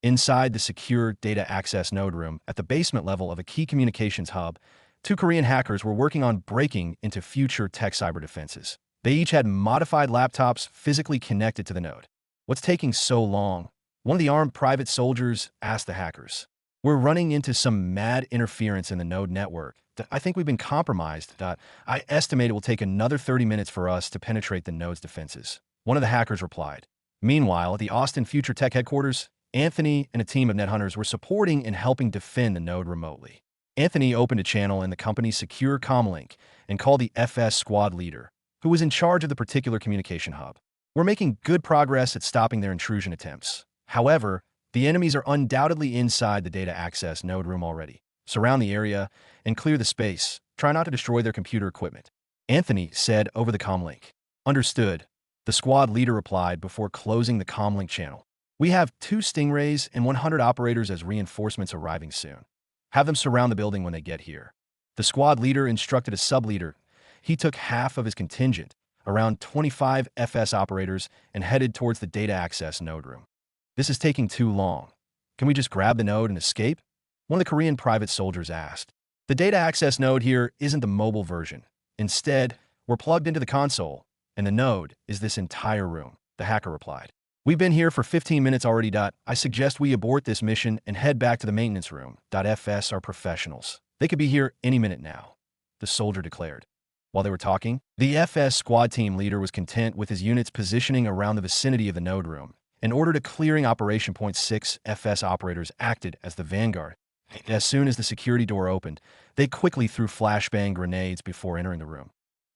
Inside the secure data access node room at the basement level of a key communications hub, two Korean hackers were working on breaking into future tech cyber defenses. They each had modified laptops physically connected to the node. "What's taking so long?" one of the armed private soldiers asked the hackers. "We're running into some mad interference in the node network. I think we've been compromised. I estimate it will take another 30 minutes for us to penetrate the node's defenses," one of the hackers replied. Meanwhile, at the Austin Future Tech headquarters, Anthony and a team of net hunters were supporting and helping defend the node remotely. Anthony opened a channel in the company's secure comlink and called the FS squad leader, who was in charge of the particular communication hub. "We're making good progress at stopping their intrusion attempts. However, the enemies are undoubtedly inside the data access node room already. Surround the area and clear the space. Try not to destroy their computer equipment," Anthony said over the comlink. "Understood," the squad leader replied before closing the comlink channel. "We have 2 Stingrays and 100 operators as reinforcements arriving soon. Have them surround the building when they get here." The squad leader instructed a sub-leader. He took half of his contingent, around 25 FS operators, and headed towards the data access node room. "This is taking too long. Can we just grab the node and escape?" one of the Korean private soldiers asked. "The data access node here isn't the mobile version. Instead, we're plugged into the console, and the node is this entire room," the hacker replied. "We've been here for 15 minutes already. I suggest we abort this mission and head back to the maintenance room. FS are professionals. They could be here any minute now," the soldier declared. While they were talking, the FS squad team leader was content with his units positioning around the vicinity of the node room. In order to clearing Operation Point 6, FS operators acted as the vanguard. As soon as the security door opened, they quickly threw flashbang grenades before entering the room.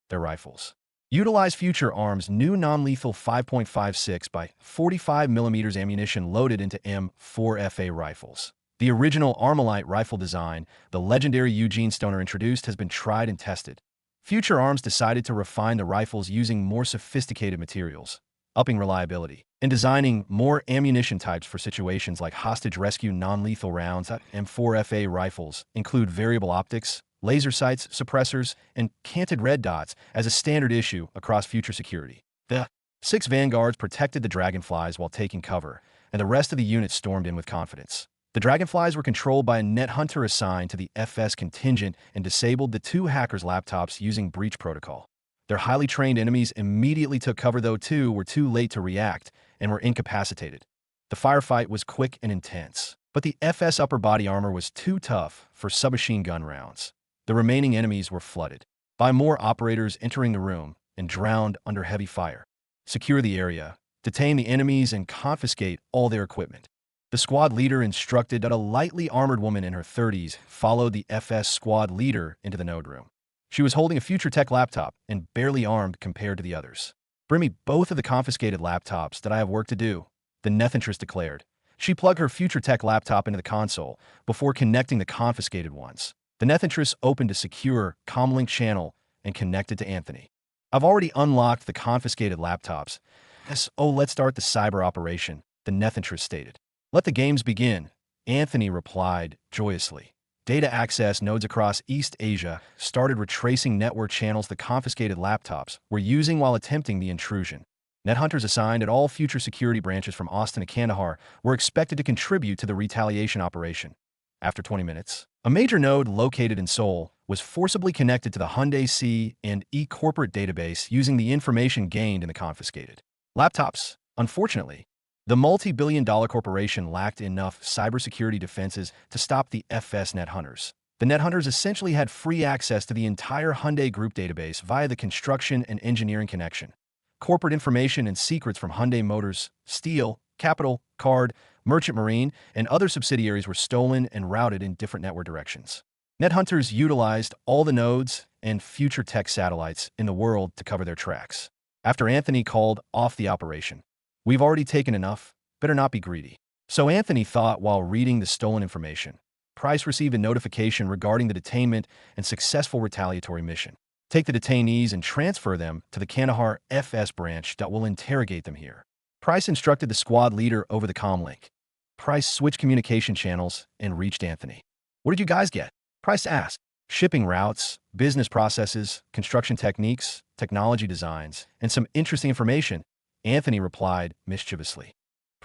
Their rifles utilize Future Arms' new non-lethal 5.56 by 45mm ammunition loaded into M4FA rifles. The original Armalite rifle design, the legendary Eugene Stoner introduced, has been tried and tested. Future Arms decided to refine the rifles using more sophisticated materials, upping reliability, and designing more ammunition types for situations like hostage rescue. Non-lethal rounds. M4FA rifles include variable optics, laser sights, suppressors, and canted red dots as a standard issue across Future security. The 6 Vanguards protected the Dragonflies while taking cover, and the rest of the unit stormed in with confidence. The Dragonflies were controlled by a net hunter assigned to the FS contingent and disabled the 2 hackers' laptops using breach protocol. Their highly trained enemies immediately took cover, though 2 were too late to react and were incapacitated. The firefight was quick and intense, but the FS upper body armor was too tough for submachine gun rounds. The remaining enemies were flooded by more operators entering the room and drowned under heavy fire. Secure the area, detain the enemies, and confiscate all their equipment. The squad leader instructed that a lightly armored woman in her 30s followed the FS squad leader into the node room. She was holding a Future Tech laptop and barely armed compared to the others. "Bring me both of the confiscated laptops that I have work to do," the Nethintress declared. She plugged her Future Tech laptop into the console before connecting the confiscated ones. The Nethintress opened a secure comlink channel and connected to Anthony. "I've already unlocked the confiscated laptops. Let's start the cyber operation," the Nethintress stated. "Let the games begin," Anthony replied joyously. Data access nodes across East Asia started retracing network channels the confiscated laptops were using while attempting the intrusion. Net hunters assigned at all Future security branches from Austin to Kandahar were expected to contribute to the retaliation operation. After 20 minutes, a major node located in Seoul was forcibly connected to the Hyundai C&E corporate database using the information gained in the confiscated laptops. Unfortunately, the multi-billion-dollar corporation lacked enough cybersecurity defenses to stop the FS net hunters. The net hunters essentially had free access to the entire Hyundai Group database via the construction and engineering connection. Corporate information and secrets from Hyundai Motors, Steel, Capital, Card, Merchant Marine, and other subsidiaries were stolen and routed in different network directions. Net hunters utilized all the nodes and Future Tech satellites in the world to cover their tracks. After Anthony called off the operation, "We've already taken enough, better not be greedy." So Anthony thought while reading the stolen information. Price received a notification regarding the detainment and successful retaliatory mission. "Take the detainees and transfer them to the Kandahar FS branch that will interrogate them here." Price instructed the squad leader over the comlink. Price switched communication channels and reached Anthony. "What did you guys get?" Price asked. "Shipping routes, business processes, construction techniques, technology designs, and some interesting information," Anthony replied mischievously.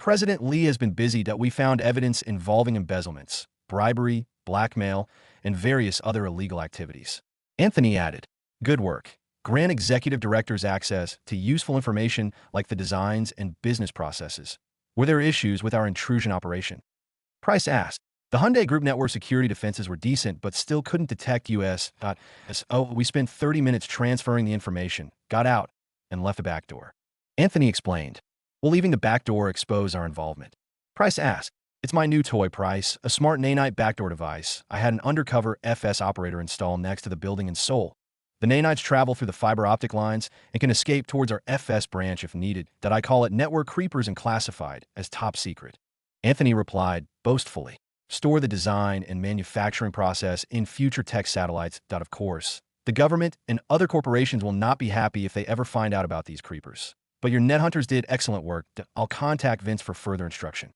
President Lee has been busy that we found evidence involving embezzlements, bribery, blackmail, and various other illegal activities. Anthony added, good work. Grant executive directors access to useful information like the designs and business processes. Were there issues with our intrusion operation? Price asked. The Hyundai Group network security defenses were decent but still couldn't detect U.S. We spent 30 minutes transferring the information, got out, and left the back door. Anthony explained. Will leaving the back door expose our involvement? Price asked. It's my new toy, Price, a smart nanite backdoor device. I had an undercover FS operator installed next to the building in Seoul. The nanites travel through the fiber optic lines and can escape towards our FS branch if needed. That I call it network creepers and classified as top secret. Anthony replied, boastfully. Store the design and manufacturing process in future tech satellites. Of course, the government and other corporations will not be happy if they ever find out about these creepers. But your net hunters did excellent work. I'll contact Vince for further instruction.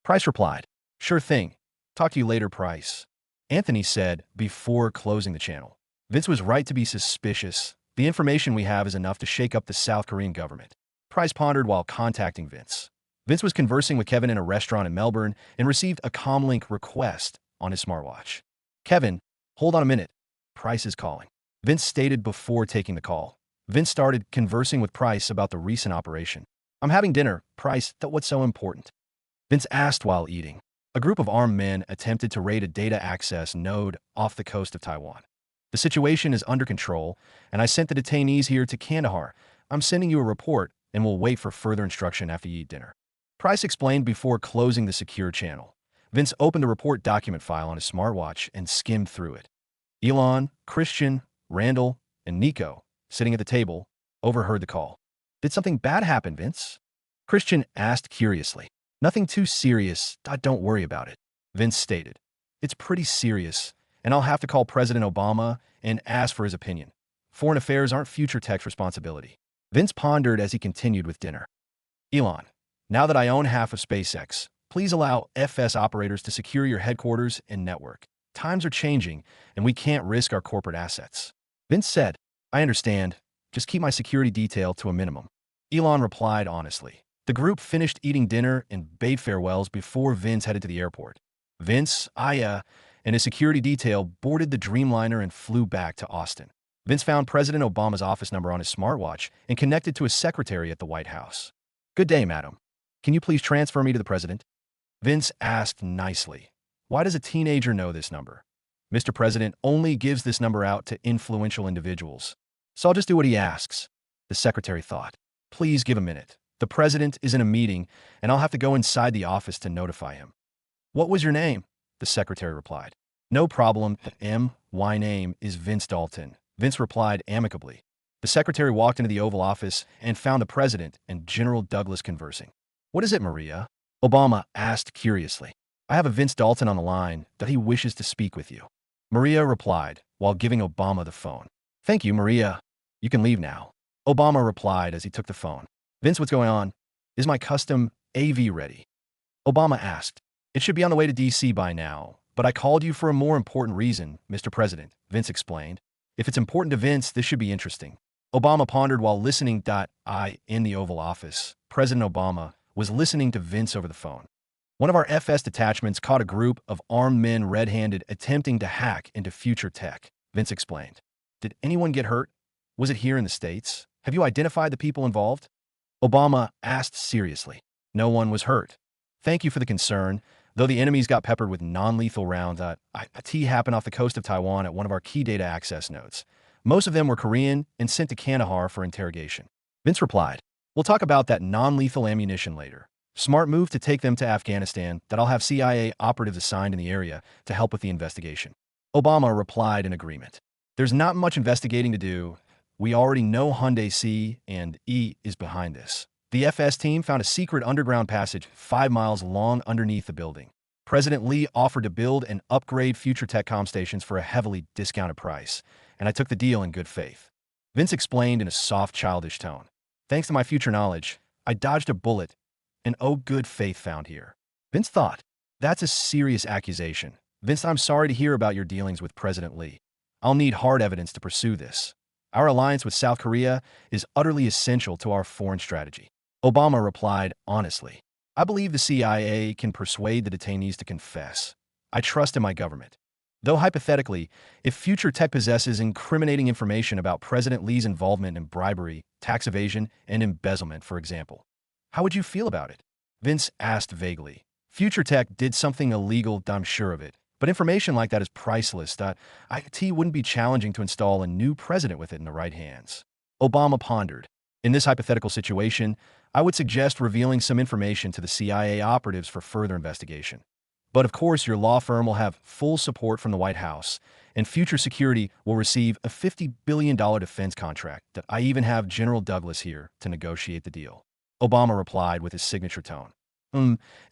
Price replied, sure thing. Talk to you later, Price. Anthony said before closing the channel. Vince was right to be suspicious. The information we have is enough to shake up the South Korean government. Price pondered while contacting Vince. Vince was conversing with Kevin in a restaurant in Melbourne and received a comlink request on his smartwatch. Kevin, hold on a minute. Price is calling. Vince stated before taking the call. Vince started conversing with Price about the recent operation. I'm having dinner, Price. What's so important? Vince asked while eating. A group of armed men attempted to raid a data access node off the coast of Taiwan. The situation is under control, and I sent the detainees here to Kandahar. I'm sending you a report, and we'll wait for further instruction after you eat dinner. Price explained before closing the secure channel. Vince opened the report document file on his smartwatch and skimmed through it. Elon, Christian, Randall, and Nico, sitting at the table, overheard the call. Did something bad happen, Vince? Christian asked curiously. Nothing too serious. Don't worry about it, Vince stated. It's pretty serious, and I'll have to call President Obama and ask for his opinion. Foreign affairs aren't future tech's responsibility. Vince pondered as he continued with dinner. Elon, now that I own half of SpaceX, please allow FS operators to secure your headquarters and network. Times are changing, and we can't risk our corporate assets. Vince said, I understand. Just keep my security detail to a minimum. Elon replied honestly. The group finished eating dinner and bade farewells before Vince headed to the airport. Vince, Aya, and his security detail boarded the Dreamliner and flew back to Austin. Vince found President Obama's office number on his smartwatch and connected to his secretary at the White House. Good day, madam. Can you please transfer me to the president? Vince asked nicely. Why does a teenager know this number? Mr. President only gives this number out to influential individuals. So I'll just do what he asks, the secretary thought. Please give a minute. The president is in a meeting, and I'll have to go inside the office to notify him. What was your name? The secretary replied. No problem. My name is Vince Dalton. Vince replied amicably. The secretary walked into the Oval Office and found the president and General Douglas conversing. What is it, Maria? Obama asked curiously. I have a Vince Dalton on the line that he wishes to speak with you. Maria replied while giving Obama the phone. Thank you, Maria. You can leave now. Obama replied as he took the phone. Vince, what's going on? Is my custom AV ready? Obama asked. It should be on the way to D.C. by now, but I called you for a more important reason, Mr. President, Vince explained. If it's important to Vince, this should be interesting. Obama pondered while listening. In the Oval Office, President Obama was listening to Vince over the phone. One of our FS detachments caught a group of armed men red-handed attempting to hack into future tech, Vince explained. Did anyone get hurt? Was it here in the States? Have you identified the people involved? Obama asked seriously. No one was hurt. Thank you for the concern. Though the enemies got peppered with non-lethal rounds, a T happened off the coast of Taiwan at one of our key data access nodes. Most of them were Korean and sent to Kandahar for interrogation. Vince replied, we'll talk about that non-lethal ammunition later. Smart move to take them to Afghanistan. That I'll have CIA operatives assigned in the area to help with the investigation. Obama replied in agreement. There's not much investigating to do. We already know Hyundai C and E is behind this. The FS team found a secret underground passage 5 miles long underneath the building. President Lee offered to build and upgrade future TechCom stations for a heavily discounted price, and I took the deal in good faith. Vince explained in a soft, childish tone. Thanks to my future knowledge, I dodged a bullet, and oh, good faith found here. Vince thought, that's a serious accusation. Vince, I'm sorry to hear about your dealings with President Lee. I'll need hard evidence to pursue this. Our alliance with South Korea is utterly essential to our foreign strategy. Obama replied honestly. I believe the CIA can persuade the detainees to confess. I trust in my government. Though hypothetically, if future tech possesses incriminating information about President Lee's involvement in bribery, tax evasion, and embezzlement, for example, how would you feel about it? Vince asked vaguely. Future tech did something illegal, I'm sure of it. But information like that is priceless. IT wouldn't be challenging to install a new president with it in the right hands. Obama pondered. In this hypothetical situation, I would suggest revealing some information to the CIA operatives for further investigation. But of course, your law firm will have full support from the White House, and future security will receive a $50 billion defense contract that I even have General Douglas here to negotiate the deal. Obama replied with his signature tone.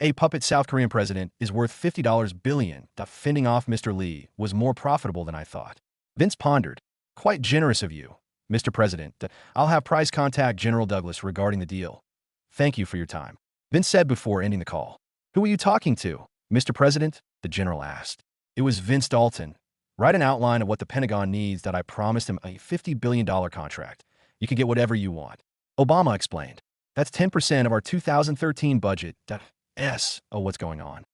A puppet South Korean president is worth $50 billion. Fending off Mr. Lee was more profitable than I thought. Vince pondered. Quite generous of you, Mr. President. I'll have Price contact General Douglas regarding the deal. Thank you for your time. Vince said before ending the call. Who are you talking to, Mr. President? The general asked. It was Vince Dalton. Write an outline of what the Pentagon needs that I promised him a $50 billion contract. You can get whatever you want. Obama explained. That's 10% of our 2013 budget. Oh, what's going on?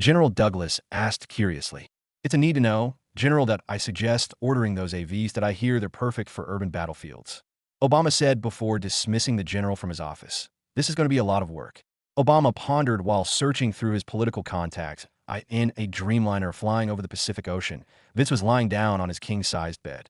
General Douglas asked curiously. It's a need to know, General, that I suggest ordering those AVs that I hear they're perfect for urban battlefields. Obama said before dismissing the general from his office. This is going to be a lot of work. Obama pondered while searching through his political contacts. In a Dreamliner flying over the Pacific Ocean, Vince was lying down on his king-sized bed.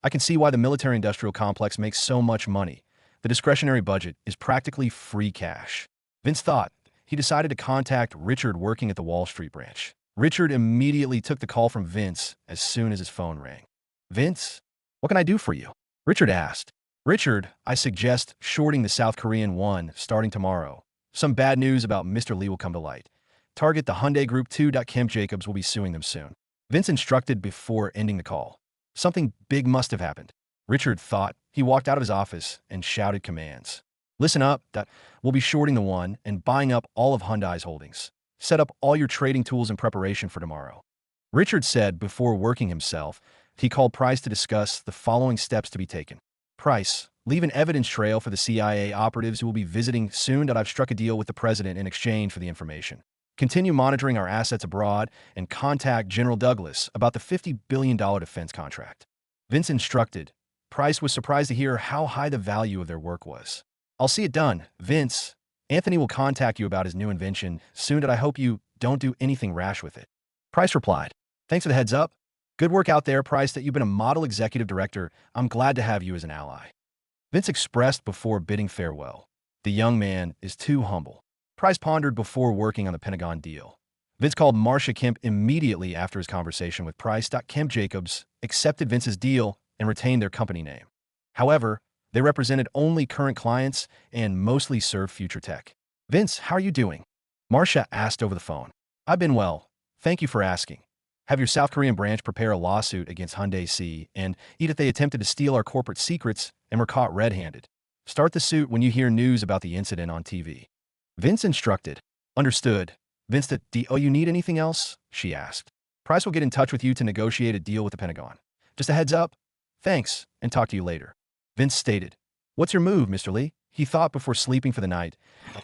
I can see why the military-industrial complex makes so much money. The discretionary budget is practically free cash. Vince thought. He decided to contact Richard working at the Wall Street branch. Richard immediately took the call from Vince as soon as his phone rang. Vince, what can I do for you? Richard asked. Richard, I suggest shorting the South Korean won starting tomorrow. Some bad news about Mr. Lee will come to light. Target the Hyundai Group 2. Kim Jacobs will be suing them soon. Vince instructed before ending the call. Something big must have happened. Richard thought. He walked out of his office and shouted commands. Listen up, we'll be shorting the one and buying up all of Hyundai's holdings. Set up all your trading tools in preparation for tomorrow. Richard said before working himself. He called Price to discuss the following steps to be taken. Price, leave an evidence trail for the CIA operatives who will be visiting soon. I've struck a deal with the president in exchange for the information. Continue monitoring our assets abroad and contact General Douglas about the $50 billion defense contract. Vince instructed. Price was surprised to hear how high the value of their work was. I'll see it done, Vince. Anthony will contact you about his new invention soon. I hope you don't do anything rash with it. Price replied. Thanks for the heads up. Good work out there, Price, that you've been a model executive director. I'm glad to have you as an ally. Vince expressed before bidding farewell. The young man is too humble. Price pondered before working on the Pentagon deal. Vince called Marcia Kemp immediately after his conversation with Price. Kemp Jacobs accepted Vince's deal and retained their company name. However, they represented only current clients and mostly served future tech. Vince, how are you doing? Marcia asked over the phone. I've been well. Thank you for asking. Have your South Korean branch prepare a lawsuit against Hyundai C and if they attempted to steal our corporate secrets and were caught red-handed. Start the suit when you hear news about the incident on TV. Vince instructed. Understood. Vince, do you need anything else? She asked. Price will get in touch with you to negotiate a deal with the Pentagon. Just a heads up. Thanks, and talk to you later. Vince stated. What's your move, Mr. Lee? He thought before sleeping for the night.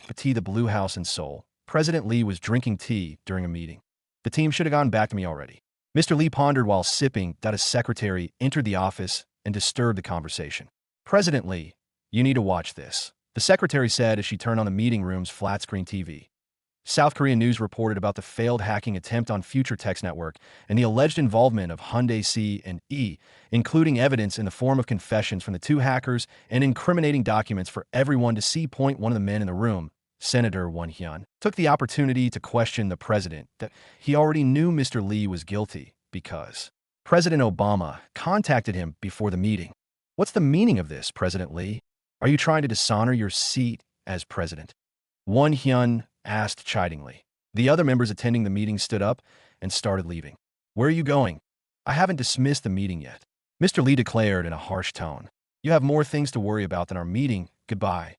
Petit the Blue House in Seoul. President Lee was drinking tea during a meeting. The team should have gotten back to me already. Mr. Lee pondered while sipping. His secretary entered the office and disturbed the conversation. President Lee, you need to watch this, the secretary said as she turned on the meeting room's flat-screen TV. South Korean news reported about the failed hacking attempt on Future Tech's network and the alleged involvement of Hyundai C and E, including evidence in the form of confessions from the two hackers and incriminating documents for everyone to see. One of the men in the room, Senator Won Hyun, took the opportunity to question the president that he already knew Mr. Lee was guilty because President Obama contacted him before the meeting. What's the meaning of this, President Lee? Are you trying to dishonor your seat as president? Won Hyun asked chidingly. The other members attending the meeting stood up and started leaving. Where are you going? I haven't dismissed the meeting yet. Mr. Lee declared in a harsh tone. You have more things to worry about than our meeting. Goodbye.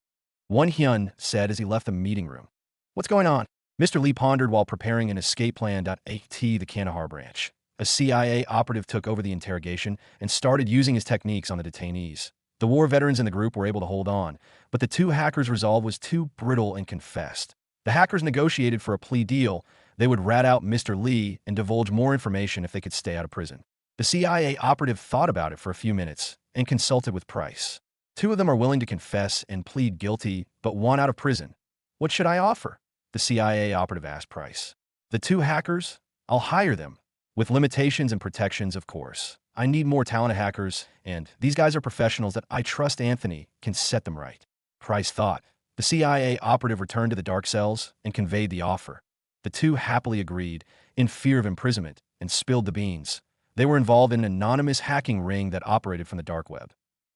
Won Hyun said as he left the meeting room. What's going on? Mr. Lee pondered while preparing an escape plan. At the Kandahar branch, a CIA operative took over the interrogation and started using his techniques on the detainees. The war veterans in the group were able to hold on, but the two hackers' resolve was too brittle and confessed. The hackers negotiated for a plea deal. They would rat out Mr. Lee and divulge more information if they could stay out of prison. The CIA operative thought about it for a few minutes and consulted with Price. Two of them are willing to confess and plead guilty, but one out of prison. What should I offer? The CIA operative asked Price. The two hackers? I'll hire them. With limitations and protections, of course. I need more talented hackers, and these guys are professionals that I trust Anthony can set them right. Price thought. The CIA operative returned to the dark cells and conveyed the offer. The two happily agreed, in fear of imprisonment, and spilled the beans. They were involved in an anonymous hacking ring that operated from the dark web.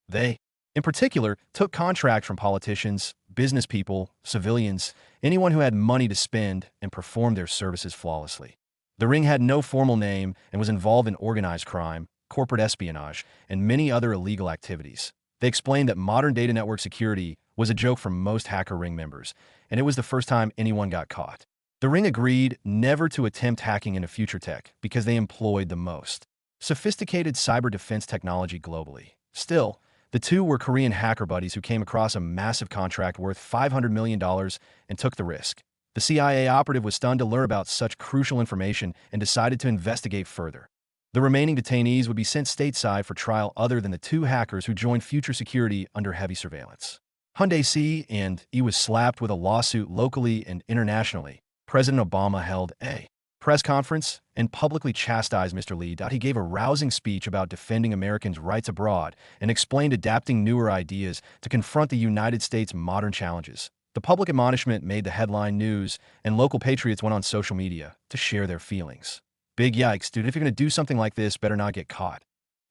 They, in particular, took contracts from politicians, business people, civilians, anyone who had money to spend, and performed their services flawlessly. The ring had no formal name and was involved in organized crime, corporate espionage, and many other illegal activities. They explained that modern data network security was a joke for most hacker ring members, and it was the first time anyone got caught. The ring agreed never to attempt hacking into future tech because they employed the most sophisticated cyber defense technology globally. Still, the two were Korean hacker buddies who came across a massive contract worth $500 million and took the risk. The CIA operative was stunned to learn about such crucial information and decided to investigate further. The remaining detainees would be sent stateside for trial other than the two hackers who joined Future Security under heavy surveillance. Hyundai C and E was slapped with a lawsuit locally and internationally. President Obama held a press conference and publicly chastised Mr. Lee. He gave a rousing speech about defending Americans' rights abroad and explained adapting newer ideas to confront the United States' modern challenges. The public admonishment made the headline news, and local patriots went on social media to share their feelings. Big yikes, dude. If you're going to do something like this, better not get caught.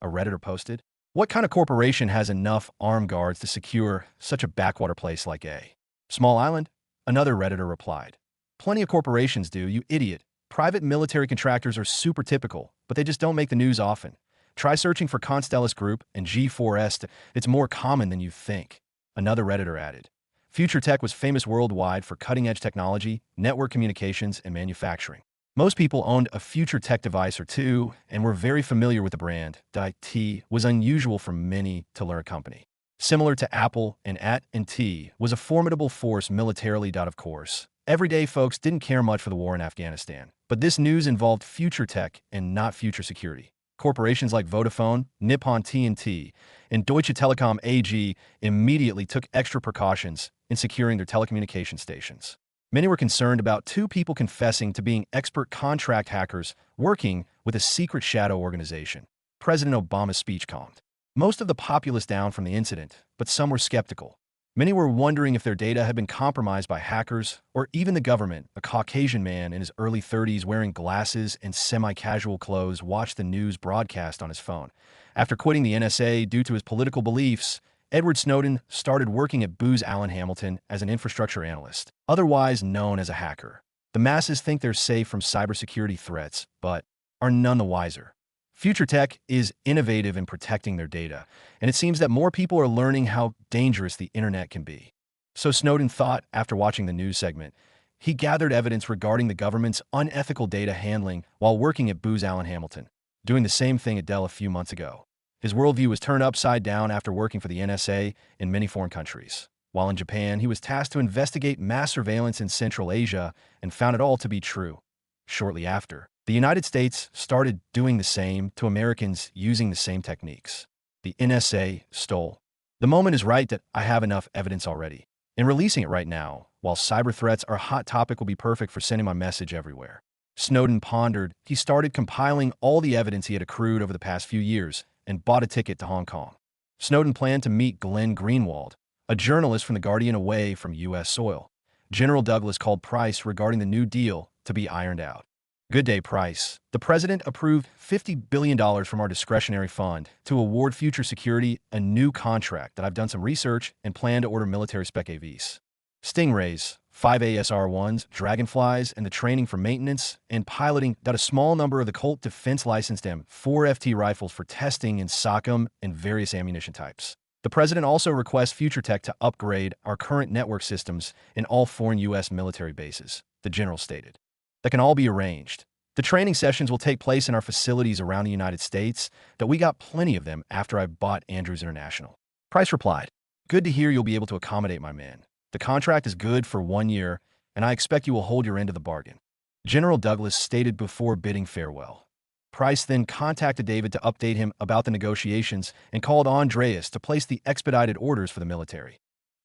A Redditor posted. What kind of corporation has enough armed guards to secure such a backwater place like a small island? Another Redditor replied. Plenty of corporations do, you idiot. Private military contractors are super typical, but they just don't make the news often. Try searching for Constellus Group and G4S. It's more common than you think. Another Redditor added. Future Tech was famous worldwide for cutting-edge technology, network communications, and manufacturing. Most people owned a Future Tech device or two and were very familiar with the brand. IT was unusual for many to learn a company. Similar to Apple and AT&T was a formidable force militarily. Of course, everyday folks didn't care much for the war in Afghanistan. But this news involved Future Tech and not Future Security. Corporations like Vodafone, Nippon TNT, and Deutsche Telekom AG immediately took extra precautions in securing their telecommunication stations. Many were concerned about two people confessing to being expert contract hackers working with a secret shadow organization. President Obama's speech calmed most of the populace down from the incident, but some were skeptical. Many were wondering if their data had been compromised by hackers or even the government. A Caucasian man in his early 30s wearing glasses and semi-casual clothes watched the news broadcast on his phone. After quitting the NSA due to his political beliefs, Edward Snowden started working at Booz Allen Hamilton as an infrastructure analyst, otherwise known as a hacker. The masses think they're safe from cybersecurity threats, but are none the wiser. Future Tech is innovative in protecting their data, and it seems that more people are learning how dangerous the internet can be. So Snowden thought, after watching the news segment, he gathered evidence regarding the government's unethical data handling while working at Booz Allen Hamilton, doing the same thing at Dell a few months ago. His worldview was turned upside down after working for the NSA in many foreign countries. While in Japan, he was tasked to investigate mass surveillance in Central Asia and found it all to be true. Shortly after, the United States started doing the same to Americans using the same techniques. The NSA stole. The moment is right that I have enough evidence already. And releasing it right now, while cyber threats are a hot topic, will be perfect for sending my message everywhere. Snowden pondered. He started compiling all the evidence he had accrued over the past few years and bought a ticket to Hong Kong. Snowden planned to meet Glenn Greenwald, a journalist from The Guardian away from U.S. soil. General Douglas called Price regarding the new deal to be ironed out. Good day, Price. The president approved $50 billion from our discretionary fund to award Future Security a new contract that I've done some research and plan to order military spec AVs. Stingrays, 5 ASR-1s, Dragonflies, and the training for maintenance and piloting. A small number of the Colt Defense licensed M4FT rifles for testing in SOCOM and various ammunition types. The president also requests Future Tech to upgrade our current network systems in all foreign U.S. military bases, the general stated. That can all be arranged. The training sessions will take place in our facilities around the United States, that we got plenty of them after I bought Andrews International. Price replied, good to hear you'll be able to accommodate my man. The contract is good for 1 year, and I expect you will hold your end of the bargain," General Douglas stated before bidding farewell. Price then contacted David to update him about the negotiations and called Andreas to place the expedited orders for the military.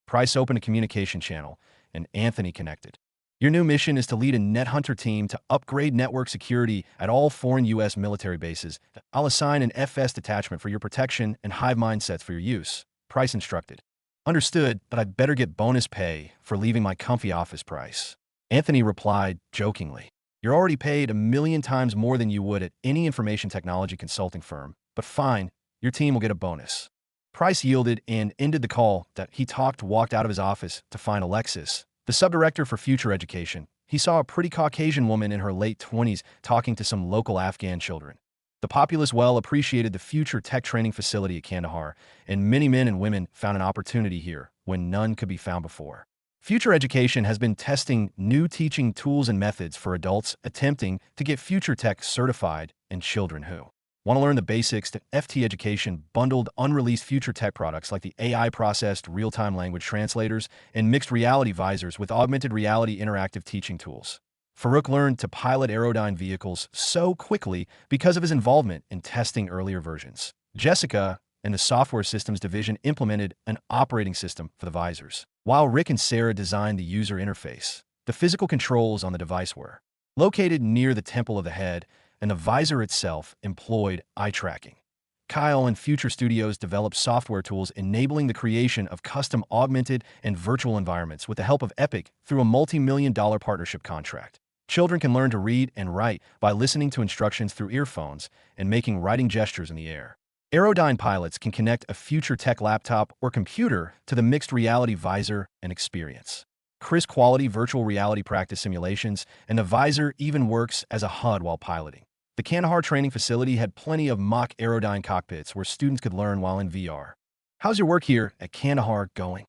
Price opened a communication channel, and Anthony connected. "Your new mission is to lead a net hunter team to upgrade network security at all foreign U.S. military bases. I'll assign an FS detachment for your protection and hive mindsets for your use," Price instructed. "Understood, but I'd better get bonus pay for leaving my comfy office, Price," Anthony replied jokingly. "You're already paid 1,000,000 times more than you would at any information technology consulting firm, but fine, your team will get a bonus." Price yielded and ended the call. That he walked out of his office to find Alexis, the subdirector for future education. He saw a pretty Caucasian woman in her late 20s talking to some local Afghan children. The populace well appreciated the future tech training facility at Kandahar, and many men and women found an opportunity here when none could be found before. Future Education has been testing new teaching tools and methods for adults attempting to get future tech certified and children who want to learn the basics. To FT Education bundled unreleased future tech products like the AI-processed real-time language translators and mixed reality visors with augmented reality interactive teaching tools. Farouk learned to pilot Aerodyne vehicles so quickly because of his involvement in testing earlier versions. Jessica and the software systems division implemented an operating system for the visors, while Rick and Sarah designed the user interface. The physical controls on the device were located near the temple of the head, and the visor itself employed eye tracking. Kyle and Future Studios developed software tools enabling the creation of custom augmented and virtual environments with the help of Epic through a multi-million-dollar partnership contract. Children can learn to read and write by listening to instructions through earphones and making writing gestures in the air. Aerodyne pilots can connect a future tech laptop or computer to the mixed reality visor and experience crisp quality virtual reality practice simulations, and the visor even works as a HUD while piloting. The Kandahar training facility had plenty of mock Aerodyne cockpits where students could learn while in VR. "How's your work here at Kandahar going?"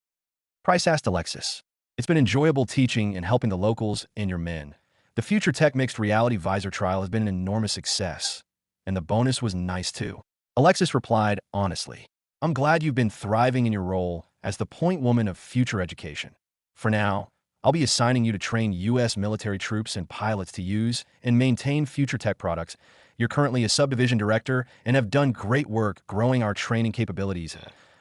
Price asked Alexis. "It's been enjoyable teaching and helping the locals and your men. The Future Tech Mixed Reality Visor trial has been an enormous success, and the bonus was nice too." Alexis replied honestly. "I'm glad you've been thriving in your role as the point woman of Future Education. For now, I'll be assigning you to train U.S. military troops and pilots to use and maintain future tech products. You're currently a subdivision director and have done great work growing our training capabilities.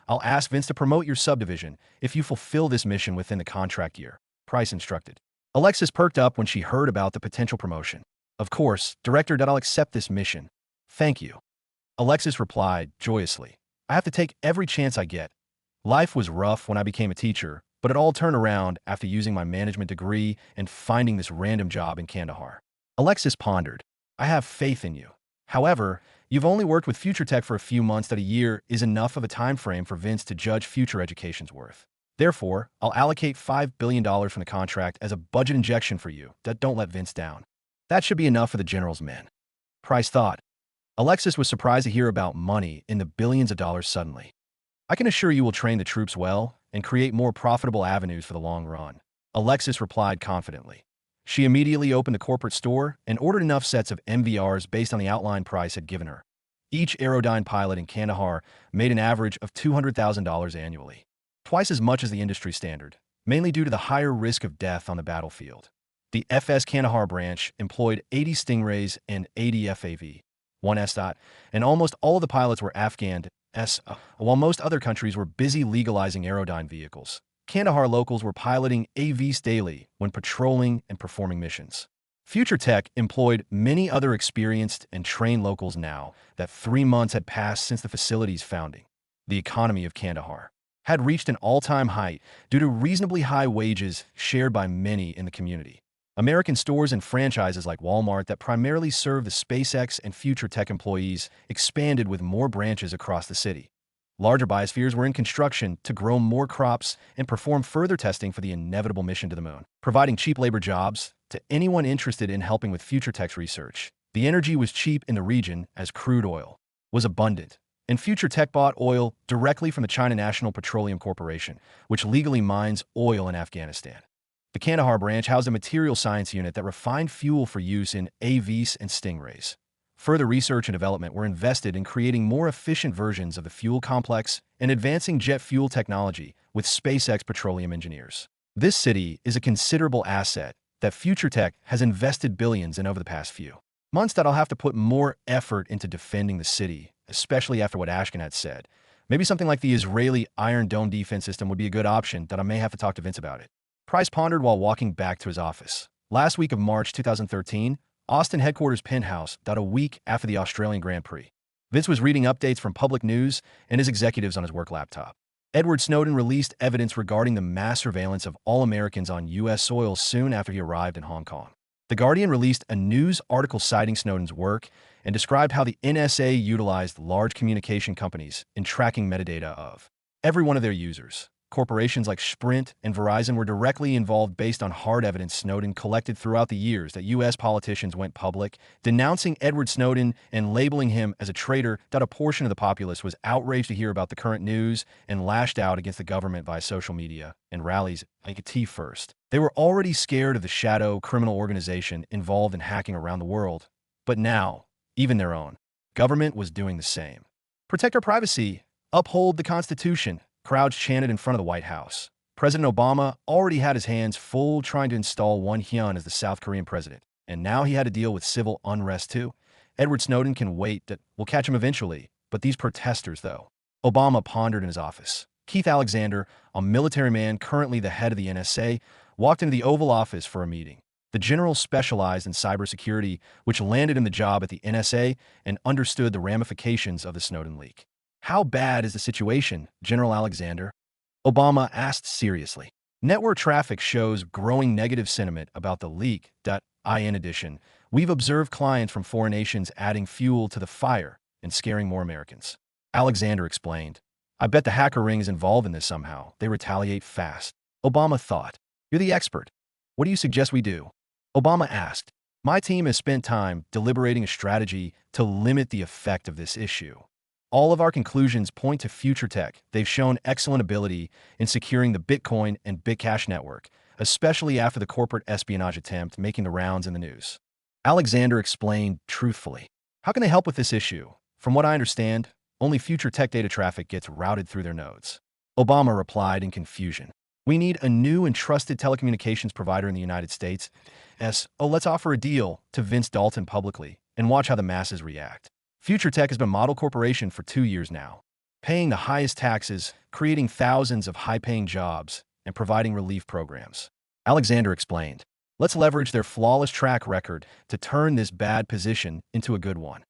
I'll ask Vince to promote your subdivision if you fulfill this mission within the contract year," Price instructed. Alexis perked up when she heard about the potential promotion. "Of course, Director, that I'll accept this mission. Thank you." Alexis replied joyously. "I have to take every chance I get. Life was rough when I became a teacher, but it all turned around after using my management degree and finding this random job in Kandahar." Alexis pondered. "I have faith in you. However, you've only worked with Future Tech for a few months. That a year is enough of a time frame for Vince to judge Future Education's worth. Therefore, I'll allocate $5 billion from the contract as a budget injection for you. Don't let Vince down. That should be enough for the general's men," Price thought. Alexis was surprised to hear about money in the billions of dollars suddenly. "I can assure you will train the troops well and create more profitable avenues for the long run," Alexis replied confidently. She immediately opened the corporate store and ordered enough sets of MVRs based on the outline Price had given her. Each Aerodyne pilot in Kandahar made an average of $200,000 annually, twice as much as the industry standard, mainly due to the higher risk of death on the battlefield. The FS Kandahar branch employed 80 Stingrays and 80 FAV-1 S. And almost all of the pilots were Afghan, while most other countries were busy legalizing Aerodyne vehicles. Kandahar locals were piloting AVs daily when patrolling and performing missions. Future Tech employed many other experienced and trained locals now that 3 months had passed since the facility's founding. The economy of Kandahar had reached an all-time height due to reasonably high wages shared by many in the community. American stores and franchises like Walmart that primarily serve the SpaceX and Future Tech employees expanded with more branches across the city. Larger biospheres were in construction to grow more crops and perform further testing for the inevitable mission to the moon, providing cheap labor jobs to anyone interested in helping with Future Tech's research. The energy was cheap in the region as crude oil was abundant, and Future Tech bought oil directly from the China National Petroleum Corporation, which legally mines oil in Afghanistan. The Kandahar branch housed a material science unit that refined fuel for use in AVs and Stingrays. Further research and development were invested in creating more efficient versions of the fuel complex and advancing jet fuel technology with SpaceX petroleum engineers. This city is a considerable asset that Future Tech has invested billions in over the past few months that I'll have to put more effort into defending the city, especially after what Ashken had said. Maybe something like the Israeli Iron Dome defense system would be a good option that I may have to talk to Vince about it. Price pondered while walking back to his office. Last week of March 2013, Austin headquarters penthouse, a week after the Australian Grand Prix. Vince was reading updates from public news and his executives on his work laptop. Edward Snowden released evidence regarding the mass surveillance of all Americans on U.S. soil soon after he arrived in Hong Kong. The Guardian released a news article citing Snowden's work and described how the NSA utilized large communication companies in tracking metadata of every one of their users. Corporations like Sprint and Verizon were directly involved based on hard evidence Snowden collected throughout the years that U.S. politicians went public, denouncing Edward Snowden and labeling him as a traitor. A portion of the populace was outraged to hear about the current news and lashed out against the government via social media and rallies like T first. They were already scared of the shadow criminal organization involved in hacking around the world, but now, even their own government was doing the same. Protect our privacy, uphold the Constitution, crowds chanted in front of the White House. President Obama already had his hands full trying to install Won Hyun as the South Korean president, and now he had to deal with civil unrest too. Edward Snowden can wait, that we'll catch him eventually, but these protesters, though. Obama pondered in his office. Keith Alexander, a military man currently the head of the NSA, walked into the Oval Office for a meeting. The general specialized in cybersecurity, which landed him the job at the NSA and understood the ramifications of the Snowden leak. How bad is the situation, General Alexander? Obama asked seriously. Network traffic shows growing negative sentiment about the leak. In addition, we've observed clients from foreign nations adding fuel to the fire and scaring more Americans. Alexander explained. I bet the hacker ring is involved in this somehow. They retaliate fast. Obama thought. You're the expert. What do you suggest we do? Obama asked. My team has spent time deliberating a strategy to limit the effect of this issue. All of our conclusions point to Future Tech. They've shown excellent ability in securing the Bitcoin and Bitcash network, especially after the corporate espionage attempt making the rounds in the news. Alexander explained truthfully. How can they help with this issue? From what I understand, only Future Tech data traffic gets routed through their nodes. Obama replied in confusion. We need a new and trusted telecommunications provider in the United States. Let's offer a deal to Vince Dalton publicly and watch how the masses react. Future Tech has been a model corporation for 2 years now, paying the highest taxes, creating thousands of high-paying jobs, and providing relief programs. Alexander explained, let's leverage their flawless track record to turn this bad position into a good one.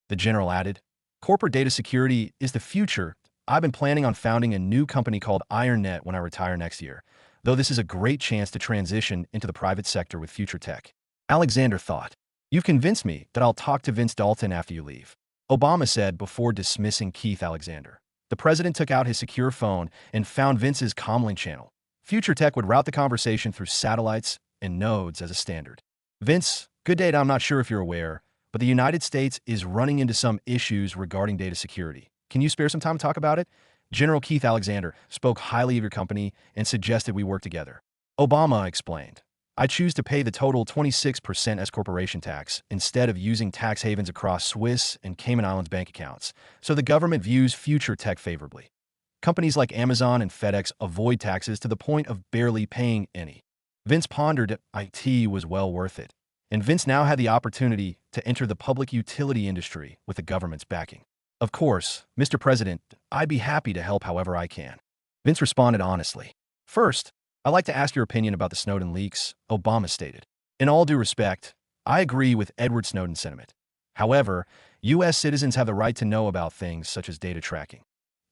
The general added, corporate data security is the future. I've been planning on founding a new company called IronNet when I retire next year, though this is a great chance to transition into the private sector with Future Tech. Alexander thought, you've convinced me that I'll talk to Vince Dalton after you leave. Obama said before dismissing Keith Alexander. The president took out his secure phone and found Vince's comlink channel. Future Tech would route the conversation through satellites and nodes as a standard. Vince, good day. I'm not sure if you're aware, but the United States is running into some issues regarding data security. Can you spare some time to talk about it? General Keith Alexander spoke highly of your company and suggested we work together. Obama explained, I choose to pay the total 26% as corporation tax instead of using tax havens across Swiss and Cayman Islands bank accounts, so the government views Future Tech favorably. Companies like Amazon and FedEx avoid taxes to the point of barely paying any. Vince pondered IT was well worth it, and Vince now had the opportunity to enter the public utility industry with the government's backing. Of course, Mr. President, I'd be happy to help however I can. Vince responded honestly. First, I'd like to ask your opinion about the Snowden leaks, Obama stated. In all due respect, I agree with Edward Snowden's sentiment. However, U.S. citizens have the right to know about things such as data tracking.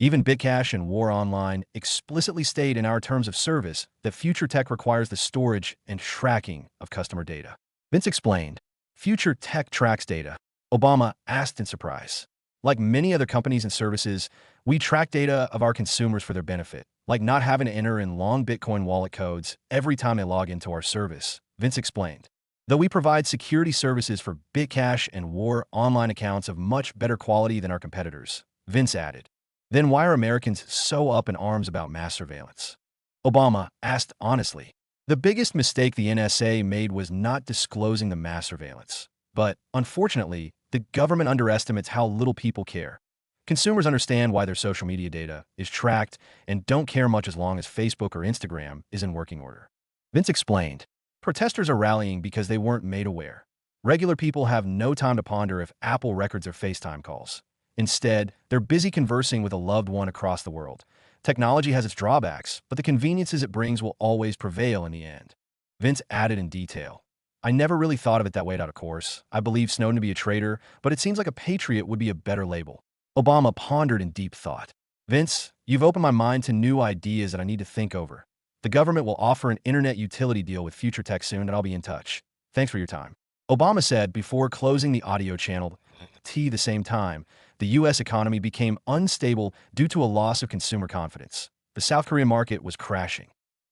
Even Bitcash and War Online explicitly state in our terms of service that Future Tech requires the storage and tracking of customer data. Vince explained, Future Tech tracks data. Obama asked in surprise. Like many other companies and services, we track data of our consumers for their benefit, like not having to enter in long Bitcoin wallet codes every time they log into our service, Vince explained. Though we provide security services for Bitcash and War Online accounts of much better quality than our competitors, Vince added. Then why are Americans so up in arms about mass surveillance? Obama asked honestly. The biggest mistake the NSA made was not disclosing the mass surveillance. But, unfortunately, the government underestimates how little people care. Consumers understand why their social media data is tracked and don't care much as long as Facebook or Instagram is in working order. Vince explained, protesters are rallying because they weren't made aware. Regular people have no time to ponder if Apple records their FaceTime calls. Instead, they're busy conversing with a loved one across the world. Technology has its drawbacks, but the conveniences it brings will always prevail in the end. Vince added in detail, I never really thought of it that way out of course. I believe Snowden to be a traitor, but it seems like a patriot would be a better label. Obama pondered in deep thought. Vince, you've opened my mind to new ideas that I need to think over. The government will offer an internet utility deal with Future Tech soon, and I'll be in touch. Thanks for your time. Obama said before closing the audio channel. The same time, the U.S. economy became unstable due to a loss of consumer confidence. The South Korean market was crashing.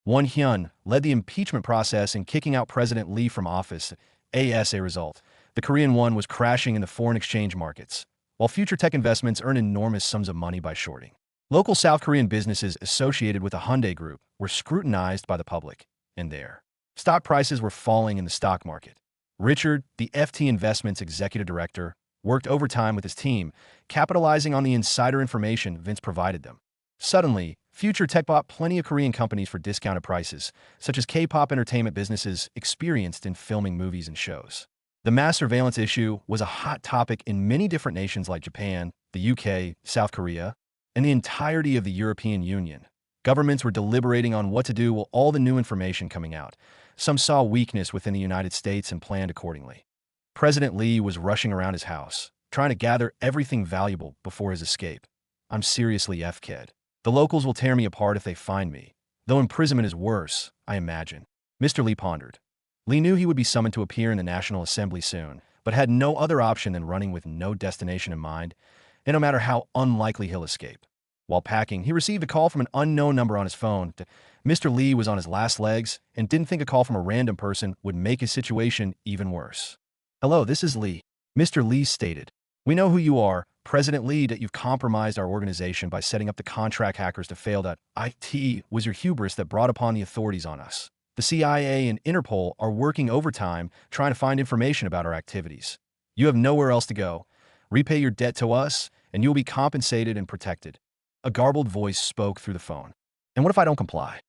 Won Hyun led the impeachment process in kicking out President Lee from office. As a result, the Korean won was crashing in the foreign exchange markets, while future tech investments earn enormous sums of money by shorting. Local South Korean businesses associated with the Hyundai Group were scrutinized by the public, and their stock prices were falling in the stock market. Richard, the FT Investments executive director, worked overtime with his team, capitalizing on the insider information Vince provided them. Suddenly, Future Tech bought plenty of Korean companies for discounted prices, such as K-pop entertainment businesses experienced in filming movies and shows. The mass surveillance issue was a hot topic in many different nations like Japan, the UK, South Korea, and the entirety of the European Union. Governments were deliberating on what to do with all the new information coming out. Some saw weakness within the United States and planned accordingly. President Lee was rushing around his house, trying to gather everything valuable before his escape. I'm seriously F-ked. The locals will tear me apart if they find me, though imprisonment is worse, I imagine. Mr. Lee pondered. Lee knew he would be summoned to appear in the National Assembly soon, but had no other option than running with no destination in mind, and no matter how unlikely he'll escape. While packing, he received a call from an unknown number on his phone. Mr. Lee was on his last legs and didn't think a call from a random person would make his situation even worse. Hello, this is Lee. Mr. Lee stated. We know who you are, President Lee, that you've compromised our organization by setting up the contract hackers to fail. It was your hubris that brought upon the authorities on us. The CIA and Interpol are working overtime trying to find information about our activities. You have nowhere else to go. Repay your debt to us, and you'll be compensated and protected. A garbled voice spoke through the phone. And what if I don't comply?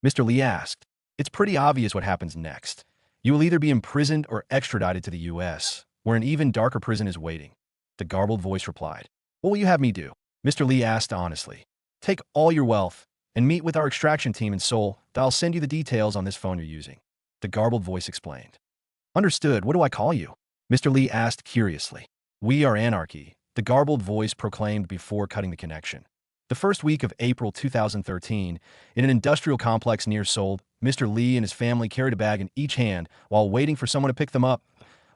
Mr. Lee asked. It's pretty obvious what happens next. You will either be imprisoned or extradited to the U.S., where an even darker prison is waiting. The garbled voice replied. What will you have me do? Mr. Lee asked honestly. Take all your wealth and meet with our extraction team in Seoul. I'll send you the details on this phone you're using. The garbled voice explained. Understood. What do I call you? Mr. Lee asked curiously. We are Anarchy, the garbled voice proclaimed before cutting the connection. The first week of April 2013, in an industrial complex near Seoul, Mr. Lee and his family carried a bag in each hand while waiting for someone to pick them up.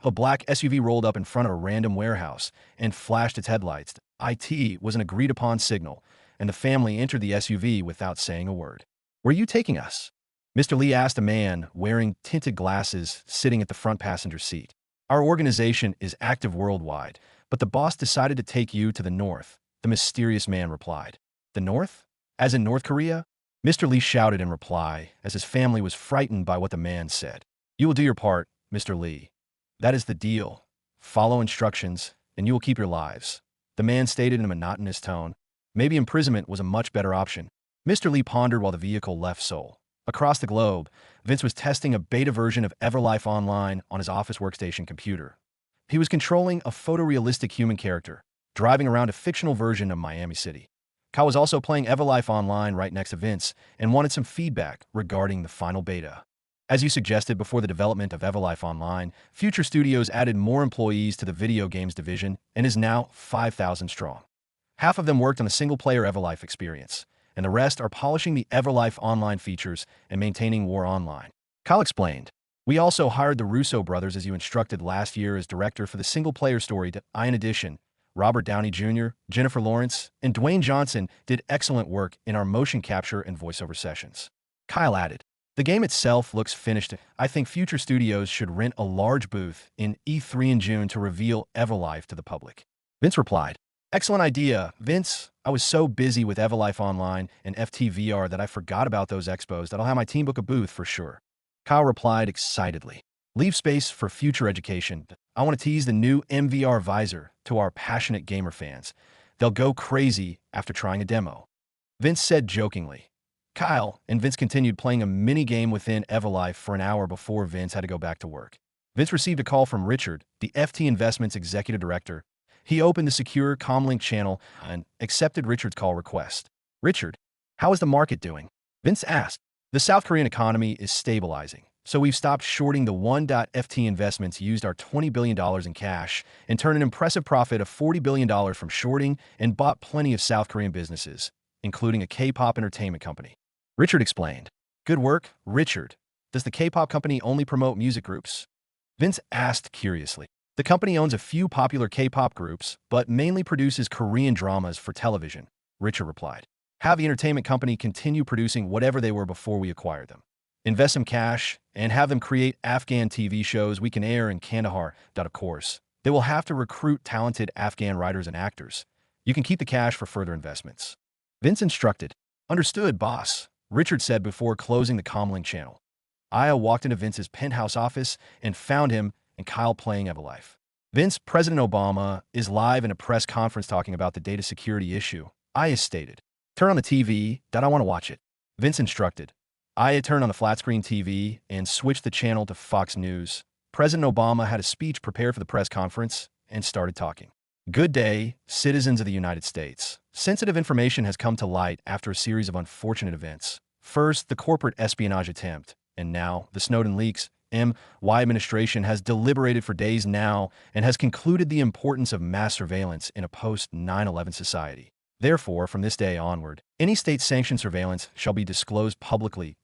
A black SUV rolled up in front of a random warehouse and flashed its headlights. It was an agreed-upon signal, and the family entered the SUV without saying a word. Where are you taking us? Mr. Lee asked a man wearing tinted glasses sitting at the front passenger seat. Our organization is active worldwide, but the boss decided to take you to the north, the mysterious man replied. The north? As in North Korea? Mr. Lee shouted in reply as his family was frightened by what the man said. You will do your part, Mr. Lee. That is the deal. Follow instructions, and you will keep your lives. The man stated in a monotonous tone. Maybe imprisonment was a much better option. Mr. Lee pondered while the vehicle left Seoul. Across the globe, Vince was testing a beta version of Everlife Online on his office workstation computer. He was controlling a photorealistic human character, driving around a fictional version of Miami City. Kyle was also playing Everlife Online right next to Vince and wanted some feedback regarding the final beta. As you suggested before the development of Everlife Online, Future Studios added more employees to the video games division and is now 5,000 strong. Half of them worked on the single-player Everlife experience, and the rest are polishing the Everlife Online features and maintaining War Online. Kyle explained. We also hired the Russo brothers as you instructed last year as director for the single-player story. In addition, Robert Downey Jr., Jennifer Lawrence, and Dwayne Johnson did excellent work in our motion capture and voiceover sessions. Kyle added. The game itself looks finished. I think Future Studios should rent a large booth in E3 in June to reveal Everlife to the public. Vince replied, Excellent idea, Vince. I was so busy with Everlife Online and FTVR that I forgot about those expos that I'll have my team book a booth for sure. Kyle replied excitedly, Leave space for future education. I want to tease the new MVR visor to our passionate gamer fans. They'll go crazy after trying a demo. Vince said jokingly. Kyle and Vince continued playing a mini-game within Evolife for an hour before Vince had to go back to work. Vince received a call from Richard, the FT Investments executive director. He opened the secure Comlink channel and accepted Richard's call request. Richard, how is the market doing? Vince asked. The South Korean economy is stabilizing, so we've stopped shorting the 1.FT Investments used our $20 billion in cash and turned an impressive profit of $40 billion from shorting and bought plenty of South Korean businesses, including a K-pop entertainment company. Richard explained. Good work, Richard. Does the K-pop company only promote music groups? Vince asked curiously. The company owns a few popular K-pop groups, but mainly produces Korean dramas for television, Richard replied. Have the entertainment company continue producing whatever they were before we acquired them. Invest some cash and have them create Afghan TV shows we can air in Kandahar. Of course, they will have to recruit talented Afghan writers and actors. You can keep the cash for further investments. Vince instructed. Understood, boss, Richard said before closing the Comlink channel. Aya walked into Vince's penthouse office and found him and Kyle playing Evolife. Vince, President Obama, is live in a press conference talking about the data security issue, Aya stated. Turn on the TV, I want to watch it. Vince instructed. Aya turned on the flat-screen TV and switched the channel to Fox News. President Obama had a speech prepared for the press conference and started talking. Good day, citizens of the United States. Sensitive information has come to light after a series of unfortunate events. First, the corporate espionage attempt, and now the Snowden leaks. My administration has deliberated for days now and has concluded the importance of mass surveillance in a post-9/11 society. Therefore, from this day onward, any state-sanctioned surveillance shall be disclosed publicly.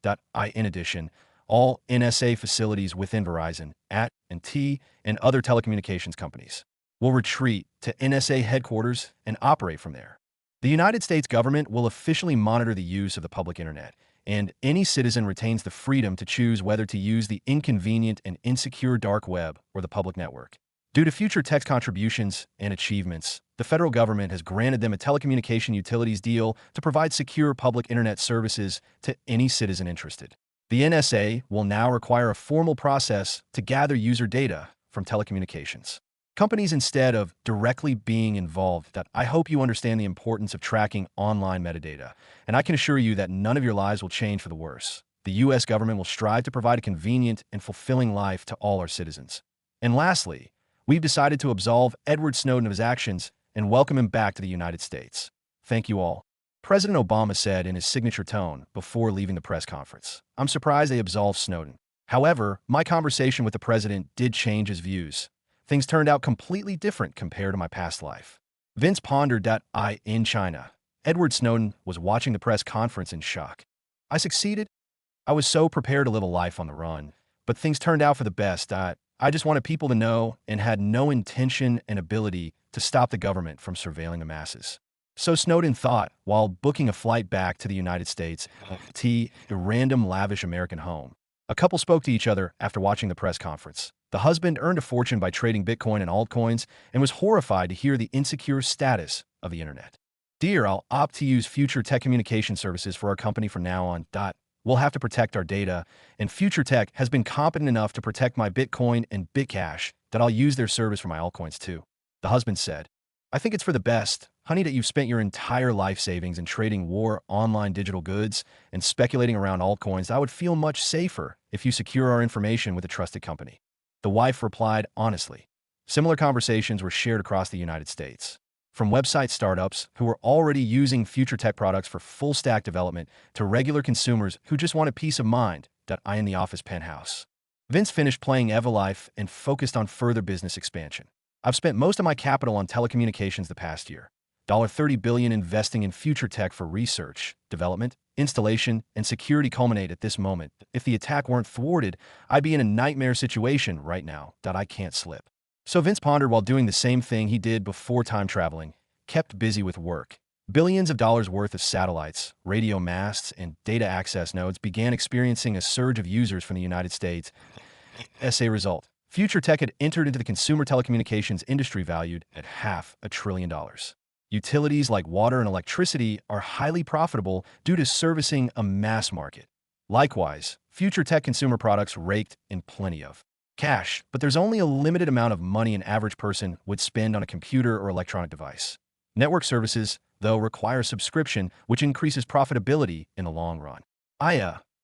In addition, all NSA facilities within Verizon, AT&T, and other telecommunications companies will retreat to NSA headquarters and operate from there. The United States government will officially monitor the use of the public internet, and any citizen retains the freedom to choose whether to use the inconvenient and insecure dark web or the public network. Due to future tech contributions and achievements, the federal government has granted them a telecommunication utilities deal to provide secure public internet services to any citizen interested. The NSA will now require a formal process to gather user data from telecommunications companies instead of directly being involved. I hope you understand the importance of tracking online metadata, and I can assure you that none of your lives will change for the worse. The U.S. government will strive to provide a convenient and fulfilling life to all our citizens. And lastly, we've decided to absolve Edward Snowden of his actions and welcome him back to the United States. Thank you all. President Obama said in his signature tone before leaving the press conference. I'm surprised they absolved Snowden. However, my conversation with the president did change his views. Things turned out completely different compared to my past life. Vince pondered. In China, Edward Snowden was watching the press conference in shock. I succeeded. I was so prepared to live a life on the run, but things turned out for the best. I just wanted people to know and had no intention and ability to stop the government from surveilling the masses. So Snowden thought while booking a flight back to the United States, a random lavish American home. A couple spoke to each other after watching the press conference. The husband earned a fortune by trading Bitcoin and altcoins and was horrified to hear the insecure status of the internet. Dear, I'll opt to use future tech communication services for our company from now on. We'll have to protect our data, and Future Tech has been competent enough to protect my Bitcoin and Bitcash that I'll use their service for my altcoins too. The husband said, I think it's for the best, honey, that you've spent your entire life savings in trading war online digital goods and speculating around altcoins. I would feel much safer if you secure our information with a trusted company. The wife replied honestly. Similar conversations were shared across the United States. From website startups who were already using Future Tech products for full-stack development to regular consumers who just wanted peace of mind. In the office penthouse. Vince finished playing Evolife and focused on further business expansion. I've spent most of my capital on telecommunications the past year. $30 billion investing in Future Tech for research, development, installation, and security culminate at this moment. If the attack weren't thwarted, I'd be in a nightmare situation right now. I can't slip. So Vince pondered while doing the same thing he did before time traveling, kept busy with work. Billions of dollars worth of satellites, radio masts, and data access nodes began experiencing a surge of users from the United States. As a result, Future Tech had entered into the consumer telecommunications industry valued at $500 billion. Utilities like water and electricity are highly profitable due to servicing a mass market. Likewise, Future Tech consumer products raked in plenty of cash, but there's only a limited amount of money an average person would spend on a computer or electronic device. Network services, though, require subscription, which increases profitability in the long run.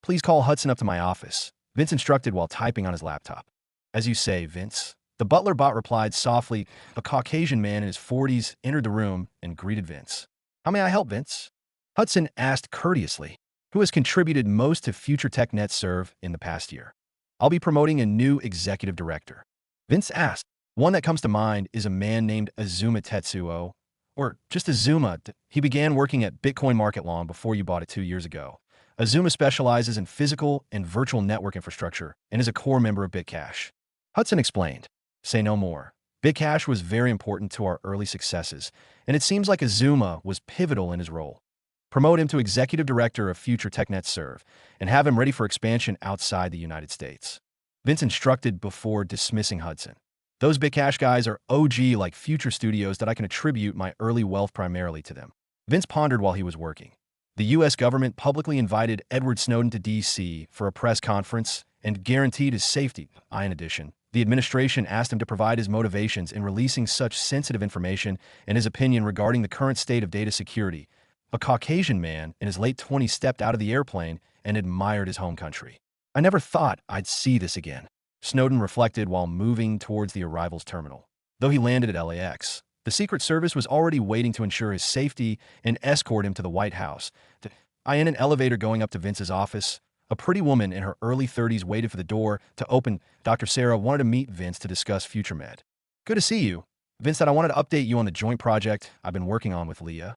Please call Hudson up to my office, Vince instructed while typing on his laptop. As you say, Vince. The butler bot replied softly. A Caucasian man in his 40s entered the room and greeted Vince. How may I help, Vince? Hudson asked courteously, who has contributed most to Future Tech Net Serve in the past year. I'll be promoting a new executive director. Vince asked. One that comes to mind is a man named Azuma Tetsuo, or just Azuma. He began working at Bitcoin Market long before you bought it 2 years ago. Azuma specializes in physical and virtual network infrastructure and is a core member of Bitcash. Hudson explained. Say no more. Bitcash was very important to our early successes, and it seems like Azuma was pivotal in his role. Promote him to executive director of Future TechNet Serve and have him ready for expansion outside the United States. Vince instructed before dismissing Hudson. Those Bitcash guys are OG like future studios that I can attribute my early wealth primarily to them. Vince pondered while he was working. The U.S. government publicly invited Edward Snowden to D.C. for a press conference and guaranteed his safety. In addition, the administration asked him to provide his motivations in releasing such sensitive information and his opinion regarding the current state of data security. A Caucasian man in his late 20s stepped out of the airplane and admired his home country. I never thought I'd see this again, Snowden reflected while moving towards the arrivals terminal. Though he landed at LAX, the Secret Service was already waiting to ensure his safety and escort him to the White House. In an elevator going up to Vince's office, a pretty woman in her early 30s waited for the door to open. Dr. Sarah wanted to meet Vince to discuss FutureMed. Good to see you. Vince said I wanted to update you on the joint project I've been working on with Leah.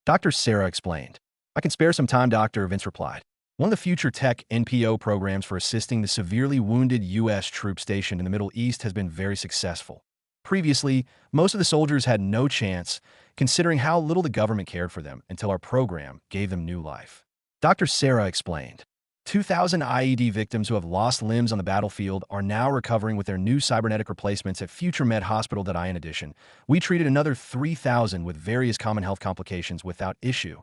Dr. Sarah explained. I can spare some time, Doctor, Vince replied. One of the Future Tech NPO programs for assisting the severely wounded U.S. troops stationed in the Middle East has been very successful. Previously, most of the soldiers had no chance, considering how little the government cared for them until our program gave them new life. Dr. Sarah explained. 2,000 IED victims who have lost limbs on the battlefield are now recovering with their new cybernetic replacements at FutureMed Hospital. In addition, we treated another 3,000 with various common health complications without issue.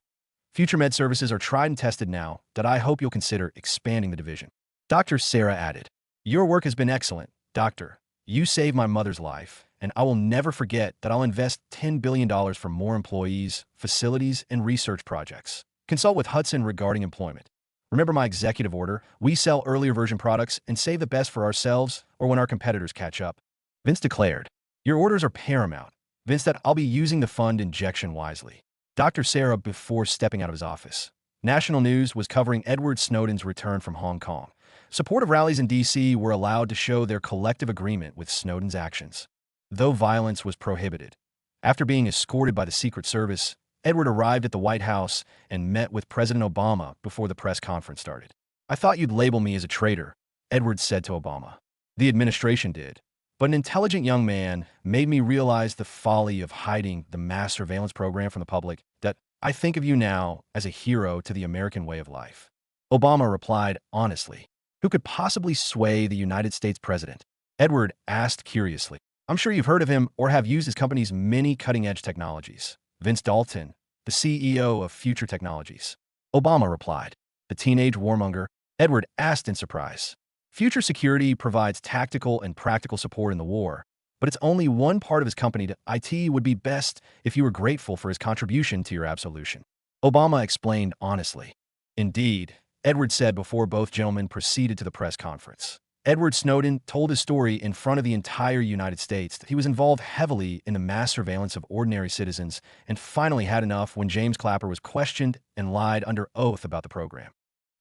FutureMed services are tried and tested now. I hope you'll consider expanding the division. Dr. Sarah added, your work has been excellent, Doctor. You saved my mother's life, and I will never forget that I'll invest $10 billion for more employees, facilities, and research projects. Consult with Hudson regarding employment. Remember my executive order, we sell earlier version products and save the best for ourselves or when our competitors catch up. Vince declared, your orders are paramount. Vince said I'll be using the fund injection wisely. Dr. Sarah before stepping out of his office. National news was covering Edward Snowden's return from Hong Kong. Supportive rallies in D.C. were allowed to show their collective agreement with Snowden's actions, though violence was prohibited. After being escorted by the Secret Service, Edward arrived at the White House and met with President Obama before the press conference started. I thought you'd label me as a traitor, Edward said to Obama. The administration did. But an intelligent young man made me realize the folly of hiding the mass surveillance program from the public. That I think of you now as a hero to the American way of life. Obama replied honestly. Who could possibly sway the United States president? Edward asked curiously. I'm sure you've heard of him or have used his company's many cutting-edge technologies. Vince Dalton, the CEO of Future Technologies. Obama replied. The teenage warmonger, Edward asked in surprise. Future Security provides tactical and practical support in the war, but it's only one part of his company. IT would be best if you were grateful for his contribution to your absolution. Obama explained honestly. Indeed, Edward said before both gentlemen proceeded to the press conference. Edward Snowden told his story in front of the entire United States that he was involved heavily in the mass surveillance of ordinary citizens and finally had enough when James Clapper was questioned and lied under oath about the program.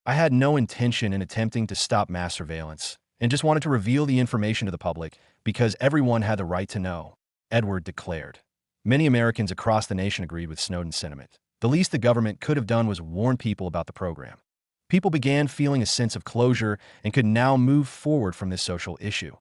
I had no intention in attempting to stop mass surveillance and just wanted to reveal the information to the public because everyone had the right to know, Edward declared. Many Americans across the nation agreed with Snowden's sentiment. The least the government could have done was warn people about the program. People began feeling a sense of closure and could now move forward from this social issue.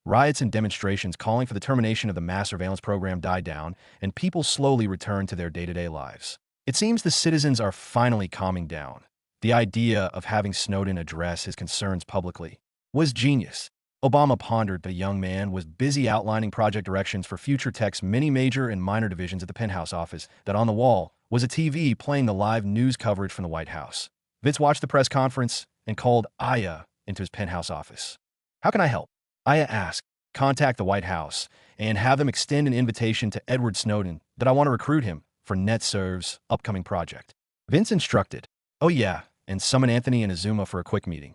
Riots and demonstrations calling for the termination of the mass surveillance program died down, and people slowly returned to their day-to-day lives. It seems the citizens are finally calming down. The idea of having Snowden address his concerns publicly was genius. Obama pondered. The young man was busy outlining project directions for Future Tech's many major and minor divisions at the penthouse office. That on the wall was a TV playing the live news coverage from the White House. Vince watched the press conference and called Aya into his penthouse office. How can I help? Aya asked. Contact the White House and have them extend an invitation to Edward Snowden that I want to recruit him. for NetServe's upcoming project. Vince instructed, "Oh yeah, and summon Anthony and Azuma for a quick meeting."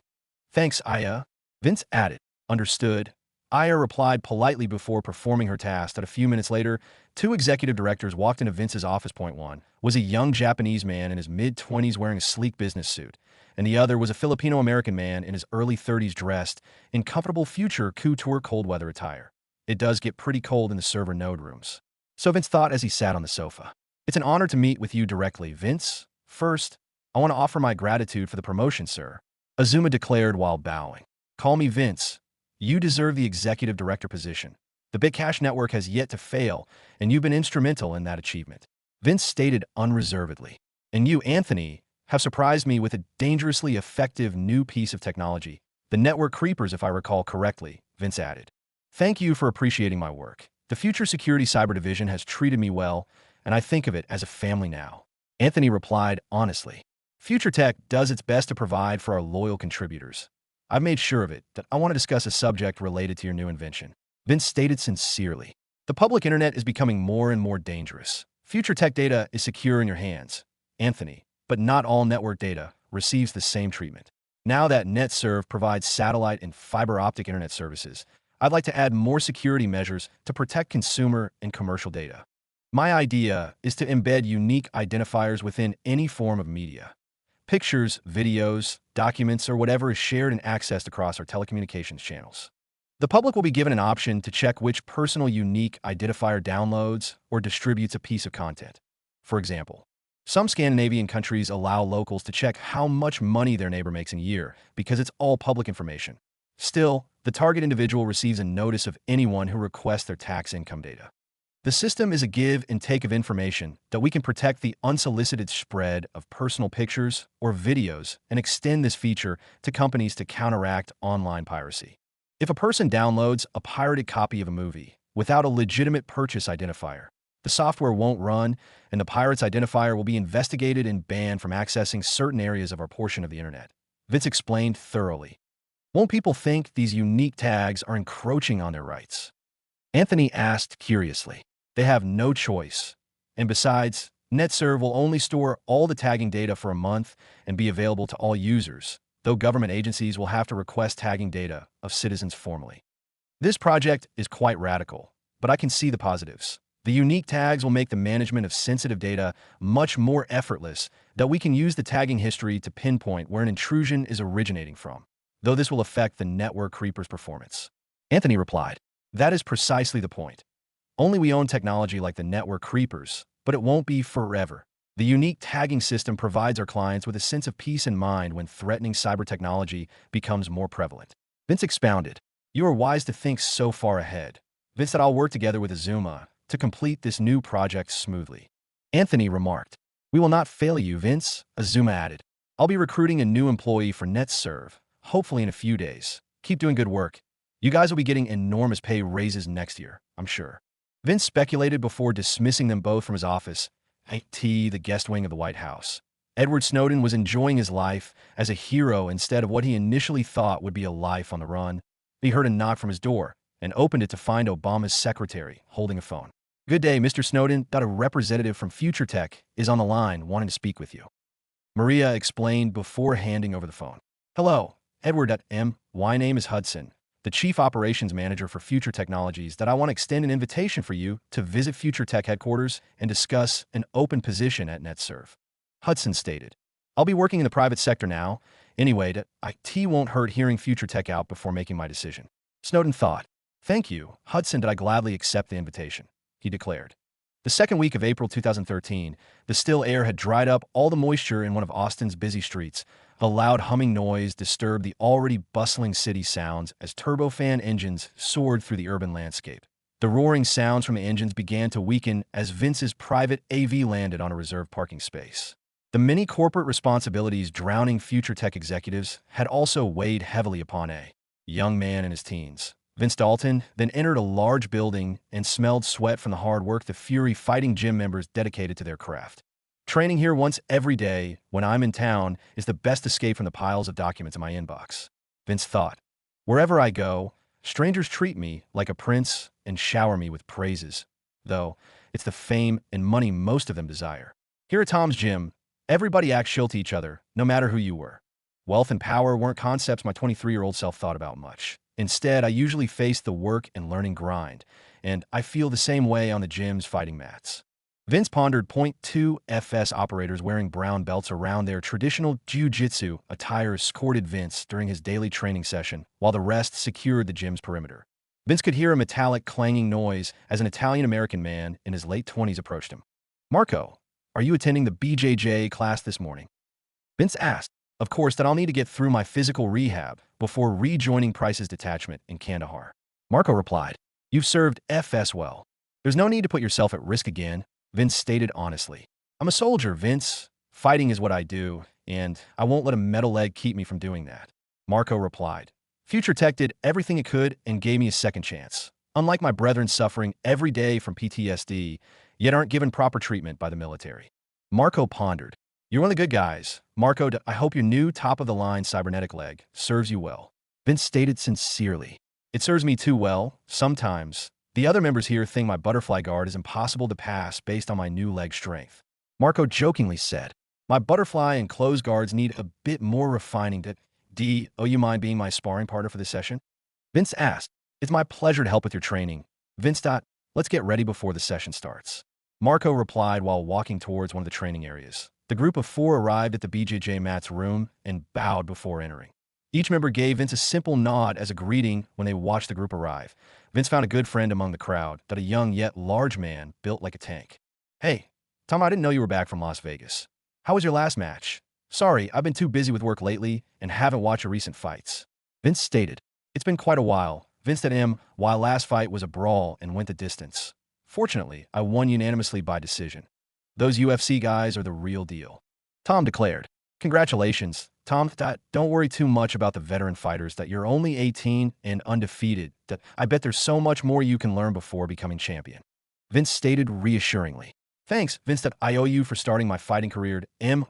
"Thanks, Aya." Vince added, "Understood." Aya replied politely before performing her task. That a few minutes later, two executive directors walked into Vince's office. Point one was a young Japanese man in his mid-20s wearing a sleek business suit, and the other was a Filipino-American man in his early 30s dressed in comfortable future couture cold weather attire. It does get pretty cold in the server node rooms. So Vince thought as he sat on the sofa. "It's an honor to meet with you directly, Vince. First, I want to offer my gratitude for the promotion, sir," Azuma declared while bowing. "Call me Vince. You deserve the executive director position. The Big Cash Network has yet to fail, and you've been instrumental in that achievement," Vince stated unreservedly. "And you, Anthony, have surprised me with a dangerously effective new piece of technology. The network creepers, if I recall correctly," Vince added. "Thank you for appreciating my work. The Future Security Cyber Division has treated me well, and I think of it as a family now," Anthony replied honestly. "Future Tech does its best to provide for our loyal contributors. I've made sure of it that I want to discuss a subject related to your new invention," Vince stated sincerely. "The public internet is becoming more and more dangerous. Future Tech data is secure in your hands, Anthony, but not all network data receives the same treatment. Now that NetServe provides satellite and fiber optic internet services, I'd like to add more security measures to protect consumer and commercial data. My idea is to embed unique identifiers within any form of media. Pictures, videos, documents, or whatever is shared and accessed across our telecommunications channels. The public will be given an option to check which personal unique identifier downloads or distributes a piece of content. For example, some Scandinavian countries allow locals to check how much money their neighbor makes in a year because it's all public information. Still, the target individual receives a notice of anyone who requests their tax income data. The system is a give and take of information that we can protect the unsolicited spread of personal pictures or videos and extend this feature to companies to counteract online piracy. If a person downloads a pirated copy of a movie without a legitimate purchase identifier, the software won't run and the pirate's identifier will be investigated and banned from accessing certain areas of our portion of the internet," Vince explained thoroughly. "Won't people think these unique tags are encroaching on their rights?" Anthony asked curiously. "They have no choice. And besides, NetServe will only store all the tagging data for a month and be available to all users, though government agencies will have to request tagging data of citizens formally. This project is quite radical, but I can see the positives. The unique tags will make the management of sensitive data much more effortless, that we can use the tagging history to pinpoint where an intrusion is originating from, though this will affect the network creeper's performance," Anthony replied. "That is precisely the point. Only we own technology like the network creepers, but it won't be forever. The unique tagging system provides our clients with a sense of peace in mind when threatening cyber technology becomes more prevalent." Vince expounded, "You are wise to think so far ahead." Vince said, "I'll work together with Azuma to complete this new project smoothly." Anthony remarked, "We will not fail you, Vince," Azuma added. "I'll be recruiting a new employee for NetServe, hopefully in a few days. Keep doing good work. You guys will be getting enormous pay raises next year, I'm sure." Vince speculated before dismissing them both from his office, the guest wing of the White House. Edward Snowden was enjoying his life as a hero instead of what he initially thought would be a life on the run. He heard a knock from his door and opened it to find Obama's secretary holding a phone. "Good day, Mr. Snowden. A representative from Future Tech is on the line wanting to speak with you," Maria explained before handing over the phone. "Hello, Edward. My name is Hudson, the Chief Operations Manager for Future Technologies. That I want to extend an invitation for you to visit Future Tech headquarters and discuss an open position at NetServe," Hudson stated. "I'll be working in the private sector now. Anyway, IT won't hurt hearing Future Tech out before making my decision." Snowden thought. "Thank you, Hudson. Did I gladly accept the invitation," he declared. The second week of April 2013, the still air had dried up all the moisture in one of Austin's busy streets. A loud humming noise disturbed the already bustling city sounds as turbofan engines soared through the urban landscape. The roaring sounds from the engines began to weaken as Vince's private AV landed on a reserved parking space. The many corporate responsibilities drowning Future Tech executives had also weighed heavily upon a young man in his teens. Vince Dalton then entered a large building and smelled sweat from the hard work the Fury fighting gym members dedicated to their craft. "Training here once every day when I'm in town is the best escape from the piles of documents in my inbox," Vince thought. "Wherever I go, strangers treat me like a prince and shower me with praises." though. It's the fame and money most of them desire. Here at Tom's gym, everybody acts chill to each other, no matter who you were. Wealth and power weren't concepts my 23-year-old self thought about much. Instead, I usually faced the work and learning grind, and I feel the same way on the gym's fighting mats. Vince pondered point two FS operators wearing brown belts around their traditional jiu-jitsu attire escorted Vince during his daily training session, while the rest secured the gym's perimeter. Vince could hear a metallic clanging noise as an Italian-American man in his late 20s approached him. "Marco, are you attending the BJJ class this morning?" Vince asked. Of course, that I'll need to get through my physical rehab before rejoining Price's detachment in Kandahar. Marco replied, "You've served FS well. There's no need to put yourself at risk again," Vince stated honestly. "I'm a soldier, Vince. Fighting is what I do, and I won't let a metal leg keep me from doing that." Marco replied, "Future Tech did everything it could and gave me a second chance. Unlike my brethren suffering every day from PTSD, yet aren't given proper treatment by the military." Marco pondered. "You're one of the good guys. Marco, I hope your new top-of-the-line cybernetic leg serves you well." Vince stated sincerely, "It serves me too well, sometimes. The other members here think my butterfly guard is impossible to pass based on my new leg strength." Marco jokingly said, "My butterfly and close guards need a bit more refining. Do you mind being my sparring partner for this session?" Vince asked, "It's my pleasure to help with your training. Vince. Let's get ready before the session starts." Marco replied while walking towards one of the training areas. The group of four arrived at the BJJ mat's room and bowed before entering. Each member gave Vince a simple nod as a greeting when they watched the group arrive. Vince found a good friend among the crowd, a young yet large man built like a tank. "Hey, Tom, I didn't know you were back from Las Vegas. How was your last match?" "Sorry, I've been too busy with work lately and haven't watched your recent fights." Vince stated, "It's been quite a while." Vince said, "While last fight was a brawl and went the distance. Fortunately, I won unanimously by decision. Those UFC guys are the real deal." Tom declared, "Congratulations, Tom. Don't worry too much about the veteran fighters. You're only 18 and undefeated. I bet there's so much more you can learn before becoming champion." Vince stated reassuringly, "Thanks, Vince. I owe you for starting my fighting career.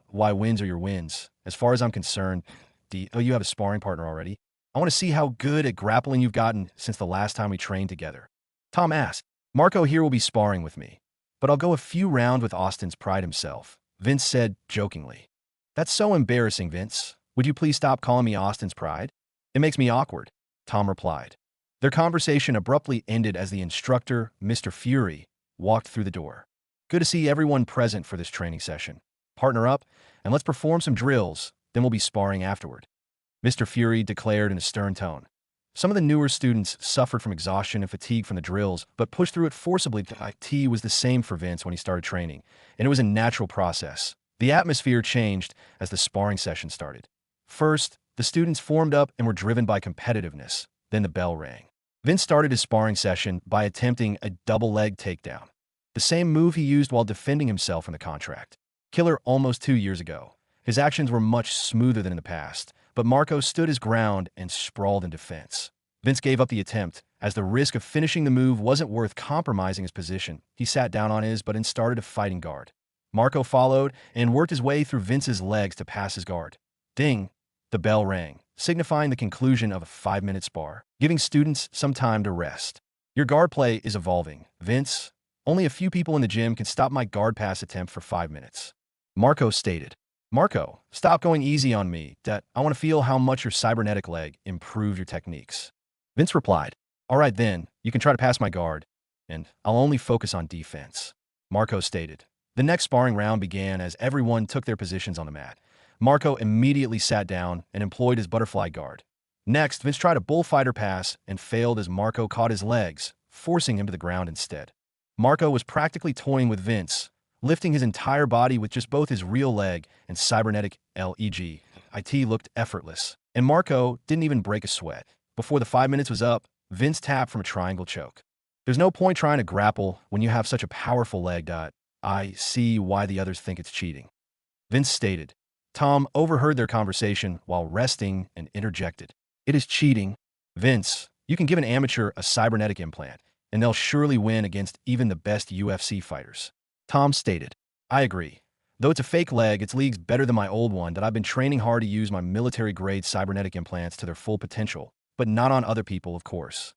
Why wins are your wins. As far as I'm concerned, you have a sparring partner already. I want to see how good at grappling you've gotten since the last time we trained together." Tom asked, "Marco here will be sparring with me, but I'll go a few rounds with Austin's pride himself," Vince said jokingly. "That's so embarrassing, Vince. Would you please stop calling me Austin's pride? It makes me awkward," Tom replied. Their conversation abruptly ended as the instructor, Mr. Fury, walked through the door. "Good to see everyone present for this training session. Partner up, and let's perform some drills, then we'll be sparring afterward," Mr. Fury declared in a stern tone. Some of the newer students suffered from exhaustion and fatigue from the drills, but pushed through it forcibly. IT was the same for Vince when he started training, and it was a natural process. The atmosphere changed as the sparring session started. First, the students formed up and were driven by competitiveness. Then the bell rang. Vince started his sparring session by attempting a double leg takedown, the same move he used while defending himself in the contract killer almost 2 years ago. His actions were much smoother than in the past, but Marco stood his ground and sprawled in defense. Vince gave up the attempt, as the risk of finishing the move wasn't worth compromising his position. He sat down on his butt and started a fighting guard. Marco followed and worked his way through Vince's legs to pass his guard. Ding! The bell rang, signifying the conclusion of a 5-minute spar, giving students some time to rest. "Your guard play is evolving, Vince. Only a few people in the gym can stop my guard pass attempt for 5 minutes," Marco stated. "Marco, stop going easy on me. I want to feel how much your cybernetic leg improved your techniques." Vince replied, "All right then, you can try to pass my guard, and I'll only focus on defense," Marco stated. The next sparring round began as everyone took their positions on the mat. Marco immediately sat down and employed his butterfly guard. Next, Vince tried a bullfighter pass and failed as Marco caught his legs, forcing him to the ground instead. Marco was practically toying with Vince, lifting his entire body with just both his real leg and cybernetic leg. IT looked effortless, and Marco didn't even break a sweat. Before the 5 minutes was up, Vince tapped from a triangle choke. "There's no point trying to grapple when you have such a powerful leg. I see why the others think it's cheating," Vince stated. Tom overheard their conversation while resting and interjected, "It is cheating. Vince, you can give an amateur a cybernetic implant, and they'll surely win against even the best UFC fighters." Tom stated, "I agree. Though it's a fake leg, its league's better than my old one. I've been training hard to use my military-grade cybernetic implants to their full potential, but not on other people, of course,"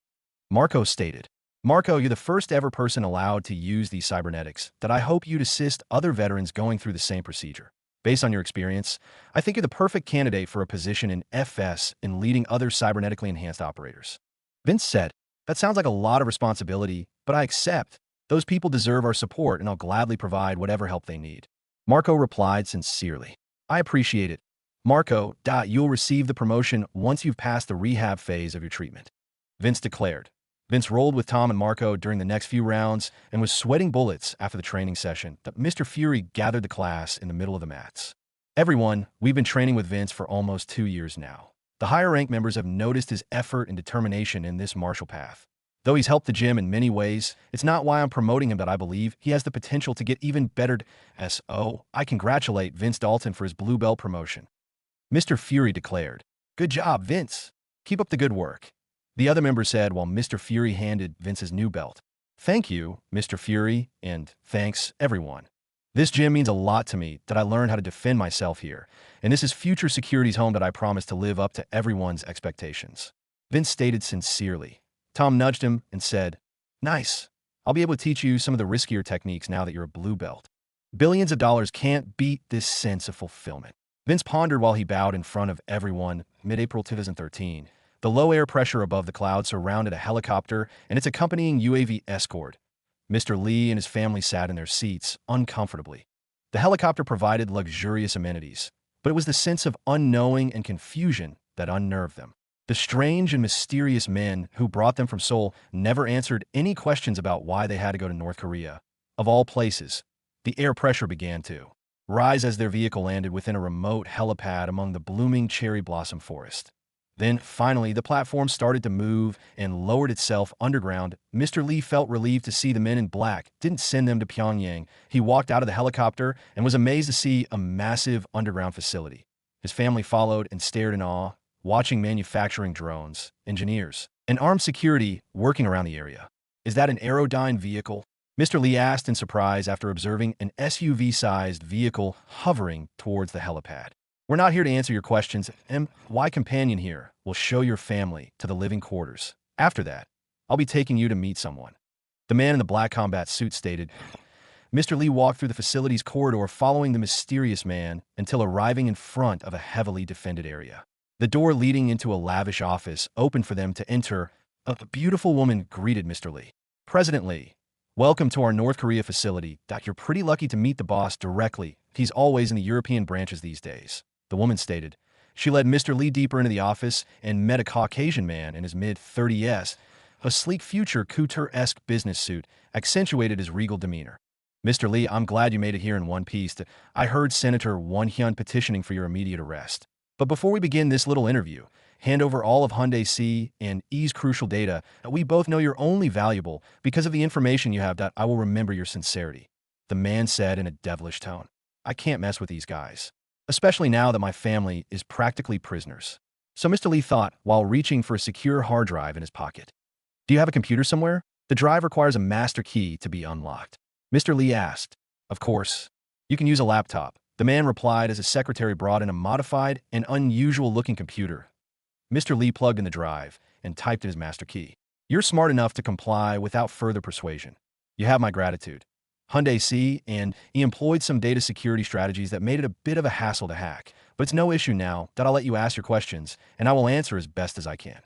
Marco stated. Marco, you're the first ever person allowed to use these cybernetics that I hope you'd assist other veterans going through the same procedure. Based on your experience, I think you're the perfect candidate for a position in FS in leading other cybernetically enhanced operators. Vince said, that sounds like a lot of responsibility, but I accept. Those people deserve our support and I'll gladly provide whatever help they need. Marco replied sincerely. I appreciate it. Marco, you'll receive the promotion once you've passed the rehab phase of your treatment. Vince declared. Vince rolled with Tom and Marco during the next few rounds and was sweating bullets after the training session that Mr. Fury gathered the class in the middle of the mats. Everyone, we've been training with Vince for almost 2 years now. The higher rank members have noticed his effort and determination in this martial path. Though he's helped the gym in many ways, it's not why I'm promoting him that I believe he has the potential to get even better. I congratulate Vince Dalton for his blue belt promotion. Mr. Fury declared. Good job, Vince. Keep up the good work. The other member said while Mr. Fury handed Vince's new belt. Thank you, Mr. Fury, and thanks, everyone. This gym means a lot to me that I learned how to defend myself here, and this is future security's home that I promise to live up to everyone's expectations. Vince stated sincerely. Tom nudged him and said, Nice. I'll be able to teach you some of the riskier techniques now that you're a blue belt. Billions of dollars can't beat this sense of fulfillment. Vince pondered while he bowed in front of everyone. Mid-April 2013. The low air pressure above the clouds surrounded a helicopter and its accompanying UAV escort. Mr. Lee and his family sat in their seats, uncomfortably. The helicopter provided luxurious amenities, but it was the sense of unknowing and confusion that unnerved them. The strange and mysterious men who brought them from Seoul never answered any questions about why they had to go to North Korea. Of all places, the air pressure began to rise as their vehicle landed within a remote helipad among the blooming cherry blossom forest. Then, finally, the platform started to move and lowered itself underground. Mr. Lee felt relieved to see the men in black didn't send them to Pyongyang. He walked out of the helicopter and was amazed to see a massive underground facility. His family followed and stared in awe, watching manufacturing drones, engineers, and armed security working around the area. Is that an Aerodyne vehicle? Mr. Lee asked in surprise after observing an SUV-sized vehicle hovering towards the helipad. We're not here to answer your questions. My companion here will show your family to the living quarters. After that, I'll be taking you to meet someone. The man in the black combat suit stated. Mr. Lee walked through the facility's corridor following the mysterious man until arriving in front of a heavily defended area. The door leading into a lavish office opened for them to enter. A beautiful woman greeted Mr. Lee. President Lee, welcome to our North Korea facility. You're pretty lucky to meet the boss directly. He's always in the European branches these days. The woman stated. She led Mr. Lee deeper into the office and met a Caucasian man in his mid-30s. A sleek future couture-esque business suit accentuated his regal demeanor. Mr. Lee, I'm glad you made it here in one piece. I heard Senator Won Hyun petitioning for your immediate arrest. But before we begin this little interview, hand over all of Hyundai C and E's crucial data. We both know you're only valuable because of the information you have. I will remember your sincerity. The man said in a devilish tone. I can't mess with these guys. Especially now that my family is practically prisoners. So Mr. Lee thought while reaching for a secure hard drive in his pocket. Do you have a computer somewhere? The drive requires a master key to be unlocked. Mr. Lee asked. Of course. You can use a laptop. The man replied as his secretary brought in a modified and unusual-looking computer. Mr. Lee plugged in the drive and typed in his master key. You're smart enough to comply without further persuasion. You have my gratitude. Hyundai C and E employed some data security strategies that made it a bit of a hassle to hack, but it's no issue now that I'll let you ask your questions, and I will answer as best as I can.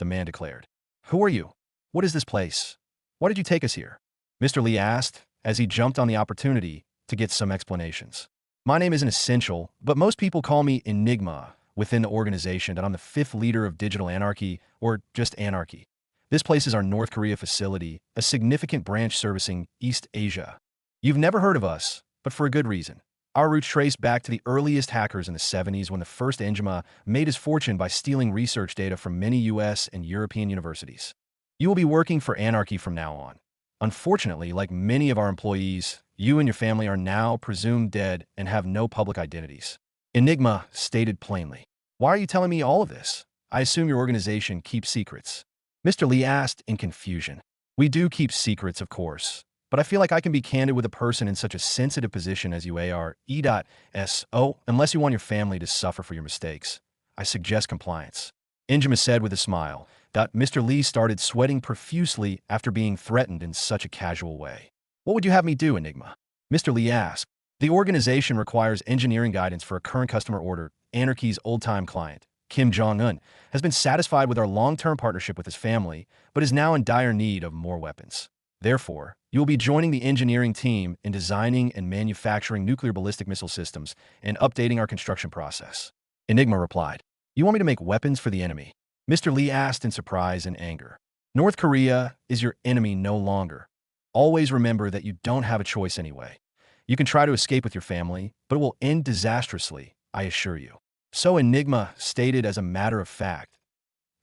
The man declared. Who are you? What is this place? Why did you take us here? Mr. Lee asked as he jumped on the opportunity to get some explanations. My name isn't essential, but most people call me Enigma within the organization that I'm the 5th leader of digital anarchy, or just anarchy. This place is our North Korea facility, a significant branch servicing East Asia. You've never heard of us, but for a good reason. Our roots trace back to the earliest hackers in the 70s when the first Enigma made his fortune by stealing research data from many US and European universities. You will be working for Anarchy from now on. Unfortunately, like many of our employees, you and your family are now presumed dead and have no public identities. Enigma stated plainly. Why are you telling me all of this? I assume your organization keeps secrets. Mr. Lee asked in confusion. We do keep secrets, of course. But I feel like I can be candid with a person in such a sensitive position as you are. Unless you want your family to suffer for your mistakes, I suggest compliance. Injima said with a smile. Mr. Lee started sweating profusely after being threatened in such a casual way. What would you have me do, Enigma? Mr. Lee asked. The organization requires engineering guidance for a current customer order. Anarchy's old-time client, Kim Jong-un, has been satisfied with our long-term partnership with his family, but is now in dire need of more weapons. Therefore, you will be joining the engineering team in designing and manufacturing nuclear ballistic missile systems and updating our construction process. Enigma replied, You want me to make weapons for the enemy? Mr. Lee asked in surprise and anger. North Korea is your enemy no longer. Always remember that you don't have a choice anyway. You can try to escape with your family, but it will end disastrously, I assure you. So Enigma stated as a matter of fact.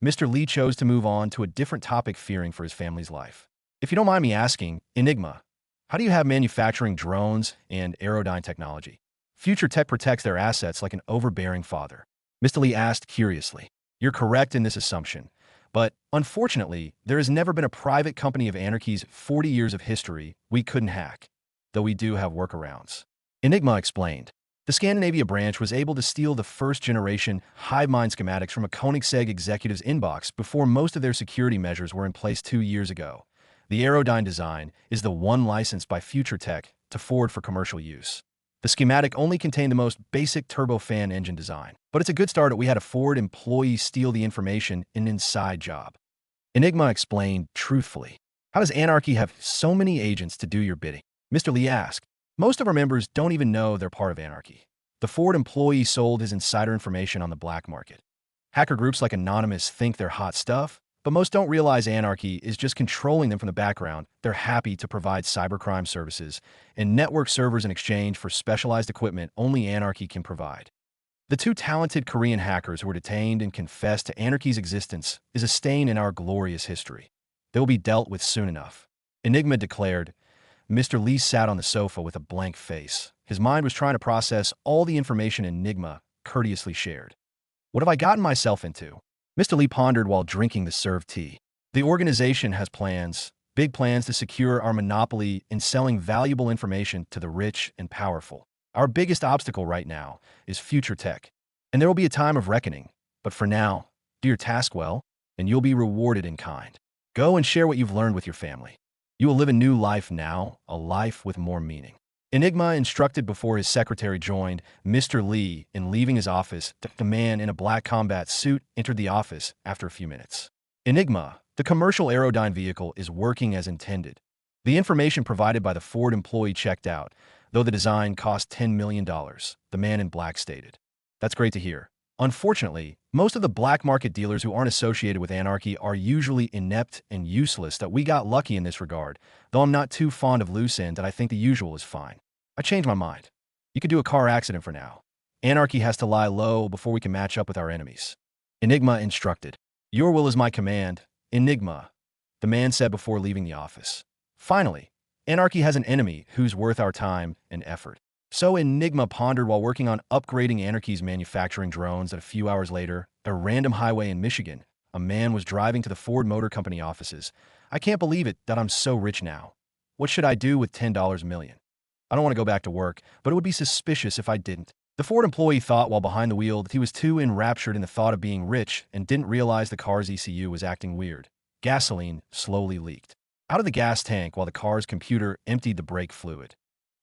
Mr. Lee chose to move on to a different topic, fearing for his family's life. If you don't mind me asking, Enigma, how do you have manufacturing drones and aerodyne technology? Future Tech protects their assets like an overbearing father. Mr. Lee asked curiously. You're correct in this assumption, but unfortunately, there has never been a private company of Anarchy's 40 years of history we couldn't hack, though we do have workarounds. Enigma explained. The Scandinavia branch was able to steal the first-generation HiveMind schematics from a Koenigsegg executive's inbox before most of their security measures were in place 2 years ago. The aerodyne design is the one licensed by Future Tech to Ford for commercial use. The schematic only contained the most basic turbofan engine design, but it's a good start that we had a Ford employee steal the information in an inside job. Enigma explained truthfully. How does Anarchy have so many agents to do your bidding? Mr. Lee asked. Most of our members don't even know they're part of Anarchy. The Ford employee sold his insider information on the black market. Hacker groups like Anonymous think they're hot stuff, but most don't realize Anarchy is just controlling them from the background. They're happy to provide cybercrime services and network servers in exchange for specialized equipment only Anarchy can provide. The 2 talented Korean hackers who were detained and confessed to Anarchy's existence is a stain in our glorious history. They will be dealt with soon enough. Enigma declared. Mr. Lee sat on the sofa with a blank face. His mind was trying to process all the information Enigma courteously shared. What have I gotten myself into? Mr. Lee pondered while drinking the served tea. The organization has plans, big plans to secure our monopoly in selling valuable information to the rich and powerful. Our biggest obstacle right now is Future Tech, and there will be a time of reckoning. But for now, do your task well, and you'll be rewarded in kind. Go and share what you've learned with your family. You will live a new life now, a life with more meaning. Enigma instructed before his secretary joined Mr. Lee in leaving his office. The man in a black combat suit entered the office after a few minutes. Enigma, the commercial aerodyne vehicle, is working as intended. The information provided by the Ford employee checked out, though the design cost $10 million, the man in black stated. That's great to hear. Unfortunately, most of the black market dealers who aren't associated with Anarchy are usually inept and useless. That we got lucky in this regard, though I'm not too fond of loose ends and I think the usual is fine. I changed my mind. You could do a car accident for now. Anarchy has to lie low before we can match up with our enemies. Enigma instructed. Your will is my command, Enigma, the man said before leaving the office. Finally, Anarchy has an enemy who's worth our time and effort. So Enigma pondered while working on upgrading Anarchy's manufacturing drones that a few hours later, a random highway in Michigan, a man was driving to the Ford Motor Company offices. I can't believe it that I'm so rich now. What should I do with $10 million? I don't want to go back to work, but it would be suspicious if I didn't. The Ford employee thought while behind the wheel that he was too enraptured in the thought of being rich and didn't realize the car's ECU was acting weird. Gasoline slowly leaked out of the gas tank while the car's computer emptied the brake fluid.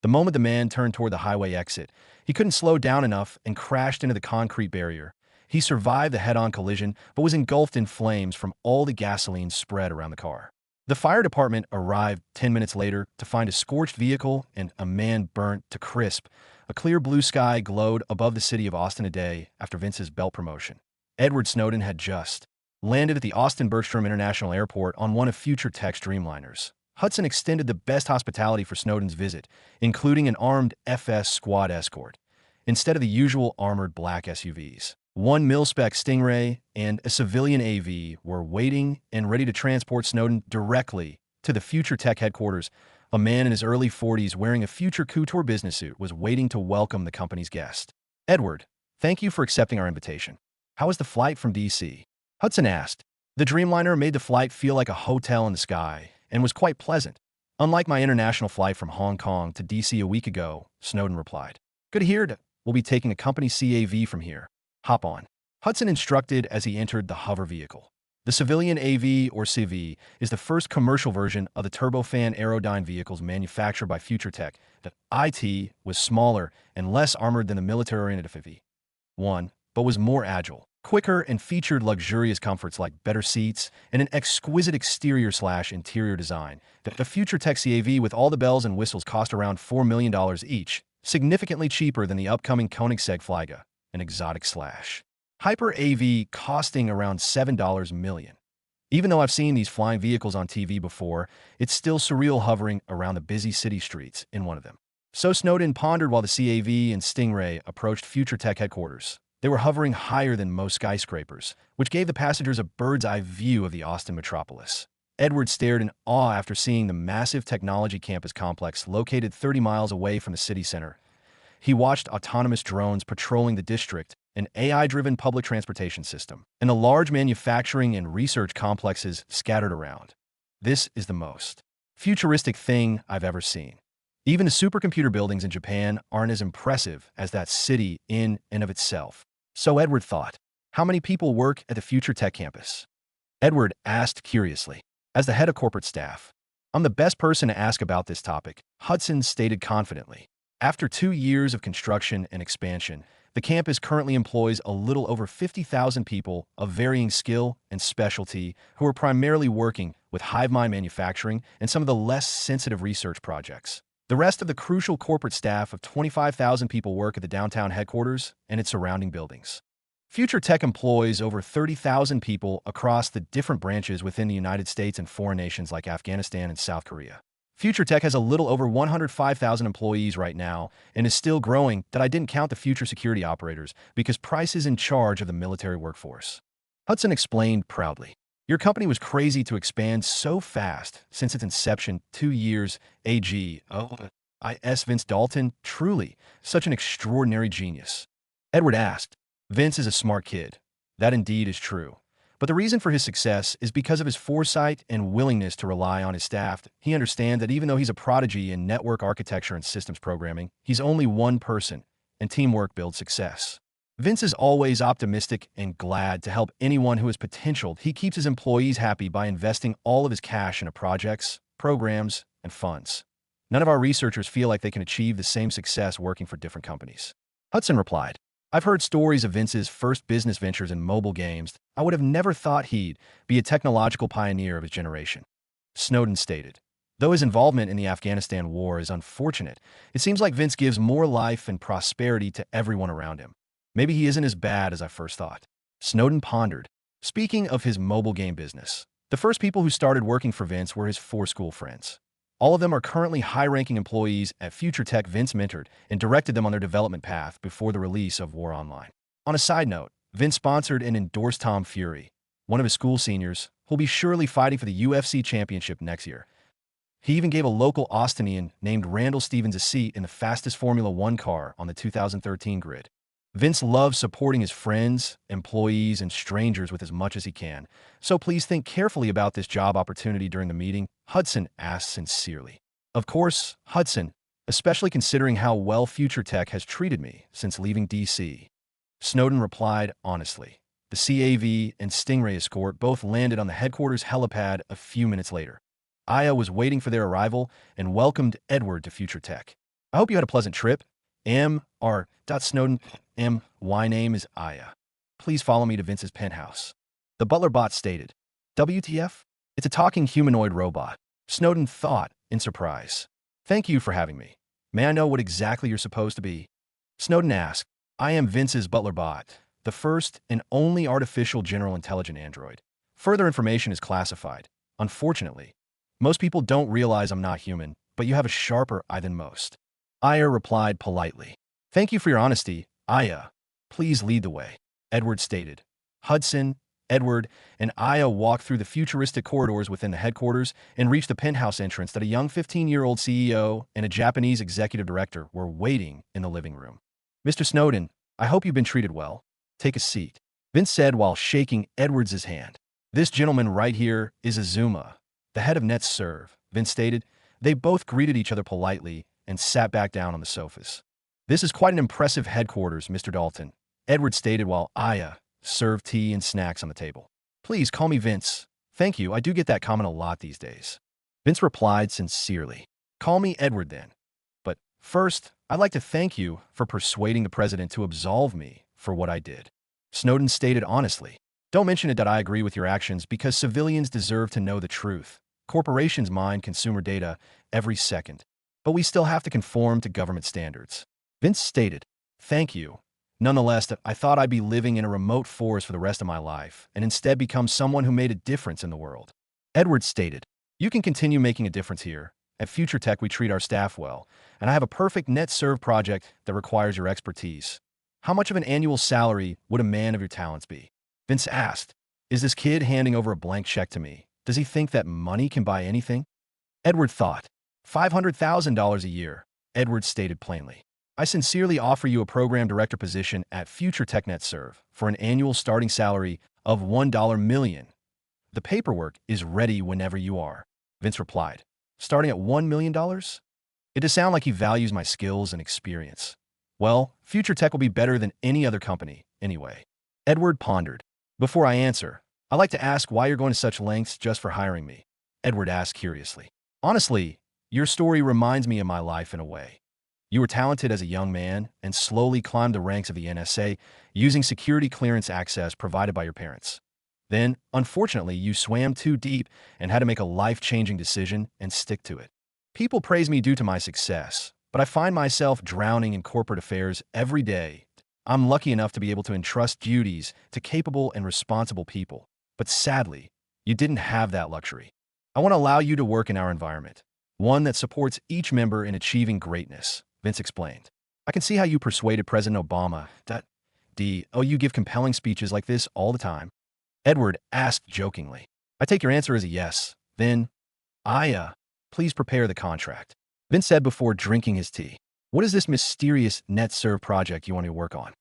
The moment the man turned toward the highway exit, he couldn't slow down enough and crashed into the concrete barrier. He survived the head-on collision, but was engulfed in flames from all the gasoline spread around the car. The fire department arrived 10 minutes later to find a scorched vehicle and a man burnt to crisp. A clear blue sky glowed above the city of Austin a day after Vince's belt promotion. Edward Snowden had just landed at the Austin-Bergstrom International Airport on one of Future Tech's Dreamliners. Hudson extended the best hospitality for Snowden's visit, including an armed FS squad escort, instead of the usual armored black SUVs. One mil-spec Stingray and a civilian AV were waiting and ready to transport Snowden directly to the Future Tech headquarters. A man in his early 40s wearing a Future Couture business suit was waiting to welcome the company's guest. Edward, thank you for accepting our invitation. How was the flight from D.C.? Hudson asked. The Dreamliner made the flight feel like a hotel in the sky and was quite pleasant. Unlike my international flight from Hong Kong to D.C. a week ago, Snowden replied. Good to hear. We'll be taking a company CAV from here. Hop on. Hudson instructed as he entered the hover vehicle. The civilian AV, or CV, is the first commercial version of the turbofan Aerodyne vehicles manufactured by FutureTech. The IT was smaller and less armored than the military-oriented FV-1, but was more agile, quicker, and featured luxurious comforts like better seats and an exquisite exterior/interior design. The FutureTech CAV with all the bells and whistles cost around $4 million each, significantly cheaper than the upcoming Koenigsegg Flieger, an exotic/hyper AV costing around $7 million. Even though I've seen these flying vehicles on TV before, it's still surreal hovering around the busy city streets in one of them. So Snowden pondered while the CAV and Stingray approached FutureTech headquarters. They were hovering higher than most skyscrapers, which gave the passengers a bird's-eye view of the Austin metropolis. Edward stared in awe after seeing the massive technology campus complex located 30 miles away from the city center. He watched autonomous drones patrolling the district, an AI-driven public transportation system, and the large manufacturing and research complexes scattered around. This is the most futuristic thing I've ever seen. Even the supercomputer buildings in Japan aren't as impressive as that city in and of itself. So Edward thought, how many people work at the FutureTech campus? Edward asked curiously. As the head of corporate staff, I'm the best person to ask about this topic, Hudson stated confidently. After 2 years of construction and expansion, the campus currently employs a little over 50,000 people of varying skill and specialty who are primarily working with hive mind manufacturing and some of the less sensitive research projects. The rest of the crucial corporate staff of 25,000 people work at the downtown headquarters and its surrounding buildings. FutureTech employs over 30,000 people across the different branches within the United States and foreign nations like Afghanistan and South Korea. FutureTech has a little over 105,000 employees right now and is still growing. That I didn't count the future security operators because Price is in charge of the military workforce. Hudson explained proudly. Your company was crazy to expand so fast since its inception 2 years. Vince Dalton, truly, such an extraordinary genius. Edward asked. Vince is a smart kid. That indeed is true. But the reason for his success is because of his foresight and willingness to rely on his staff. He understands that even though he's a prodigy in network architecture and systems programming, he's only one person, and teamwork builds success. Vince is always optimistic and glad to help anyone who has potential. He keeps his employees happy by investing all of his cash into projects, programs, and funds. None of our researchers feel like they can achieve the same success working for different companies. Hudson replied. I've heard stories of Vince's first business ventures in mobile games. I would have never thought he'd be a technological pioneer of his generation. Snowden stated. Though his involvement in the Afghanistan war is unfortunate, it seems like Vince gives more life and prosperity to everyone around him. Maybe he isn't as bad as I first thought. Snowden pondered. Speaking of his mobile game business, the first people who started working for Vince were his 4 school friends. All of them are currently high-ranking employees at FutureTech. Vince mentored and directed them on their development path before the release of War Online. On a side note, Vince sponsored and endorsed Tom Fury, one of his school seniors, who'll be surely fighting for the UFC championship next year. He even gave a local Austinian named Randall Stevens a seat in the fastest Formula One car on the 2013 grid. Vince loves supporting his friends, employees, and strangers with as much as he can, so please think carefully about this job opportunity during the meeting, Hudson asked sincerely. Of course, Hudson, especially considering how well FutureTech has treated me since leaving D.C. Snowden replied honestly. The CAV and Stingray escort both landed on the headquarters helipad a few minutes later. Aya was waiting for their arrival and welcomed Edward to FutureTech. I hope you had a pleasant trip. M.R. Snowden. My name is Aya. Please follow me to Vince's penthouse. The butler bot stated. WTF? It's a talking humanoid robot. Snowden thought in surprise. Thank you for having me. May I know what exactly you're supposed to be? Snowden asked. I am Vince's butler bot, the first and only artificial general intelligent android. Further information is classified. Unfortunately, most people don't realize I'm not human, but you have a sharper eye than most. Aya replied politely. Thank you for your honesty, Aya. Please lead the way, Edward stated. Hudson, Edward, and Aya walked through the futuristic corridors within the headquarters and reached the penthouse entrance that a young 15-year-old CEO and a Japanese executive director were waiting in the living room. Mr. Snowden, I hope you've been treated well. Take a seat, Vince said while shaking Edward's hand. This gentleman right here is Azuma, the head of NetServe, Vince stated. They both greeted each other politely and sat back down on the sofas. This is quite an impressive headquarters, Mr. Dalton, Edward stated while Aya served tea and snacks on the table. Please call me Vince. Thank you, I do get that comment a lot these days. Vince replied sincerely. Call me Edward then. But first, I'd like to thank you for persuading the president to absolve me for what I did. Snowden stated honestly. Don't mention it that I agree with your actions because civilians deserve to know the truth. Corporations mine consumer data every second, but we still have to conform to government standards. Vince stated, thank you. Nonetheless, I thought I'd be living in a remote forest for the rest of my life and instead become someone who made a difference in the world. Edward stated, you can continue making a difference here. At Future Tech, we treat our staff well, and I have a perfect net serve project that requires your expertise. How much of an annual salary would a man of your talents be? Vince asked, is this kid handing over a blank check to me? Does he think that money can buy anything? Edward thought, $500,000 a year, Edward stated plainly. I sincerely offer you a program director position at Future Tech Net Serve for an annual starting salary of $1 million. The paperwork is ready whenever you are, Vince replied. Starting at $1 million? It does sound like he values my skills and experience. Well, Future Tech will be better than any other company, anyway. Edward pondered. Before I answer, I'd like to ask why you're going to such lengths just for hiring me, Edward asked curiously. Honestly, your story reminds me of my life in a way. You were talented as a young man and slowly climbed the ranks of the NSA using security clearance access provided by your parents. Then, unfortunately, you swam too deep and had to make a life-changing decision and stick to it. People praise me due to my success, but I find myself drowning in corporate affairs every day. I'm lucky enough to be able to entrust duties to capable and responsible people, but sadly, you didn't have that luxury. I want to allow you to work in our environment, one that supports each member in achieving greatness, Vince explained. I can see how you persuaded President Obama that, you give compelling speeches like this all the time. Edward asked jokingly. I take your answer as a yes. Then, please prepare the contract. Vince said before drinking his tea. What is this mysterious net serve project you want to work on?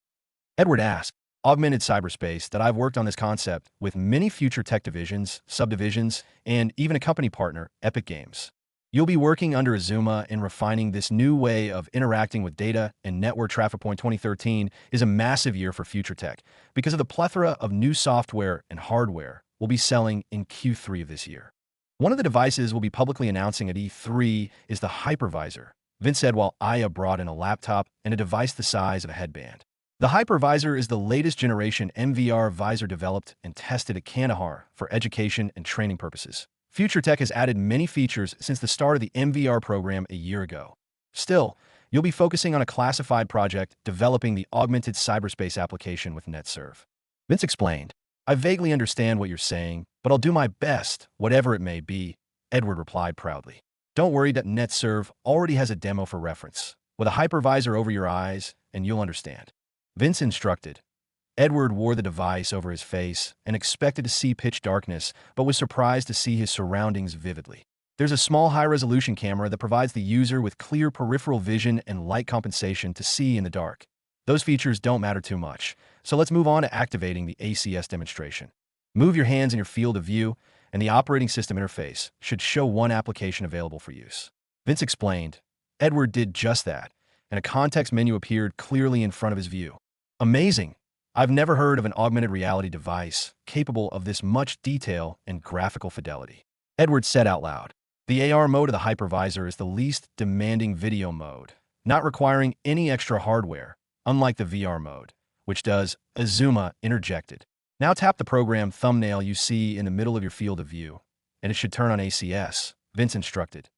Edward asked. Augmented cyberspace that I've worked on this concept with many future tech divisions, subdivisions, and even a company partner, Epic Games. You'll be working under Azuma in refining this new way of interacting with data and network traffic. 2013 is a massive year for future tech because of the plethora of new software and hardware we'll be selling in Q3 of this year. One of the devices we'll be publicly announcing at E3 is the hypervisor, Vince said while Aya brought in a laptop and a device the size of a headband. The hypervisor is the latest generation MVR visor developed and tested at Kandahar for education and training purposes. Future Tech has added many features since the start of the MVR program a year ago. Still, you'll be focusing on a classified project developing the augmented cyberspace application with NetServe. Vince explained, I vaguely understand what you're saying, but I'll do my best, whatever it may be, Edward replied proudly. Don't worry that NetServe already has a demo for reference. With a hypervisor over your eyes, and you'll understand. Vince instructed. Edward wore the device over his face and expected to see pitch darkness, but was surprised to see his surroundings vividly. There's a small high-resolution camera that provides the user with clear peripheral vision and light compensation to see in the dark. Those features don't matter too much, so let's move on to activating the ACS demonstration. Move your hands in your field of view, and the operating system interface should show one application available for use. Vince explained. Edward did just that, and a context menu appeared clearly in front of his view. Amazing! I've never heard of an augmented reality device capable of this much detail and graphical fidelity. Edward said out loud. The AR mode of the hypervisor is the least demanding video mode, not requiring any extra hardware, unlike the VR mode, which does Azuma interjected. Now tap the program thumbnail you see in the middle of your field of view, and it should turn on ACS, Vince instructed.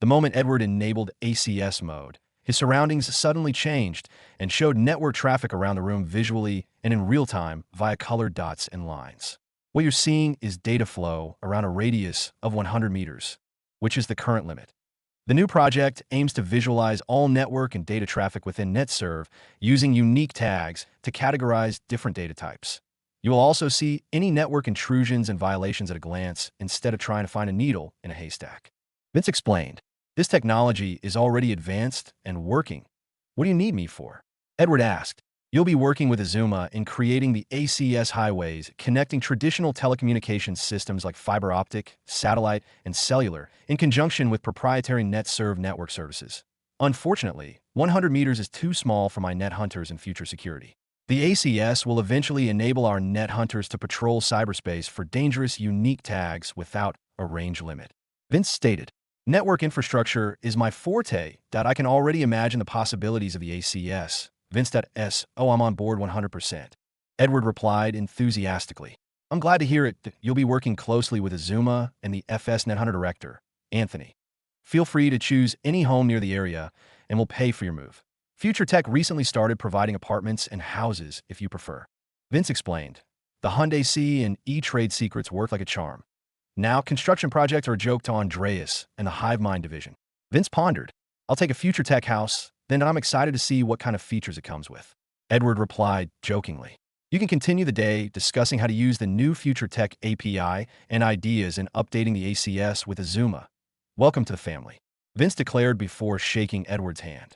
The moment Edward enabled ACS mode, his surroundings suddenly changed and showed network traffic around the room visually and in real time via colored dots and lines. What you're seeing is data flow around a radius of 100 meters, which is the current limit. The new project aims to visualize all network and data traffic within NetServe using unique tags to categorize different data types. You will also see any network intrusions and violations at a glance instead of trying to find a needle in a haystack. Vince explained, this technology is already advanced and working. What do you need me for? Edward asked. You'll be working with Azuma in creating the ACS highways connecting traditional telecommunications systems like fiber optic, satellite, and cellular in conjunction with proprietary NetServe network services. Unfortunately, 100 meters is too small for my net hunters and future security. The ACS will eventually enable our net hunters to patrol cyberspace for dangerous, unique tags without a range limit. Vince stated, network infrastructure is my forte. I can already imagine the possibilities of the ACS. Vince.s, oh, I'm on board 100%. Edward replied enthusiastically. I'm glad to hear it. You'll be working closely with Azuma and the FS Net Hunter director, Anthony. Feel free to choose any home near the area, and we'll pay for your move. Future Tech recently started providing apartments and houses if you prefer. Vince explained, the Hyundai C and E-Trade secrets work like a charm. Now, construction projects are a joke to Andreas and the Hive Mind division. Vince pondered, I'll take a Future Tech house, then I'm excited to see what kind of features it comes with. Edward replied jokingly, you can continue the day discussing how to use the new Future Tech API and ideas in updating the ACS with Azuma. Welcome to the family. Vince declared before shaking Edward's hand.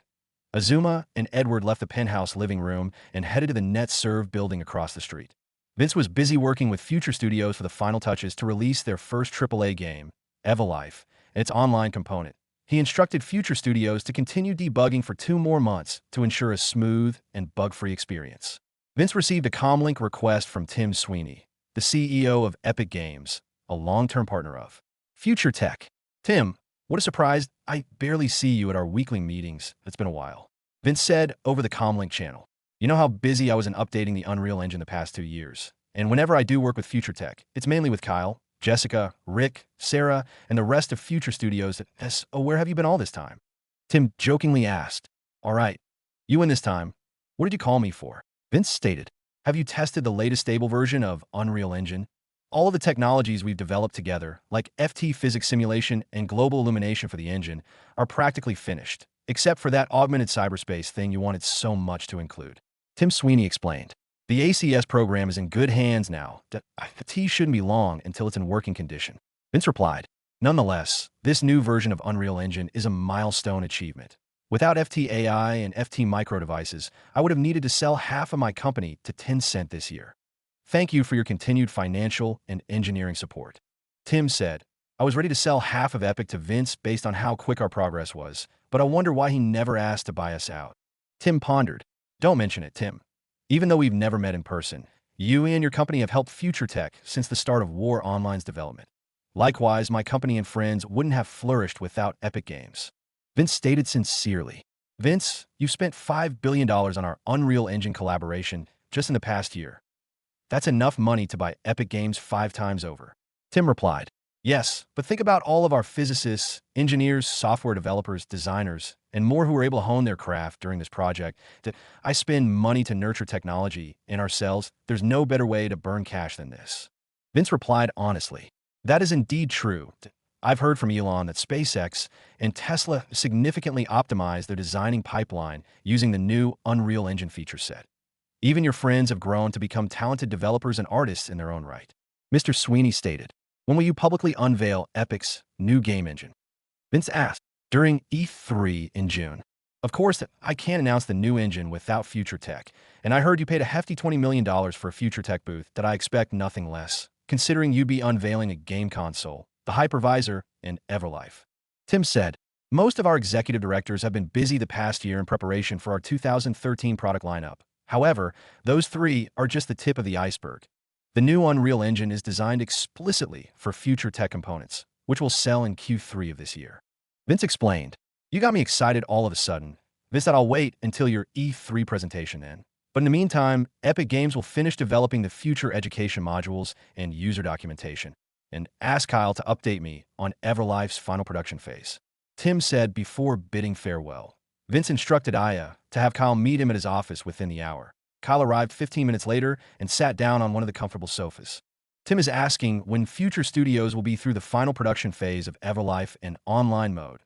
Azuma and Edward left the penthouse living room and headed to the NetServe building across the street. Vince was busy working with Future Studios for the final touches to release their first AAA game, Evilife, and its online component. He instructed Future Studios to continue debugging for 2 more months to ensure a smooth and bug-free experience. Vince received a comlink request from Tim Sweeney, the CEO of Epic Games, a long-term partner of Future Tech. Tim, what a surprise. I barely see you at our weekly meetings. It's been a while. Vince said over the comlink channel. You know how busy I was in updating the Unreal Engine the past 2 years. And whenever I do work with Future Tech, it's mainly with Kyle, Jessica, Rick, Sarah, and the rest of Future Studios. Oh, where have you been all this time? Tim jokingly asked. All right, you win this time. What did you call me for? Vince stated, have you tested the latest stable version of Unreal Engine? All of the technologies we've developed together, like FT physics simulation and global illumination for the engine, are practically finished, except for that augmented cyberspace thing you wanted so much to include. Tim Sweeney explained, the ACS program is in good hands now. The T shouldn't be long until it's in working condition. Vince replied, nonetheless, this new version of Unreal Engine is a milestone achievement. Without FT AI and FT micro devices, I would have needed to sell half of my company to Tencent this year. Thank you for your continued financial and engineering support. Tim said, I was ready to sell half of Epic to Vince based on how quick our progress was, but I wonder why he never asked to buy us out. Tim pondered, don't mention it, Tim. Even though we've never met in person, you and your company have helped Future Tech since the start of War Online's development. Likewise, my company and friends wouldn't have flourished without Epic Games. Vince stated sincerely, Vince, you've spent $5 billion on our Unreal Engine collaboration just in the past year. That's enough money to buy Epic Games 5 times over. Tim replied, yes, but think about all of our physicists, engineers, software developers, designers, and more who were able to hone their craft during this project. I spend money to nurture technology in ourselves. There's no better way to burn cash than this. Vince replied honestly, that is indeed true. I've heard from Elon that SpaceX and Tesla significantly optimized their designing pipeline using the new Unreal Engine feature set. Even your friends have grown to become talented developers and artists in their own right. Mr. Sweeney stated, when will you publicly unveil Epic's new game engine? Vince asked, during E3 in June. Of course, I can't announce the new engine without Future Tech, and I heard you paid a hefty $20 million for a Future Tech booth that I expect nothing less, considering you'd be unveiling a game console, the hypervisor, and Evilife. Tim said, most of our executive directors have been busy the past year in preparation for our 2013 product lineup. However, those 3 are just the tip of the iceberg. The new Unreal Engine is designed explicitly for Future Tech components, which will sell in Q3 of this year. Vince explained, you got me excited all of a sudden. Vince said I'll wait until your E3 presentation then. But in the meantime, Epic Games will finish developing the future education modules and user documentation, and ask Kyle to update me on Everlife's final production phase. Tim said before bidding farewell. Vince instructed Aya to have Kyle meet him at his office within the hour. Kyle arrived 15 minutes later and sat down on one of the comfortable sofas. Tim is asking when Future Studios will be through the final production phase of Everlife and online mode.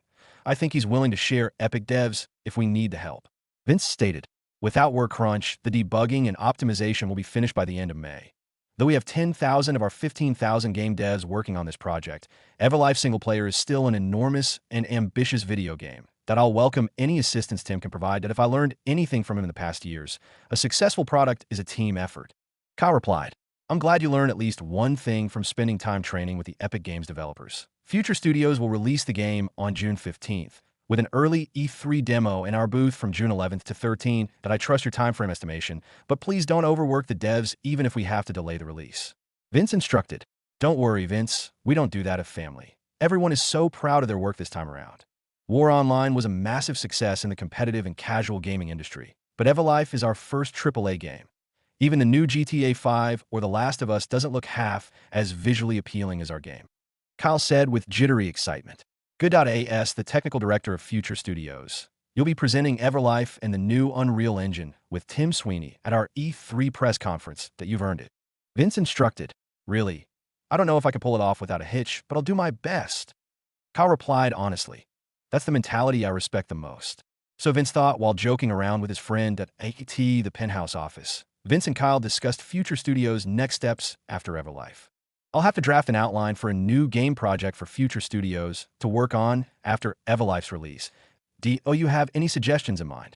I think he's willing to share Epic devs if we need the help. Vince stated, without work crunch, the debugging and optimization will be finished by the end of May. Though we have 10,000 of our 15,000 game devs working on this project, Everlife single player is still an enormous and ambitious video game that I'll welcome any assistance Tim can provide. That if I learned anything from him in the past years, a successful product is a team effort. Kyle replied, I'm glad you learned at least one thing from spending time training with the Epic Games developers. Future Studios will release the game on June 15th, with an early E3 demo in our booth from June 11th to 13th that I trust your timeframe estimation, but please don't overwork the devs even if we have to delay the release. Vince instructed, "Don't worry, Vince, we don't do that as family. Everyone is so proud of their work this time around. War Online was a massive success in the competitive and casual gaming industry, but Everlife is our first AAA game. Even the new GTA 5 or The Last of Us doesn't look half as visually appealing as our game," Kyle said with jittery excitement. Good.as, the technical director of Future Studios. "You'll be presenting Everlife and the new Unreal Engine with Tim Sweeney at our E3 press conference that you've earned it." Vince instructed, "Really? I don't know if I can pull it off without a hitch, but I'll do my best." Kyle replied honestly, "That's the mentality I respect the most." So Vince thought while joking around with his friend at the penthouse office. Vince and Kyle discussed Future Studios' next steps after Everlife. "I'll have to draft an outline for a new game project for Future Studios to work on after Everlife's release. Do you have any suggestions in mind?"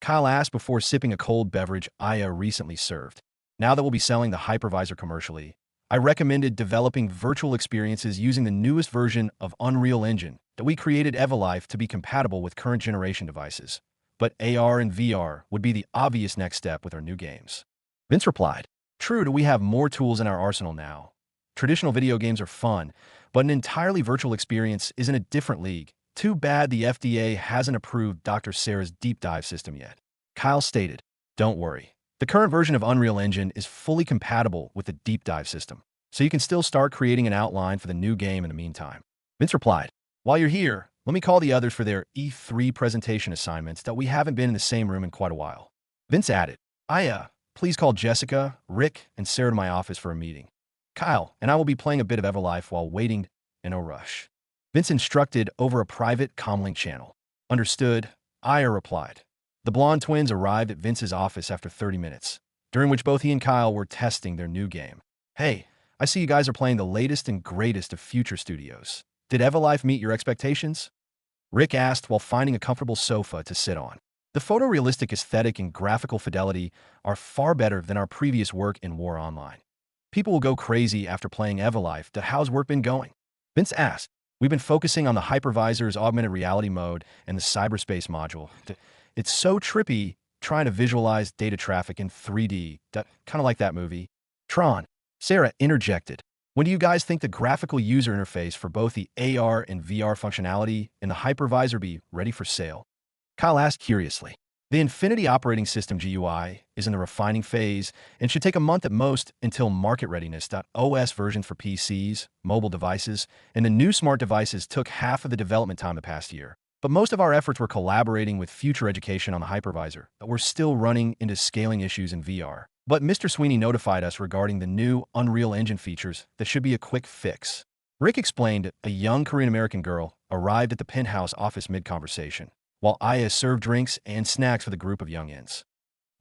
Kyle asked before sipping a cold beverage Aya recently served. "Now that we'll be selling the hypervisor commercially, I recommended developing virtual experiences using the newest version of Unreal Engine that we created Everlife to be compatible with current generation devices. But AR and VR would be the obvious next step with our new games." Vince replied, "True, we have more tools in our arsenal now. Traditional video games are fun, but an entirely virtual experience is in a different league. Too bad the FDA hasn't approved Dr. Sarah's deep dive system yet." Kyle stated, "Don't worry. The current version of Unreal Engine is fully compatible with the deep dive system, so you can still start creating an outline for the new game in the meantime." Vince replied, "While you're here, let me call the others for their E3 presentation assignments that we haven't been in the same room in quite a while." Vince added, Please call Jessica, Rick, and Sarah to my office for a meeting. Kyle and I will be playing a bit of Everlife while waiting in a rush." Vince instructed over a private comlink channel. "Understood," Aya replied. The blonde twins arrived at Vince's office after 30 minutes, during which both he and Kyle were testing their new game. "Hey, I see you guys are playing the latest and greatest of Future Studios. Did Everlife meet your expectations?" Rick asked while finding a comfortable sofa to sit on. "The photorealistic aesthetic and graphical fidelity are far better than our previous work in War Online. People will go crazy after playing Everlife. How's work been going?" Vince asked. "We've been focusing on the hypervisor's augmented reality mode and the cyberspace module. It's so trippy trying to visualize data traffic in 3D, kind of like that movie." Tron. Sarah interjected, "When do you guys think the graphical user interface for both the AR and VR functionality in the hypervisor be ready for sale?" Kyle asked curiously. "The Infinity operating system GUI is in the refining phase and should take a month at most until market readiness. OS versions for PCs, mobile devices, and the new smart devices took half of the development time the past year. But most of our efforts were collaborating with Future Education on the hypervisor, but we're still running into scaling issues in VR. But Mr. Sweeney notified us regarding the new Unreal Engine features that should be a quick fix." Rick explained. A young Korean-American girl arrived at the penthouse office mid-conversation, while Aya served drinks and snacks for the group of youngins.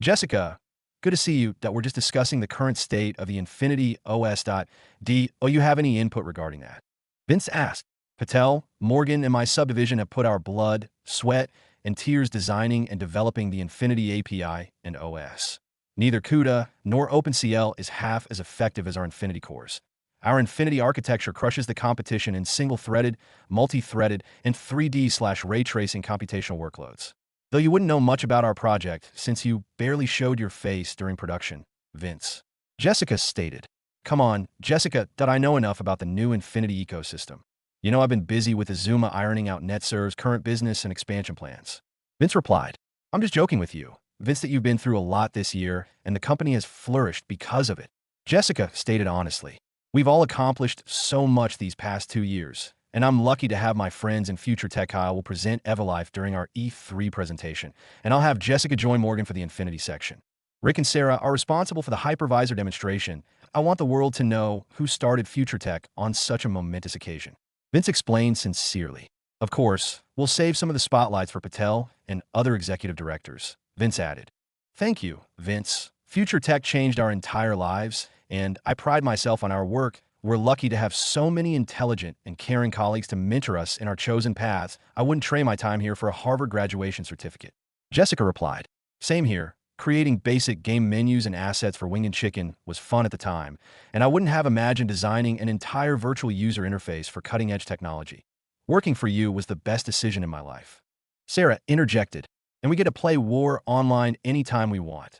"Jessica, good to see you. We're just discussing the current state of the Infinity OS. Do you have any input regarding that?" Vince asked. "Patel, Morgan, and my subdivision have put our blood, sweat, and tears designing and developing the Infinity API and OS. Neither CUDA nor OpenCL is half as effective as our Infinity cores. Our Infinity architecture crushes the competition in single-threaded, multi-threaded, and 3D/ray tracing computational workloads. Though you wouldn't know much about our project since you barely showed your face during production," Vince. Jessica stated. "Come on, Jessica, I know enough about the new Infinity ecosystem. You know I've been busy with Azuma ironing out NetServe's current business and expansion plans." Vince replied, "I'm just joking with you, Vince, that you've been through a lot this year, and the company has flourished because of it." Jessica stated honestly, "We've all accomplished so much these past 2 years, and I'm lucky to have my friends in Future Tech. Kyle will present Everlife during our E3 presentation, and I'll have Jessica join Morgan for the Infinity section. Rick and Sarah are responsible for the hypervisor demonstration. I want the world to know who started Future Tech on such a momentous occasion." Vince explained sincerely. "Of course, we'll save some of the spotlights for Patel and other executive directors," Vince added. "Thank you, Vince. Future Tech changed our entire lives, and I pride myself on our work. We're lucky to have so many intelligent and caring colleagues to mentor us in our chosen paths. I wouldn't trade my time here for a Harvard graduation certificate." Jessica replied, "Same here. Creating basic game menus and assets for Winged Chicken was fun at the time, and I wouldn't have imagined designing an entire virtual user interface for cutting-edge technology. Working for you was the best decision in my life." Sarah interjected, and we get to play war online anytime we want.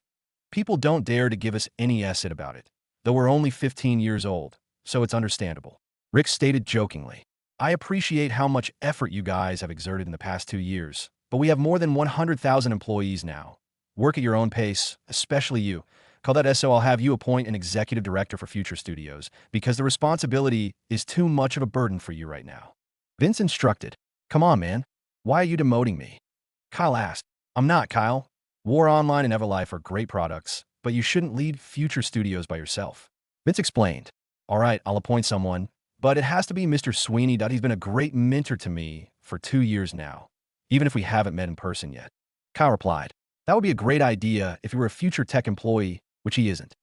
People don't dare to give us any essay about it, though we're only 15 years old, so it's understandable. Rick stated jokingly, I appreciate how much effort you guys have exerted in the past 2 years, but we have more than 100,000 employees now. Work at your own pace, especially you. Call that SO, I'll have you appoint an executive director for future studios, because the responsibility is too much of a burden for you right now. Vince instructed, come on, man. Why are you demoting me? Kyle asked, I'm not, Kyle. War Online and Everlife are great products, but you shouldn't lead future studios by yourself. Vince explained, all right, I'll appoint someone, but it has to be Mr. Sweeney. He's been a great mentor to me for 2 years now, even if we haven't met in person yet. Kyle replied, that would be a great idea if you were a future tech employee, which he isn't.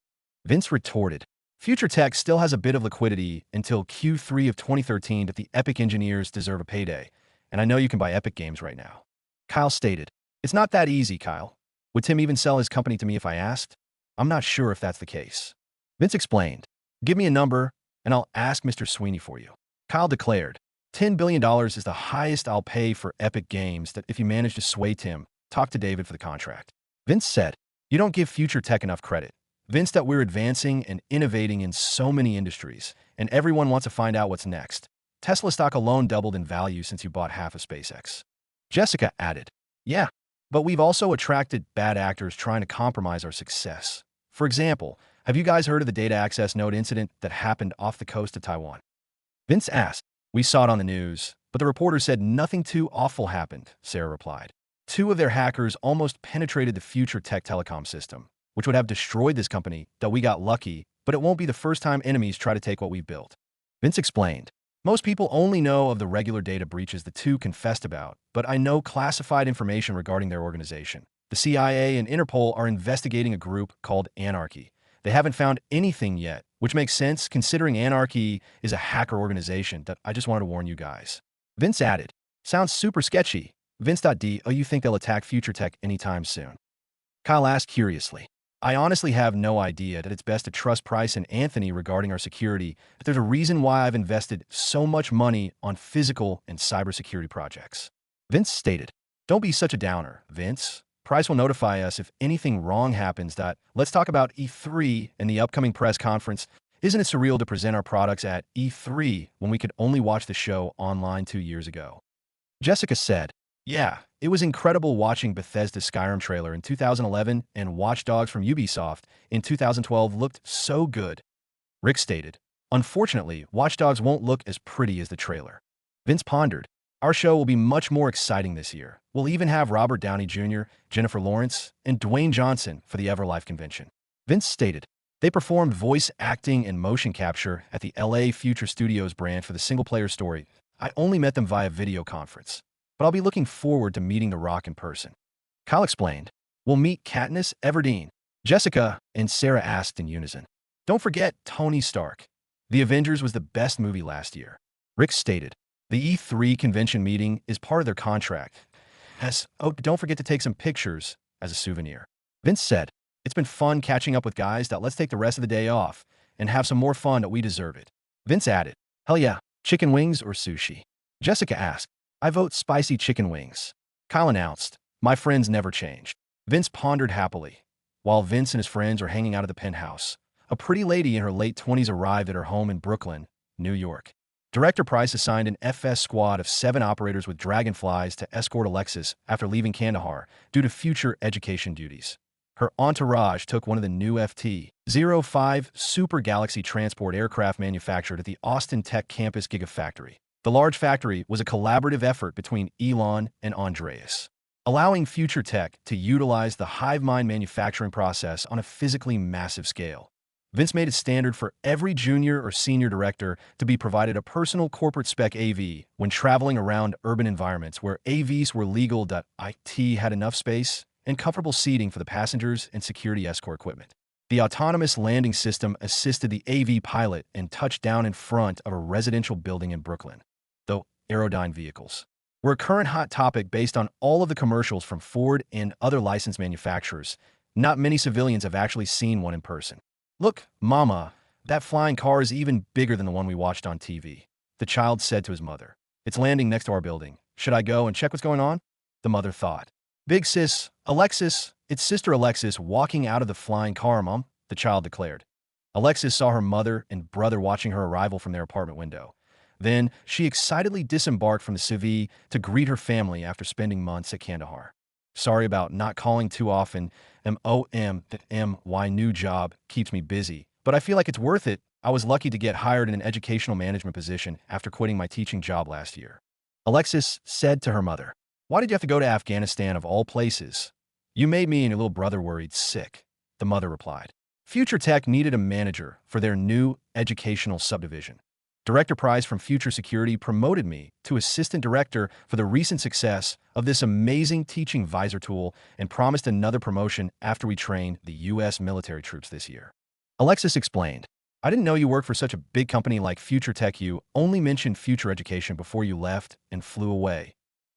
Vince retorted, Future Tech still has a bit of liquidity until Q3 of 2013 that the Epic engineers deserve a payday, and I know you can buy Epic games right now. Kyle stated, it's not that easy, Kyle. Would Tim even sell his company to me if I asked? I'm not sure if that's the case. Vince explained, give me a number, and I'll ask Mr. Sweeney for you. Kyle declared, $10 billion is the highest I'll pay for Epic Games that if you manage to sway Tim, talk to David for the contract. Vince said, you don't give Future Tech enough credit. Vince, that we're advancing and innovating in so many industries, and everyone wants to find out what's next. Tesla stock alone doubled in value since you bought half of SpaceX. Jessica added, yeah, but we've also attracted bad actors trying to compromise our success. For example, have you guys heard of the data access node incident that happened off the coast of Taiwan? Vince asked, we saw it on the news, but the reporter said nothing too awful happened, Sarah replied. 2 of their hackers almost penetrated the Future Tech telecom system, which would have destroyed this company, though we got lucky, but it won't be the first time enemies try to take what we've built. Vince explained, most people only know of the regular data breaches the 2 confessed about, but I know classified information regarding their organization. The CIA and Interpol are investigating a group called Anarchy. They haven't found anything yet, which makes sense considering Anarchy is a hacker organization that I just wanted to warn you guys. Vince added, sounds super sketchy. Vince.D, oh, you think they'll attack Future Tech anytime soon? Kyle asked curiously, I honestly have no idea that it's best to trust Price and Anthony regarding our security, but there's a reason why I've invested so much money on physical and cybersecurity projects. Vince stated, don't be such a downer, Vince. Price will notify us if anything wrong happens. Let's talk about E3 and the upcoming press conference. Isn't it surreal to present our products at E3 when we could only watch the show online 2 years ago? Jessica said, yeah, it was incredible watching Bethesda's Skyrim trailer in 2011 and Watch Dogs from Ubisoft in 2012 looked so good. Rick stated, unfortunately, Watch Dogs won't look as pretty as the trailer. Vince pondered, our show will be much more exciting this year. We'll even have Robert Downey Jr., Jennifer Lawrence, and Dwayne Johnson for the Everlife convention. Vince stated, they performed voice acting and motion capture at the LA Future Studios brand for the single-player story. I only met them via video conference, but I'll be looking forward to meeting The Rock in person. Kyle explained, we'll meet Katniss Everdeen. Jessica and Sarah asked in unison, don't forget Tony Stark. The Avengers was the best movie last year. Rick stated, the E3 convention meeting is part of their contract. Oh, don't forget to take some pictures as a souvenir. Vince said, it's been fun catching up with guys. Let's take the rest of the day off and have some more fun. We deserve it. Vince added, hell yeah, chicken wings or sushi? Jessica asked, I vote spicy chicken wings. Kyle announced, my friends never changed. Vince pondered happily. While Vince and his friends were hanging out at the penthouse, a pretty lady in her late 20s arrived at her home in Brooklyn, New York. Director Price assigned an FS squad of 7 operators with dragonflies to escort Alexis after leaving Kandahar due to future education duties. Her entourage took one of the new FT-05 Super Galaxy transport aircraft manufactured at the Austin Tech Campus Gigafactory. The large factory was a collaborative effort between Elon and Andreas, allowing Future Tech to utilize the HiveMind manufacturing process on a physically massive scale. Vince made it standard for every junior or senior director to be provided a personal corporate spec AV when traveling around urban environments where AVs were legal. IT had enough space and comfortable seating for the passengers and security escort equipment. The autonomous landing system assisted the AV pilot and touched down in front of a residential building in Brooklyn, though Aerodyne vehicles were a current hot topic based on all of the commercials from Ford and other licensed manufacturers. Not many civilians have actually seen one in person. Look, Mama, that flying car is even bigger than the one we watched on TV. The child said to his mother, it's landing next to our building. Should I go and check what's going on? the mother thought. Big sis, Alexis, it's sister Alexis walking out of the flying car, Mom, the child declared. Alexis saw her mother and brother watching her arrival from their apartment window. Then, she excitedly disembarked from the civvy to greet her family after spending months at Kandahar. Sorry about not calling too often. My new job keeps me busy, but I feel like it's worth it. I was lucky to get hired in an educational management position after quitting my teaching job last year. Alexis said to her mother, "Why did you have to go to Afghanistan of all places?" "You made me and your little brother worried sick," the mother replied. Future Tech needed a manager for their new educational subdivision. Director Price from Future Security promoted me to assistant director for the recent success of this amazing teaching visor tool and promised another promotion after we train the U.S. military troops this year. Alexis explained, "I didn't know you worked for such a big company like Future Tech. You only mentioned future education before you left and flew away."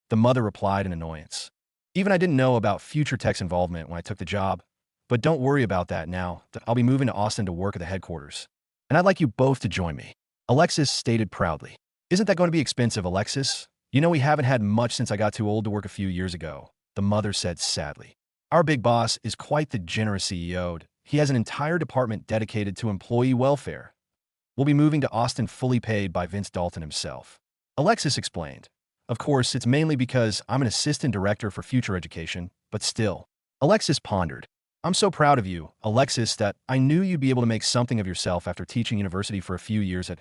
The mother replied in annoyance. "Even I didn't know about Future Tech's involvement when I took the job. But don't worry about that now. I'll be moving to Austin to work at the headquarters. And I'd like you both to join me," Alexis stated proudly. "Isn't that going to be expensive, Alexis? You know we haven't had much since I got too old to work a few years ago," the mother said sadly. "Our big boss is quite the generous CEO. He has an entire department dedicated to employee welfare. We'll be moving to Austin fully paid by Vince Dalton himself," Alexis explained. "Of course, it's mainly because I'm an assistant director for future education, but still." Alexis pondered. "I'm so proud of you, Alexis, that I knew you'd be able to make something of yourself after teaching university for a few years at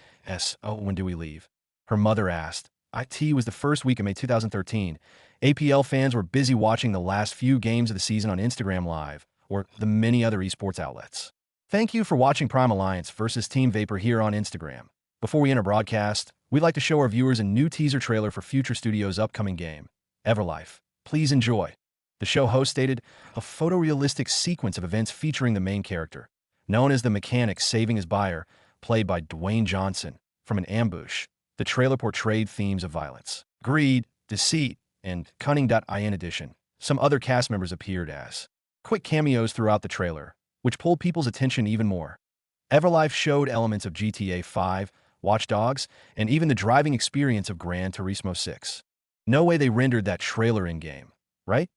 when do we leave?" her mother asked. It was the first week of May 2013. APL fans were busy watching the last few games of the season on Instagram Live, or the many other esports outlets. Thank you for watching Prime Alliance versus Team Vapor here on Instagram. Before we enter broadcast, we'd like to show our viewers a new teaser trailer for Future Studios' upcoming game, Everlife. Please enjoy. The show host stated, "A photorealistic sequence of events featuring the main character, known as the mechanic saving his buyer, played by Dwayne Johnson, from an ambush. The trailer portrayed themes of violence, greed, deceit, and cunning. In addition, some other cast members appeared as quick cameos throughout the trailer, which pulled people's attention even more. Everlife showed elements of GTA 5, Watch Dogs, and even the driving experience of Gran Turismo 6. No way they rendered that trailer in-game, right?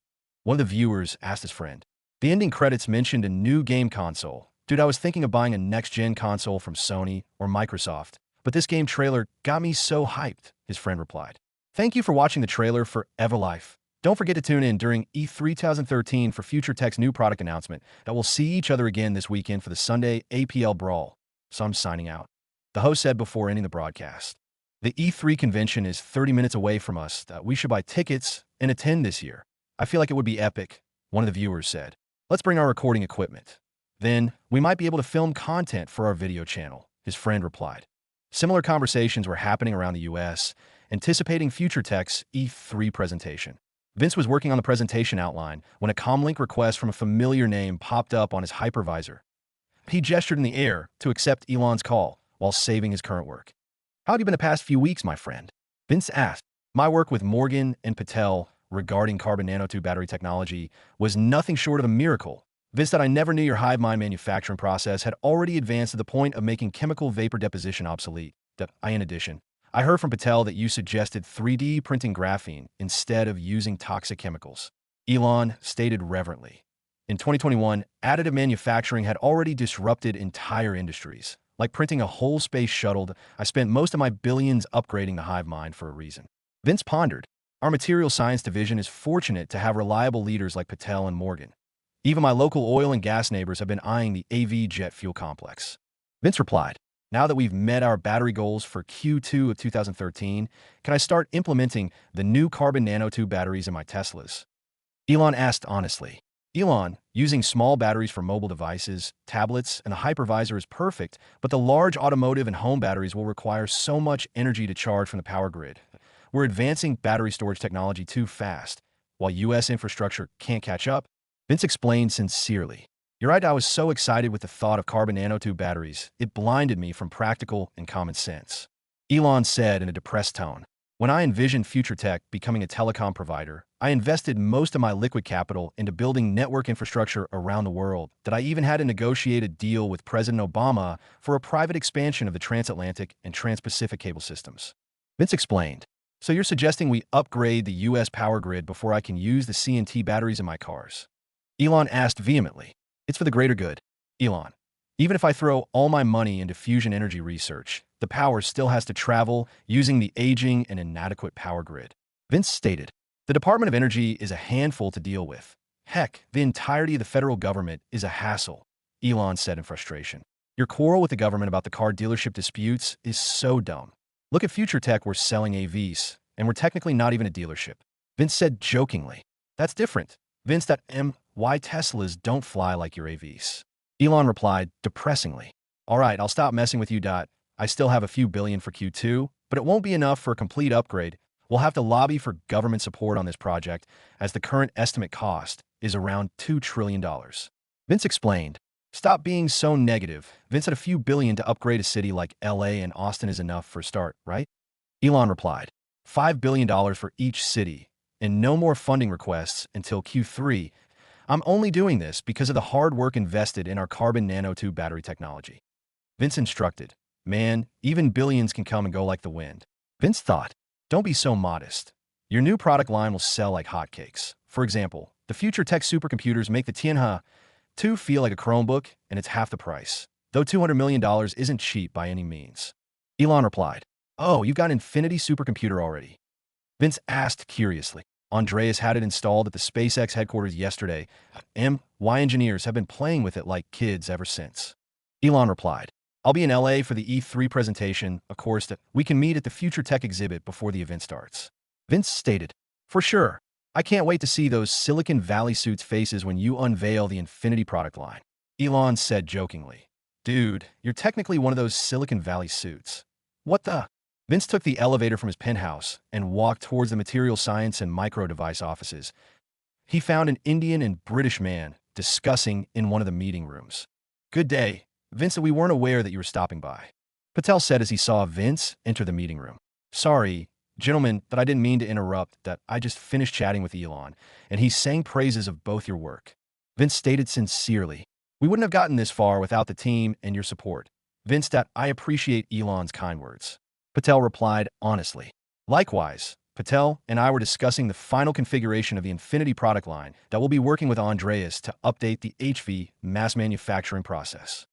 One of the viewers asked his friend. The ending credits mentioned a new game console. Dude, I was thinking of buying a next-gen console from Sony or Microsoft, but this game trailer got me so hyped, his friend replied. Thank you for watching the trailer for Everlife. Don't forget to tune in during E3 2013 for Future Tech's new product announcement that we'll see each other again this weekend for the Sunday APL Brawl. So I'm signing out. The host said before ending the broadcast. The E3 convention is 30 minutes away from us. We should buy tickets and attend this year. I feel like it would be epic, one of the viewers said. Let's bring our recording equipment. Then, we might be able to film content for our video channel, his friend replied. Similar conversations were happening around the US, anticipating Future Tech's E3 presentation. Vince was working on the presentation outline when a comlink request from a familiar name popped up on his hypervisor. He gestured in the air to accept Elon's call while saving his current work. "How have you been the past few weeks, my friend?" Vince asked. "My work with Morgan and Patel regarding carbon nanotube battery technology was nothing short of a miracle. Vince said, I never knew your hive mind manufacturing process had already advanced to the point of making chemical vapor deposition obsolete. In addition, I heard from Patel that you suggested 3D printing graphene instead of using toxic chemicals." Elon stated reverently. In 2021, additive manufacturing had already disrupted entire industries, like printing a whole space shuttle. I spent most of my billions upgrading the hive mind for a reason. Vince pondered. Our material science division is fortunate to have reliable leaders like Patel and Morgan. Even my local oil and gas neighbors have been eyeing the AV jet fuel complex. Vince replied, "Now that we've met our battery goals for Q2 of 2013, can I start implementing the new carbon nanotube batteries in my Teslas?" Elon asked honestly. Elon, using small batteries for mobile devices, tablets, and the hypervisor is perfect, but the large automotive and home batteries will require so much energy to charge from the power grid. We're advancing battery storage technology too fast, while U.S. infrastructure can't catch up. Vince explained sincerely. "You're right, I was so excited with the thought of carbon nanotube batteries, it blinded me from practical and common sense." Elon said in a depressed tone, "When I envisioned Future Tech becoming a telecom provider, I invested most of my liquid capital into building network infrastructure around the world that I even had to negotiate a deal with President Obama for a private expansion of the transatlantic and trans-Pacific cable systems." Vince explained. So you're suggesting we upgrade the US power grid before I can use the CNT batteries in my cars? Elon asked vehemently. It's for the greater good, Elon. Even if I throw all my money into fusion energy research, the power still has to travel using the aging and inadequate power grid. Vince stated, the Department of Energy is a handful to deal with. Heck, the entirety of the federal government is a hassle, Elon said in frustration. Your quarrel with the government about the car dealership disputes is so dumb. Look at Future Tech, we're selling AVs, and we're technically not even a dealership. Vince said jokingly. That's different. Vince, why Teslas don't fly like your AVs? Elon replied, depressingly. All right, I'll stop messing with you. I still have a few billion for Q2, but it won't be enough for a complete upgrade. We'll have to lobby for government support on this project, as the current estimate cost is around $2 trillion. Vince explained. Stop being so negative. Vince said a few billion to upgrade a city like LA and Austin is enough for a start, right? Elon replied, $5 billion for each city, and no more funding requests until Q3. I'm only doing this because of the hard work invested in our carbon nanotube battery technology. Vince instructed, man, even billions can come and go like the wind. Vince thought, don't be so modest. Your new product line will sell like hotcakes. For example, the future tech supercomputers make the Tianhe 2 feel like a Chromebook, and it's half the price, though $200 million isn't cheap by any means. Elon replied, oh, you've got an Infinity supercomputer already? Vince asked curiously. Andreas had it installed at the SpaceX headquarters yesterday. My engineers have been playing with it like kids ever since. Elon replied, I'll be in LA for the E3 presentation, of course, that we can meet at the Future Tech exhibit before the event starts. Vince stated, for sure. I can't wait to see those Silicon Valley suits' faces when you unveil the Infinity product line. Elon said jokingly, dude, you're technically one of those Silicon Valley suits. What the? Vince took the elevator from his penthouse and walked towards the material science and micro device offices. He found an Indian and British man discussing in one of the meeting rooms. Good day. Vince, we weren't aware that you were stopping by, Patel said as he saw Vince enter the meeting room. Sorry, gentlemen, that I didn't mean to interrupt, that I just finished chatting with Elon, and he sang praises of both your work. Vince stated sincerely, we wouldn't have gotten this far without the team and your support. Vince, that I appreciate Elon's kind words. Patel replied honestly. Likewise, Patel and I were discussing the final configuration of the Infinity product line that will be working with Andreas to update the HV mass manufacturing process.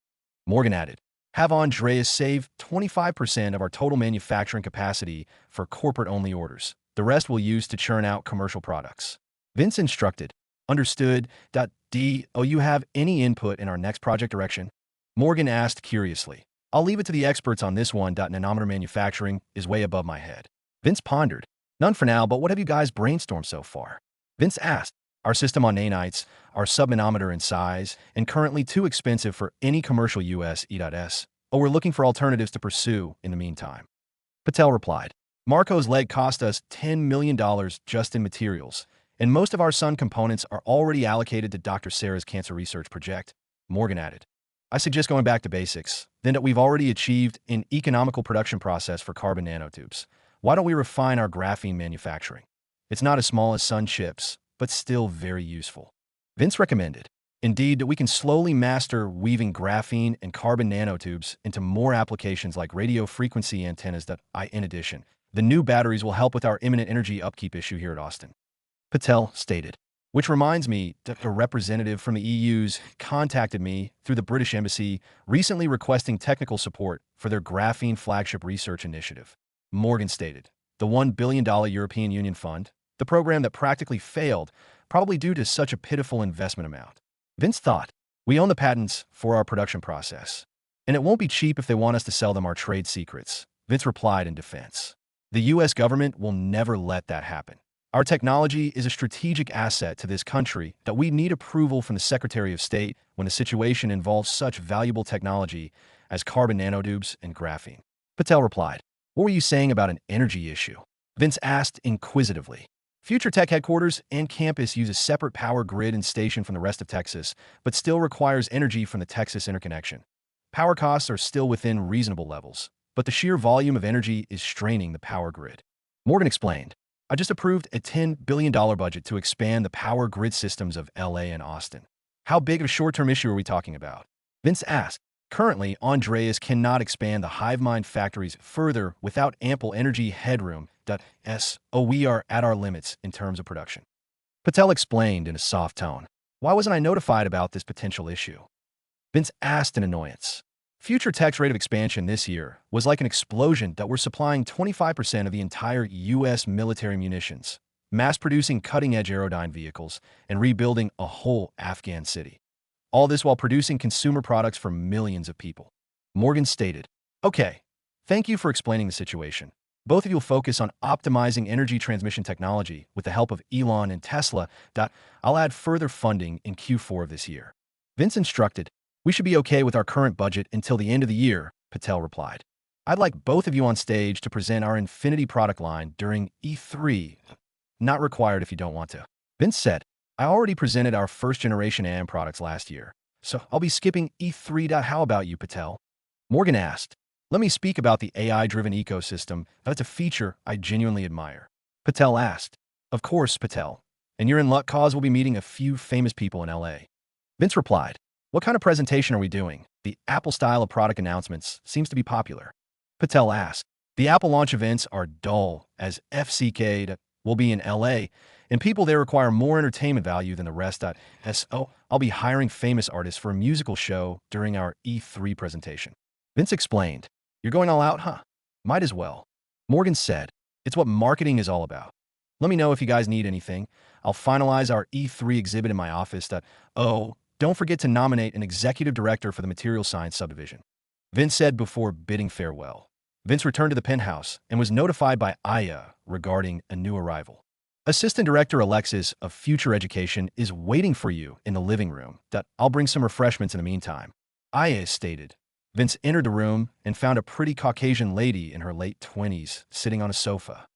Morgan added, have Andreas save 25% of our total manufacturing capacity for corporate-only orders. The rest we'll use to churn out commercial products. Vince instructed, understood. Do you have any input in our next project direction? Morgan asked curiously. I'll leave it to the experts on this one. Nanometer manufacturing is way above my head. Vince pondered. None for now, but what have you guys brainstormed so far? Vince asked. Our system on nanites, our submanometer in size, and currently too expensive for any commercial US E.S. Oh, we're looking for alternatives to pursue in the meantime. Patel replied. Marco's leg cost us $10 million just in materials, and most of our Sun components are already allocated to Dr. Sarah's cancer research project. Morgan added. I suggest going back to basics, then that we've already achieved an economical production process for carbon nanotubes. Why don't we refine our graphene manufacturing? It's not as small as Sun chips, but still very useful. Vince recommended. Indeed, that we can slowly master weaving graphene and carbon nanotubes into more applications like radio frequency antennas. In addition, the new batteries will help with our imminent energy upkeep issue here at Austin. Patel stated. Which reminds me that a representative from the EU's contacted me through the British Embassy recently requesting technical support for their graphene flagship research initiative. Morgan stated. The $1 billion European Union fund, the program that practically failed, probably due to such a pitiful investment amount. Vince thought, we own the patents for our production process, and it won't be cheap if they want us to sell them our trade secrets. Vince replied in defense. The U.S. government will never let that happen. Our technology is a strategic asset to this country that we need approval from the Secretary of State when a situation involves such valuable technology as carbon nanotubes and graphene. Patel replied, what were you saying about an energy issue? Vince asked inquisitively. Future Tech headquarters and campus use a separate power grid and station from the rest of Texas, but still requires energy from the Texas interconnection. Power costs are still within reasonable levels, but the sheer volume of energy is straining the power grid. Morgan explained, I just approved a $10 billion budget to expand the power grid systems of LA and Austin. How big of a short-term issue are we talking about? Vince asked. Currently, Andreas cannot expand the HiveMind factories further without ample energy headroom. So we are at our limits in terms of production. Patel explained in a soft tone. Why wasn't I notified about this potential issue? Vince asked in annoyance. Future Tech's rate of expansion this year was like an explosion that we're supplying 25% of the entire U.S. military munitions, mass-producing cutting-edge Aerodyne vehicles, and rebuilding a whole Afghan city. All this while producing consumer products for millions of people. Morgan stated, Okay, thank you for explaining the situation. Both of you will focus on optimizing energy transmission technology with the help of Elon and Tesla. I'll add further funding in Q4 of this year. Vince instructed, We should be okay with our current budget until the end of the year, Patel replied. I'd like both of you on stage to present our Infinity product line during E3. Not required if you don't want to. Vince said, I already presented our first-generation AM products last year, so I'll be skipping E3. How about you, Patel? Morgan asked, Let me speak about the AI-driven ecosystem. That's a feature I genuinely admire. Patel asked, Of course, Patel. And you're in luck cause we'll be meeting a few famous people in LA. Vince replied, What kind of presentation are we doing? The Apple style of product announcements seems to be popular. Patel asked, The Apple launch events are dull, as FCK will be in LA, and people there require more entertainment value than the rest. So I'll be hiring famous artists for a musical show during our E3 presentation. Vince explained, You're going all out, huh? Might as well. Morgan said, It's what marketing is all about. Let me know if you guys need anything. I'll finalize our E3 exhibit in my office. Don't forget to nominate an executive director for the material science subdivision. Vince said before bidding farewell. Vince returned to the penthouse and was notified by Aya regarding a new arrival. Assistant Director Alexis of Future Education is waiting for you in the living room. I'll bring some refreshments in the meantime. Aya stated. Vince entered the room and found a pretty Caucasian lady in her late 20s sitting on a sofa.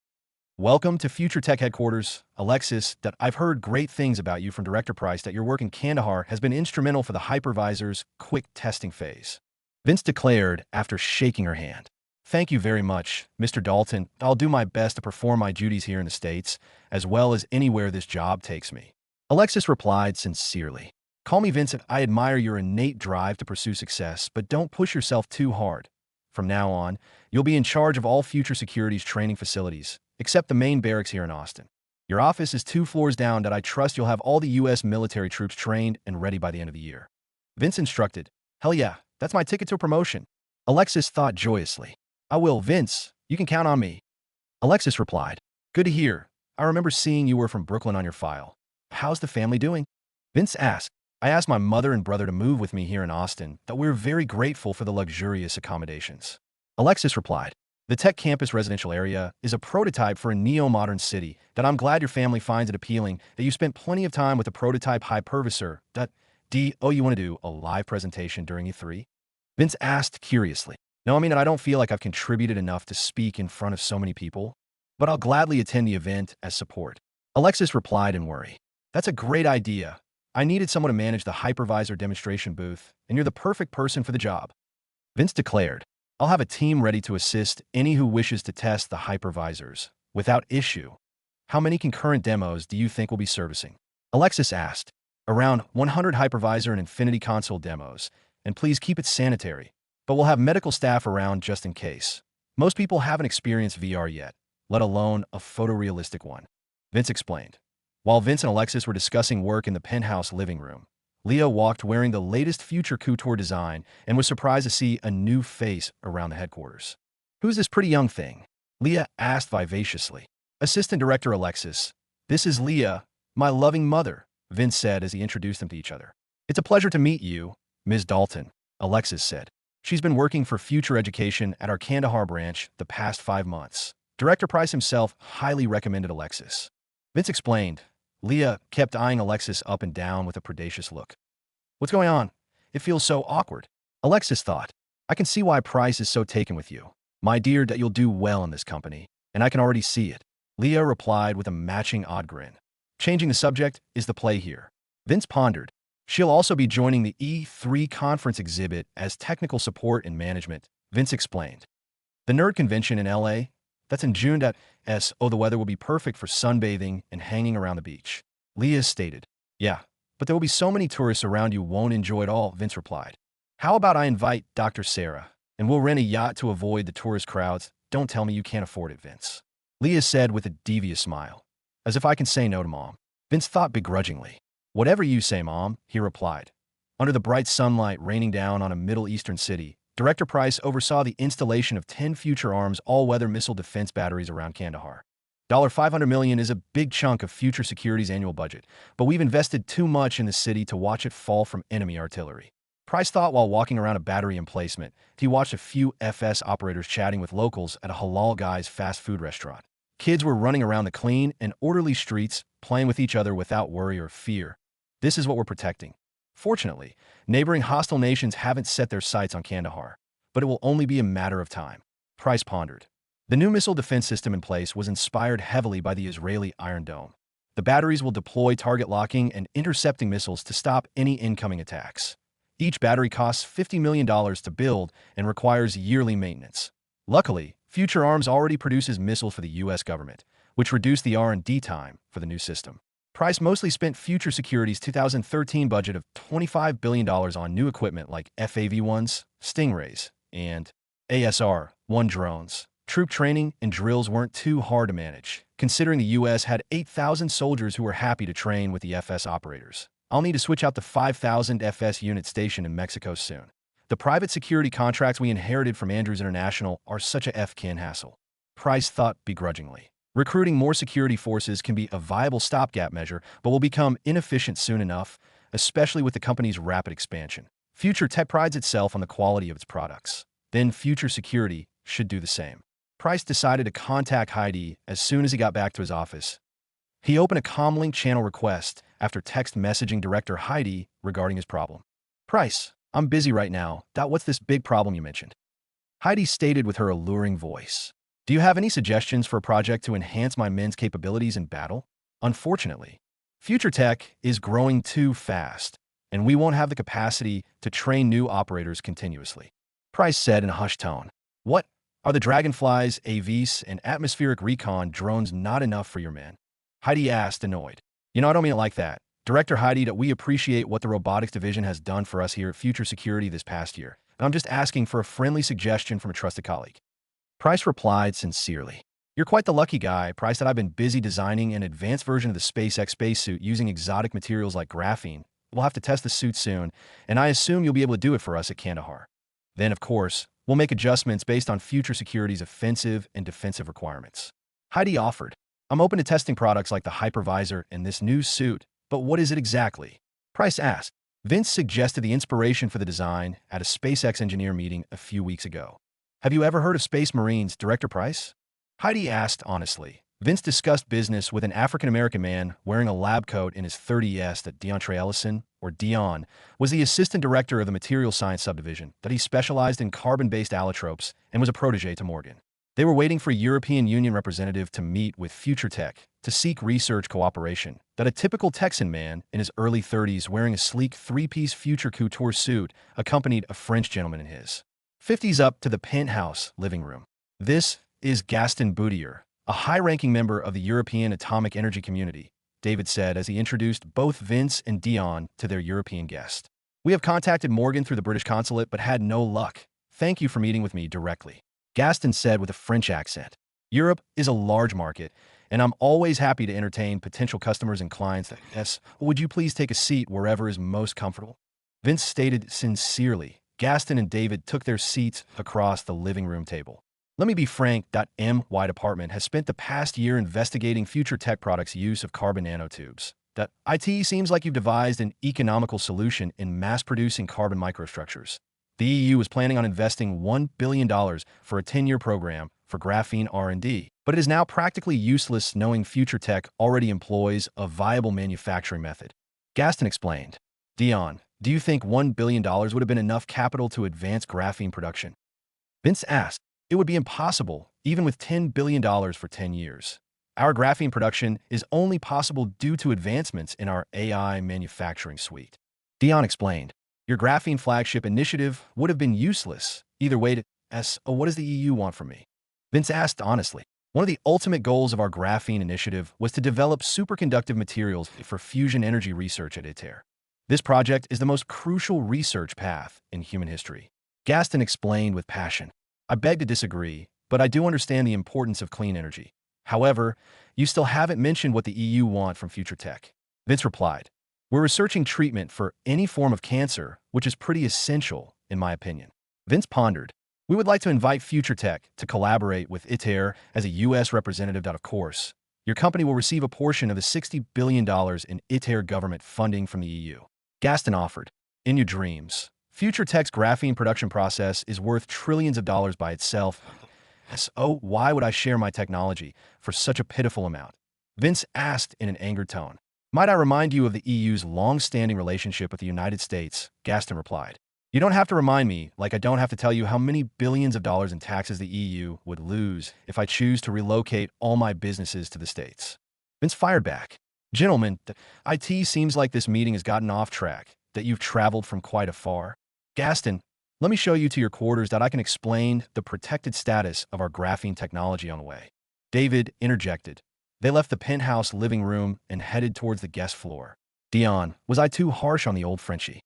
Welcome to Future Tech headquarters, Alexis. I've heard great things about you from Director Price that your work in Kandahar has been instrumental for the hypervisor's quick testing phase. Vince declared after shaking her hand. Thank you very much, Mr. Dalton. I'll do my best to perform my duties here in the States, as well as anywhere this job takes me. Alexis replied sincerely. Call me Vincent. I admire your innate drive to pursue success, but don't push yourself too hard. From now on, you'll be in charge of all Future Security's training facilities, except the main barracks here in Austin. Your office is 2 floors down. I trust you'll have all the U.S. military troops trained and ready by the end of the year. Vince instructed. Hell yeah, that's my ticket to a promotion. Alexis thought joyously. I will, Vince. You can count on me. Alexis replied. Good to hear. I remember seeing you were from Brooklyn on your file. How's the family doing? Vince asked. I asked my mother and brother to move with me here in Austin. We're very grateful for the luxurious accommodations. Alexis replied. The Tech Campus residential area is a prototype for a neo-modern city. I'm glad your family finds it appealing that you spent plenty of time with a prototype hypervisor. You want to do a live presentation during E3? Vince asked curiously. No, I don't feel like I've contributed enough to speak in front of so many people, but I'll gladly attend the event as support. Alexis replied in worry. That's a great idea. I needed someone to manage the hypervisor demonstration booth, and you're the perfect person for the job. Vince declared, I'll have a team ready to assist any who wishes to test the hypervisors, without issue. How many concurrent demos do you think we'll be servicing? Alexis asked. Around 100 hypervisor and Infinity console demos, and please keep it sanitary. But we'll have medical staff around just in case. Most people haven't experienced VR yet, let alone a photorealistic one. Vince explained. While Vince and Alexis were discussing work in the penthouse living room, Leah walked wearing the latest Future Couture design and was surprised to see a new face around the headquarters. Who's this pretty young thing? Leah asked vivaciously. Assistant Director Alexis. This is Leah, my loving mother, Vince said as he introduced them to each other. It's a pleasure to meet you, Ms. Dalton, Alexis said. She's been working for Future Education at our Kandahar branch the past 5 months. Director Price himself highly recommended Alexis. Vince explained. Leah kept eyeing Alexis up and down with a predacious look. What's going on? It feels so awkward. Alexis thought. I can see why Price is so taken with you. My dear, that you'll do well in this company, and I can already see it. Leah replied with a matching odd grin. Changing the subject is the play here. Vince pondered. She'll also be joining the E3 conference exhibit as technical support and management, Vince explained. The nerd convention in LA? That's in June. The weather will be perfect for sunbathing and hanging around the beach. Leah stated. Yeah, but there will be so many tourists around you won't enjoy it all, Vince replied. How about I invite Dr. Sarah, and we'll rent a yacht to avoid the tourist crowds? Don't tell me you can't afford it, Vince. Leah said with a devious smile. As if I can say no to Mom. Vince thought begrudgingly. Whatever you say, Mom, he replied. Under the bright sunlight raining down on a Middle Eastern city, Director Price oversaw the installation of 10 Future Arms all-weather missile defense batteries around Kandahar. $500 million is a big chunk of Future Security's annual budget, but we've invested too much in the city to watch it fall from enemy artillery. Price thought while walking around a battery emplacement. He watched a few FS operators chatting with locals at a halal guy's fast food restaurant. Kids were running around the clean and orderly streets, playing with each other without worry or fear. This is what we're protecting. Fortunately, neighboring hostile nations haven't set their sights on Kandahar, but it will only be a matter of time. Price pondered. The new missile defense system in place was inspired heavily by the Israeli Iron Dome. The batteries will deploy target locking and intercepting missiles to stop any incoming attacks. Each battery costs $50 million to build and requires yearly maintenance. Luckily, Future Arms already produces missiles for the U.S. government, which reduced the R&D time for the new system. Price mostly spent Future Security's 2013 budget of $25 billion on new equipment like FAV-1s, Stingrays, and ASR-1 drones. Troop training and drills weren't too hard to manage, considering the U.S. had 8,000 soldiers who were happy to train with the FS operators. I'll need to switch out the 5,000 FS unit station in Mexico soon. The private security contracts we inherited from Andrews International are such a F-kin hassle. Price thought begrudgingly. Recruiting more security forces can be a viable stopgap measure, but will become inefficient soon enough, especially with the company's rapid expansion. Future Tech prides itself on the quality of its products. Then Future Security should do the same. Price decided to contact Heidi as soon as he got back to his office. He opened a Comlink channel request after text messaging director Heidi regarding his problem. Price, I'm busy right now. What's this big problem you mentioned? Heidi stated with her alluring voice. Do you have any suggestions for a project to enhance my men's capabilities in battle? Unfortunately, Future Tech is growing too fast, and we won't have the capacity to train new operators continuously. Price said in a hushed tone. What? Are the Dragonflies, AVs, and atmospheric recon drones not enough for your men? Heidi asked, annoyed. I don't mean it like that. Director Heidi, that we appreciate what the robotics division has done for us here at Future Security this past year, and I'm just asking for a friendly suggestion from a trusted colleague. Price replied sincerely. You're quite the lucky guy, Price, that I've been busy designing an advanced version of the SpaceX spacesuit using exotic materials like graphene. We'll have to test the suit soon, and I assume you'll be able to do it for us at Kandahar. Then, of course, we'll make adjustments based on Future Security's offensive and defensive requirements. Heidi offered. I'm open to testing products like the hypervisor and this new suit, but what is it exactly? Price asked. Vince suggested the inspiration for the design at a SpaceX engineer meeting a few weeks ago. Have you ever heard of Space Marines, Director Price? Heidi asked honestly. Vince discussed business with an African-American man wearing a lab coat in his 30s that Dion, or Dion, was the assistant director of the material science subdivision, that he specialized in carbon-based allotropes and was a protege to Morgan. They were waiting for a European Union representative to meet with Future Tech to seek research cooperation, that a typical Texan man in his early 30s wearing a sleek three-piece Future couture suit accompanied a French gentleman in his 50s up to the penthouse living room. This is Gaston Boudier, a high-ranking member of the European Atomic Energy Community, David said as he introduced both Vince and Dion to their European guest. We have contacted Morgan through the British consulate but had no luck. Thank you for meeting with me directly, Gaston said with a French accent. Europe is a large market, and I'm always happy to entertain potential customers and clients. Yes, would you please take a seat wherever is most comfortable? Vince stated sincerely. Gaston and David took their seats across the living room table. Let me be frank, my department has spent the past year investigating Future Tech products' use of carbon nanotubes. IT seems like you've devised an economical solution in mass-producing carbon microstructures. The EU is planning on investing $1 billion for a 10-year program for graphene R&D, but it is now practically useless knowing Future Tech already employs a viable manufacturing method. Gaston explained. Dion, do you think $1 billion would have been enough capital to advance graphene production? Vince asked. It would be impossible, even with $10 billion for 10 years. Our graphene production is only possible due to advancements in our AI manufacturing suite. Dion explained. Your graphene flagship initiative would have been useless. Either way, what does the EU want from me? Vince asked honestly. One of the ultimate goals of our graphene initiative was to develop superconductive materials for fusion energy research at ITER. This project is the most crucial research path in human history. Gaston explained with passion. I beg to disagree, but I do understand the importance of clean energy. However, you still haven't mentioned what the EU want from future tech. Vince replied, we're researching treatment for any form of cancer, which is pretty essential, in my opinion. Vince pondered, we would like to invite Future Tech to collaborate with ITER as a U.S. representative. Of course, your company will receive a portion of the $60 billion in ITER government funding from the EU. Gaston offered, in your dreams, Future Tech's graphene production process is worth trillions of dollars by itself. So why would I share my technology for such a pitiful amount? Vince asked in an angered tone. Might I remind you of the EU's long-standing relationship with the United States? Gaston replied. You don't have to remind me, like I don't have to tell you how many billions of dollars in taxes the EU would lose if I choose to relocate all my businesses to the States. Vince fired back. Gentlemen, IT seems like this meeting has gotten off track, that you've traveled from quite afar. Gaston, let me show you to your quarters that I can explain the protected status of our graphene technology on the way. David interjected. They left the penthouse living room and headed towards the guest floor. Dion, was I too harsh on the old Frenchie?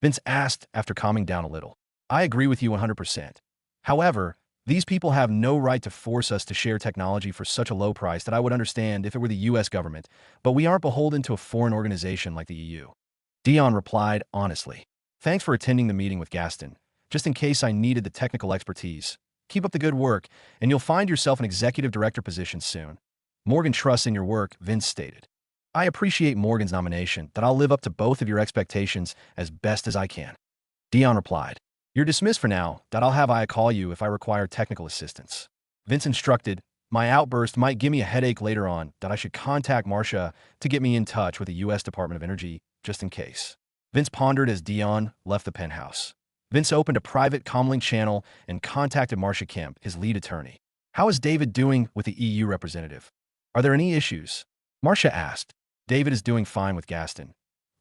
Vince asked after calming down a little. I agree with you 100%. However, these people have no right to force us to share technology for such a low price that I would understand if it were the U.S. government, but we aren't beholden to a foreign organization like the EU. Dion replied honestly. Thanks for attending the meeting with Gaston. Just in case I needed the technical expertise. Keep up the good work, and you'll find yourself an executive director position soon. Morgan trusts in your work, Vince stated. I appreciate Morgan's nomination, that I'll live up to both of your expectations as best as I can. Dion replied, you're dismissed for now, that I'll have I call you if I require technical assistance. Vince instructed, my outburst might give me a headache later on, that I should contact Marcia to get me in touch with the U.S. Department of Energy, just in case. Vince pondered as Dion left the penthouse. Vince opened a private comlink channel and contacted Marcia Kemp, his lead attorney. How is David doing with the EU representative? Are there any issues? Marcia asked. David is doing fine with Gaston.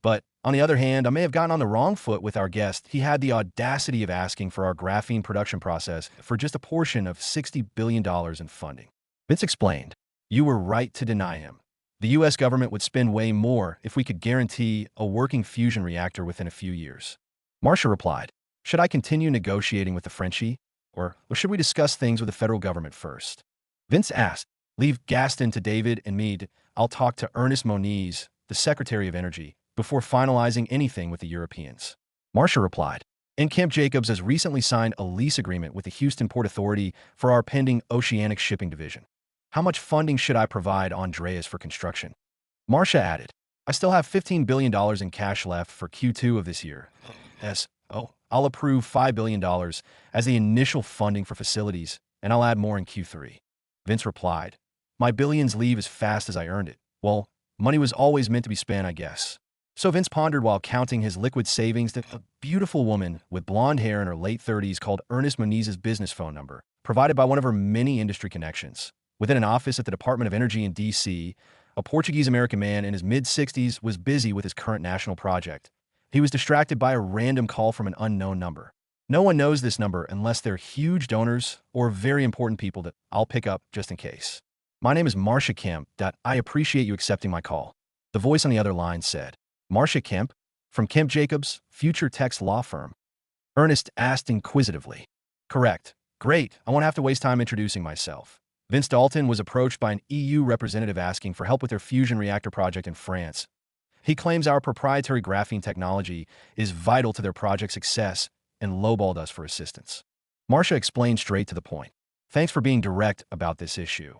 But, on the other hand, I may have gotten on the wrong foot with our guest. He had the audacity of asking for our graphene production process for just a portion of $60 billion in funding. Vince explained, you were right to deny him. The U.S. government would spend way more if we could guarantee a working fusion reactor within a few years. Marcia replied, should I continue negotiating with the Frenchie? Or should we discuss things with the federal government first? Vince asked, leave Gaston to David and me. I'll talk to Ernest Moniz, the Secretary of Energy, before finalizing anything with the Europeans. Marcia replied, and Kemp Jacobs has recently signed a lease agreement with the Houston Port Authority for our pending oceanic shipping division. How much funding should I provide Andreas for construction? Marcia added, I still have $15 billion in cash left for Q2 of this year. I'll approve $5 billion as the initial funding for facilities, and I'll add more in Q3. Vince replied, my billions leave as fast as I earned it. Well, money was always meant to be spent, I guess. So Vince pondered while counting his liquid savings that a beautiful woman with blonde hair in her late 30s called Ernest Moniz's business phone number, provided by one of her many industry connections. Within an office at the Department of Energy in D.C., a Portuguese-American man in his mid-60s was busy with his current national project. He was distracted by a random call from an unknown number. No one knows this number unless they're huge donors or very important people that I'll pick up just in case. My name is Marcia Kemp. I appreciate you accepting my call. The voice on the other line said, Marcia Kemp? From Kemp Jacobs, Future Tech's law firm. Ernest asked inquisitively. Correct. Great. I won't have to waste time introducing myself. Vince Dalton was approached by an EU representative asking for help with their fusion reactor project in France. He claims our proprietary graphene technology is vital to their project's success and lowballed us for assistance. Marcia explained straight to the point. Thanks for being direct about this issue.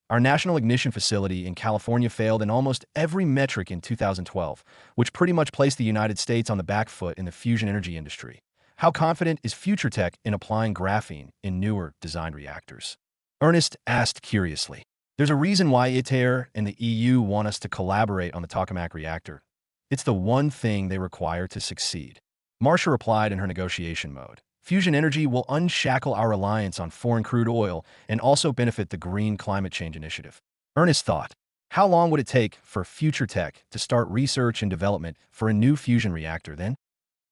Our national ignition facility in California failed in almost every metric in 2012, which pretty much placed the United States on the back foot in the fusion energy industry. How confident is Future Tech in applying graphene in newer designed reactors? Ernest asked curiously. There's a reason why ITER and the EU want us to collaborate on the tokamak reactor. It's the one thing they require to succeed. Marcia replied in her negotiation mode. Fusion energy will unshackle our reliance on foreign crude oil and also benefit the Green Climate Change Initiative. Ernest thought, how long would it take for Future Tech to start research and development for a new fusion reactor then?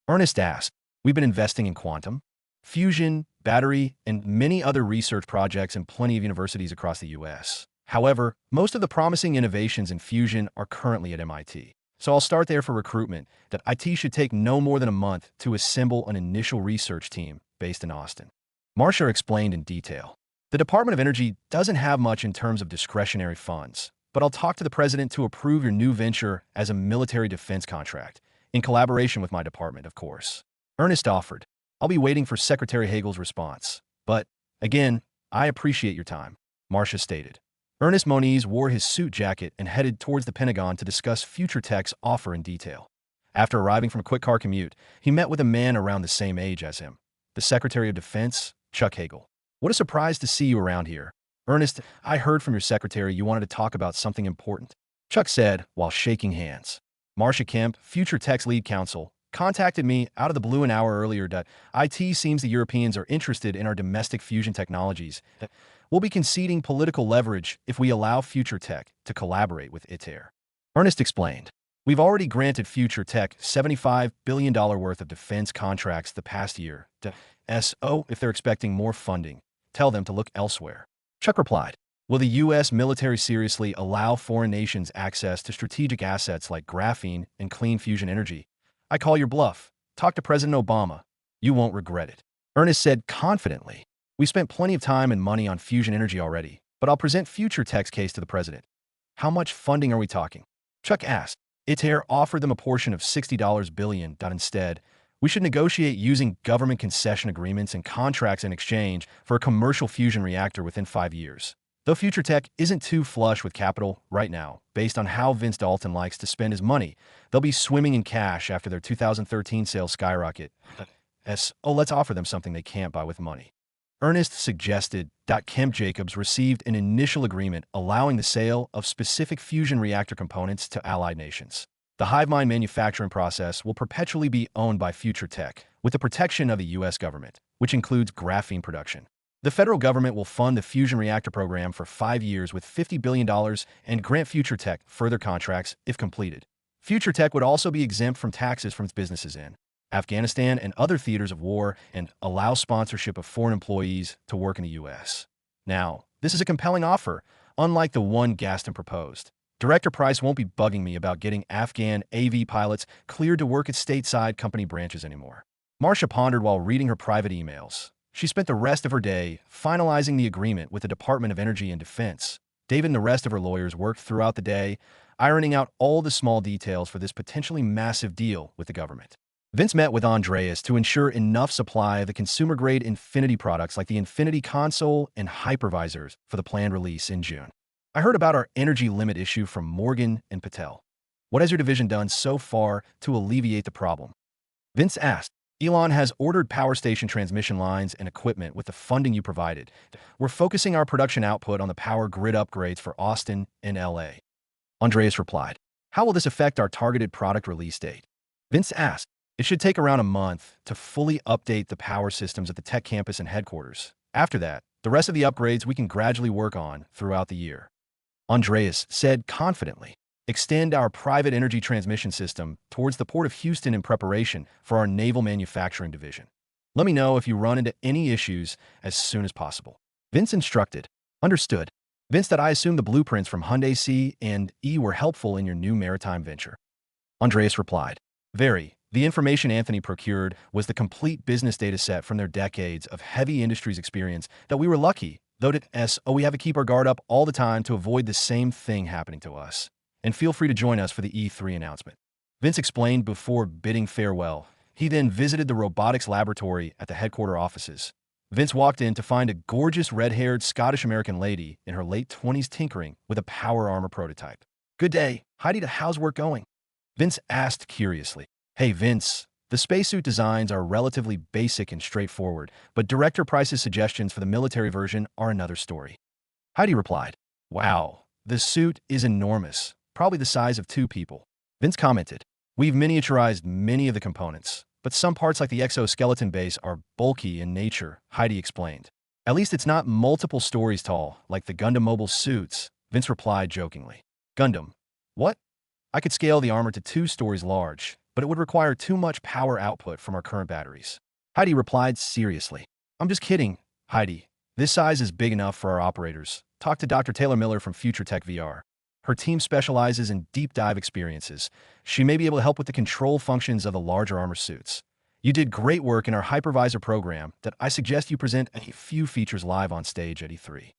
Ernest asked, we've been investing in quantum, fusion, battery, and many other research projects in plenty of universities across the U.S. However, most of the promising innovations in fusion are currently at MIT. So I'll start there for recruitment, that IT should take no more than a month to assemble an initial research team based in Austin. Marcia explained in detail. The Department of Energy doesn't have much in terms of discretionary funds, but I'll talk to the president to approve your new venture as a military defense contract, in collaboration with my department, of course. Ernest offered. I'll be waiting for Secretary Hagel's response. But, again, I appreciate your time, Marcia stated. Ernest Moniz wore his suit jacket and headed towards the Pentagon to discuss Future Tech's offer in detail. After arriving from a quick car commute, he met with a man around the same age as him, the Secretary of Defense, Chuck Hagel. What a surprise to see you around here. Ernest, I heard from your secretary you wanted to talk about something important, Chuck said while shaking hands. Marcia Kemp, Future Tech's lead counsel, contacted me out of the blue an hour earlier. IT seems the Europeans are interested in our domestic fusion technologies. We'll be conceding political leverage if we allow Future Tech to collaborate with ITER. Ernest explained. We've already granted Future Tech $75 billion worth of defense contracts the past year. So, if they're expecting more funding, tell them to look elsewhere. Chuck replied. Will the U.S. military seriously allow foreign nations access to strategic assets like graphene and clean fusion energy? I call your bluff. Talk to President Obama. You won't regret it. Ernest said confidently. We spent plenty of time and money on fusion energy already, but I'll present Future Tech's case to the president. How much funding are we talking? Chuck asked. ITER offered them a portion of $60 billion. Instead, we should negotiate using government concession agreements and contracts in exchange for a commercial fusion reactor within 5 years. Though Future Tech isn't too flush with capital right now, based on how Vince Dalton likes to spend his money, they'll be swimming in cash after their 2013 sales skyrocket. Let's offer them something they can't buy with money. Ernest suggested. Kemp Jacobs received an initial agreement allowing the sale of specific fusion reactor components to allied nations. The hive mind manufacturing process will perpetually be owned by Future Tech, with the protection of the U.S. government, which includes graphene production. The federal government will fund the fusion reactor program for 5 years with $50 billion and grant Future Tech further contracts if completed. Future Tech would also be exempt from taxes from its businesses in Afghanistan and other theaters of war and allow sponsorship of foreign employees to work in the U.S. Now, this is a compelling offer, unlike the one Gaston proposed. Director Price won't be bugging me about getting Afghan AV pilots cleared to work at stateside company branches anymore. Marcia pondered while reading her private emails. She spent the rest of her day finalizing the agreement with the Department of Energy and Defense. David and the rest of her lawyers worked throughout the day, ironing out all the small details for this potentially massive deal with the government. Vince met with Andreas to ensure enough supply of the consumer-grade Infinity products like the Infinity Console and hypervisors for the planned release in June. I heard about our energy limit issue from Morgan and Patel. What has your division done so far to alleviate the problem? Vince asked. Elon has ordered power station transmission lines and equipment with the funding you provided. We're focusing our production output on the power grid upgrades for Austin and LA. Andreas replied. How will this affect our targeted product release date? Vince asked. It should take around a month to fully update the power systems at the tech campus and headquarters. After that, the rest of the upgrades we can gradually work on throughout the year. Andreas said confidently. Extend our private energy transmission system towards the Port of Houston in preparation for our naval manufacturing division. Let me know if you run into any issues as soon as possible. Vince instructed. Understood. Vince, that I assume the blueprints from Hyundai C and E were helpful in your new maritime venture. Andreas replied. Very. The information Anthony procured was the complete business data set from their decades of heavy industries experience that we were lucky, though we have to keep our guard up all the time to avoid the same thing happening to us. And feel free to join us for the E3 announcement. Vince explained before bidding farewell. He then visited the robotics laboratory at the headquarters offices. Vince walked in to find a gorgeous red-haired Scottish-American lady in her late 20s tinkering with a power armor prototype. Good day. Heidi, how's work going? Vince asked curiously. Hey, Vince. The spacesuit designs are relatively basic and straightforward, but Director Price's suggestions for the military version are another story. Heidi replied. Wow, the suit is enormous. Probably the size of 2 people. Vince commented. We've miniaturized many of the components, but some parts like the exoskeleton base are bulky in nature, Heidi explained. At least it's not multiple stories tall, like the Gundam mobile suits, Vince replied jokingly. Gundam? What? I could scale the armor to 2 stories large, but it would require too much power output from our current batteries. Heidi replied seriously. I'm just kidding, Heidi. This size is big enough for our operators. Talk to Dr. Taylor Miller from Future Tech VR. Her team specializes in deep dive experiences. She may be able to help with the control functions of the larger armor suits. You did great work in our hypervisor program that I suggest you present a few features live on stage at E3.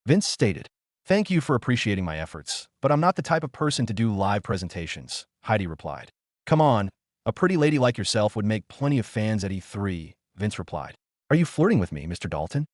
Vince stated, "Thank you for appreciating my efforts, but I'm not the type of person to do live presentations," Heidi replied. "Come on, a pretty lady like yourself would make plenty of fans at E3, Vince replied. "Are you flirting with me, Mr. Dalton?"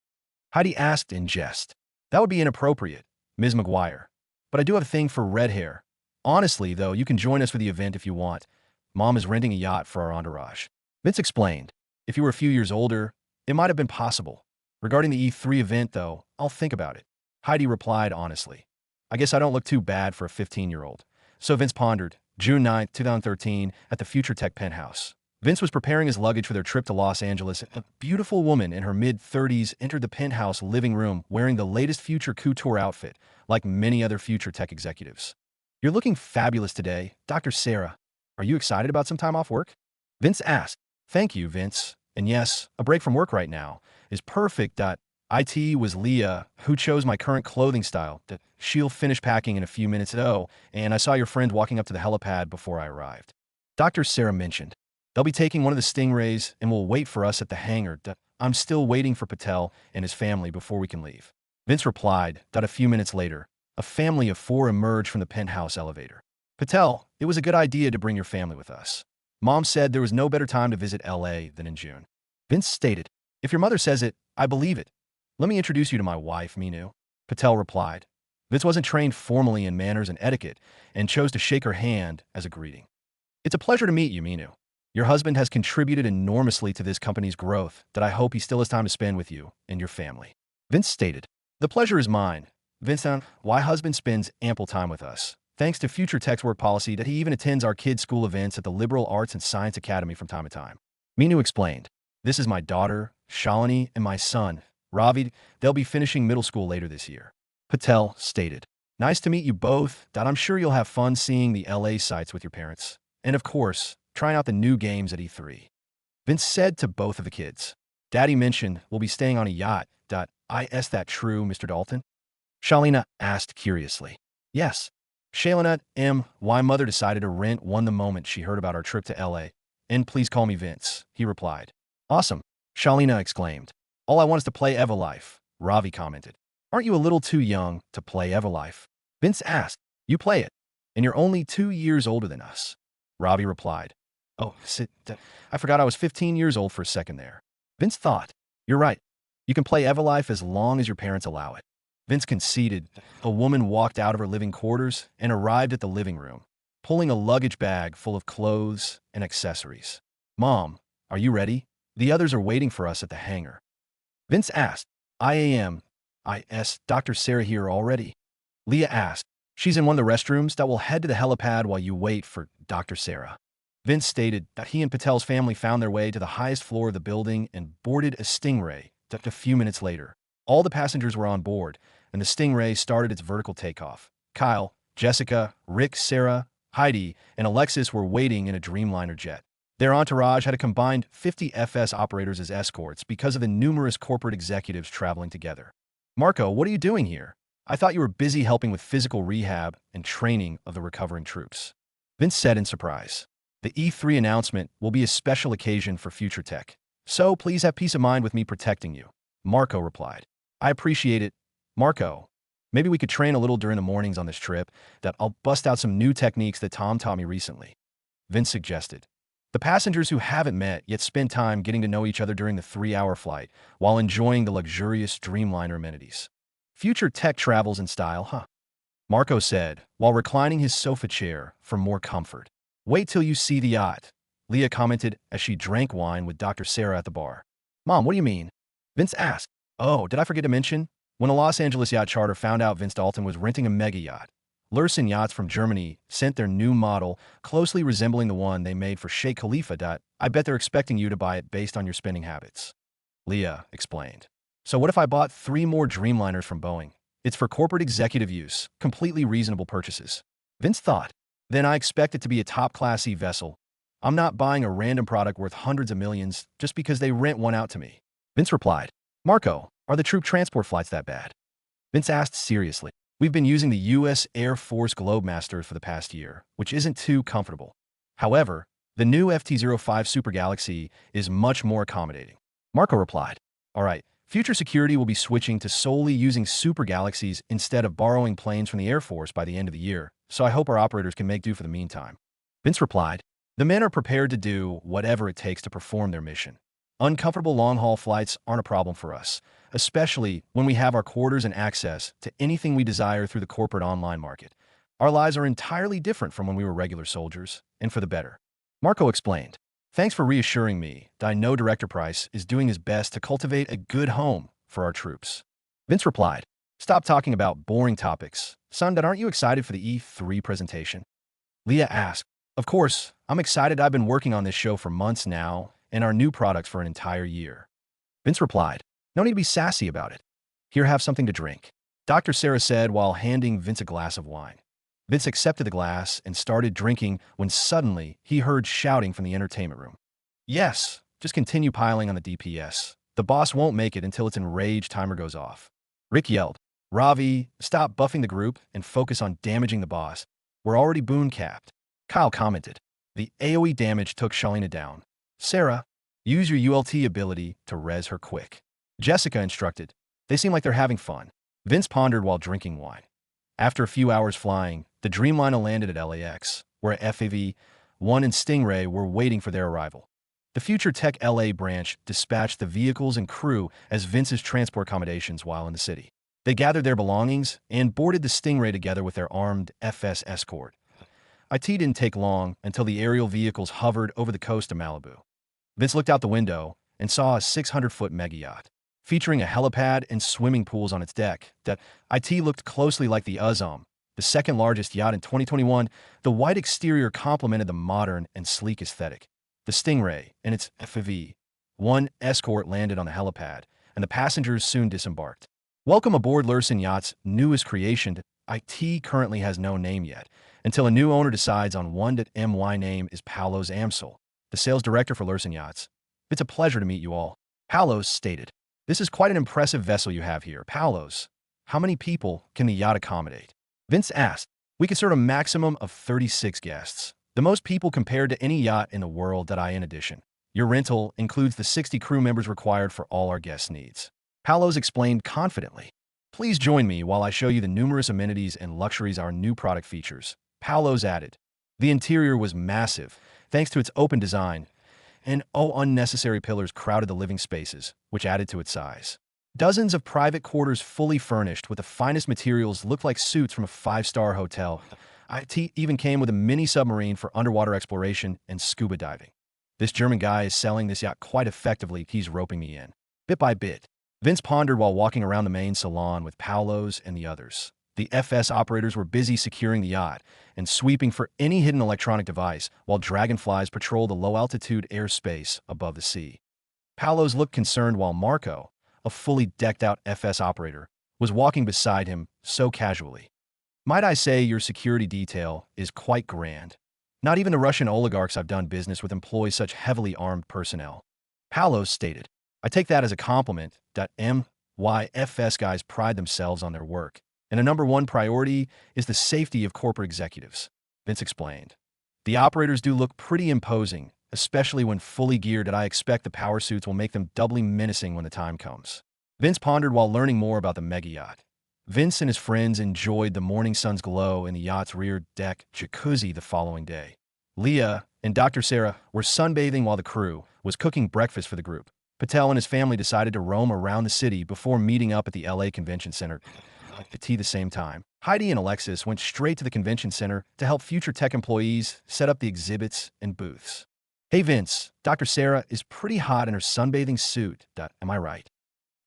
Heidi asked in jest. "That would be inappropriate, Ms. McGuire. But I do have a thing for red hair. Honestly, though, you can join us for the event if you want. Mom is renting a yacht for our entourage." Vince explained, "If you were a few years older, it might have been possible. Regarding the E3 event, though, I'll think about it." Heidi replied honestly, "I guess I don't look too bad for a 15-year-old. So Vince pondered, June 9, 2013, at the Future Tech penthouse. Vince was preparing his luggage for their trip to Los Angeles. A beautiful woman in her mid-30s entered the penthouse living room wearing the latest Future Couture outfit, like many other Future Tech executives. "You're looking fabulous today, Dr. Sarah. Are you excited about some time off work?" Vince asked. "Thank you, Vince. And yes, a break from work right now is perfect. It was Leah who chose my current clothing style. She'll finish packing in a few minutes. Oh, and I saw your friend walking up to the helipad before I arrived." Dr. Sarah mentioned, "They'll be taking one of the Stingrays and will wait for us at the hangar. I'm still waiting for Patel and his family before we can leave." Vince replied that a few minutes later, a family of 4 emerged from the penthouse elevator. "Patel, it was a good idea to bring your family with us. Mom said there was no better time to visit LA than in June." Vince stated, "If your mother says it, I believe it. Let me introduce you to my wife, Minu." Patel replied. Vince wasn't trained formally in manners and etiquette and chose to shake her hand as a greeting. "It's a pleasure to meet you, Minu. Your husband has contributed enormously to this company's growth that I hope he still has time to spend with you and your family." Vince stated, "The pleasure is mine. Vince, my husband spends ample time with us, thanks to Future Tech's work policy that he even attends our kids' school events at the Liberal Arts and Science Academy from time to time." Minu explained, "This is my daughter, Shalini, and my son, Ravi. They'll be finishing middle school later this year." Patel stated, "Nice to meet you both. I'm sure you'll have fun seeing the LA sites with your parents. And of course, trying out the new games at E3. Vince said to both of the kids, "Daddy mentioned we'll be staying on a yacht. Is that true, Mr. Dalton?" Shalina asked curiously. "Yes. Shalina, my mother decided to rent one the moment she heard about our trip to LA. And please call me Vince," he replied. "Awesome," Shalina exclaimed. "All I want is to play Everlife," Ravi commented. "Aren't you a little too young to play Everlife?" Vince asked. "You play it, and you're only 2 years older than us," Ravi replied. "Oh, I forgot I was 15 years old for a second there." Vince thought, "You're right. You can play Everlife as long as your parents allow it." Vince conceded. A woman walked out of her living quarters and arrived at the living room, pulling a luggage bag full of clothes and accessories. "Mom, are you ready? The others are waiting for us at the hangar." Vince asked, "I am. Dr. Sarah here already?" Leah asked, "She's in one of the restrooms that will head to the helipad while you wait for Dr. Sarah." Vince stated that he and Patel's family found their way to the highest floor of the building and boarded a Stingray. A few minutes later, all the passengers were on board, and the Stingray started its vertical takeoff. Kyle, Jessica, Rick, Sarah, Heidi, and Alexis were waiting in a Dreamliner jet. Their entourage had a combined 50 FS operators as escorts because of the numerous corporate executives traveling together. "Marco, what are you doing here? I thought you were busy helping with physical rehab and training of the recovering troops," Vince said in surprise. "The E3 announcement will be a special occasion for Future Tech, so please have peace of mind with me protecting you," Marco replied. "I appreciate it, Marco. Maybe we could train a little during the mornings on this trip. I'll bust out some new techniques that Tom taught me recently," Vince suggested. The passengers who haven't met yet spend time getting to know each other during the 3-hour flight while enjoying the luxurious Dreamliner amenities. "Future Tech travels in style, huh?" Marco said, while reclining his sofa chair for more comfort. "Wait till you see the yacht," Leah commented as she drank wine with Dr. Sarah at the bar. "Mom, what do you mean?" Vince asked. "Oh, did I forget to mention? When a Los Angeles yacht charter found out Vince Dalton was renting a mega yacht, Lursen Yachts from Germany sent their new model, closely resembling the one they made for Sheikh Khalifa. I bet they're expecting you to buy it based on your spending habits," Leah explained. "So what if I bought 3 more Dreamliners from Boeing? It's for corporate executive use, completely reasonable purchases." Vince thought, "Then I expect it to be a top-class vessel. I'm not buying a random product worth hundreds of millions just because they rent one out to me." Vince replied, "Marco, are the troop transport flights that bad?" Vince asked seriously. We've been using the U.S. Air Force Globemasters for the past year, which isn't too comfortable. However, the new FT-05 Super Galaxy is much more accommodating. Marco replied, all right, future security will be switching to solely using Super Galaxies instead of borrowing planes from the Air Force by the end of the year, so I hope our operators can make do for the meantime. Vince replied, the men are prepared to do whatever it takes to perform their mission. Uncomfortable long-haul flights aren't a problem for us, especially when we have our quarters and access to anything we desire through the corporate online market. Our lives are entirely different from when we were regular soldiers, and for the better. Marco explained, thanks for reassuring me that I know Director Price is doing his best to cultivate a good home for our troops. Vince replied, stop talking about boring topics. Son, aren't you excited for the E3 presentation? Leah asked, of course, I'm excited. I've been working on this show for months now, and our new products for an entire year. Vince replied, no need to be sassy about it. Here, have something to drink. Dr. Sarah said while handing Vince a glass of wine. Vince accepted the glass and started drinking when suddenly he heard shouting from the entertainment room. Yes, just continue piling on the DPS. The boss won't make it until its enraged timer goes off. Rick yelled, Ravi, stop buffing the group and focus on damaging the boss. We're already boon capped. Kyle commented, the AoE damage took Shalina down. Sarah, use your ULT ability to res her quick. Jessica instructed, they seem like they're having fun. Vince pondered while drinking wine. After a few hours flying, the Dreamliner landed at LAX, where FAV-1 and Stingray were waiting for their arrival. The Future Tech LA branch dispatched the vehicles and crew as Vince's transport accommodations while in the city. They gathered their belongings and boarded the Stingray together with their armed FS escort. IT didn't take long until the aerial vehicles hovered over the coast of Malibu. Vince looked out the window and saw a 600-foot mega yacht, featuring a helipad and swimming pools on its deck. That IT looked closely like the Uzum, the second largest yacht in 2021. The white exterior complemented the modern and sleek aesthetic. The Stingray and its FAV-1 escort landed on the helipad, and the passengers soon disembarked. Welcome aboard Lursen Yacht's newest creation. IT currently has no name yet, until a new owner decides on one. My name is Palos Amsel, the sales director for Lursen Yachts. It's a pleasure to meet you all. Palos stated, this is quite an impressive vessel you have here. Palos, how many people can the yacht accommodate? Vince asked, we can serve a maximum of 36 guests, the most people compared to any yacht in the world. In addition, your rental includes the 60 crew members required for all our guest needs. Palos explained confidently. Please join me while I show you the numerous amenities and luxuries our new product features. Palos added. The interior was massive, thanks to its open design, and unnecessary pillars crowded the living spaces, which added to its size. Dozens of private quarters fully furnished with the finest materials looked like suites from a 5-star hotel. IT even came with a mini submarine for underwater exploration and scuba diving. This German guy is selling this yacht quite effectively. He's roping me in, bit by bit. Vince pondered while walking around the main salon with Palos and the others. The FS operators were busy securing the yacht and sweeping for any hidden electronic device while dragonflies patrolled the low-altitude airspace above the sea. Palos looked concerned while Marco, a fully decked-out FS operator, was walking beside him so casually. Might I say your security detail is quite grand. Not even the Russian oligarchs I've done business with employ such heavily armed personnel. Palos stated, I take that as a compliment. FS guys pride themselves on their work, and a number one priority is the safety of corporate executives. Vince explained. The operators do look pretty imposing, especially when fully geared, and I expect the power suits will make them doubly menacing when the time comes. Vince pondered while learning more about the mega yacht. Vince and his friends enjoyed the morning sun's glow in the yacht's rear deck jacuzzi the following day. Leah and Dr. Sarah were sunbathing while the crew was cooking breakfast for the group. Patel and his family decided to roam around the city before meeting up at the LA Convention Center at the same time. Heidi and Alexis went straight to the convention center to help Future Tech employees set up the exhibits and booths. Hey Vince, Dr. Sarah is pretty hot in her sunbathing suit. Am I right?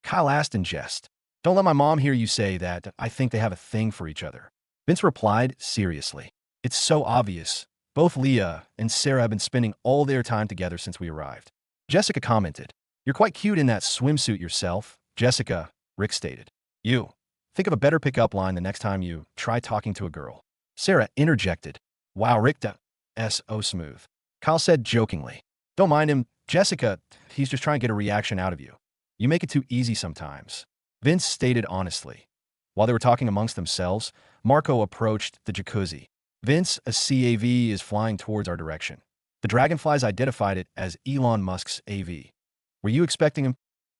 Kyle asked in jest. Don't let my mom hear you say that. I think they have a thing for each other. Vince replied seriously. It's so obvious. Both Leah and Sarah have been spending all their time together since we arrived. Jessica commented. You're quite cute in that swimsuit yourself. Jessica, Rick stated. You. Think of a better pickup line the next time you try talking to a girl. Sarah interjected. Wow, Rick so smooth. Kyle said jokingly. Don't mind him, Jessica. He's just trying to get a reaction out of you. You make it too easy sometimes. Vince stated honestly. While they were talking amongst themselves, Marco approached the jacuzzi. Vince, a CAV, is flying towards our direction. The dragonflies identified it as Elon Musk's AV. Were you expecting him?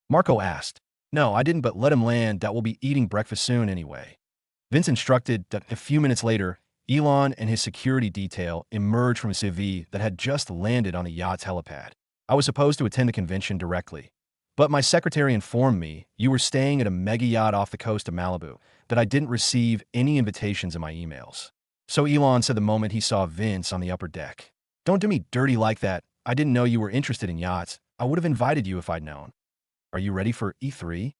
Marco asked. No, I didn't, but let him land. That will be eating breakfast soon anyway. Vince instructed that a few minutes later, Elon and his security detail emerged from a CAV that had just landed on the yacht's helipad. I was supposed to attend the convention directly, but my secretary informed me you were staying at a mega yacht off the coast of Malibu, that I didn't receive any invitations in my emails. So Elon said the moment he saw Vince on the upper deck. Don't do me dirty like that. I didn't know you were interested in yachts. I would have invited you if I'd known. Are you ready for E3?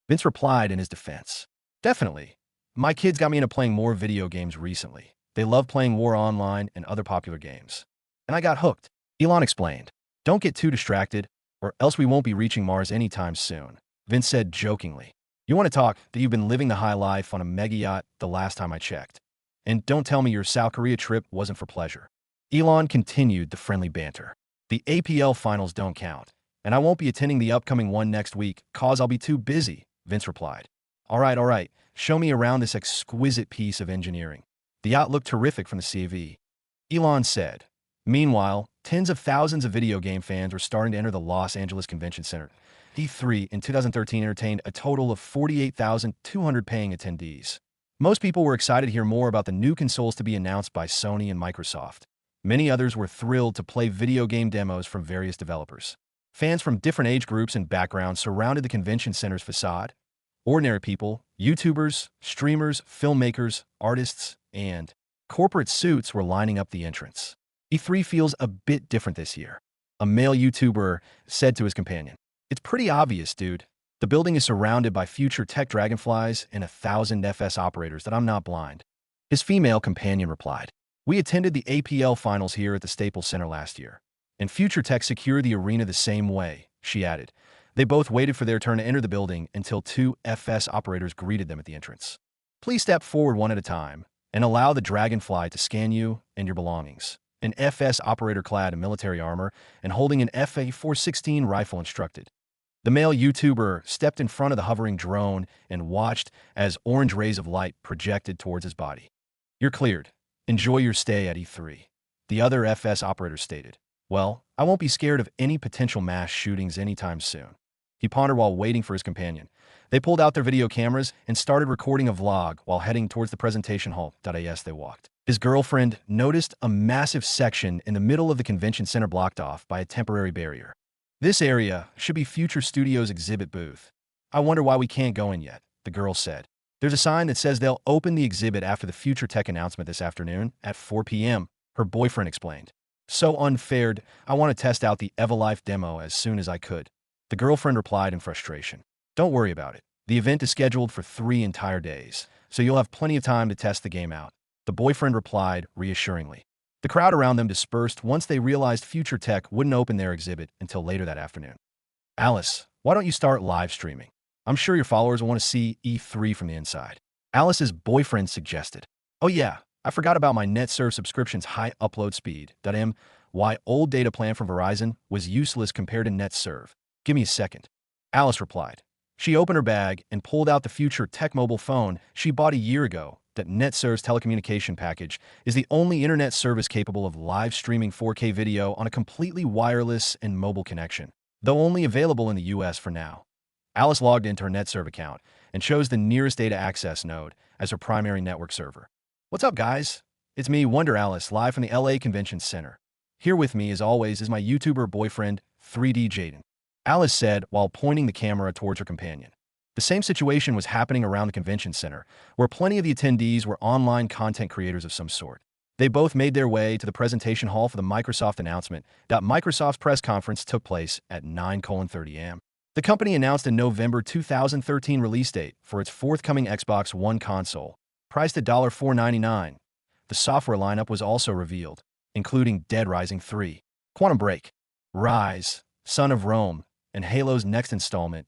Vince replied in his defense. Definitely. My kids got me into playing more video games recently. They love playing War Online and other popular games. And I got hooked. Elon explained. Don't get too distracted, or else we won't be reaching Mars anytime soon, Vince said jokingly. You want to talk that you've been living the high life on a mega yacht the last time I checked. And don't tell me your South Korea trip wasn't for pleasure. Elon continued the friendly banter. The APL finals don't count, and I won't be attending the upcoming one next week cause I'll be too busy, Vince replied. All right. Show me around this exquisite piece of engineering. The yacht looked terrific from the CAV. Elon said. Meanwhile, tens of thousands of video game fans were starting to enter the Los Angeles Convention Center. E3 in 2013 entertained a total of 48,200 paying attendees. Most people were excited to hear more about the new consoles to be announced by Sony and Microsoft. Many others were thrilled to play video game demos from various developers. Fans from different age groups and backgrounds surrounded the convention center's facade. Ordinary people, YouTubers, streamers, filmmakers, artists, and corporate suits were lining up the entrance. E3 feels a bit different this year. A male YouTuber said to his companion, It's pretty obvious, dude. The building is surrounded by future tech dragonflies and 1,000 FS operators that I'm not blind. His female companion replied, We attended the APL finals here at the Staples Center last year, and future tech secured the arena the same way, she added. They both waited for their turn to enter the building until 2 FS operators greeted them at the entrance. Please step forward one at a time and allow the dragonfly to scan you and your belongings. An FS operator clad in military armor and holding an FA-416 rifle instructed. The male YouTuber stepped in front of the hovering drone and watched as orange rays of light projected towards his body. You're cleared. Enjoy your stay at E3. The other FS operator stated. Well, I won't be scared of any potential mass shootings anytime soon. He pondered while waiting for his companion. They pulled out their video cameras and started recording a vlog while heading towards the presentation hall. As they walked. His girlfriend noticed a massive section in the middle of the convention center blocked off by a temporary barrier. This area should be Future Studios' exhibit booth. I wonder why we can't go in yet, the girl said. There's a sign that says they'll open the exhibit after the Future Tech announcement this afternoon at 4 p.m., her boyfriend explained. So unfair, I want to test out the EvaLife demo as soon as I could. The girlfriend replied in frustration. Don't worry about it. The event is scheduled for 3 entire days, so you'll have plenty of time to test the game out. The boyfriend replied reassuringly. The crowd around them dispersed once they realized Future Tech wouldn't open their exhibit until later that afternoon. Alice, why don't you start live streaming? I'm sure your followers will want to see E3 from the inside. Alice's boyfriend suggested. Oh yeah, I forgot about my NetServe subscription's high upload speed. My old data plan from Verizon was useless compared to NetServe. Give me a second. Alice replied. She opened her bag and pulled out the Future Tech mobile phone she bought a year ago. That NetServe's telecommunication package is the only internet service capable of live streaming 4K video on a completely wireless and mobile connection, though only available in the US for now. Alice logged into her NetServe account and chose the nearest data access node as her primary network server. What's up, guys? It's me, Wonder Alice, live from the LA Convention Center. Here with me, as always, is my YouTuber boyfriend, 3D Jaden. Alice said while pointing the camera towards her companion. The same situation was happening around the convention center, where plenty of the attendees were online content creators of some sort. They both made their way to the presentation hall for the Microsoft announcement. Microsoft's press conference took place at 9:30 a.m. The company announced a November 2013 release date for its forthcoming Xbox One console, priced at $499. The software lineup was also revealed, including Dead Rising 3, Quantum Break, Rise, Son of Rome, and Halo's next installment,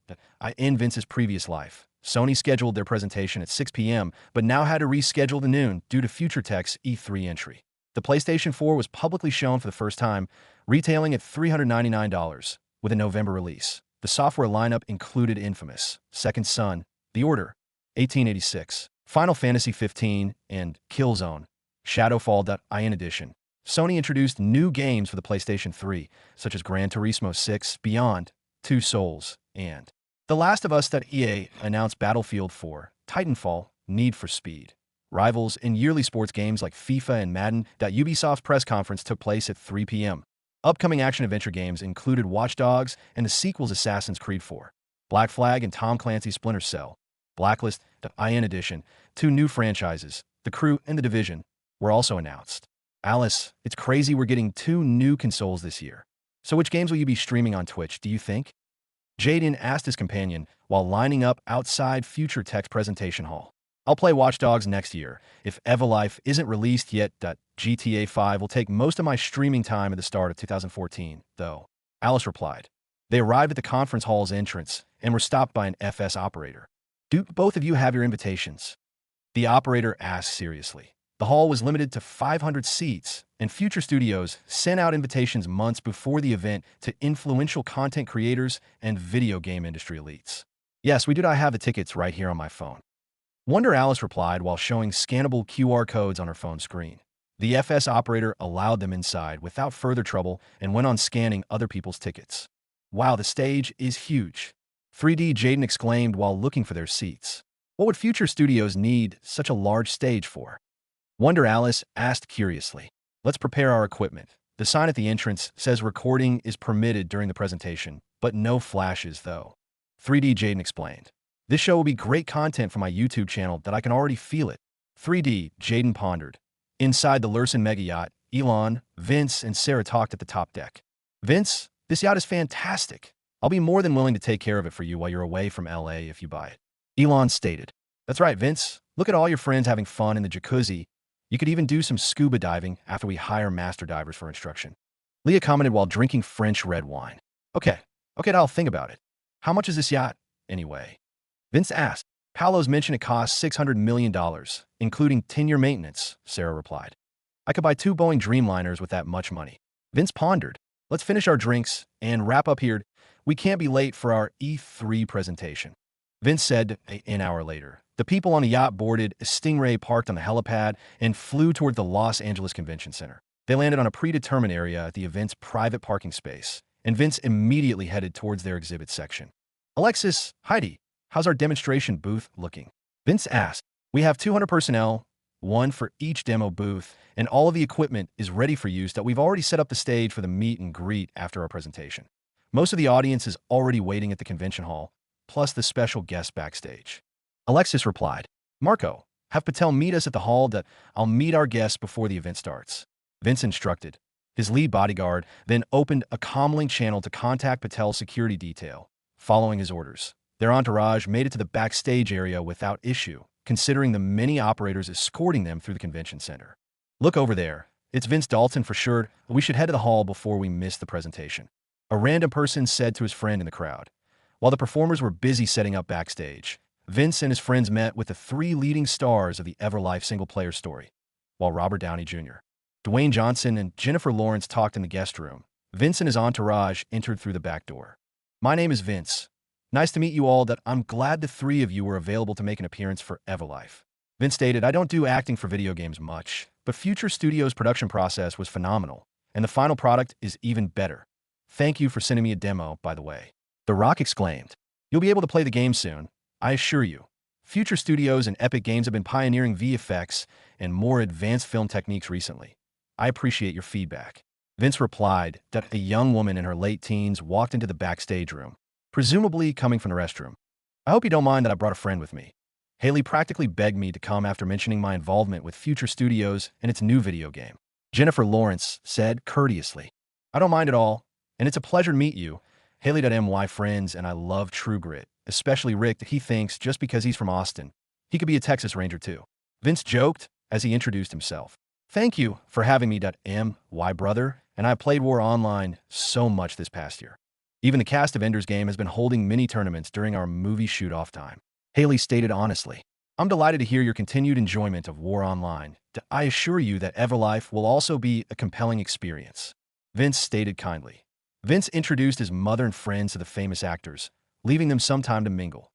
in Vince's previous life. Sony scheduled their presentation at 6 p.m., but now had to reschedule to noon due to Future Tech's E3 entry. The PlayStation 4 was publicly shown for the first time, retailing at $399 with a November release. The software lineup included Infamous, Second Son, The Order, 1886, Final Fantasy 15, and Killzone, Shadowfall.in edition. Sony introduced new games for the PlayStation 3, such as Gran Turismo 6, Beyond, Two Souls, and The Last of Us. EA announced Battlefield 4, Titanfall, Need for Speed, Rivals, in yearly sports games like FIFA and Madden. Ubisoft's press conference took place at 3 p.m. Upcoming action-adventure games included Watch Dogs and the sequels Assassin's Creed 4, Black Flag, and Tom Clancy's Splinter Cell, Blacklist.in edition. Two new franchises, The Crew and The Division, were also announced. Alice, it's crazy we're getting 2 new consoles this year. So which games will you be streaming on Twitch, do you think? Jaden asked his companion while lining up outside Future Tech's presentation hall. I'll play Watch Dogs next year. If Everlife isn't released yet, GTA 5 will take most of my streaming time at the start of 2014, though. Alice replied. They arrived at the conference hall's entrance and were stopped by an FS operator. Do both of you have your invitations? The operator asked seriously. The hall was limited to 500 seats, and Future Studios sent out invitations months before the event to influential content creators and video game industry elites. Yes, we do. I have the tickets right here on my phone. Wonder Alice replied while showing scannable QR codes on her phone screen. The FS operator allowed them inside without further trouble and went on scanning other people's tickets. Wow, the stage is huge. 3D Jaden exclaimed while looking for their seats. What would Future Studios need such a large stage for? Wonder Alice asked curiously. Let's prepare our equipment. The sign at the entrance says recording is permitted during the presentation, but no flashes though. 3D Jaden explained. This show will be great content for my YouTube channel that I can already feel it. 3D Jaden pondered. Inside the Lursen mega yacht, Elon, Vince, and Sarah talked at the top deck. Vince, this yacht is fantastic. I'll be more than willing to take care of it for you while you're away from LA if you buy it. Elon stated. That's right, Vince. Look at all your friends having fun in the jacuzzi. You could even do some scuba diving after we hire master divers for instruction. Leah commented while drinking French red wine. Okay, I'll think about it. How much is this yacht, anyway? Vince asked. Paolo's mentioned it costs $600 million, including 10-year maintenance, Sarah replied. I could buy 2 Boeing Dreamliners with that much money. Vince pondered. Let's finish our drinks and wrap up here. We can't be late for our E3 presentation. Vince said an hour later. The people on the yacht boarded a Stingray, parked on the helipad, and flew toward the Los Angeles Convention Center. They landed on a predetermined area at the event's private parking space, and Vince immediately headed towards their exhibit section. Alexis, Heidi, how's our demonstration booth looking? Vince asked. We have 200 personnel, 1 for each demo booth, and all of the equipment is ready for use. We've already set up the stage for the meet and greet after our presentation. Most of the audience is already waiting at the convention hall, plus the special guests backstage. Alexis replied, Marco, have Patel meet us at the hall. I'll meet our guests before the event starts. Vince instructed. His lead bodyguard then opened a comlink channel to contact Patel's security detail. Following his orders, their entourage made it to the backstage area without issue, considering the many operators escorting them through the convention center. Look over there. It's Vince Dalton for sure. We should head to the hall before we miss the presentation. A random person said to his friend in the crowd. While the performers were busy setting up backstage, Vince and his friends met with the 3 leading stars of the Everlife single-player story, while Robert Downey Jr., Dwayne Johnson, and Jennifer Lawrence talked in the guest room. Vince and his entourage entered through the back door. My name is Vince. Nice to meet you all. I'm glad the 3 of you were available to make an appearance for Everlife. Vince stated, I don't do acting for video games much, but Future Studios' production process was phenomenal, and the final product is even better. Thank you for sending me a demo, by the way. The Rock exclaimed. You'll be able to play the game soon. I assure you, Future Studios and Epic Games have been pioneering VFX and more advanced film techniques recently. I appreciate your feedback. Vince replied that a young woman in her late teens walked into the backstage room, presumably coming from the restroom. I hope you don't mind that I brought a friend with me. Haley practically begged me to come after mentioning my involvement with Future Studios and its new video game. Jennifer Lawrence said courteously, I don't mind at all, and it's a pleasure to meet you. Haley.my friends and I love True Grit, especially Rick. He thinks just because he's from Austin, he could be a Texas Ranger too. Vince joked as he introduced himself. Thank you for having me. My brother and I played War Online so much this past year. Even the cast of Ender's Game has been holding mini tournaments during our movie shoot-off time. Haley stated honestly, I'm delighted to hear your continued enjoyment of War Online. I assure you that Everlife will also be a compelling experience. Vince stated kindly. Vince introduced his mother and friends to the famous actors, leaving them some time to mingle.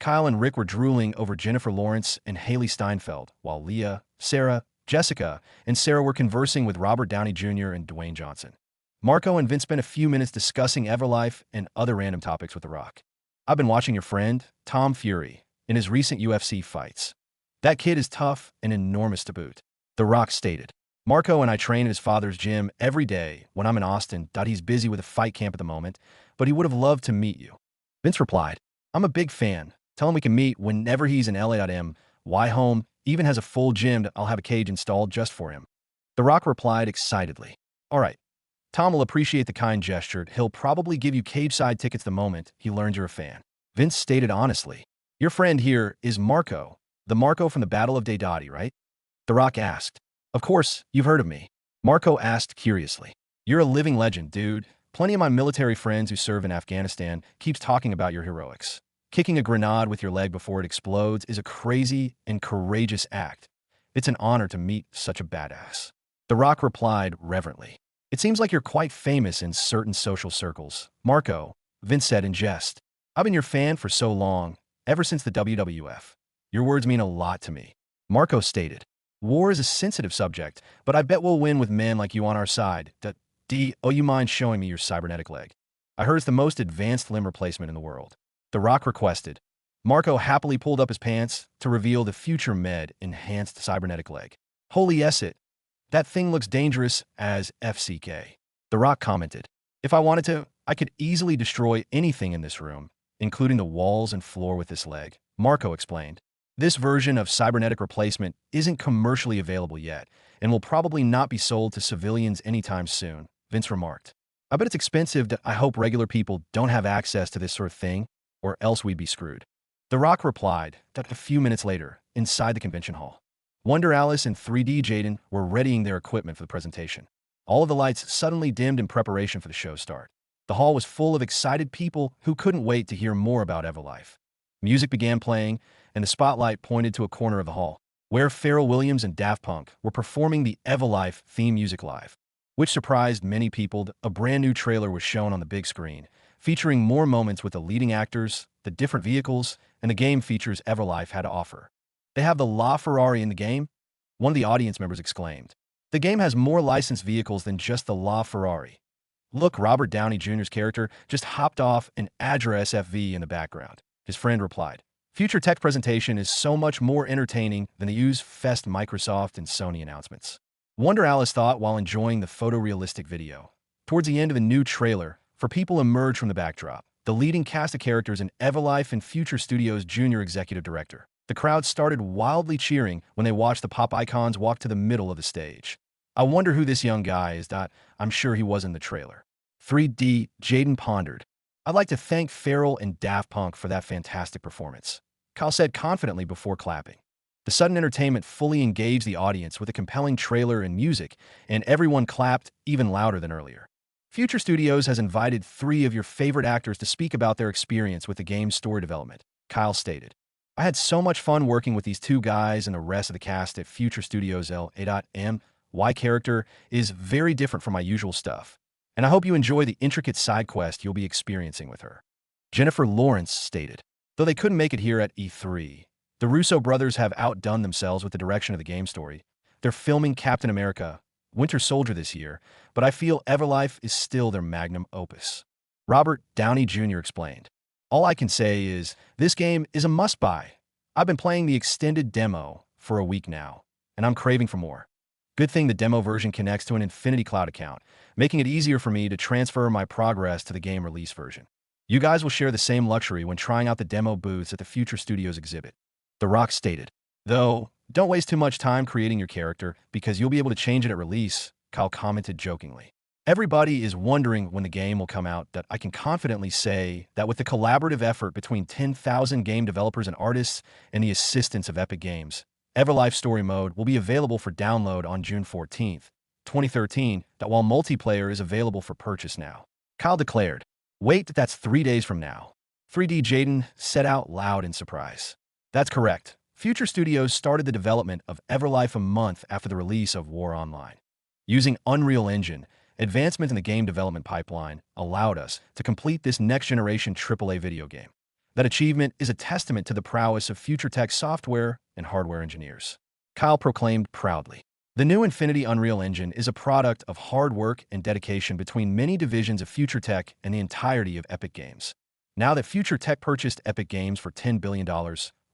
Kyle and Rick were drooling over Jennifer Lawrence and Haley Steinfeld, while Leah, Sarah, Jessica, and Sarah were conversing with Robert Downey Jr. and Dwayne Johnson. Marco and Vince spent a few minutes discussing Everlife and other random topics with The Rock. I've been watching your friend, Tom Fury, in his recent UFC fights. That kid is tough and enormous to boot, The Rock stated. Marco and I train at his father's gym every day when I'm in Austin. He's busy with a fight camp at the moment, but he would have loved to meet you. Vince replied, I'm a big fan. Tell him we can meet whenever he's in LA. Why home even has a full gym. I'll have a cage installed just for him. The Rock replied excitedly. All right. Tom will appreciate the kind gesture. He'll probably give you cage-side tickets the moment he learns you're a fan. Vince stated honestly. Your friend here is Marco, the Marco from the Battle of Deidati, right? The Rock asked. Of course, you've heard of me. Marco asked curiously. You're a living legend, dude. Plenty of my military friends who serve in Afghanistan keeps talking about your heroics. Kicking a grenade with your leg before it explodes is a crazy and courageous act. It's an honor to meet such a badass. The Rock replied reverently. It seems like you're quite famous in certain social circles. Marco, Vince said in jest. I've been your fan for so long, ever since the WWF. Your words mean a lot to me. Marco stated. War is a sensitive subject, but I bet we'll win with men like you on our side. You mind showing me your cybernetic leg? I heard it's the most advanced limb replacement in the world. The Rock requested. Marco happily pulled up his pants to reveal the future med enhanced cybernetic leg. Holy yes it. That thing looks dangerous as FCK. The Rock commented. If I wanted to, I could easily destroy anything in this room, including the walls and floor with this leg. Marco explained. This version of cybernetic replacement isn't commercially available yet, and will probably not be sold to civilians anytime soon, Vince remarked. I bet it's expensive. I hope regular people don't have access to this sort of thing, or else we'd be screwed. The Rock replied that a few minutes later, inside the convention hall. Wonder Alice and 3D Jaden were readying their equipment for the presentation. All of the lights suddenly dimmed in preparation for the show's start. The hall was full of excited people who couldn't wait to hear more about Everlife. Music began playing, and the spotlight pointed to a corner of the hall, where Pharrell Williams and Daft Punk were performing the Everlife theme music live. Which surprised many people. A brand new trailer was shown on the big screen, featuring more moments with the leading actors, the different vehicles, and the game features Everlife had to offer. They have the LaFerrari in the game? One of the audience members exclaimed. The game has more licensed vehicles than just the LaFerrari. Look, Robert Downey Jr.'s character just hopped off an Adra SFV in the background. His friend replied. Future tech presentation is so much more entertaining than the Use Fest Microsoft and Sony announcements. Wonder Alice thought while enjoying the photorealistic video. Towards the end of the new trailer, for people emerge from the backdrop, the leading cast of characters in Everlife and Future Studios' junior executive director. The crowd started wildly cheering when they watched the pop icons walk to the middle of the stage. I wonder who this young guy is. I'm sure he was in the trailer. 3D Jaden pondered. I'd like to thank Pharrell and Daft Punk for that fantastic performance, Kyle said confidently before clapping. The sudden entertainment fully engaged the audience with a compelling trailer and music, and everyone clapped even louder than earlier. Future Studios has invited 3 of your favorite actors to speak about their experience with the game's story development, Kyle stated. I had so much fun working with these 2 guys and the rest of the cast at Future Studios. My character is very different from my usual stuff, and I hope you enjoy the intricate side quest you'll be experiencing with her. Jennifer Lawrence stated. Though they couldn't make it here at E3, the Russo brothers have outdone themselves with the direction of the game story. They're filming Captain America, Winter Soldier this year, but I feel Everlife is still their magnum opus. Robert Downey Jr. explained. All I can say is, this game is a must-buy. I've been playing the extended demo for a week now, and I'm craving for more. Good thing the demo version connects to an Infinity Cloud account, making it easier for me to transfer my progress to the game release version. You guys will share the same luxury when trying out the demo booths at the Future Studios exhibit. The Rock stated. Though, don't waste too much time creating your character because you'll be able to change it at release, Kyle commented jokingly. Everybody is wondering when the game will come out. That I can confidently say that with the collaborative effort between 10,000 game developers and artists and the assistance of Epic Games, Everlife Story Mode will be available for download on June 14th, 2013, that while multiplayer is available for purchase now. Kyle declared, wait, that's 3 days from now. 3D Jaden said out loud in surprise. That's correct. Future Studios started the development of Everlife a month after the release of War Online. Using Unreal Engine, advancement in the game development pipeline allowed us to complete this next-generation AAA video game. That achievement is a testament to the prowess of future tech software and hardware engineers. Kyle proclaimed proudly. The new Infinity Unreal Engine is a product of hard work and dedication between many divisions of Future Tech and the entirety of Epic Games. Now that Future Tech purchased Epic Games for $10 billion,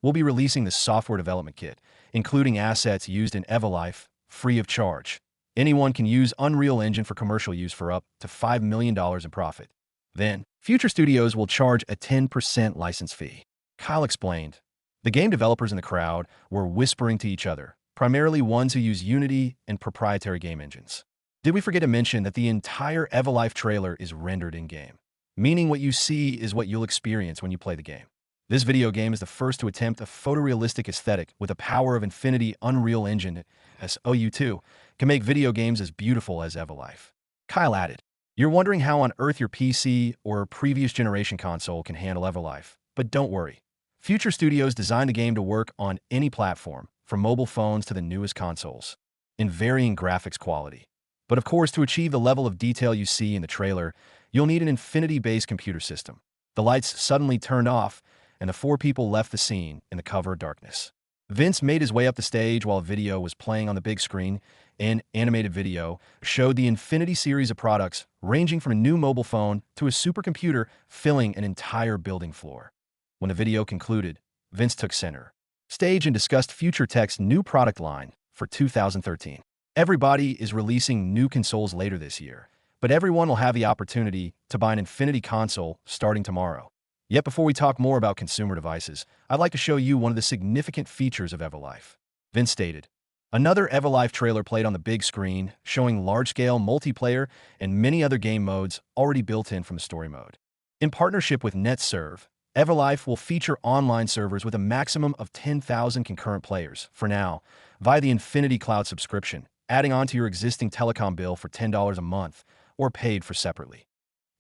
we'll be releasing the software development kit, including assets used in EvoLife, free of charge. Anyone can use Unreal Engine for commercial use for up to $5 million in profit. Then, future studios will charge a 10% license fee. Kyle explained. The game developers in the crowd were whispering to each other, primarily ones who use Unity and proprietary game engines. Did we forget to mention that the entire EvoLife trailer is rendered in-game, meaning what you see is what you'll experience when you play the game. This video game is the first to attempt a photorealistic aesthetic with the power of Infinity Unreal Engine, as OU2 can make video games as beautiful as EvoLife. Kyle added, "You're wondering how on earth your PC or previous generation console can handle EvoLife, but don't worry. Future Studios designed the game to work on any platform, from mobile phones to the newest consoles, in varying graphics quality. But of course, to achieve the level of detail you see in the trailer, you'll need an Infinity-based computer system." The lights suddenly turned off, and the four people left the scene in the cover of darkness. Vince made his way up the stage while a video was playing on the big screen. An animated video showed the Infinity series of products, ranging from a new mobile phone to a supercomputer filling an entire building floor. When the video concluded, Vince took center stage and discussed Future Tech's new product line for 2013. Everybody is releasing new consoles later this year, but everyone will have the opportunity to buy an Infinity console starting tomorrow. Yet before we talk more about consumer devices, I'd like to show you one of the significant features of EvoLife. Vince stated. Another EvoLife trailer played on the big screen, showing large-scale multiplayer and many other game modes already built in from the story mode. In partnership with NetServe, EvoLife will feature online servers with a maximum of 10,000 concurrent players, for now, via the Infinity Cloud subscription, adding on to your existing telecom bill for $10 a month, or paid for separately.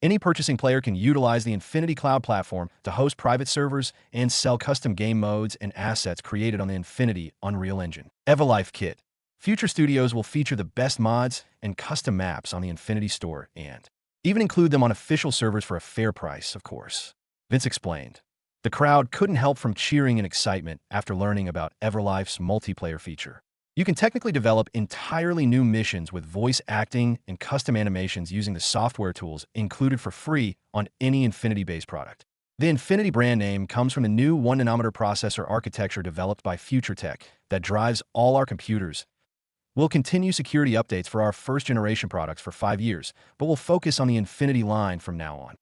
Any purchasing player can utilize the Infinity Cloud platform to host private servers and sell custom game modes and assets created on the Infinity Unreal Engine. EvoLife Kit. Future Studios will feature the best mods and custom maps on the Infinity Store and even include them on official servers for a fair price, of course. Vince explained. The crowd couldn't help from cheering in excitement after learning about EvoLife's multiplayer feature. You can technically develop entirely new missions with voice acting and custom animations using the software tools included for free on any Infinity-based product. The Infinity brand name comes from the new 1-nanometer processor architecture developed by Future Tech that drives all our computers. We'll continue security updates for our first-generation products for 5 years, but we'll focus on the Infinity line from now on.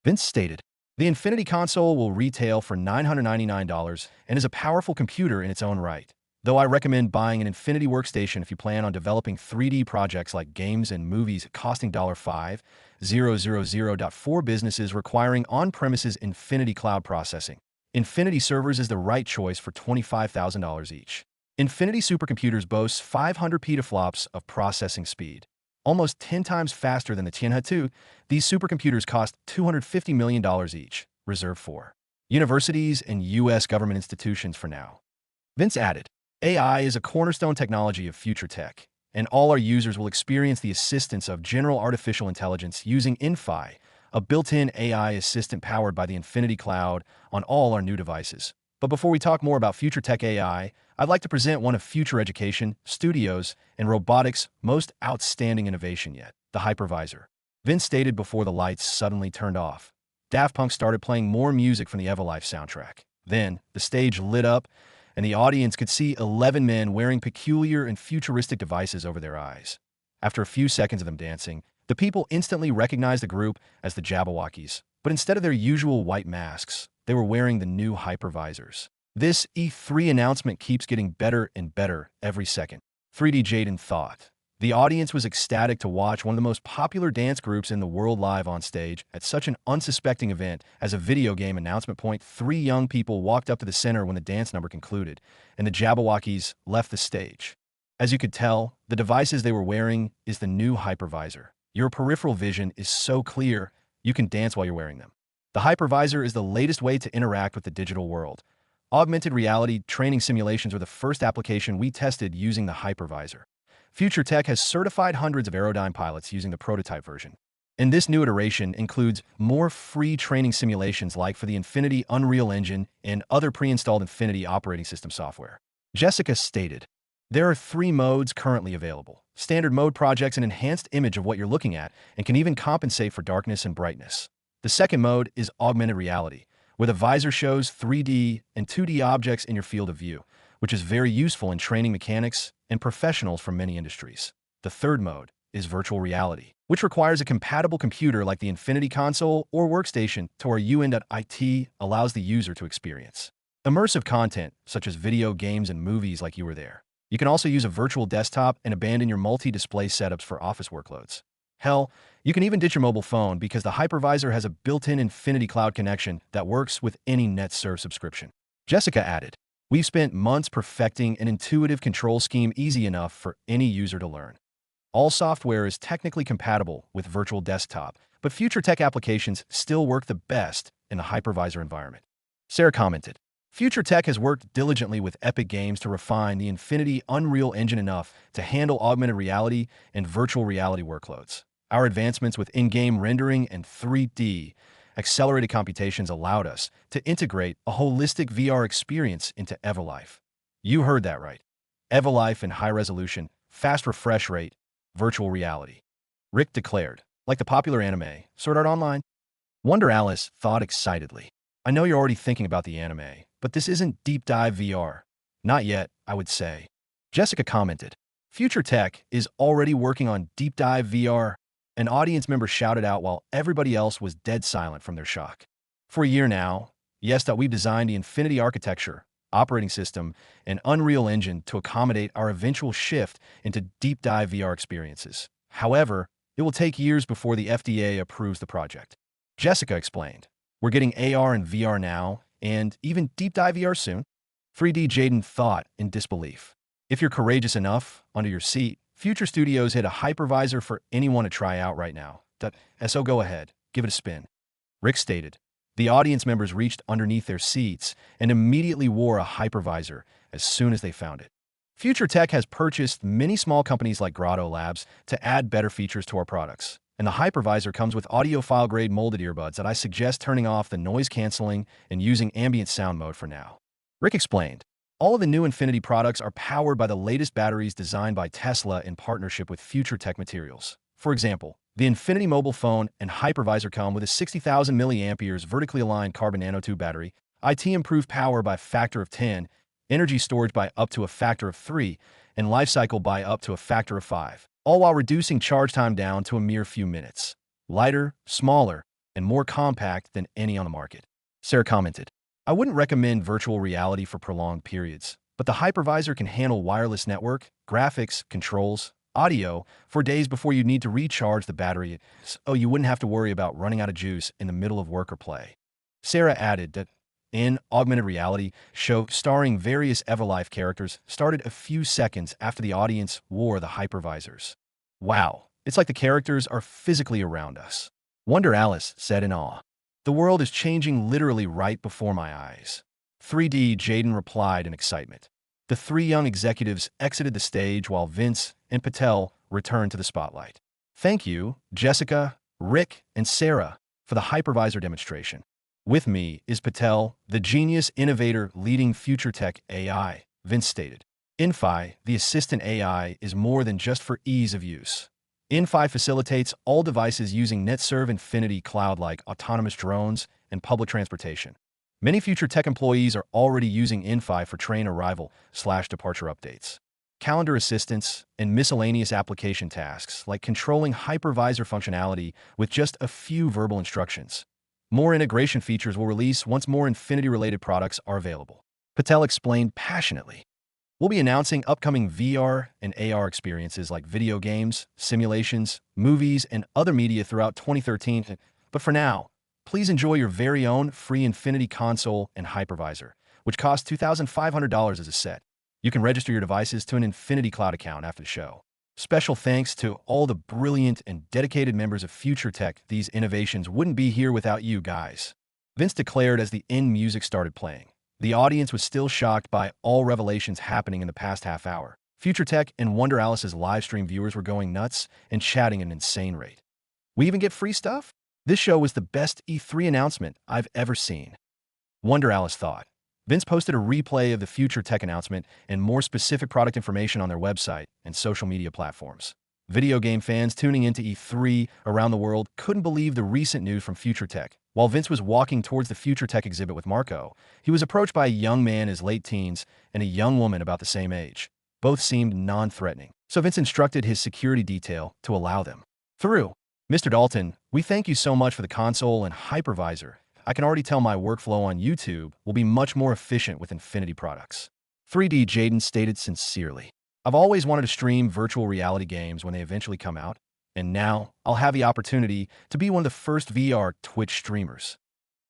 Vince stated. The Infinity console will retail for $999 and is a powerful computer in its own right, though I recommend buying an Infinity workstation if you plan on developing 3D projects like games and movies costing $5,000 for businesses requiring on-premises Infinity cloud processing. Infinity servers is the right choice for $25,000 each. Infinity supercomputers boasts 500 petaflops of processing speed. Almost 10 times faster than the Tianhe 2, these supercomputers cost $250 million each, reserved for universities and U.S. government institutions for now. Vince added, AI is a cornerstone technology of Future Tech, and all our users will experience the assistance of general artificial intelligence using Infi, a built-in AI assistant powered by the Infinity Cloud on all our new devices. But before we talk more about Future Tech AI, I'd like to present one of Future Education, Studios, and Robotics' most outstanding innovation yet, the hypervisor. Vince stated before the lights suddenly turned off. Daft Punk started playing more music from the EvoLife soundtrack. Then, the stage lit up, and the audience could see 11 men wearing peculiar and futuristic devices over their eyes. After a few seconds of them dancing, the people instantly recognized the group as the Jabberwockies, but instead of their usual white masks, they were wearing the new hypervisors. This E3 announcement keeps getting better and better every second. 3D Jaden thought. The audience was ecstatic to watch one of the most popular dance groups in the world live on stage at such an unsuspecting event as a video game announcement point. 3 young people walked up to the center when the dance number concluded, and the Jabberwockies left the stage. As you could tell, the devices they were wearing is the new hypervisor. Your peripheral vision is so clear, you can dance while you're wearing them. The hypervisor is the latest way to interact with the digital world. Augmented reality training simulations were the first application we tested using the hypervisor. Future Tech has certified hundreds of Aerodyne pilots using the prototype version. And this new iteration includes more free training simulations like for the Infinity Unreal Engine and other pre-installed Infinity operating system software. Jessica stated, there are 3 modes currently available. Standard mode projects an enhanced image of what you're looking at and can even compensate for darkness and brightness. The second mode is augmented reality, where the visor shows 3D and 2D objects in your field of view, which is very useful in training mechanics and professionals from many industries. The third mode is virtual reality, which requires a compatible computer like the Infinity console or workstation to where UN.IT allows the user to experience immersive content, such as video games and movies like you were there. You can also use a virtual desktop and abandon your multi-display setups for office workloads. Hell, you can even ditch your mobile phone because the hypervisor has a built-in Infinity Cloud connection that works with any NetServe subscription. Jessica added, we've spent months perfecting an intuitive control scheme easy enough for any user to learn. All software is technically compatible with virtual desktop, but future tech applications still work the best in the hypervisor environment. Sarah commented, Future Tech has worked diligently with Epic Games to refine the Infinity Unreal Engine enough to handle augmented reality and virtual reality workloads. Our advancements with in-game rendering and 3D accelerated computations allowed us to integrate a holistic VR experience into Everlife. You heard that right. Everlife in high resolution, fast refresh rate, virtual reality. Rick declared, like the popular anime, Sword Art Online. Wonder Alice thought excitedly, I know you're already thinking about the anime, but this isn't deep dive VR. Not yet, I would say. Jessica commented, Future Tech is already working on deep dive VR. An audience member shouted out while everybody else was dead silent from their shock. For a year now, yes, we've designed the Infinity architecture, operating system, and Unreal Engine to accommodate our eventual shift into deep dive VR experiences. However, it will take years before the FDA approves the project. Jessica explained, we're getting AR and VR now, and even deep dive VR soon. 3D Jaden thought in disbelief. If you're courageous enough, under your seat, Future Studios hit a hypervisor for anyone to try out right now. So go ahead, give it a spin. Rick stated. The audience members reached underneath their seats and immediately wore a hypervisor as soon as they found it. Future Tech has purchased many small companies like Grotto Labs to add better features to our products. And the hypervisor comes with audiophile-grade molded earbuds that I suggest turning off the noise canceling and using ambient sound mode for now. Rick explained, all of the new Infinity products are powered by the latest batteries designed by Tesla in partnership with Future Tech Materials. For example, the Infinity mobile phone and hypervisor come with a 60,000 mAh vertically aligned carbon nanotube battery, IT improved power by a factor of 10, energy storage by up to a factor of 3, and life cycle by up to a factor of 5, all while reducing charge time down to a mere few minutes. Lighter, smaller, and more compact than any on the market. Sarah commented, I wouldn't recommend virtual reality for prolonged periods, but the hypervisor can handle wireless network, graphics, controls, audio for days before you need to recharge the battery, so you wouldn't have to worry about running out of juice in the middle of work or play. Sarah added that an augmented reality show starring various Everlife characters started a few seconds after the audience wore the hypervisors. Wow, it's like the characters are physically around us. Wonder Alice said in awe. The world is changing literally right before my eyes. 3D Jaden replied in excitement. The 3 young executives exited the stage while Vince and Patel returned to the spotlight. Thank you, Jessica, Rick, and Sarah, for the hypervisor demonstration. With me is Patel, the genius innovator leading Future Tech AI, Vince stated. Infi, the assistant AI, is more than just for ease of use. Infi facilitates all devices using NetServe Infinity Cloud like autonomous drones and public transportation. Many Future Tech employees are already using Infi for train arrival/departure updates, calendar assistance, and miscellaneous application tasks like controlling hypervisor functionality with just a few verbal instructions. More integration features will release once more Infinity-related products are available. Patel explained passionately. We'll be announcing upcoming VR and AR experiences like video games, simulations, movies, and other media throughout 2013. But for now, please enjoy your very own free Infinity console and hypervisor, which costs $2,500 as a set. You can register your devices to an Infinity Cloud account after the show. Special thanks to all the brilliant and dedicated members of Future Tech. These innovations wouldn't be here without you guys. Vince declared as the end music started playing. The audience was still shocked by all revelations happening in the past half hour. Future Tech and Wonder Alice's live stream viewers were going nuts and chatting at an insane rate. We even get free stuff? This show was the best E3 announcement I've ever seen. Wonder Alice thought. Vince posted a replay of the future tech announcement and more specific product information on their website and social media platforms. Video game fans tuning into E3 around the world couldn't believe the recent news from Future Tech. While Vince was walking towards the Future Tech exhibit with Marco, he was approached by a young man in his late teens and a young woman about the same age. Both seemed non-threatening, so Vince instructed his security detail to allow them through. Mr. Dalton, we thank you so much for the console and hypervisor. I can already tell my workflow on YouTube will be much more efficient with Infinity products. 3D Jaden stated sincerely. I've always wanted to stream virtual reality games when they eventually come out, and now I'll have the opportunity to be one of the first VR Twitch streamers.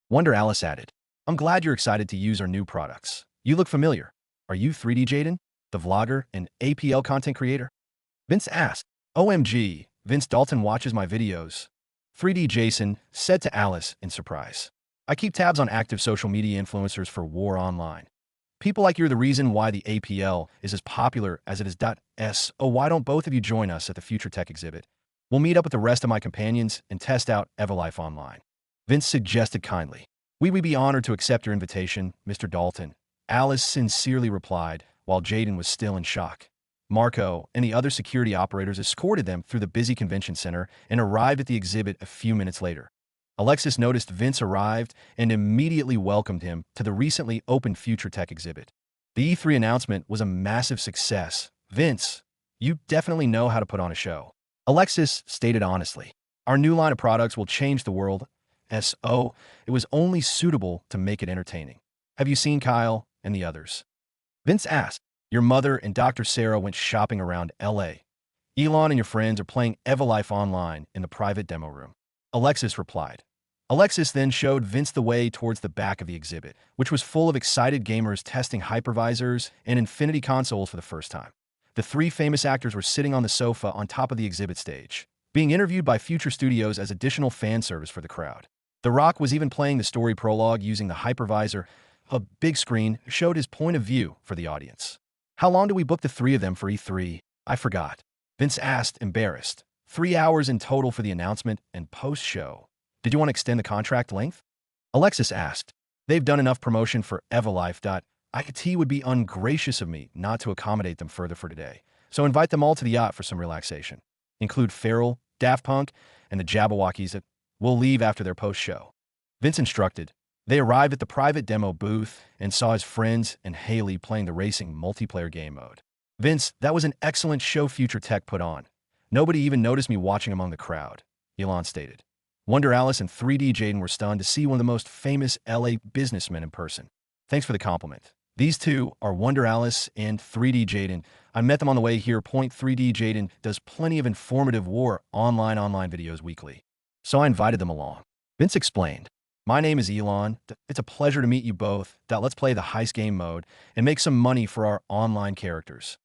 Wonder Alice added, I'm glad you're excited to use our new products. You look familiar. Are you 3D Jaden, the vlogger and APL content creator? Vince asked. OMG, Vince Dalton watches my videos. 3D Jason said to Alice in surprise. I keep tabs on active social media influencers for War Online. People like you're the reason why the APL is as popular as it is. So why don't both of you join us at the Future Tech exhibit? We'll meet up with the rest of my companions and test out Everlife Online. Vince suggested kindly. We would be honored to accept your invitation, Mr. Dalton. Alice sincerely replied, while Jaden was still in shock. Marco and the other security operators escorted them through the busy convention center and arrived at the exhibit a few minutes later. Alexis noticed Vince arrived and immediately welcomed him to the recently opened Future Tech exhibit. The E3 announcement was a massive success. Vince, you definitely know how to put on a show. Alexis stated honestly. Our new line of products will change the world. So, it was only suitable to make it entertaining. Have you seen Kyle and the others? Vince asked. Your mother and Dr. Sarah went shopping around LA. Elon and your friends are playing Everlife Online in the private demo room. Alexis replied. Alexis then showed Vince the way towards the back of the exhibit, which was full of excited gamers testing hypervisors and Infinity consoles for the first time. The three famous actors were sitting on the sofa on top of the exhibit stage, being interviewed by Future Studios as additional fan service for the crowd. The Rock was even playing the story prologue using the hypervisor. A big screen showed his point of view for the audience. How long do we book the three of them for E3? I forgot. Vince asked, embarrassed. 3 hours in total for the announcement and post-show. Did you want to extend the contract length? Alexis asked. They've done enough promotion for Everlife. IT would be ungracious of me not to accommodate them further for today, so invite them all to the yacht for some relaxation. Include Farrell, Daft Punk, and the Jabberwockies that will leave after their post-show. Vince instructed. They arrived at the private demo booth and saw his friends and Haley playing the racing multiplayer game mode. Vince, that was an excellent show Future Tech put on. Nobody even noticed me watching among the crowd, Elon stated. Wonder Alice and 3D Jaden were stunned to see one of the most famous LA businessmen in person. Thanks for the compliment. These two are Wonder Alice and 3D Jaden. I met them on the way here. 3D Jaden does plenty of informative War Online videos weekly, so I invited them along. Vince explained. My name is Elon. It's a pleasure to meet you both. Let's play the heist game mode and make some money for our online characters.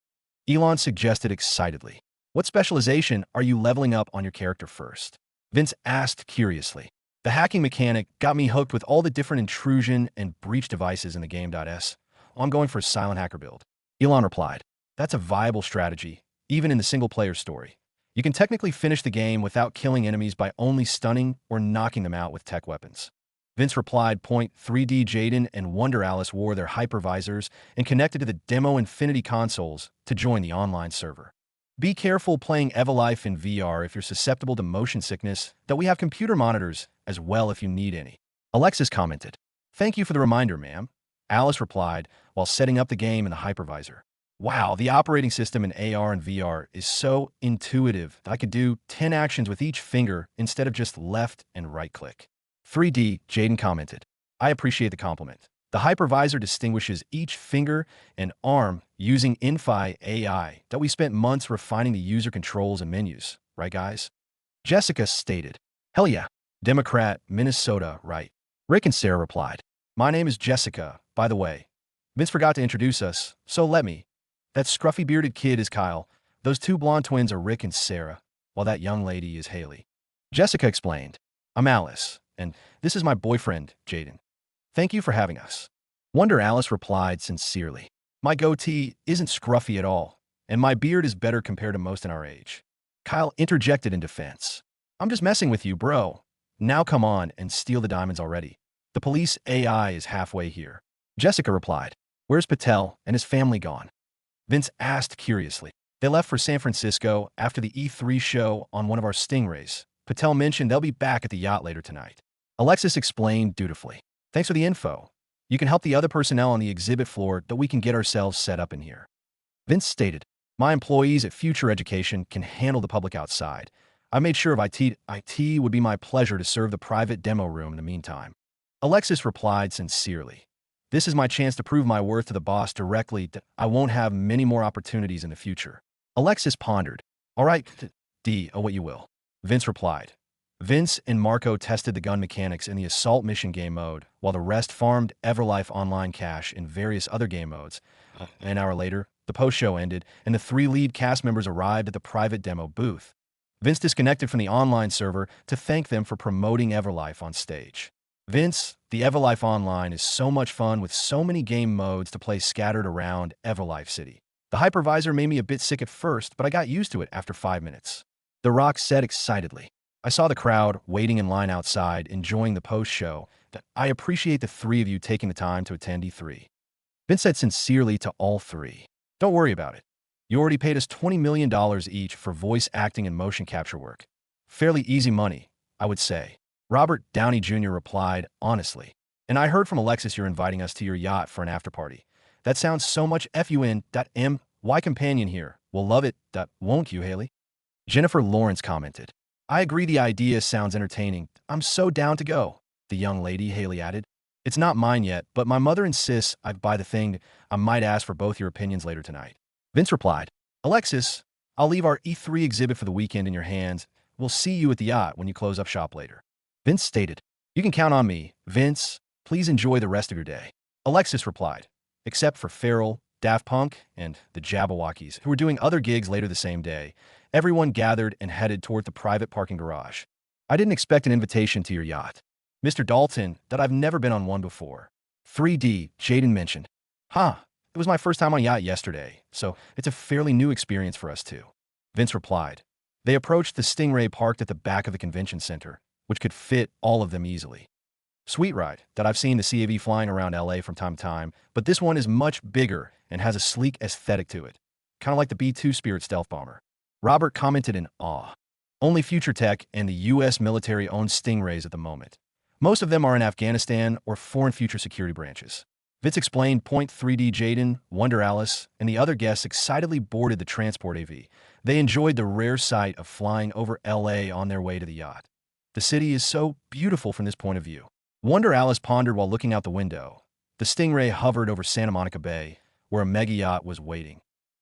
Elon suggested excitedly. What specialization are you leveling up on your character first? Vince asked curiously. The hacking mechanic got me hooked with all the different intrusion and breach devices in the game. I'm going for a silent hacker build. Elon replied. That's a viable strategy, even in the single-player story. You can technically finish the game without killing enemies by only stunning or knocking them out with tech weapons. Vince replied. 3D Jaden and Wonder Alice wore their hypervisors and connected to the demo Infinity consoles to join the online server. Be careful playing Everlife in VR if you're susceptible to motion sickness, though we have computer monitors as well if you need any. Alexis commented. Thank you for the reminder, ma'am. Alice replied while setting up the game in the hypervisor. Wow, the operating system in AR and VR is so intuitive that I could do 10 actions with each finger instead of just left and right click. 3D, Jaden commented. I appreciate the compliment. The hypervisor distinguishes each finger and arm using Infi AI that we spent months refining the user controls and menus, right guys? Jessica stated. Hell yeah. Democrat, Minnesota, right? Rick and Sarah replied. My name is Jessica, by the way. Vince forgot to introduce us, so let me. That scruffy bearded kid is Kyle. Those two blonde twins are Rick and Sarah, while that young lady is Haley. Jessica explained. I'm Alice, and this is my boyfriend, Jaden. Thank you for having us. Wonder Alice replied sincerely. My goatee isn't scruffy at all, and my beard is better compared to most in our age. Kyle interjected in defense. I'm just messing with you, bro. Now come on and steal the diamonds already. The police AI is halfway here. Jessica replied. Where's Patel and his family gone? Vince asked curiously. They left for San Francisco after the E3 show on one of our Stingrays. Patel mentioned they'll be back at the yacht later tonight. Alexis explained dutifully. Thanks for the info. You can help the other personnel on the exhibit floor that we can get ourselves set up in here. Vince stated, my employees at Future Education can handle the public outside. I made sure of IT would be my pleasure to serve the private demo room in the meantime. Alexis replied sincerely. This is my chance to prove my worth to the boss directly. I won't have many more opportunities in the future. Alexis pondered. All right, what you will. Vince replied. Vince and Marco tested the gun mechanics in the assault mission game mode, while the rest farmed Everlife online cash in various other game modes. An hour later, the post-show ended, and the 3 lead cast members arrived at the private demo booth. Vince disconnected from the online server to thank them for promoting Everlife on stage. Vince, the Everlife Online is so much fun with so many game modes to play scattered around Everlife City. The hypervisor made me a bit sick at first, but I got used to it after 5 minutes. The Rock said excitedly. I saw the crowd waiting in line outside, enjoying the post-show. I appreciate the 3 of you taking the time to attend E3. Vince said sincerely to all 3. Don't worry about it. You already paid us $20 million each for voice acting and motion capture work. Fairly easy money, I would say. Robert Downey Jr. replied, honestly. And I heard from Alexis you're inviting us to your yacht for an after-party. That sounds so much FUN.M.Y companion here. We'll love it. Won't you, Haley? Jennifer Lawrence commented. I agree the idea sounds entertaining. I'm so down to go. The young lady, Haley added. It's not mine yet, but my mother insists I buy the thing. I might ask for both your opinions later tonight. Vince replied, Alexis, I'll leave our E3 exhibit for the weekend in your hands. We'll see you at the yacht when you close up shop later. Vince stated, you can count on me. Vince, please enjoy the rest of your day. Alexis replied, except for Farrell, Daft Punk, and the Jabberwockies, who were doing other gigs later the same day. Everyone gathered and headed toward the private parking garage. I didn't expect an invitation to your yacht. Mr. Dalton, that I've never been on one before. 3D, Jaden mentioned. It was my first time on a yacht yesterday, so it's a fairly new experience for us too. Vince replied. They approached the Stingray parked at the back of the convention center, which could fit all of them easily. Sweet ride, that I've seen the CAV flying around LA from time to time, but this one is much bigger and has a sleek aesthetic to it. Kind of like the B-2 Spirit stealth bomber. Robert commented in awe. Only Future Tech and the U.S. military own Stingrays at the moment. Most of them are in Afghanistan or foreign future security branches. Vince explained. 3D Jaden, Wonder Alice, and the other guests excitedly boarded the transport AV. They enjoyed the rare sight of flying over LA on their way to the yacht. The city is so beautiful from this point of view. Wonder Alice pondered while looking out the window. The Stingray hovered over Santa Monica Bay, where a mega yacht was waiting.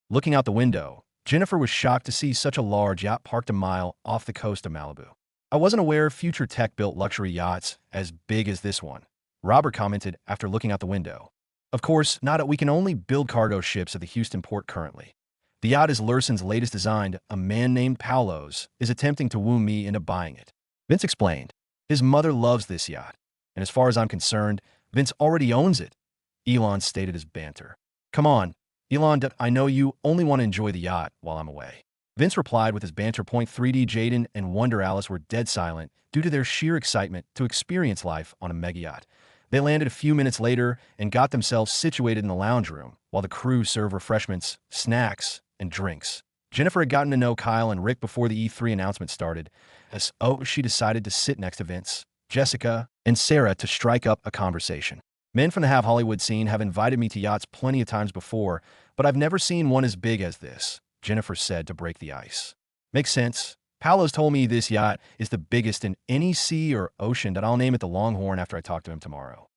Looking out the window, Jennifer was shocked to see such a large yacht parked a mile off the coast of Malibu. I wasn't aware Future Tech built luxury yachts as big as this one, Robert commented after looking out the window. Of course, we can only build cargo ships at the Houston port currently. The yacht is Lurson's latest design. A man named Paulos is attempting to woo me into buying it. Vince explained. His mother loves this yacht, and as far as I'm concerned, Vince already owns it. Elon stated as banter. Come on, Elon, I know you only want to enjoy the yacht while I'm away. Vince replied with his banter. 3D Jaden and Wonder Alice were dead silent due to their sheer excitement to experience life on a mega yacht. They landed a few minutes later and got themselves situated in the lounge room while the crew served refreshments, snacks, and drinks. Jennifer had gotten to know Kyle and Rick before the E3 announcement started, as she decided to sit next to Vince, Jessica, and Sarah to strike up a conversation. Men from the Have Hollywood scene have invited me to yachts plenty of times before, but I've never seen one as big as this, Jennifer said to break the ice. Makes sense. Paolo's told me this yacht is the biggest in any sea or ocean that I'll name it the Longhorn after I talk to him tomorrow.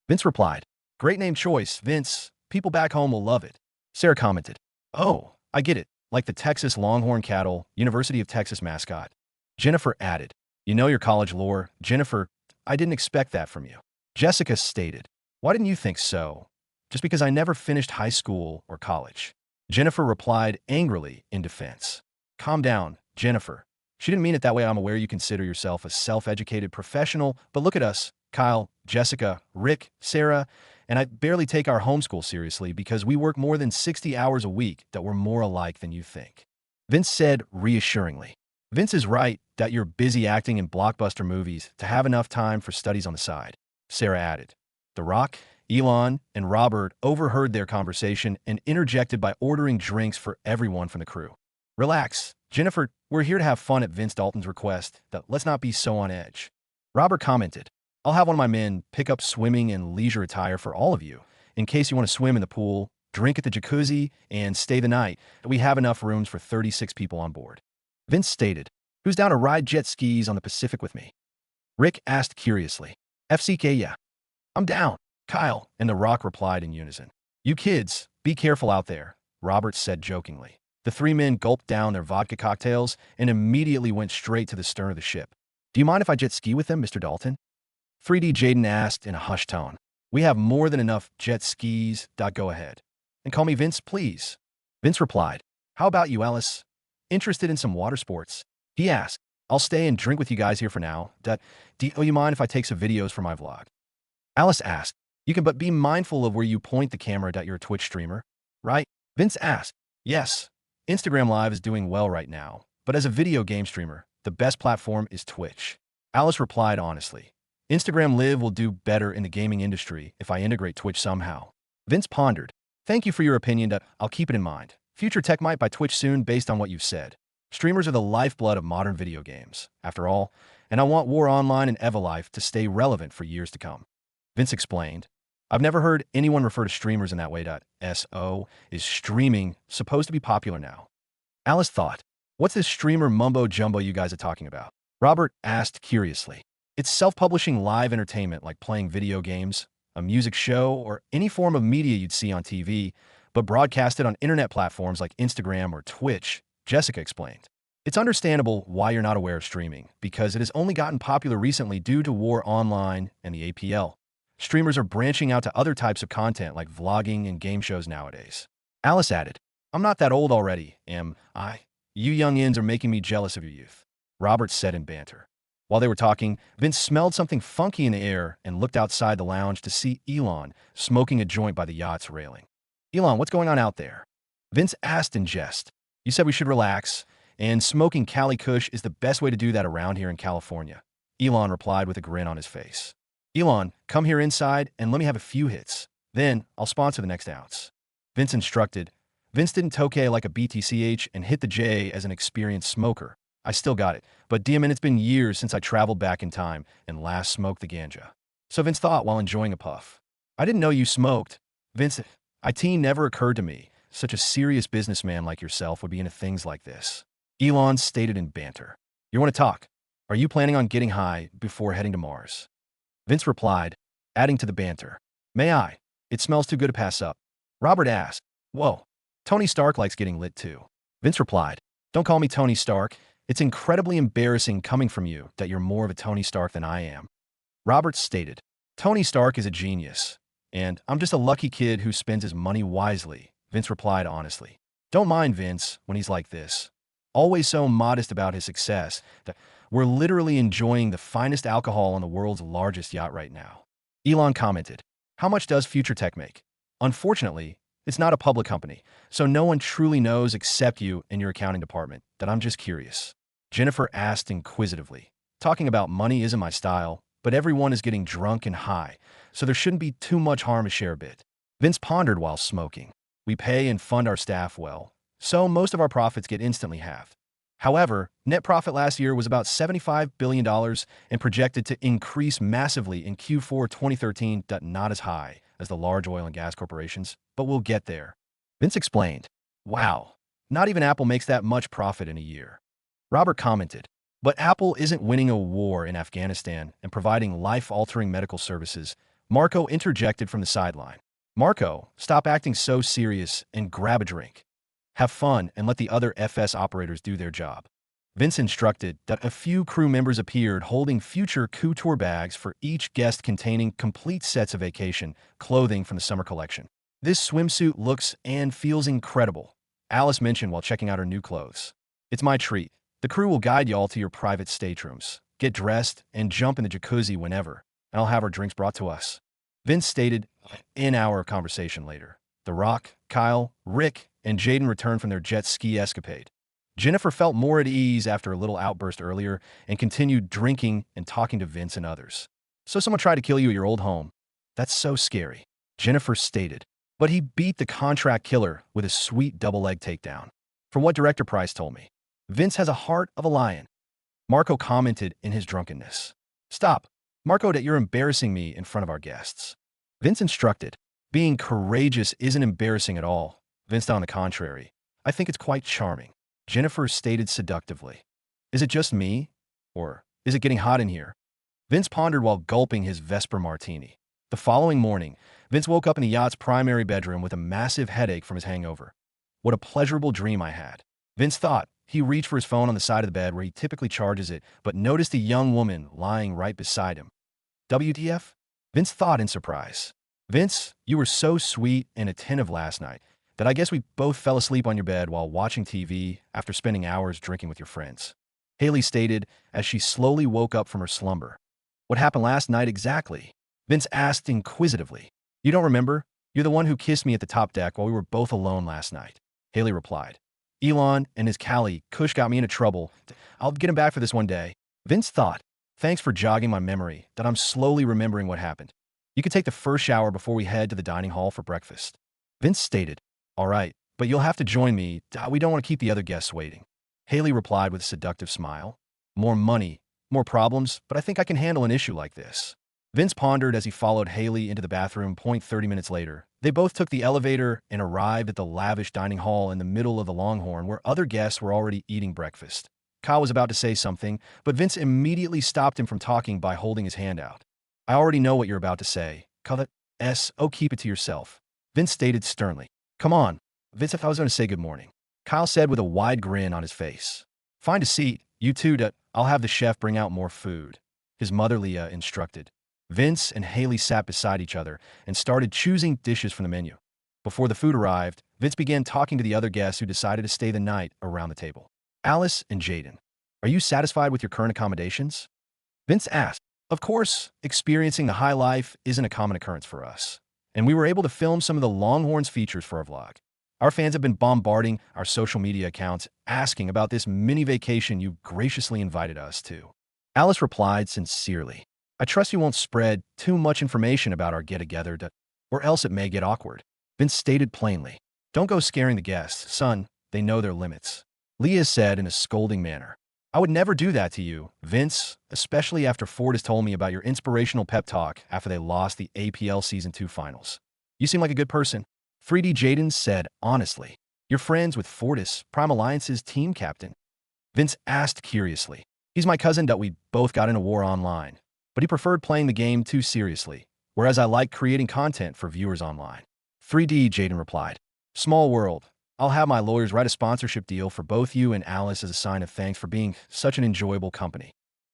Vince replied, great name choice, Vince. People back home will love it. Sarah commented, oh, I get it. Like the Texas Longhorn Cattle, University of Texas mascot. Jennifer added, you know your college lore. Jennifer, I didn't expect that from you. Jessica stated, why didn't you think so? Just because I never finished high school or college. Jennifer replied angrily in defense. Calm down, Jennifer. She didn't mean it that way. I'm aware you consider yourself a self-educated professional, but look at us, Kyle, Jessica, Rick, Sarah, and I barely take our homeschool seriously because we work more than 60 hours a week that we're more alike than you think. Vince said reassuringly. Vince is right that you're busy acting in blockbuster movies to have enough time for studies on the side, Sarah added. The Rock, Elon, and Robert overheard their conversation and interjected by ordering drinks for everyone from the crew. Relax, Jennifer, we're here to have fun at Vince Dalton's request. Let's not be so on edge. Robert commented, I'll have one of my men pick up swimming and leisure attire for all of you, in case you want to swim in the pool, drink at the jacuzzi, and stay the night. We have enough rooms for 36 people on board. Vince stated, who's down to ride jet skis on the Pacific with me? Rick asked curiously. FCK, yeah. I'm down, Kyle, and The Rock replied in unison. You kids, be careful out there, Robert said jokingly. The three men gulped down their vodka cocktails and immediately went straight to the stern of the ship. Do you mind if I jet ski with them, Mr. Dalton? 3D Jaden asked in a hushed tone. We have more than enough jet skis. Go ahead. And call me Vince, please. Vince replied. How about you, Alice? Interested in some water sports? He asked. I'll stay and drink with you guys here for now. Do you mind if I take some videos for my vlog? Alice asked. You can, but be mindful of where you point the camera. You're a Twitch streamer, right? Vince asked. Yes. Instagram Live is doing well right now, but as a video game streamer, the best platform is Twitch. Alice replied honestly. Instagram Live will do better in the gaming industry if I integrate Twitch somehow. Vince pondered. Thank you for your opinion. I'll keep it in mind. Future tech might buy Twitch soon based on what you've said. Streamers are the lifeblood of modern video games, after all, and I want War Online and Evolife to stay relevant for years to come. Vince explained. I've never heard anyone refer to streamers in that way. So, is streaming supposed to be popular now? Alice thought. What's this streamer mumbo-jumbo you guys are talking about? Robert asked curiously. It's self-publishing live entertainment like playing video games, a music show, or any form of media you'd see on TV, but broadcasted on internet platforms like Instagram or Twitch, Jessica explained. It's understandable why you're not aware of streaming, because it has only gotten popular recently due to War Online and the APL. Streamers are branching out to other types of content like vlogging and game shows nowadays. Alice added, I'm not that old already, am I? You youngins are making me jealous of your youth, Robert said in banter. While they were talking, Vince smelled something funky in the air and looked outside the lounge to see Elon smoking a joint by the yacht's railing. Elon, what's going on out there? Vince asked in jest. You said we should relax, and smoking Cali Kush is the best way to do that around here in California. Elon replied with a grin on his face. Elon, come here inside and let me have a few hits. Then I'll sponsor the next ounce. Vince instructed. Vince didn't tokay like a BTCH and hit the J as an experienced smoker. I still got it, but damn it, it's been years since I traveled back in time and last smoked the ganja. So Vince thought while enjoying a puff. I didn't know you smoked. Vince, IT never occurred to me. Such a serious businessman like yourself would be into things like this. Elon stated in banter. You want to talk? Are you planning on getting high before heading to Mars? Vince replied, adding to the banter. May I? It smells too good to pass up. Robert asked. Whoa. Tony Stark likes getting lit too. Vince replied. Don't call me Tony Stark. It's incredibly embarrassing coming from you that you're more of a Tony Stark than I am. Robert stated. Tony Stark is a genius, and I'm just a lucky kid who spends his money wisely, Vince replied honestly. Don't mind Vince when he's like this. Always so modest about his success that we're literally enjoying the finest alcohol on the world's largest yacht right now. Elon commented, how much does Future Tech make? Unfortunately, it's not a public company, so no one truly knows except you and your accounting department. I'm just curious. Jennifer asked inquisitively. Talking about money isn't my style, but everyone is getting drunk and high, so there shouldn't be too much harm to share a bit. Vince pondered while smoking. We pay and fund our staff well, so most of our profits get instantly halved. However, net profit last year was about $75 billion and projected to increase massively in Q4 2013. Not as high as the large oil and gas corporations, but we'll get there. Vince explained. Wow, not even Apple makes that much profit in a year. Robert commented. But Apple isn't winning a war in Afghanistan and providing life-altering medical services. Marco interjected from the sideline. Marco, stop acting so serious and grab a drink. Have fun and let the other FS operators do their job. Vince instructed that a few crew members appeared holding future couture bags for each guest containing complete sets of vacation clothing from the summer collection. This swimsuit looks and feels incredible, Alice mentioned while checking out her new clothes. It's my treat. The crew will guide y'all to your private staterooms. Get dressed and jump in the jacuzzi whenever, and I'll have our drinks brought to us. Vince stated an hour of conversation later. The Rock, Kyle, Rick, and Jaden returned from their jet ski escapade. Jennifer felt more at ease after a little outburst earlier and continued drinking and talking to Vince and others. So someone tried to kill you at your old home. That's so scary, Jennifer stated. But he beat the contract killer with a sweet double-leg takedown. From what Director Price told me, Vince has a heart of a lion. Marco commented in his drunkenness. Stop, Marco, that you're embarrassing me in front of our guests. Vince instructed. Being courageous isn't embarrassing at all. Vince, on the contrary, I think it's quite charming. Jennifer stated seductively. Is it just me? Or is it getting hot in here? Vince pondered while gulping his Vesper martini. The following morning, Vince woke up in the yacht's primary bedroom with a massive headache from his hangover. What a pleasurable dream I had, Vince thought. He reached for his phone on the side of the bed where he typically charges it, but noticed a young woman lying right beside him. WTF? Vince thought in surprise. Vince, you were so sweet and attentive last night that I guess we both fell asleep on your bed while watching TV after spending hours drinking with your friends. Haley stated as she slowly woke up from her slumber. What happened last night exactly? Vince asked inquisitively. You don't remember? You're the one who kissed me at the top deck while we were both alone last night. Haley replied. Elon and his Callie, Kush, got me into trouble. I'll get him back for this one day. Vince thought. Thanks for jogging my memory that I'm slowly remembering what happened. You could take the first shower before we head to the dining hall for breakfast. Vince stated. All right, but you'll have to join me. We don't want to keep the other guests waiting. Haley replied with a seductive smile. More money, more problems, but I think I can handle an issue like this. Vince pondered as he followed Haley into the bathroom. 30 minutes later, they both took the elevator and arrived at the lavish dining hall in the middle of the Longhorn where other guests were already eating breakfast. Kyle was about to say something, but Vince immediately stopped him from talking by holding his hand out. I already know what you're about to say. Kyle, keep it to yourself. Vince stated sternly. Come on, Vince, if I was going to say good morning. Kyle said with a wide grin on his face. Find a seat, you two, I'll have the chef bring out more food. His mother Leah instructed. Vince and Haley sat beside each other and started choosing dishes from the menu. Before the food arrived, Vince began talking to the other guests who decided to stay the night around the table. Alice and Jaden, are you satisfied with your current accommodations? Vince asked. Of course, experiencing the high life isn't a common occurrence for us, and we were able to film some of the Longhorns features for our vlog. Our fans have been bombarding our social media accounts asking about this mini vacation you graciously invited us to. Alice replied sincerely. I trust you won't spread too much information about our get-together, or else it may get awkward. Vince stated plainly. Don't go scaring the guests, son. They know their limits. Leah said in a scolding manner. I would never do that to you, Vince, especially after Ford has told me about your inspirational pep talk after they lost the APL Season 2 finals. You seem like a good person. 3D Jaden said honestly. You're friends with Fortis, Prime Alliance's team captain? Vince asked curiously. He's my cousin that we both got in a war online, but he preferred playing the game too seriously, whereas I like creating content for viewers online. 3D Jaden replied. Small world. I'll have my lawyers write a sponsorship deal for both you and Alice as a sign of thanks for being such an enjoyable company.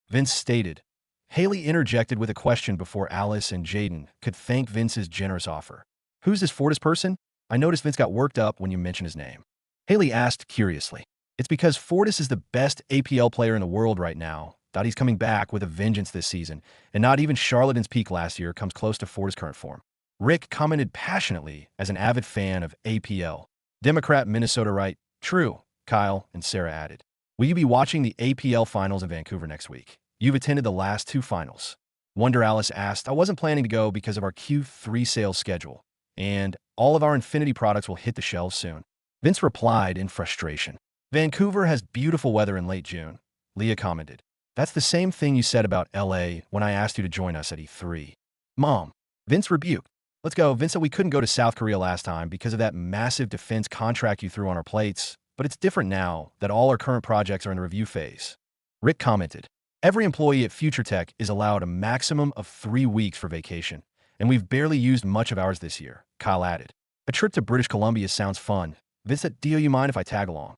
Vince stated. Haley interjected with a question before Alice and Jaden could thank Vince's generous offer. Who's this Fortis person? I noticed Vince got worked up when you mentioned his name. Haley asked curiously. It's because Fortis is the best APL player in the world right now. Thought he's coming back with a vengeance this season, and not even Charlatans Peak last year comes close to Fortis' current form. Rick commented passionately as an avid fan of APL. Democrat Minnesota right. True, Kyle and Sarah added. Will you be watching the APL finals in Vancouver next week? You've attended the last two finals. Wonder Alice asked. I wasn't planning to go because of our Q3 sales schedule, and all of our Infinity products will hit the shelves soon. Vince replied in frustration. Vancouver has beautiful weather in late June. Leah commented. That's the same thing you said about LA when I asked you to join us at E3. Mom. Vince rebuked. Let's go. Vince said we couldn't go to South Korea last time because of that massive defense contract you threw on our plates, but it's different now that all our current projects are in the review phase. Rick commented. Every employee at Future Tech is allowed a maximum of 3 weeks for vacation, and we've barely used much of ours this year, Kyle added. A trip to British Columbia sounds fun. Vince said, do you mind if I tag along?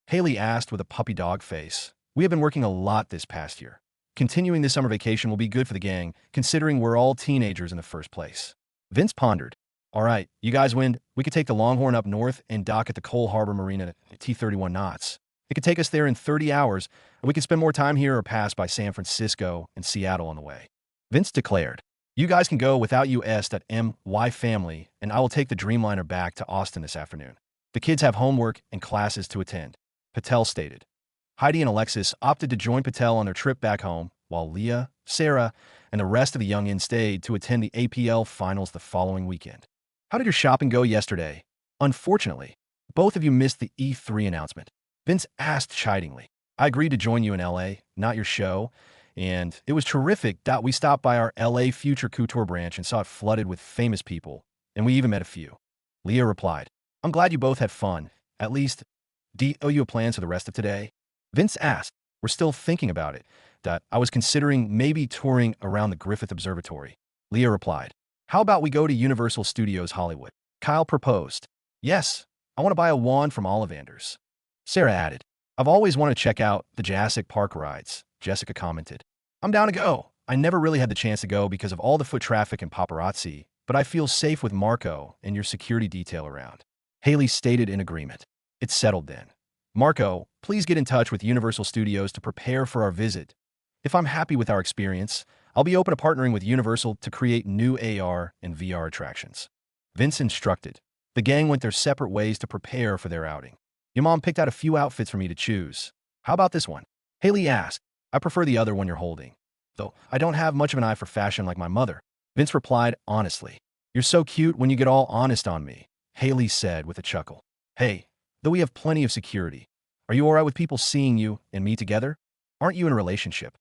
Haley asked with a puppy dog face. We have been working a lot this past year. Continuing this summer vacation will be good for the gang, considering we're all teenagers in the first place. Vince pondered. All right, you guys win. We could take the Longhorn up north and dock at the Cole Harbor Marina at T31 knots. It could take us there in 30 hours, and we could spend more time here or pass by San Francisco and Seattle on the way. Vince declared. You guys can go without US.MY family, and I will take the Dreamliner back to Austin this afternoon. The kids have homework and classes to attend. Patel stated. Heidi and Alexis opted to join Patel on their trip back home, while Leah, Sarah, and the rest of the youngins stayed to attend the APL finals the following weekend. How did your shopping go yesterday? Unfortunately, both of you missed the E3 announcement. Vince asked chidingly. I agreed to join you in LA, not your show, and it was terrific. We stopped by our LA Future Couture branch and saw it flooded with famous people, and we even met a few. Leah replied, I'm glad you both had fun. At least, do you have plans for the rest of today? Vince asked. We're still thinking about it. I was considering maybe touring around the Griffith Observatory. Leah replied, how about we go to Universal Studios Hollywood? Kyle proposed. Yes, I want to buy a wand from Ollivanders. Sarah added, I've always wanted to check out the Jurassic Park rides, Jessica commented. I'm down to go. I never really had the chance to go because of all the foot traffic and paparazzi, but I feel safe with Marco and your security detail around. Haley stated in agreement. It's settled then. Marco, please get in touch with Universal Studios to prepare for our visit. If I'm happy with our experience, I'll be open to partnering with Universal to create new AR and VR attractions. Vince instructed. The gang went their separate ways to prepare for their outing. Your mom picked out a few outfits for me to choose. How about this one? Haley asked. I prefer the other one you're holding. Though I don't have much of an eye for fashion like my mother. Vince replied honestly. You're so cute when you get all honest on me, Haley said with a chuckle. Hey, though we have plenty of security, are you alright with people seeing you and me together? Aren't you in a relationship?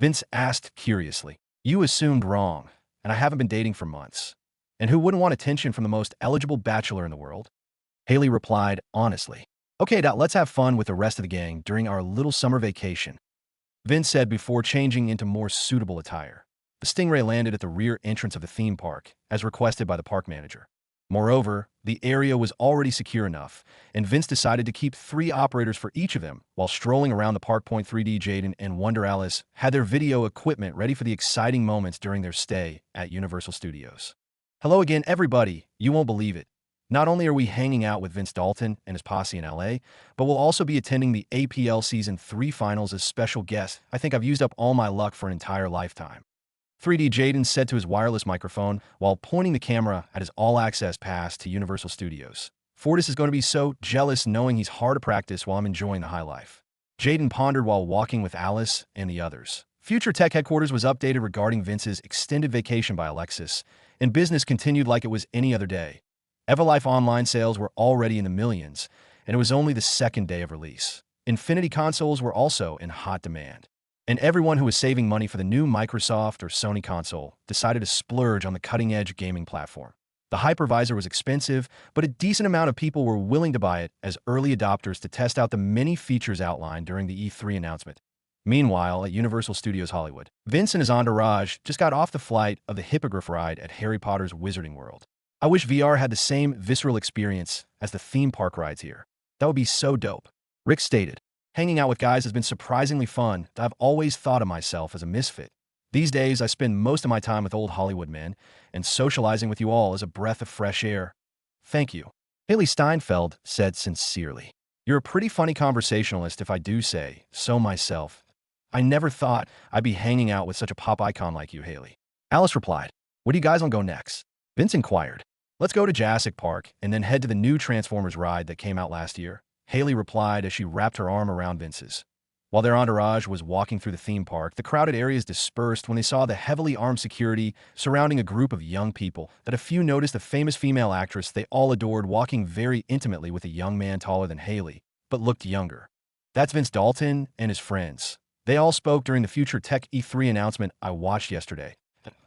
Vince asked curiously. You assumed wrong, and I haven't been dating for months. And who wouldn't want attention from the most eligible bachelor in the world? Haley replied honestly. Okay, let's have fun with the rest of the gang during our little summer vacation, Vince said before changing into more suitable attire. The Stingray landed at the rear entrance of the theme park, as requested by the park manager. Moreover, the area was already secure enough, and Vince decided to keep 3 operators for each of them while strolling around the park. 3D Jaden and Wonder Alice had their video equipment ready for the exciting moments during their stay at Universal Studios. Hello again, everybody. You won't believe it. Not only are we hanging out with Vince Dalton and his posse in LA, but we'll also be attending the APL Season 3 finals as special guests. I think I've used up all my luck for an entire lifetime. 3D Jaden said to his wireless microphone while pointing the camera at his all-access pass to Universal Studios. Fortis is going to be so jealous knowing he's hard to practice while I'm enjoying the high life. Jaden pondered while walking with Alice and the others. Future Tech headquarters was updated regarding Vince's extended vacation by Alexis, and business continued like it was any other day. Everlife online sales were already in the millions, and it was only the second day of release. Infinity consoles were also in hot demand. And everyone who was saving money for the new Microsoft or Sony console decided to splurge on the cutting-edge gaming platform. The hypervisor was expensive, but a decent amount of people were willing to buy it as early adopters to test out the many features outlined during the E3 announcement. Meanwhile, at Universal Studios Hollywood, Vince and his entourage just got off the flight of the Hippogriff ride at Harry Potter's Wizarding World. I wish VR had the same visceral experience as the theme park rides here. That would be so dope. Rick stated. Hanging out with guys has been surprisingly fun. I've always thought of myself as a misfit. These days, I spend most of my time with old Hollywood men, and socializing with you all is a breath of fresh air. Thank you. Haley Steinfeld said sincerely. You're a pretty funny conversationalist if I do say so myself. I never thought I'd be hanging out with such a pop icon like you, Haley. Alice replied. Where do you guys want to go next? Vince inquired. Let's go to Jurassic Park and then head to the new Transformers ride that came out last year. Haley replied as she wrapped her arm around Vince's. While their entourage was walking through the theme park, the crowded areas dispersed when they saw the heavily armed security surrounding a group of young people. That a few noticed a famous female actress they all adored walking very intimately with a young man taller than Haley, but looked younger. That's Vince Dalton and his friends. They all spoke during the Future Tech E3 announcement I watched yesterday.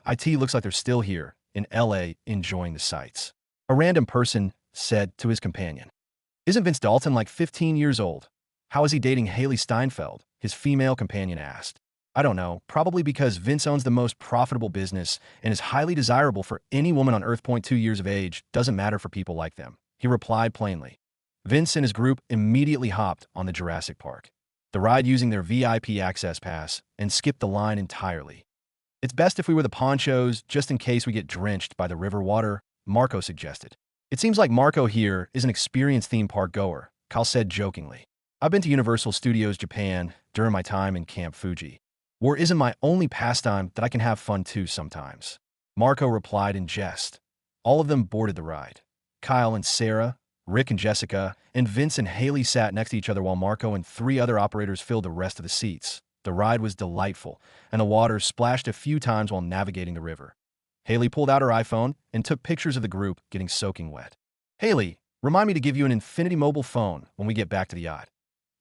IT looks like they're still here, in LA, enjoying the sights. A random person said to his companion. Isn't Vince Dalton like 15 years old? How is he dating Haley Steinfeld? His female companion asked. I don't know, probably because Vince owns the most profitable business and is highly desirable for any woman on Earth. 2 years of age doesn't matter for people like them, he replied plainly. Vince and his group immediately hopped on the Jurassic Park, the ride using their VIP access pass, and skipped the line entirely. It's best if we wear the ponchos just in case we get drenched by the river water, Marco suggested. It seems like Marco here is an experienced theme park goer, Kyle said jokingly. I've been to Universal Studios Japan during my time in Camp Fuji. War isn't my only pastime that I can have fun too sometimes. Marco replied in jest. All of them boarded the ride. Kyle and Sarah, Rick and Jessica, and Vince and Haley sat next to each other while Marco and 3 other operators filled the rest of the seats. The ride was delightful, and the water splashed a few times while navigating the river. Haley pulled out her iPhone and took pictures of the group getting soaking wet. Haley, remind me to give you an Infinity mobile phone when we get back to the yacht.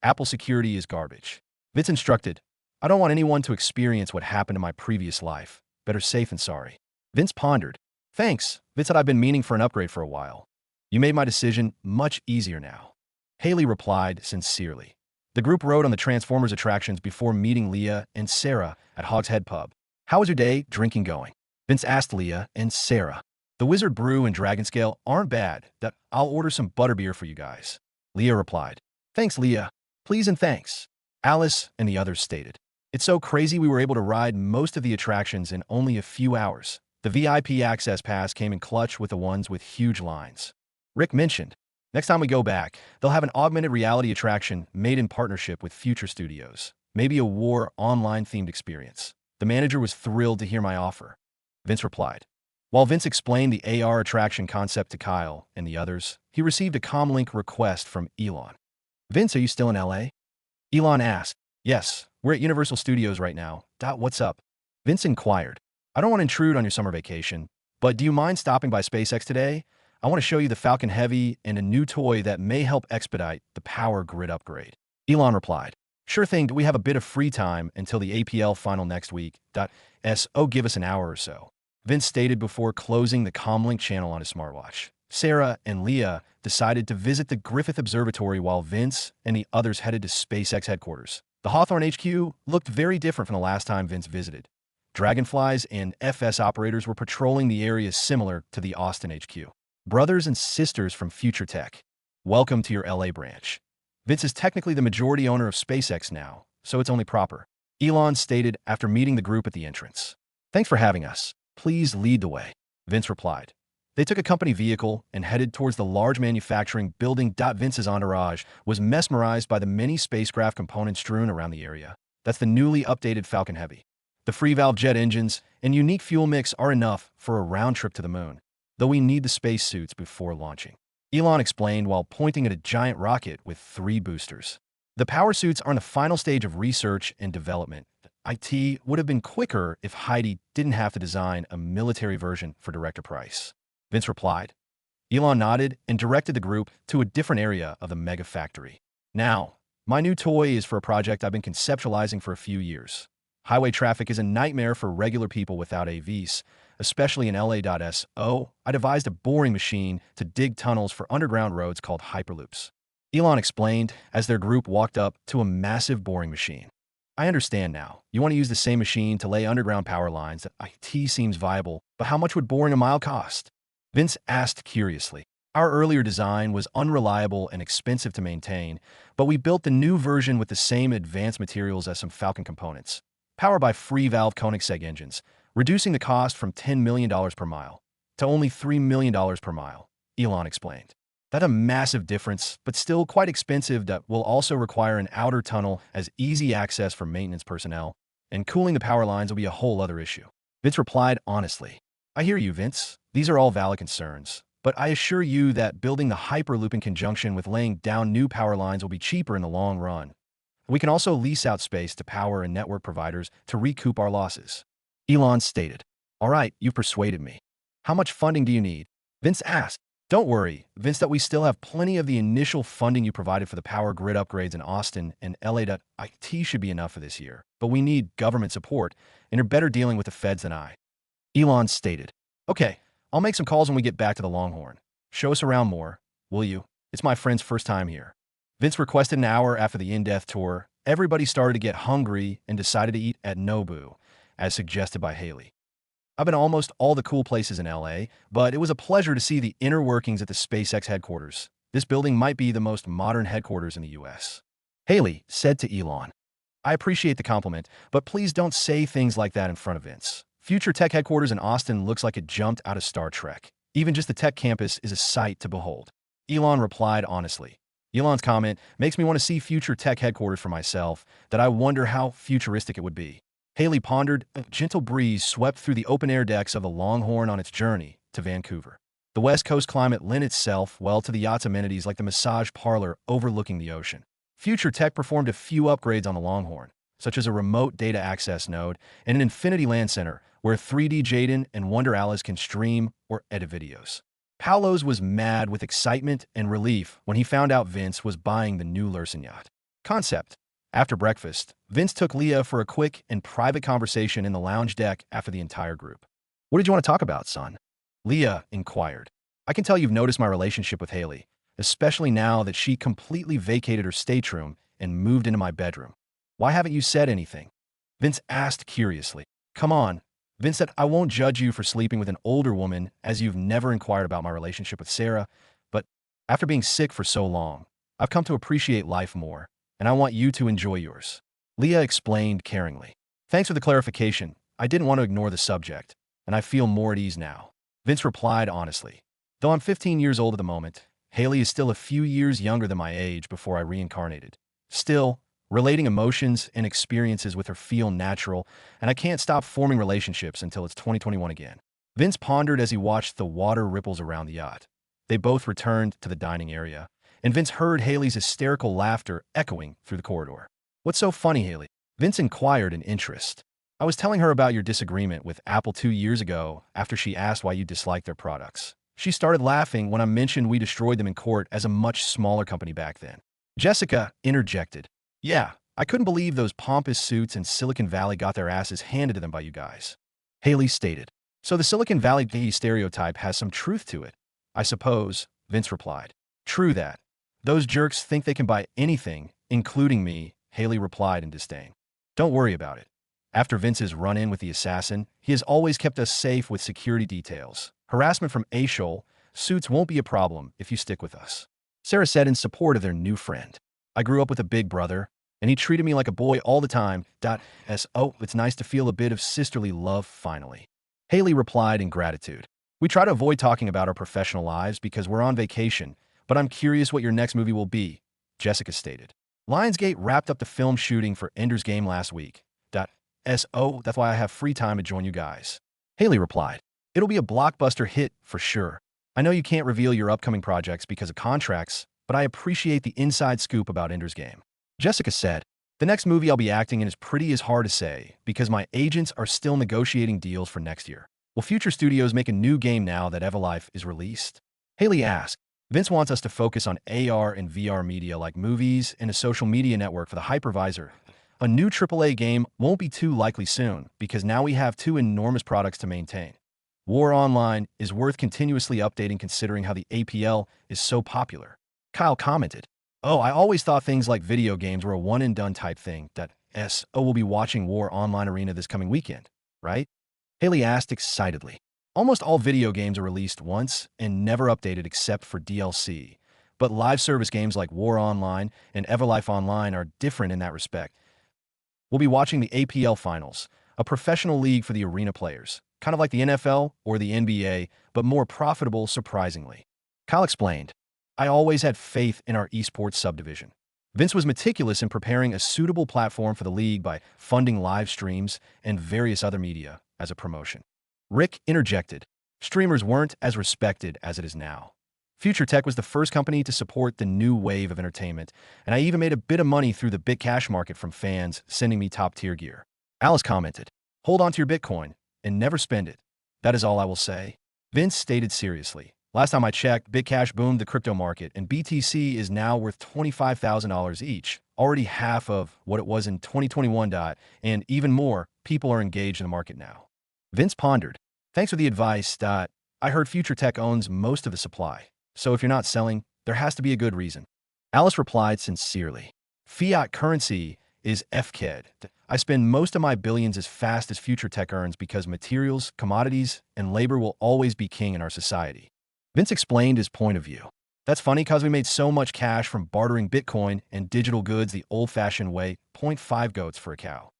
Apple security is garbage. Vince instructed, I don't want anyone to experience what happened in my previous life. Better safe than sorry. Vince pondered. Thanks. Vince said I've been meaning for an upgrade for a while. You made my decision much easier now. Haley replied sincerely. The group rode on the Transformers attractions before meeting Leah and Sarah at Hog's Head Pub. How was your day drinking going? Vince asked Leah and Sarah. The Wizard Brew and Dragon Scale aren't bad. I'll order some butterbeer for you guys. Leah replied. Thanks, Leah. Please and thanks. Alice and the others stated. It's so crazy we were able to ride most of the attractions in only a few hours. The VIP access pass came in clutch with the ones with huge lines. Rick mentioned, next time we go back, they'll have an augmented reality attraction made in partnership with Future Studios. Maybe a war online-themed experience. The manager was thrilled to hear my offer. Vince replied. While Vince explained the AR attraction concept to Kyle and the others, he received a comlink request from Elon. Vince, are you still in LA? Elon asked. Yes, we're at Universal Studios right now. What's up? Vince inquired. I don't want to intrude on your summer vacation, but do you mind stopping by SpaceX today? I want to show you the Falcon Heavy and a new toy that may help expedite the power grid upgrade. Elon replied. Sure thing, we have a bit of free time until the APL final next week. Give us an hour or so. Vince stated before closing the comlink channel on his smartwatch. Sarah and Leah decided to visit the Griffith Observatory while Vince and the others headed to SpaceX headquarters. The Hawthorne HQ looked very different from the last time Vince visited. Dragonflies and FS operators were patrolling the area similar to the Austin HQ. Brothers and sisters from Future Tech, welcome to your LA branch. Vince is technically the majority owner of SpaceX now, so it's only proper. Elon stated after meeting the group at the entrance. Thanks for having us. Please lead the way. Vince replied. They took a company vehicle and headed towards the large manufacturing building. Vince's entourage was mesmerized by the many spacecraft components strewn around the area. That's the newly updated Falcon Heavy. The free-valve jet engines and unique fuel mix are enough for a round trip to the moon, though we need the spacesuits before launching. Elon explained while pointing at a giant rocket with 3 boosters. The power suits are in the final stage of research and development. IT would have been quicker if Heidi didn't have to design a military version for director price. Vince replied. Elon nodded and directed the group to a different area of the mega factory. Now, my new toy is for a project I've been conceptualizing for a few years. Highway traffic is a nightmare for regular people without AVs, especially in LA.So, I devised a boring machine to dig tunnels for underground roads called hyperloops. Elon explained as their group walked up to a massive boring machine. I understand now. You want to use the same machine to lay underground power lines. IT seems viable, but how much would boring a mile cost? Vince asked curiously. Our earlier design was unreliable and expensive to maintain, but we built the new version with the same advanced materials as some Falcon components, powered by free-valve Koenigsegg engines, reducing the cost from $10 million per mile to only $3 million per mile, Elon explained. That's a massive difference, but still quite expensive. That will also require an outer tunnel as easy access for maintenance personnel, and cooling the power lines will be a whole other issue. Vince replied honestly. I hear you, Vince. These are all valid concerns, but I assure you that building the Hyperloop in conjunction with laying down new power lines will be cheaper in the long run. We can also lease out space to power and network providers to recoup our losses. Elon stated. All right, you've persuaded me. How much funding do you need? Vince asked. Don't worry, Vince, that we still have plenty of the initial funding you provided for the power grid upgrades in Austin and LA.IT should be enough for this year, but we need government support, and you're better dealing with the feds than I. Elon stated. Okay, I'll make some calls when we get back to the Longhorn. Show us around more, will you? It's my friend's first time here. Vince requested an hour after the in-depth tour. Everybody started to get hungry and decided to eat at Nobu, as suggested by Haley. I've been almost all the cool places in LA, but it was a pleasure to see the inner workings at the SpaceX headquarters. This building might be the most modern headquarters in the US. Haley said to Elon, I appreciate the compliment, but please don't say things like that in front of Vince. Future Tech headquarters in Austin looks like it jumped out of Star Trek. Even just the tech campus is a sight to behold. Elon replied honestly. Elon's comment makes me want to see Future Tech headquarters for myself, that I wonder how futuristic it would be. Haley pondered. A gentle breeze swept through the open-air decks of the Longhorn on its journey to Vancouver. The West Coast climate lent itself well to the yacht's amenities like the massage parlor overlooking the ocean. Future Tech performed a few upgrades on the Longhorn, such as a remote data access node and an Infinity Land Center, where 3D Jaden and Wonder Alice can stream or edit videos. Paolo's was mad with excitement and relief when he found out Vince was buying the new Lursen yacht. Concept. After breakfast, Vince took Leah for a quick and private conversation in the lounge deck after the entire group. "What did you want to talk about, son?" Leah inquired. "I can tell you've noticed my relationship with Haley, especially now that she completely vacated her stateroom and moved into my bedroom. Why haven't you said anything?" Vince asked curiously. "Come on." Vince said, "I won't judge you for sleeping with an older woman as you've never inquired about my relationship with Sarah, but after being sick for so long, I've come to appreciate life more, and I want you to enjoy yours." Leah explained caringly. "Thanks for the clarification. I didn't want to ignore the subject, and I feel more at ease now." Vince replied honestly. "Though I'm 15 years old at the moment, Haley is still a few years younger than my age before I reincarnated. Still, relating emotions and experiences with her feel natural, and I can't stop forming relationships until it's 2021 again." Vince pondered as he watched the water ripples around the yacht. They both returned to the dining area, and Vince heard Haley's hysterical laughter echoing through the corridor. "What's so funny, Haley?" Vince inquired in interest. "I was telling her about your disagreement with Apple 2 years ago after she asked why you disliked their products. She started laughing when I mentioned we destroyed them in court as a much smaller company back then." Jessica interjected. "Yeah, I couldn't believe those pompous suits in Silicon Valley got their asses handed to them by you guys." Haley stated. "So the Silicon Valley gay stereotype has some truth to it, I suppose," Vince replied. "True that. Those jerks think they can buy anything, including me," Haley replied in disdain. "Don't worry about it. After Vince's run-in with the assassin, he has always kept us safe with security details. Harassment from Ashol, suits won't be a problem if you stick with us." Sarah said in support of their new friend. "I grew up with a big brother, and he treated me like a boy all the time. So it's nice to feel a bit of sisterly love finally." Haley replied in gratitude. "We try to avoid talking about our professional lives because we're on vacation, but I'm curious what your next movie will be," Jessica stated. "Lionsgate wrapped up the film shooting for Ender's Game last week. So that's why I have free time to join you guys." Haley replied. "It'll be a blockbuster hit for sure. I know you can't reveal your upcoming projects because of contracts, but I appreciate the inside scoop about Ender's Game." Jessica said, "The next movie I'll be acting in is pretty hard to say because my agents are still negotiating deals for next year. Will future studios make a new game now that Everlife is released?" Haley asked. "Vince wants us to focus on AR and VR media like movies and a social media network for the hypervisor. A new AAA game won't be too likely soon because now we have two enormous products to maintain. War Online is worth continuously updating considering how the APL is so popular." Kyle commented, "Oh, I always thought things like video games were a one-and-done type thing. We'll be watching War Online Arena this coming weekend, right?" Haley asked excitedly. "Almost all video games are released once and never updated except for DLC. But live service games like War Online and Everlife Online are different in that respect. We'll be watching the APL Finals, a professional league for the arena players, kind of like the NFL or the NBA, but more profitable surprisingly." Kyle explained, "I always had faith in our esports subdivision. Vince was meticulous in preparing a suitable platform for the league by funding live streams and various other media as a promotion." Rick interjected, "Streamers weren't as respected as it is now. Future Tech was the first company to support the new wave of entertainment, and I even made a bit of money through the BitCash market from fans sending me top-tier gear." Alice commented, "Hold on to your Bitcoin and never spend it. That is all I will say." Vince stated seriously, "Last time I checked, BitCash boomed the crypto market, and BTC is now worth $25,000 each, already half of what it was in 2021. And even more, people are engaged in the market now." Vince pondered, "Thanks for the advice. I heard Future Tech owns most of the supply. So if you're not selling, there has to be a good reason." Alice replied sincerely, "Fiat currency is FKED. I spend most of my billions as fast as Future Tech earns because materials, commodities, and labor will always be king in our society." Vince explained his point of view. "That's funny because we made so much cash from bartering Bitcoin and digital goods the old-fashioned way, 0.5 goats for a cow."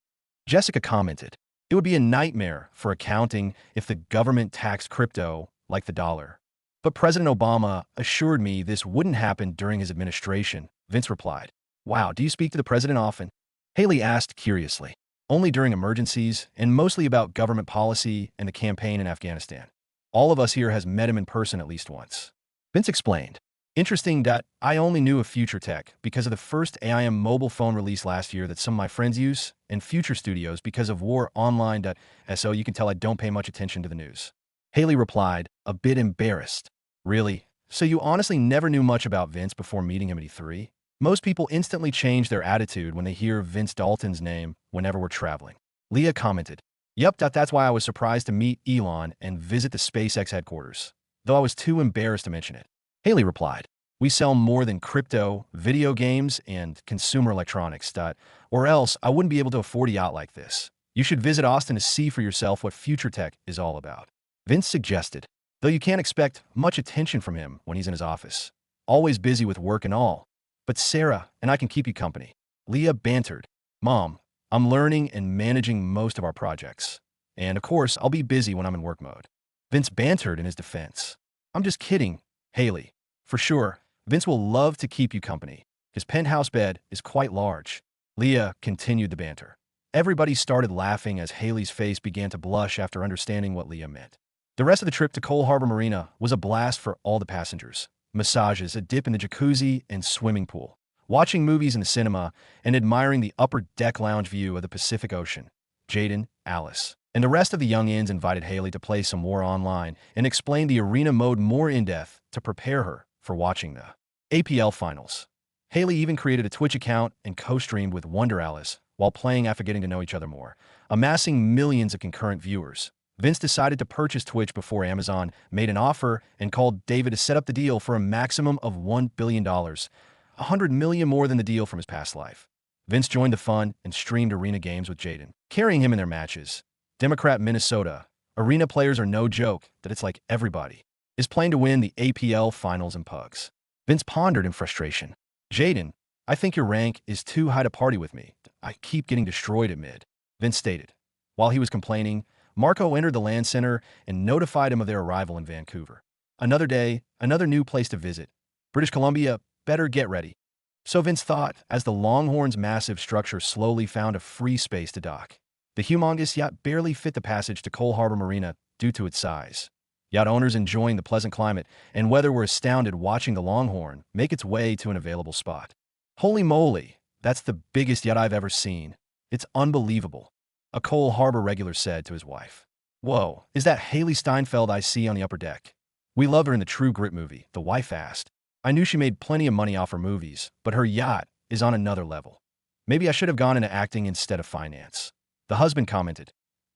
Jessica commented, "It would be a nightmare for accounting if the government taxed crypto like the dollar. But President Obama assured me this wouldn't happen during his administration." Vince replied, "Wow, do you speak to the president often?" Haley asked curiously. "Only during emergencies, and mostly about government policy and the campaign in Afghanistan." All of us here has met him in person at least once. Vince explained. Interesting that I only knew of Future Tech because of the first AIM mobile phone release last year that some of my friends use, and Future Studios because of War Online. So you can tell I don't pay much attention to the news. Haley replied, a bit embarrassed. Really? So you honestly never knew much about Vince before meeting him at E3? Most people instantly change their attitude when they hear Vince Dalton's name whenever we're traveling. Leah commented, Yep, that's why I was surprised to meet Elon and visit the SpaceX headquarters, though I was too embarrassed to mention it. Haley replied, We sell more than crypto, video games, and consumer electronics, or else I wouldn't be able to afford a yacht like this. You should visit Austin to see for yourself what Future Tech is all about. Vince suggested, though you can't expect much attention from him when he's in his office. Always busy with work and all. But Sarah and I can keep you company. Leah bantered, Mom, I'm learning and managing most of our projects. And of course, I'll be busy when I'm in work mode. Vince bantered in his defense. I'm just kidding, Haley. For sure, Vince will love to keep you company. His penthouse bed is quite large. Leah continued the banter. Everybody started laughing as Haley's face began to blush after understanding what Leah meant. The rest of the trip to Cole Harbor Marina was a blast for all the passengers. Massages, a dip in the jacuzzi and swimming pool, watching movies in the cinema, and admiring the upper deck lounge view of the Pacific Ocean. Jaden, Alice, and the rest of the youngins invited Haley to play some War Online and explain the arena mode more in depth to prepare her for watching the APL finals. Haley even created a Twitch account and co-streamed with Wonder Alice while playing after getting to know each other more, amassing millions of concurrent viewers. Vince decided to purchase Twitch before Amazon made an offer and called David to set up the deal for a maximum of $1 billion, $100 million more than the deal from his past life. Vince joined the fun and streamed arena games with Jaden, carrying him in their matches. Democrat, Minnesota. Arena players are no joke that it's like everybody is playing to win the APL finals and pugs. Vince pondered in frustration. Jaden, I think your rank is too high to party with me. I keep getting destroyed at mid. Vince stated. While he was complaining, Marco entered the LAN center and notified him of their arrival in Vancouver. Another day, another new place to visit. British Columbia, better get ready. So Vince thought, as the Longhorn's massive structure slowly found a free space to dock. The humongous yacht barely fit the passage to Cole Harbor Marina due to its size. Yacht owners enjoying the pleasant climate and weather were astounded watching the Longhorn make its way to an available spot. Holy moly, that's the biggest yacht I've ever seen. It's unbelievable, a Cole Harbor regular said to his wife. Whoa, is that Haley Steinfeld I see on the upper deck? We love her in the True Grit movie, the wife asked. I knew she made plenty of money off her movies, but her yacht is on another level. Maybe I should have gone into acting instead of finance. The husband commented.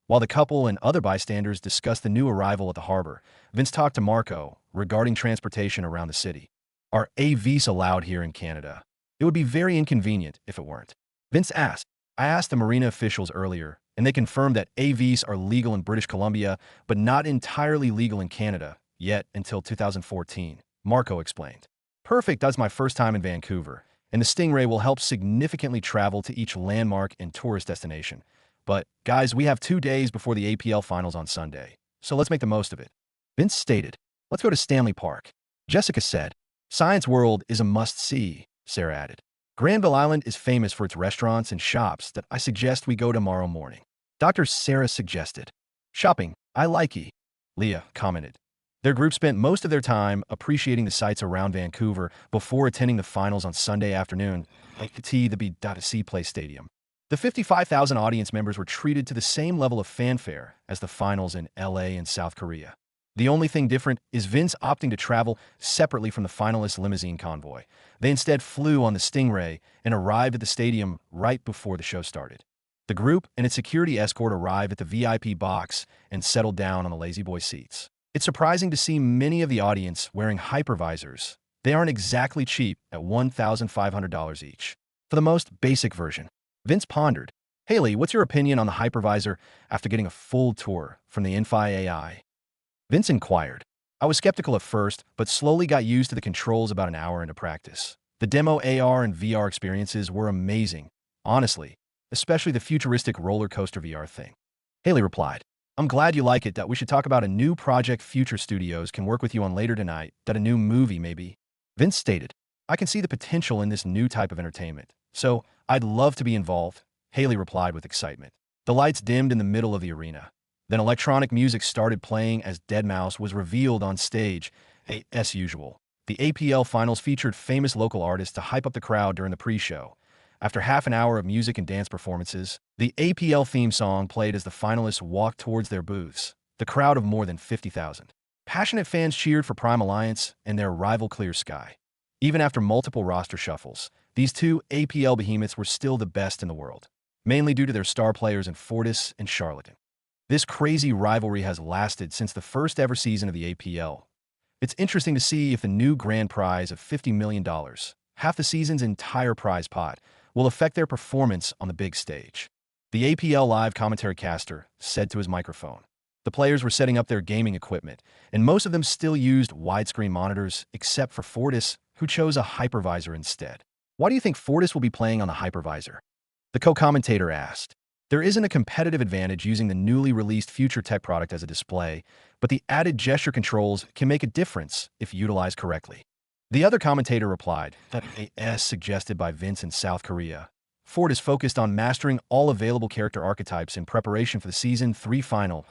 While the couple and other bystanders discussed the new arrival at the harbor, Vince talked to Marco regarding transportation around the city. Are AVs allowed here in Canada? It would be very inconvenient if it weren't. Vince asked. I asked the marina officials earlier, and they confirmed that AVs are legal in British Columbia, but not entirely legal in Canada, yet until 2014, Marco explained. Perfect, that's my first time in Vancouver, and the Stingray will help significantly travel to each landmark and tourist destination. But, guys, we have 2 days before the APL finals on Sunday, so let's make the most of it. Vince stated, let's go to Stanley Park. Jessica said, Science World is a must-see, Sarah added. Granville Island is famous for its restaurants and shops that I suggest we go tomorrow morning. Dr. Sarah suggested. Shopping, I like Leah commented. Their group spent most of their time appreciating the sights around Vancouver before attending the finals on Sunday afternoon at the B.C. Place Stadium. The 55,000 audience members were treated to the same level of fanfare as the finals in LA and South Korea. The only thing different is Vince opting to travel separately from the finalists' limousine convoy. They instead flew on the Stingray and arrived at the stadium right before the show started. The group and its security escort arrived at the VIP box and settled down on the lazy boy seats. It's surprising to see many of the audience wearing hypervisors. They aren't exactly cheap at $1,500 each. For the most basic version, Vince pondered, Haley, what's your opinion on the hypervisor after getting a full tour from the Infi AI? Vince inquired. I was skeptical at first, but slowly got used to the controls about an hour into practice. The demo AR and VR experiences were amazing, honestly, especially the futuristic roller coaster VR thing. Haley replied, I'm glad you like it. That we should talk about a new project Future Studios can work with you on later tonight, that a new movie maybe. Vince stated, I can see the potential in this new type of entertainment, so I'd love to be involved. Haley replied with excitement. The lights dimmed in the middle of the arena. Then electronic music started playing as deadmau5 was revealed on stage, as usual. The APL finals featured famous local artists to hype up the crowd during the pre-show. After half an hour of music and dance performances, the APL theme song played as the finalists walked towards their booths. The crowd of more than 50,000. Passionate fans cheered for Prime Alliance and their rival Clear Sky. Even after multiple roster shuffles, these two APL behemoths were still the best in the world, mainly due to their star players in Fortis and Charlatan. This crazy rivalry has lasted since the first ever season of the APL. It's interesting to see if the new grand prize of $50 million, half the season's entire prize pot, will affect their performance on the big stage. The APL live commentary caster said to his microphone. The players were setting up their gaming equipment, and most of them still used widescreen monitors, except for Fortis, who chose a hypervisor instead. Why do you think Fortis will be playing on the hypervisor? The co-commentator asked. There isn't a competitive advantage using the newly released future tech product as a display, but the added gesture controls can make a difference if utilized correctly. The other commentator replied that as suggested by Vince in South Korea. Fortis focused on mastering all available character archetypes in preparation for the Season 3 final.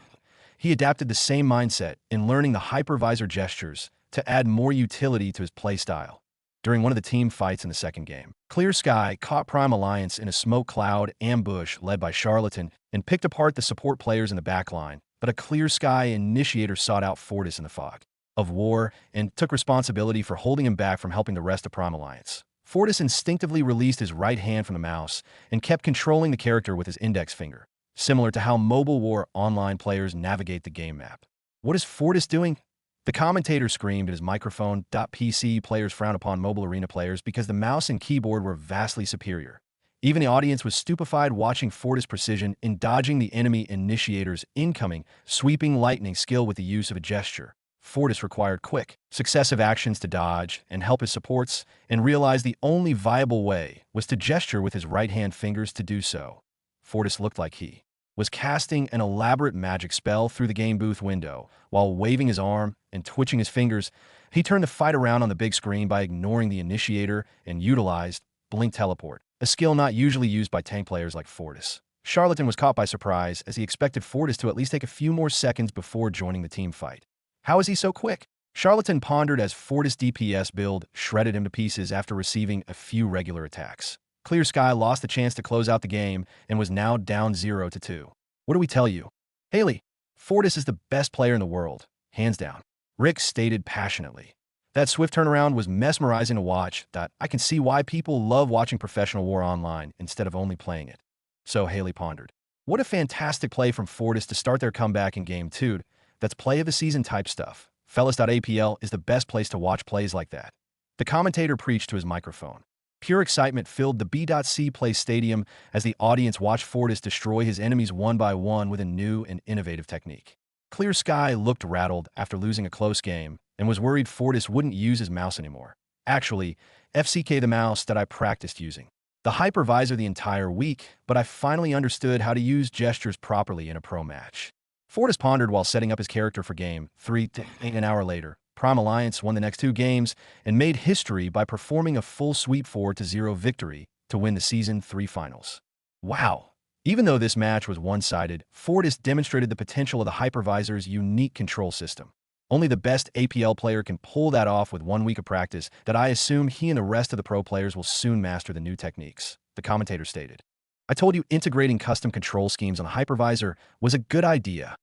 He adapted the same mindset in learning the hypervisor gestures to add more utility to his playstyle. During one of the team fights in the second game, Clear Sky caught Prime Alliance in a smoke cloud ambush led by Charlatan and picked apart the support players in the backline, but a Clear Sky initiator sought out Fortis in the fog of war and took responsibility for holding him back from helping the rest of Prime Alliance. Fortis instinctively released his right hand from the mouse and kept controlling the character with his index finger, similar to how Mobile War Online players navigate the game map. What is Fortis doing? The commentator screamed at his microphone. PC players frown upon mobile arena players because the mouse and keyboard were vastly superior. Even the audience was stupefied watching Fortis' precision in dodging the enemy initiator's incoming, sweeping lightning skill with the use of a gesture. Fortis required quick, successive actions to dodge and help his supports, and realized the only viable way was to gesture with his right-hand fingers to do so. Fortis looked like he was casting an elaborate magic spell through the game booth window. While waving his arm and twitching his fingers, he turned the fight around on the big screen by ignoring the initiator and utilized Blink Teleport, a skill not usually used by tank players like Fortis. Charlatan was caught by surprise as he expected Fortis to at least take a few more seconds before joining the team fight. How is he so quick? Charlatan pondered as Fortis' DPS build shredded him to pieces after receiving a few regular attacks. Clear Sky lost the chance to close out the game and was now down 0-2. What do we tell you? Haley, Fortis is the best player in the world, hands down. Rick stated passionately. That swift turnaround was mesmerizing to watch. I can see why people love watching Professional War Online instead of only playing it. So Haley pondered. What a fantastic play from Fortis to start their comeback in Game 2. That's play of the season type stuff. Fellas.apl is the best place to watch plays like that. The commentator preached to his microphone. Pure excitement filled the B.C Play Stadium as the audience watched Fortis destroy his enemies one by one with a new and innovative technique. Clear Sky looked rattled after losing a close game and was worried Fortis wouldn't use his mouse anymore. Actually, FCK the mouse that I practiced using the hypervisor the entire week, but I finally understood how to use gestures properly in a pro match. Fortis pondered while setting up his character for Game 3. An hour later, Prime Alliance won the next two games and made history by performing a full sweep 4-0 victory to win the Season 3 finals. Wow! Even though this match was one-sided, Fortis demonstrated the potential of the hypervisor's unique control system. Only the best APL player can pull that off with 1 week of practice that I assume he and the rest of the pro players will soon master the new techniques, the commentator stated. I told you integrating custom control schemes on the hypervisor was a good idea,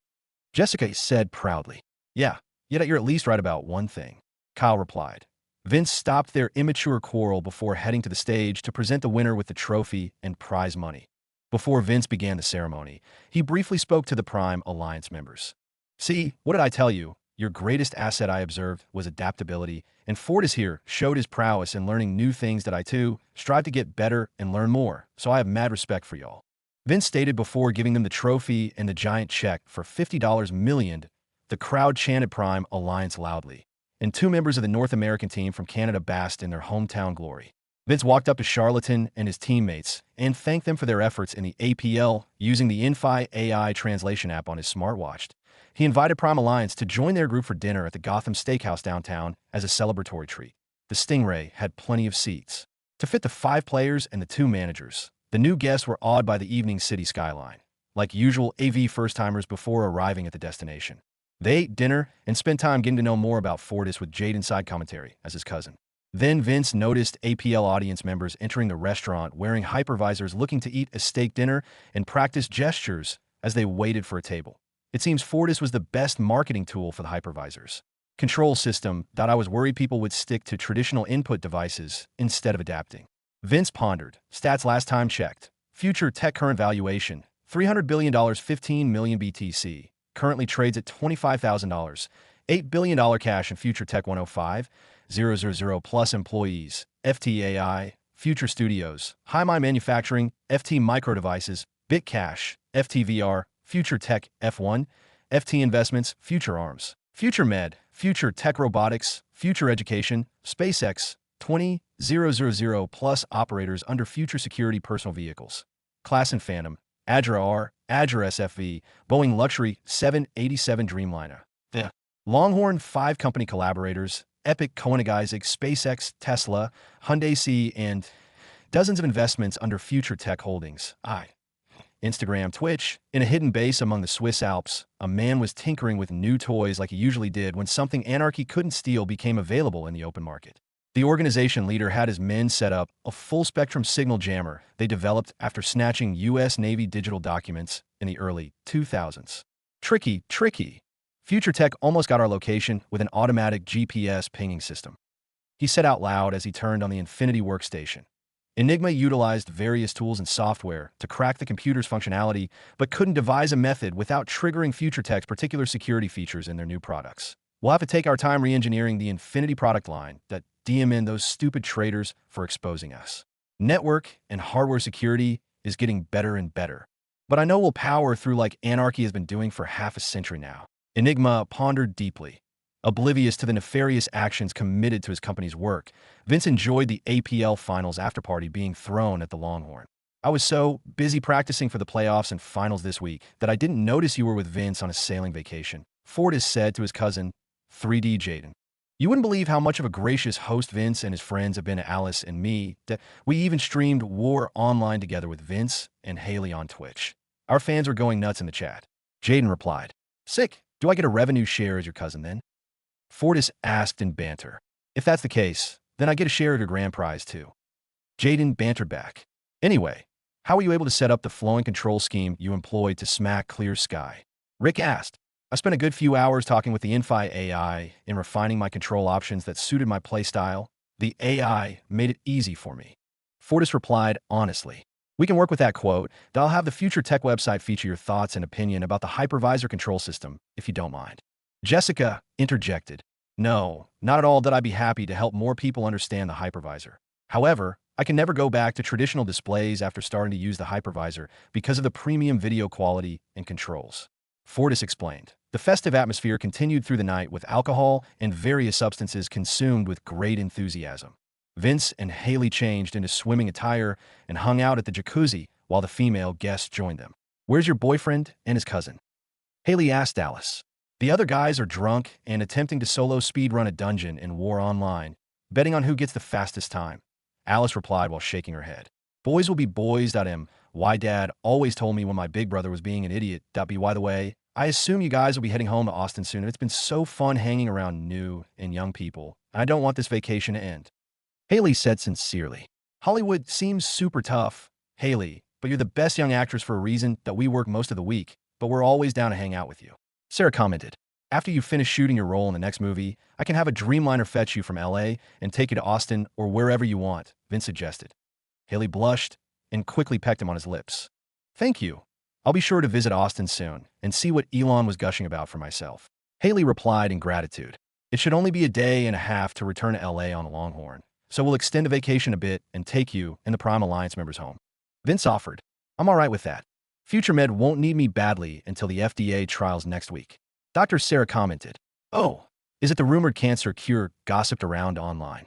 Jessica said proudly. Yeah, yet you're at least right about one thing, Kyle replied. Vince stopped their immature quarrel before heading to the stage to present the winner with the trophy and prize money. Before Vince began the ceremony, he briefly spoke to the Prime Alliance members. See, what did I tell you? Your greatest asset I observed was adaptability, and Fortis here showed his prowess in learning new things that I too strive to get better and learn more, so I have mad respect for y'all. Vince stated before giving them the trophy and the giant check for $50 million. The crowd chanted Prime Alliance loudly, and two members of the North American team from Canada basked in their hometown glory. Vince walked up to Charlatan and his teammates and thanked them for their efforts in the APL using the Infi AI translation app on his smartwatch. He invited Prime Alliance to join their group for dinner at the Gotham Steakhouse downtown as a celebratory treat. The Stingray had plenty of seats to fit the 5 players and the 2 managers. The new guests were awed by the evening city skyline. like usual AV first-timers before arriving at the destination. They ate dinner and spent time getting to know more about Fortis with Jaden side commentary as his cousin. Then Vince noticed APL audience members entering the restaurant wearing hypervisors looking to eat a steak dinner and practice gestures as they waited for a table. It seems Fortis was the best marketing tool for the hypervisors. Control system that I was worried people would stick to traditional input devices instead of adapting. Vince pondered. Stats last time checked. Future tech current valuation, $300 billion, 15 million BTC. Currently trades at $25,000. $8 billion cash in future tech 105,000 plus employees. FTAI, Future Studios, Highmine Manufacturing, FT Micro Devices, Bitcash, FTVR, Future Tech F1, FT Investments, Future Arms, Future Med, Future Tech Robotics, Future Education, SpaceX, 20,000 plus operators under Future Security personal vehicles. Class and Phantom, Adra R, Adra SFV, Boeing Luxury 787 Dreamliner. The Longhorn 5 company collaborators, Epic, Koenig Isaac, SpaceX, Tesla, Hyundai C, and dozens of investments under Future Tech Holdings. Instagram, Twitch. In a hidden base among the Swiss Alps, a man was tinkering with new toys like he usually did when something anarchy couldn't steal became available in the open market. The organization leader had his men set up a full-spectrum signal jammer they developed after snatching U.S. Navy digital documents in the early 2000s. Tricky. Future Tech almost got our location with an automatic GPS pinging system, he said out loud as he turned on the Infinity workstation. Enigma utilized various tools and software to crack the computer's functionality, but couldn't devise a method without triggering Future Tech's particular security features in their new products. We'll have to take our time re-engineering the Infinity product line that DM in those stupid traders for exposing us. Network and hardware security is getting better and better, but I know we'll power through like anarchy has been doing for half a century now. Enigma pondered deeply. Oblivious to the nefarious actions committed to his company's work, Vince enjoyed the APL Finals afterparty being thrown at the Longhorn. I was so busy practicing for the playoffs and finals this week that I didn't notice you were with Vince on a sailing vacation, Fortis said to his cousin, 3D Jaden. You wouldn't believe how much of a gracious host Vince and his friends have been to Alice and me, that we even streamed War Online together with Vince and Haley on Twitch. Our fans were going nuts in the chat. Jaden replied, Sick. Do I get a revenue share as your cousin then? Fortis asked in banter. If that's the case, then I get a share of your grand prize too. Jaden bantered back. Anyway, how were you able to set up the flowing control scheme you employed to smack clear sky? Rick asked. I spent a good few hours talking with the Infi AI in refining my control options that suited my playstyle. The AI made it easy for me. Fortis replied honestly. We can work with that quote, that I'll have the Future Tech website feature your thoughts and opinion about the hypervisor control system, if you don't mind. Jessica interjected. No, not at all that I'd be happy to help more people understand the hypervisor. However, I can never go back to traditional displays after starting to use the hypervisor because of the premium video quality and controls. Fortis explained. The festive atmosphere continued through the night with alcohol and various substances consumed with great enthusiasm. Vince and Haley changed into swimming attire and hung out at the jacuzzi while the female guests joined them. Where's your boyfriend and his cousin? Haley asked Alice. The other guys are drunk and attempting to solo speedrun a dungeon in War Online, betting on who gets the fastest time. Alice replied while shaking her head. Boys will be boys. Why Dad always told me when my big brother was being an idiot. By the way, I assume you guys will be heading home to Austin soon, and it's been so fun hanging around new and young people, and I don't want this vacation to end. Haley said sincerely. Hollywood seems super tough, Haley, but you're the best young actress for a reason that we work most of the week, but we're always down to hang out with you. Sarah commented. After you finish shooting your role in the next movie, I can have a Dreamliner fetch you from LA and take you to Austin or wherever you want, Vince suggested. Haley blushed and quickly pecked him on his lips. Thank you. I'll be sure to visit Austin soon and see what Elon was gushing about for myself. Haley replied in gratitude. It should only be a day and a half to return to LA on a Longhorn, so we'll extend the vacation a bit and take you and the Prime Alliance members home. Vince offered. I'm all right with that. Future Med won't need me badly until the FDA trials next week. Dr. Sarah commented. Oh, is it the rumored cancer cure gossiped around online?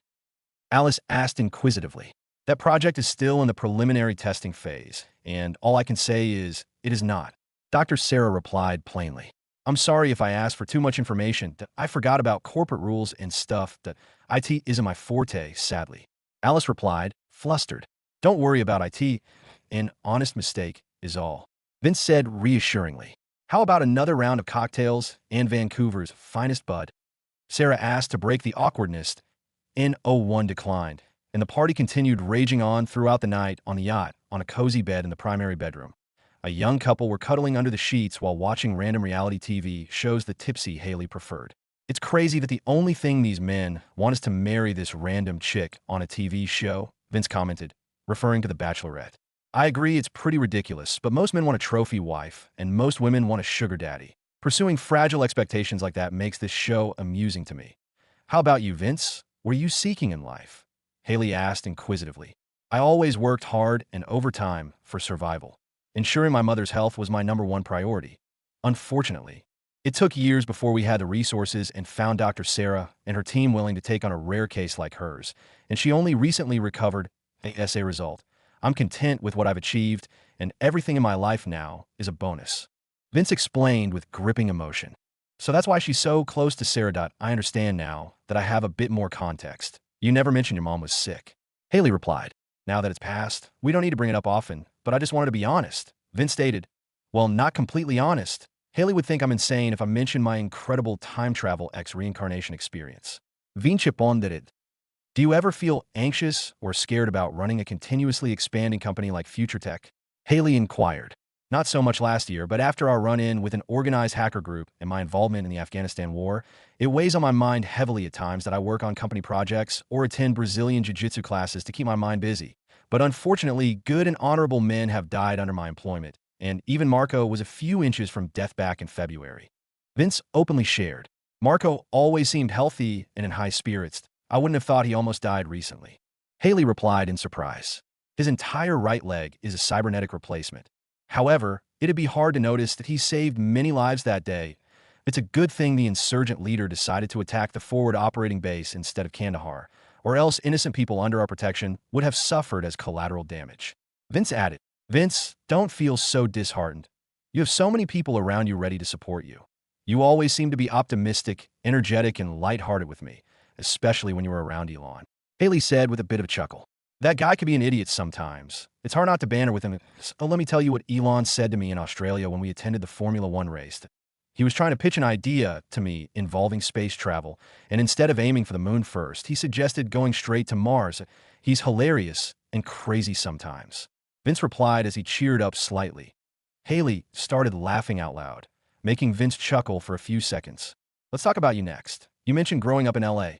Alice asked inquisitively. That project is still in the preliminary testing phase, and all I can say is, it is not. Dr. Sarah replied plainly. I'm sorry if I asked for too much information, that I forgot about corporate rules and stuff, that IT isn't my forte, sadly. Alice replied, flustered. Don't worry about IT. An honest mistake is all. Vince said reassuringly. How about another round of cocktails and Vancouver's finest bud? Sarah asked to break the awkwardness. N01 declined, and the party continued raging on throughout the night on the yacht, on a cozy bed in the primary bedroom. A young couple were cuddling under the sheets while watching random reality TV shows the tipsy Haley preferred. It's crazy that the only thing these men want is to marry this random chick on a TV show, Vince commented, referring to The Bachelorette. I agree it's pretty ridiculous, but most men want a trophy wife, and most women want a sugar daddy. Pursuing fragile expectations like that makes this show amusing to me. How about you, Vince? What are you seeking in life? Haley asked inquisitively. I always worked hard and overtime for survival. Ensuring my mother's health was my #1 priority. Unfortunately, it took years before we had the resources and found Dr. Sarah and her team willing to take on a rare case like hers, and she only recently recovered an essay result. I'm content with what I've achieved, and everything in my life now is a bonus. Vince explained with gripping emotion. So that's why she's so close to Sarah. I understand now that I have a bit more context. You never mentioned your mom was sick. Haley replied. Now that it's passed, we don't need to bring it up often, but I just wanted to be honest. Vince stated. Well, not completely honest. Haley would think I'm insane if I mentioned my incredible time travel reincarnation experience. Vince pondered. Do you ever feel anxious or scared about running a continuously expanding company like Future Tech? Haley inquired. Not so much last year, but after our run-in with an organized hacker group and my involvement in the Afghanistan war, it weighs on my mind heavily at times that I work on company projects or attend Brazilian jiu-jitsu classes to keep my mind busy. But unfortunately, good and honorable men have died under my employment, and even Marco was a few inches from death back in February. Vince openly shared. Marco always seemed healthy and in high spirits. I wouldn't have thought he almost died recently. Haley replied in surprise. His entire right leg is a cybernetic replacement. However, it'd be hard to notice that he saved many lives that day. It's a good thing the insurgent leader decided to attack the forward operating base instead of Kandahar, or else innocent people under our protection would have suffered as collateral damage. Vince added, Vince, don't feel so disheartened. You have so many people around you ready to support you. You always seem to be optimistic, energetic, and lighthearted with me, especially when you were around Elon. Haley said with a bit of a chuckle. That guy could be an idiot sometimes. It's hard not to banter with him. So let me tell you what Elon said to me in Australia when we attended the Formula One race. He was trying to pitch an idea to me involving space travel, and instead of aiming for the moon first, he suggested going straight to Mars. He's hilarious and crazy sometimes. Vince replied as he cheered up slightly. Haley started laughing out loud, making Vince chuckle for a few seconds. Let's talk about you next. You mentioned growing up in LA.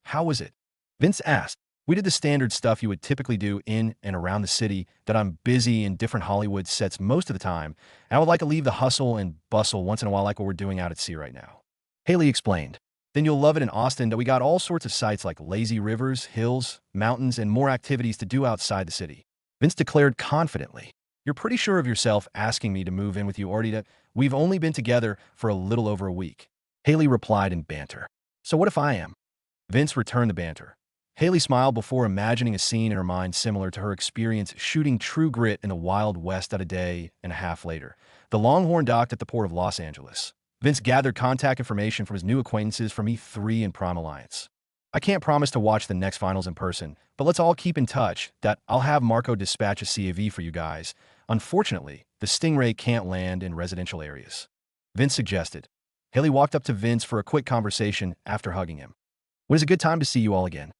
How was it? Vince asked. We did the standard stuff you would typically do in and around the city, that I'm busy in different Hollywood sets most of the time, and I would like to leave the hustle and bustle once in a while like what we're doing out at sea right now. Haley explained. Then you'll love it in Austin that we got all sorts of sites like lazy rivers, hills, mountains, and more activities to do outside the city. Vince declared confidently. You're pretty sure of yourself asking me to move in with you, Ardita. We've only been together for a little over a week. Haley replied in banter. So what if I am? Vince returned the banter. Haley smiled before imagining a scene in her mind similar to her experience shooting True Grit in the Wild West a day and a half later. The Longhorn docked at the port of Los Angeles. Vince gathered contact information from his new acquaintances from E3 and Prime Alliance. I can't promise to watch the next finals in person, but let's all keep in touch that I'll have Marco dispatch a CAV for you guys. Unfortunately, the Stingray can't land in residential areas. Vince suggested. Haley walked up to Vince for a quick conversation after hugging him. When is a good time to see you all again?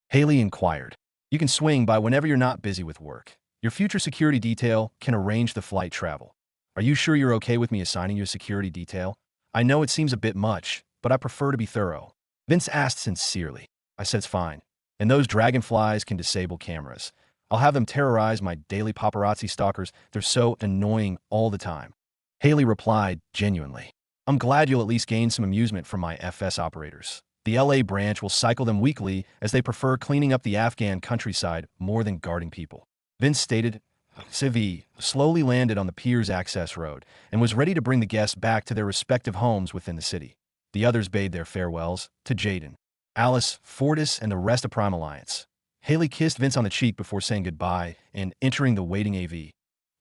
Haley inquired. You can swing by whenever you're not busy with work. Your future security detail can arrange the flight travel. Are you sure you're okay with me assigning you a security detail? I know it seems a bit much, but I prefer to be thorough. Vince asked sincerely. I said it's fine. And those dragonflies can disable cameras. I'll have them terrorize my daily paparazzi stalkers. They're so annoying all the time. Haley replied genuinely. I'm glad you'll at least gain some amusement from my FS operators. The LA branch will cycle them weekly as they prefer cleaning up the Afghan countryside more than guarding people. Vince stated, Civi slowly landed on the Piers Access Road and was ready to bring the guests back to their respective homes within the city. The others bade their farewells to Jaden, Alice, Fortis, and the rest of Prime Alliance. Haley kissed Vince on the cheek before saying goodbye and entering the waiting AV.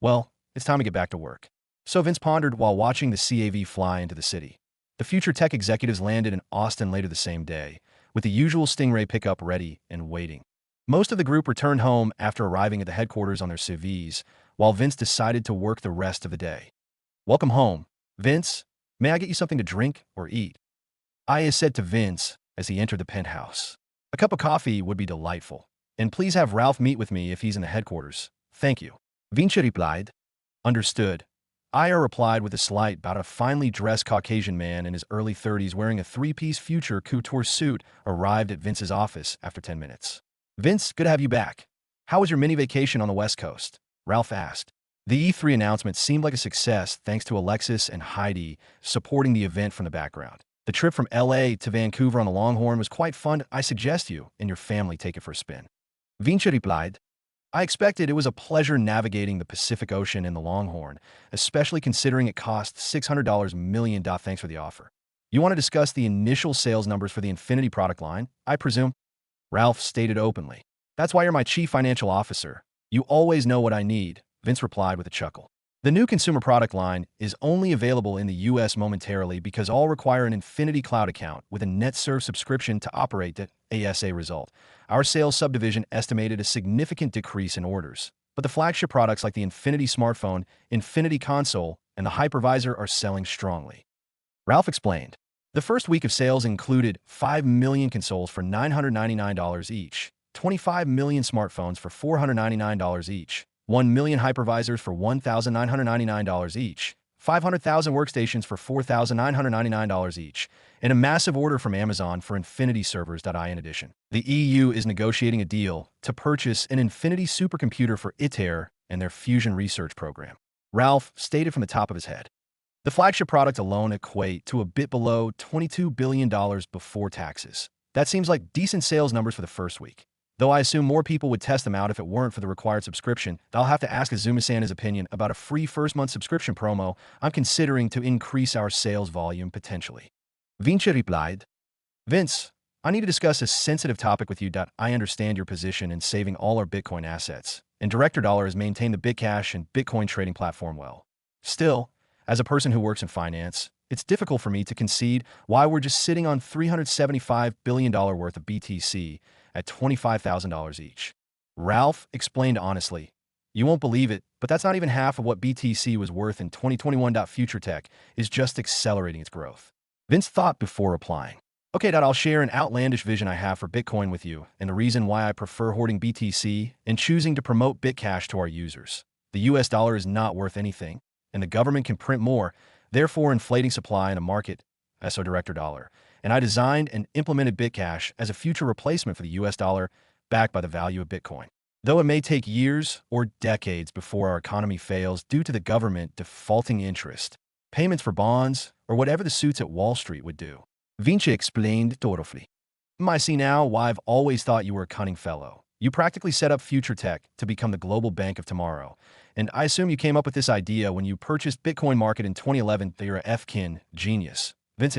Well, it's time to get back to work. So Vince pondered while watching the CAV fly into the city. The Future Tech executives landed in Austin later the same day, with the usual Stingray pickup ready and waiting. Most of the group returned home after arriving at the headquarters on their CVs, while Vince decided to work the rest of the day. "Welcome home. Vince, may I get you something to drink or eat?" Aya said to Vince as he entered the penthouse. "A cup of coffee would be delightful. And please have Ralph meet with me if he's in the headquarters. Thank you." Vince replied. "Understood." Aya replied with a slight bow. A finely dressed Caucasian man in his early 30s wearing a three-piece future couture suit arrived at Vince's office after 10 minutes. "Vince, good to have you back. How was your mini vacation on the West Coast?" Ralph asked. The E3 announcement seemed like a success thanks to Alexis and Heidi supporting the event from the background. "The trip from LA to Vancouver on the Longhorn was quite fun. I suggest you and your family take it for a spin." Vince replied. "I expected. It was a pleasure navigating the Pacific Ocean in the Longhorn, especially considering it cost $600 million. Thanks for the offer. You want to discuss the initial sales numbers for the Infinity product line, I presume?" Ralph stated openly. "That's why you're my chief financial officer. You always know what I need," Vince replied with a chuckle. The new consumer product line is only available in the US momentarily because all require an Infinity Cloud account with a NetServe subscription to operate. The ASA result. Our sales subdivision estimated a significant decrease in orders, but the flagship products like the Infinity smartphone, Infinity console, and the hypervisor are selling strongly. Ralph explained. The first week of sales included 5 million consoles for $999 each, 25 million smartphones for $499 each, 1 million hypervisors for $1,999 each, 500,000 workstations for $4,999 each, and a massive order from Amazon for Infinity servers. In addition, the EU is negotiating a deal to purchase an Infinity supercomputer for ITER and their fusion research program. Ralph stated from the top of his head. The flagship product alone equate to a bit below $22 billion before taxes. That seems like decent sales numbers for the first week. Though I assume more people would test them out if it weren't for the required subscription. I'll have to ask Azuma-san his opinion about a free first-month subscription promo I'm considering to increase our sales volume potentially. Vince replied. "Vince, I need to discuss a sensitive topic with you. I understand your position in saving all our Bitcoin assets, and Director Dollar has maintained the Bitcash and Bitcoin trading platform well. Still, as a person who works in finance, it's difficult for me to concede why we're just sitting on $375 billion worth of BTC at $25,000 each." Ralph explained honestly. "You won't believe it, but that's not even half of what BTC was worth in 2021. Future tech is just accelerating its growth." Vince thought before replying. "Okay, I'll share an outlandish vision I have for Bitcoin with you and the reason why I prefer hoarding BTC and choosing to promote Bitcash to our users. The US dollar is not worth anything, and the government can print more, therefore inflating supply in a market, so Director Dollar. And I designed and implemented Bitcash as a future replacement for the US dollar, backed by the value of Bitcoin. Though it may take years or decades before our economy fails due to the government defaulting interest, payments for bonds, or whatever the suits at Wall Street would do." Vinci explained thoughtfully. "I see now why I've always thought you were a cunning fellow. You practically set up Future Tech to become the global bank of tomorrow. And I assume you came up with this idea when you purchased Bitcoin market in 2011. You're a F-kin genius." Vince,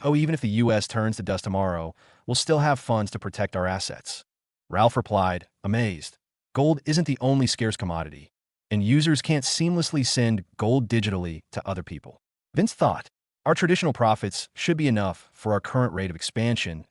"Oh, even if the US turns to dust tomorrow, we'll still have funds to protect our assets." Ralph replied, amazed. "Gold isn't the only scarce commodity, and users can't seamlessly send gold digitally to other people." Vince thought, "Our traditional profits should be enough for our current rate of expansion.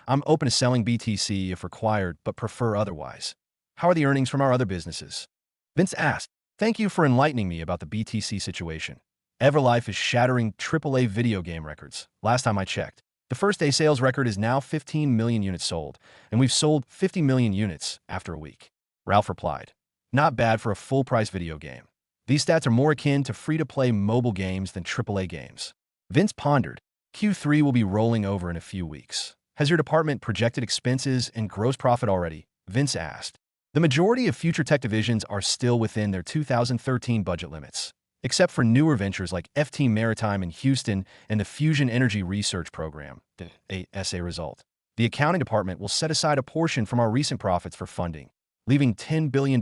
I'm open to selling BTC if required, but prefer otherwise. How are the earnings from our other businesses?" Vince asked. "Thank you for enlightening me about the BTC situation. Everlife is shattering AAA video game records. Last time I checked, the first day sales record is now 15 million units sold, and we've sold 50 million units after a week." Ralph replied, "Not bad for a full-price video game. These stats are more akin to free-to-play mobile games than AAA games." Vince pondered. "Q3 will be rolling over in a few weeks. Has your department projected expenses and gross profit already?" Vince asked. The majority of future tech divisions are still within their 2013 budget limits, except for newer ventures like FT Maritime in Houston and the Fusion Energy Research Program, the ASA result. The accounting department will set aside a portion from our recent profits for funding, leaving $10 billion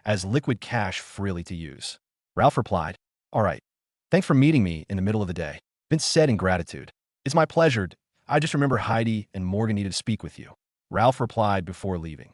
as liquid cash freely to use." Ralph replied, "All right. Thanks for meeting me in the middle of the day." Vince said in gratitude, "It's my pleasure. I just remember Heidi and Morgan needed to speak with you." Ralph replied before leaving.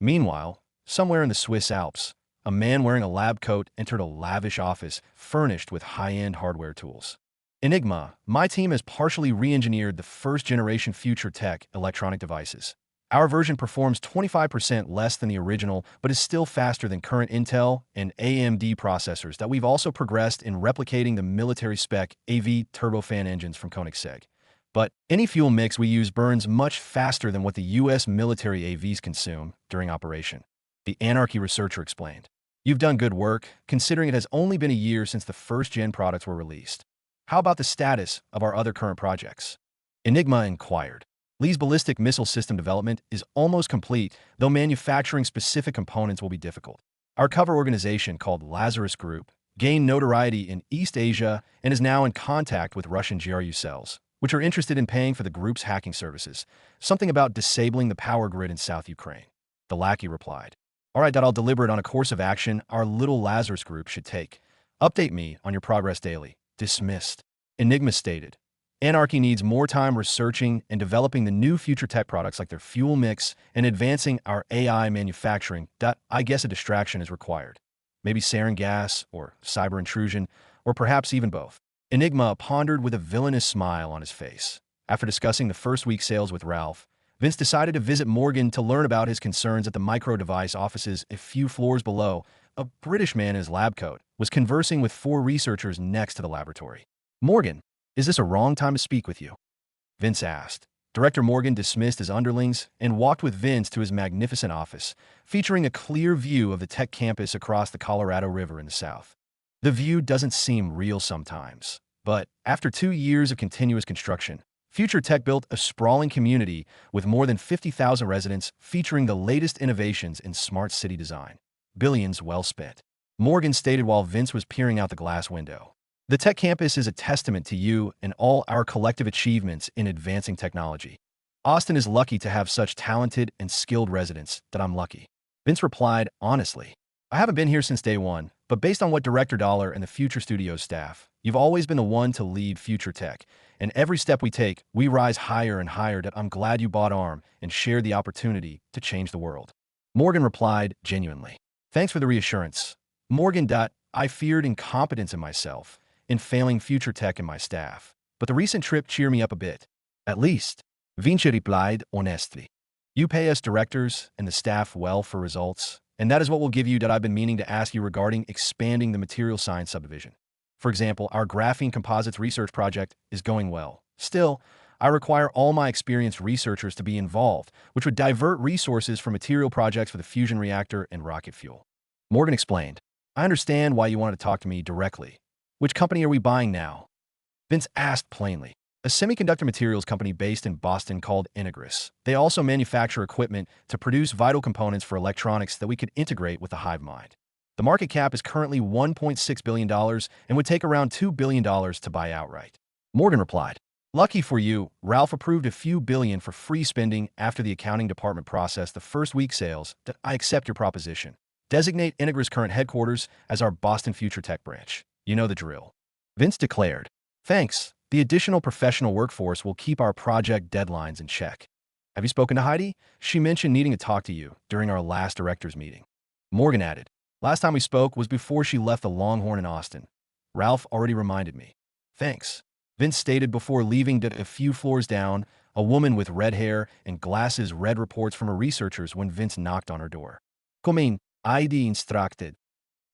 Meanwhile, somewhere in the Swiss Alps, a man wearing a lab coat entered a lavish office furnished with high-end hardware tools. "Enigma, my team has partially re-engineered the first-generation future tech electronic devices. Our version performs 25% less than the original, but is still faster than current Intel and AMD processors that we've also progressed in replicating the military spec AV turbofan engines from Koenigsegg. But any fuel mix we use burns much faster than what the US military AVs consume during operation, the Anarchy researcher explained. You've done good work, considering it has only been a year since the first-gen products were released. How about the status of our other current projects? Enigma inquired. Lee's ballistic missile system development is almost complete, though manufacturing specific components will be difficult. Our cover organization, called Lazarus Group, gained notoriety in East Asia and is now in contact with Russian GRU cells, which are interested in paying for the group's hacking services, something about disabling the power grid in South Ukraine. The lackey replied, "All right, I'll deliberate on a course of action our little Lazarus Group should take. Update me on your progress daily." Dismissed. Enigma stated, Anarchy needs more time researching and developing the new future tech products like their fuel mix and advancing our AI manufacturing. I guess a distraction is required. Maybe sarin gas or cyber intrusion, or perhaps even both. Enigma pondered with a villainous smile on his face. After discussing the first week's sales with Ralph, Vince decided to visit Morgan to learn about his concerns at the micro-device offices a few floors below. A British man in his lab coat was conversing with 4 researchers next to the laboratory. "Morgan, is this a wrong time to speak with you?" Vince asked. Director Morgan dismissed his underlings and walked with Vince to his magnificent office, featuring a clear view of the tech campus across the Colorado River in the south. The view doesn't seem real sometimes, but after 2 years of continuous construction, Future Tech built a sprawling community with more than 50,000 residents featuring the latest innovations in smart city design. Billions well spent, Morgan stated while Vince was peering out the glass window. The tech campus is a testament to you and all our collective achievements in advancing technology. Austin is lucky to have such talented and skilled residents that I'm lucky. Vince replied, honestly, I haven't been here since day one, but based on what Director Dollar and the Future Studios staff, you've always been the one to lead Future Tech, and every step we take, we rise higher and higher. That I'm glad you bought ARM and shared the opportunity to change the world. Morgan replied, genuinely. Thanks for the reassurance. Morgan. I feared incompetence in myself, in failing Future Tech and my staff, but the recent trip cheered me up a bit. At least, Vince replied honestly. You pay us directors and the staff well for results, and that is what we'll give you. That I've been meaning to ask you regarding expanding the material science subdivision. For example, our graphene composites research project is going well. Still, I require all my experienced researchers to be involved, which would divert resources from material projects for the fusion reactor and rocket fuel. Morgan explained, I understand why you wanted to talk to me directly. Which company are we buying now? Vince asked plainly. A semiconductor materials company based in Boston called Integris. They also manufacture equipment to produce vital components for electronics that we could integrate with the hive mind. The market cap is currently $1.6 billion and would take around $2 billion to buy outright. Morgan replied, lucky for you, Ralph approved a few billion for free spending after the accounting department processed the first week sales. That I accept your proposition. Designate Integris' current headquarters as our Boston Future Tech branch. You know the drill. Vince declared, thanks. The additional professional workforce will keep our project deadlines in check. Have you spoken to Heidi? She mentioned needing to talk to you during our last directors meeting. Morgan added, last time we spoke was before she left the Longhorn in Austin. Ralph already reminded me. Thanks. Vince stated before leaving. That a few floors down, a woman with red hair and glasses read reports from her researchers when Vince knocked on her door. Come in, ID instructed.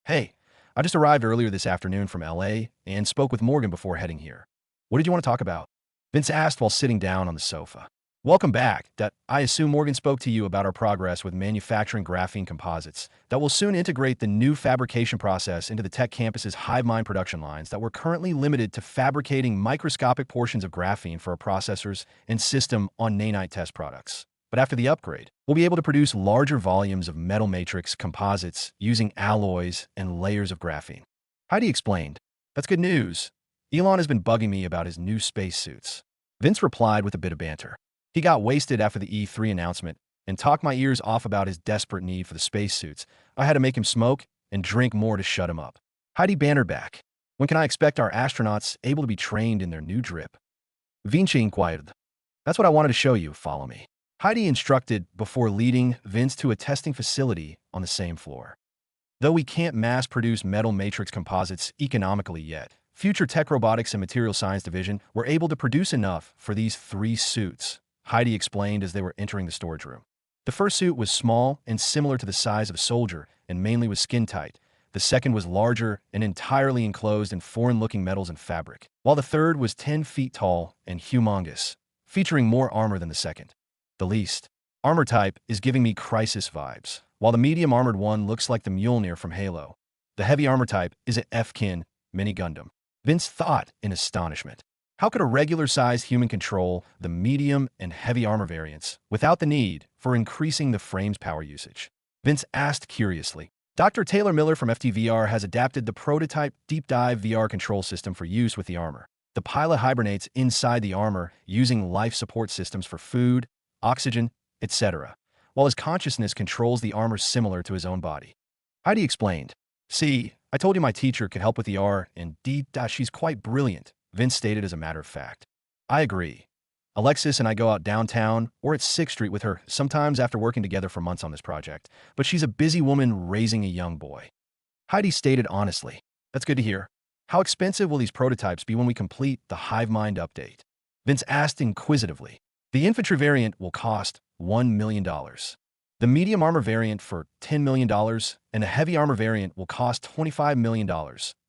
Hey, I just arrived earlier this afternoon from LA and spoke with Morgan before heading here. What did you want to talk about? Vince asked while sitting down on the sofa. Welcome back. That I assume Morgan spoke to you about our progress with manufacturing graphene composites that will soon integrate the new fabrication process into the tech campus's hive mind production lines that were currently limited to fabricating microscopic portions of graphene for our processors and system on nanite test products. But after the upgrade, we'll be able to produce larger volumes of metal matrix composites using alloys and layers of graphene. Heidi explained, that's good news. Elon has been bugging me about his new spacesuits. Vince replied with a bit of banter. He got wasted after the E3 announcement and talked my ears off about his desperate need for the spacesuits. I had to make him smoke and drink more to shut him up. Heidi bantered back. When can I expect our astronauts able to be trained in their new drip? Vinci inquired. That's what I wanted to show you. Follow me. Heidi instructed before leading Vince to a testing facility on the same floor. Though we can't mass-produce metal matrix composites economically yet, Future Tech Robotics and Material Science Division were able to produce enough for these 3 suits. Heidi explained as they were entering the storage room. The first suit was small and similar to the size of a soldier and mainly was skin-tight. The second was larger and entirely enclosed in foreign-looking metals and fabric, while the third was 10 feet tall and humongous, featuring more armor than the second. The least armor type is giving me Crisis vibes, while the medium-armored one looks like the Mjolnir from Halo. The heavy armor type is an F-kin mini Gundam. Vince thought in astonishment. How could a regular-sized human control the medium and heavy armor variants without the need for increasing the frame's power usage? Vince asked curiously. Dr. Taylor Miller from FTVR has adapted the prototype Deep Dive VR control system for use with the armor. The pilot hibernates inside the armor using life support systems for food, oxygen, etc., while his consciousness controls the armor similar to his own body. Heidi explained. See, I told you my teacher could help with the R, and she's quite brilliant, Vince stated as a matter of fact. I agree. Alexis and I go out downtown or at 6th Street with her, sometimes after working together for months on this project, but she's a busy woman raising a young boy. Heidi stated honestly. That's good to hear. How expensive will these prototypes be when we complete the Hive Mind update? Vince asked inquisitively. The infantry variant will cost $1 million. The medium armor variant for $10 million, and the heavy armor variant will cost $25 million,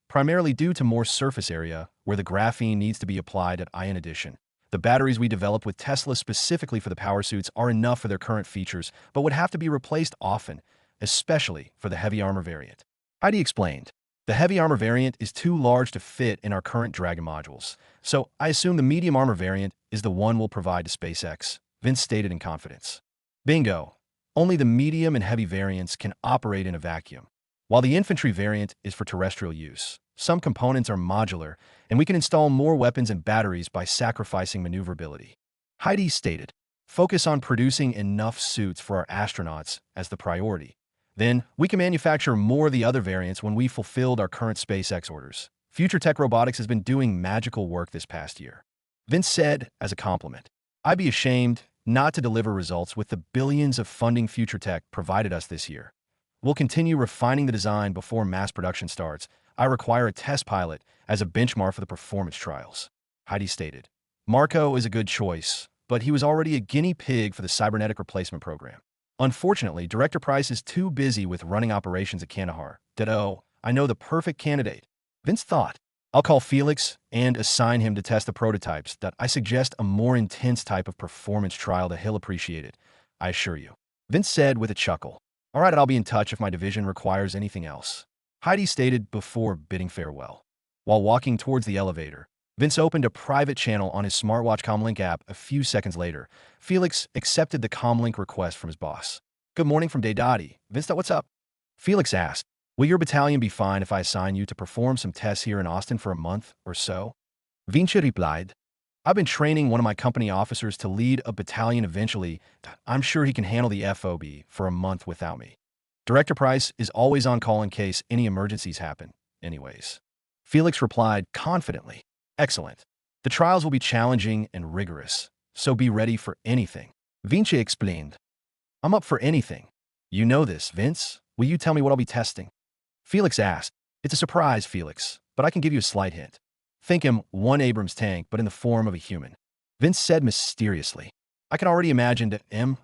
primarily due to more surface area where the graphene needs to be applied at Ion Edition. The batteries we developed with Tesla specifically for the power suits are enough for their current features, but would have to be replaced often, especially for the heavy armor variant. Heidi explained. The heavy armor variant is too large to fit in our current Dragon modules, so I assume the medium armor variant is the one we'll provide to SpaceX, Vince stated in confidence. Bingo. Only the medium and heavy variants can operate in a vacuum, while the infantry variant is for terrestrial use. Some components are modular, and we can install more weapons and batteries by sacrificing maneuverability. Heidi stated, focus on producing enough suits for our astronauts as the priority. Then, we can manufacture more of the other variants when we fulfilled our current SpaceX orders. Future Tech Robotics has been doing magical work this past year. Vince said as a compliment. I'd be ashamed not to deliver results with the billions of funding Future Tech provided us this year. We'll continue refining the design before mass production starts. I require a test pilot as a benchmark for the performance trials, Heidi stated. Marco is a good choice, but he was already a guinea pig for the cybernetic replacement program. Unfortunately, Director Price is too busy with running operations at Kandahar. I know the perfect candidate. Vince thought. I'll call Felix and assign him to test the prototypes. I suggest a more intense type of performance trial that he'll appreciate it, I assure you. Vince said with a chuckle. All right, I'll be in touch if my division requires anything else, Heidi stated before bidding farewell. While walking towards the elevator, Vince opened a private channel on his smartwatch Comlink app. A few seconds later, Felix accepted the Comlink request from his boss. Good morning from Daydati. Vince, what's up? Felix asked, will your battalion be fine if I assign you to perform some tests here in Austin for a month or so? Vinci replied, I've been training one of my company officers to lead a battalion eventually. I'm sure he can handle the FOB for a month without me. Director Price is always on call in case any emergencies happen, anyways. Felix replied confidently. Excellent. The trials will be challenging and rigorous, so be ready for anything. Vinci explained. I'm up for anything. You know this, Vince. Will you tell me what I'll be testing? Felix asked. It's a surprise, Felix, but I can give you a slight hint. Think him one Abrams tank, but in the form of a human. Vince said mysteriously. I can already imagine that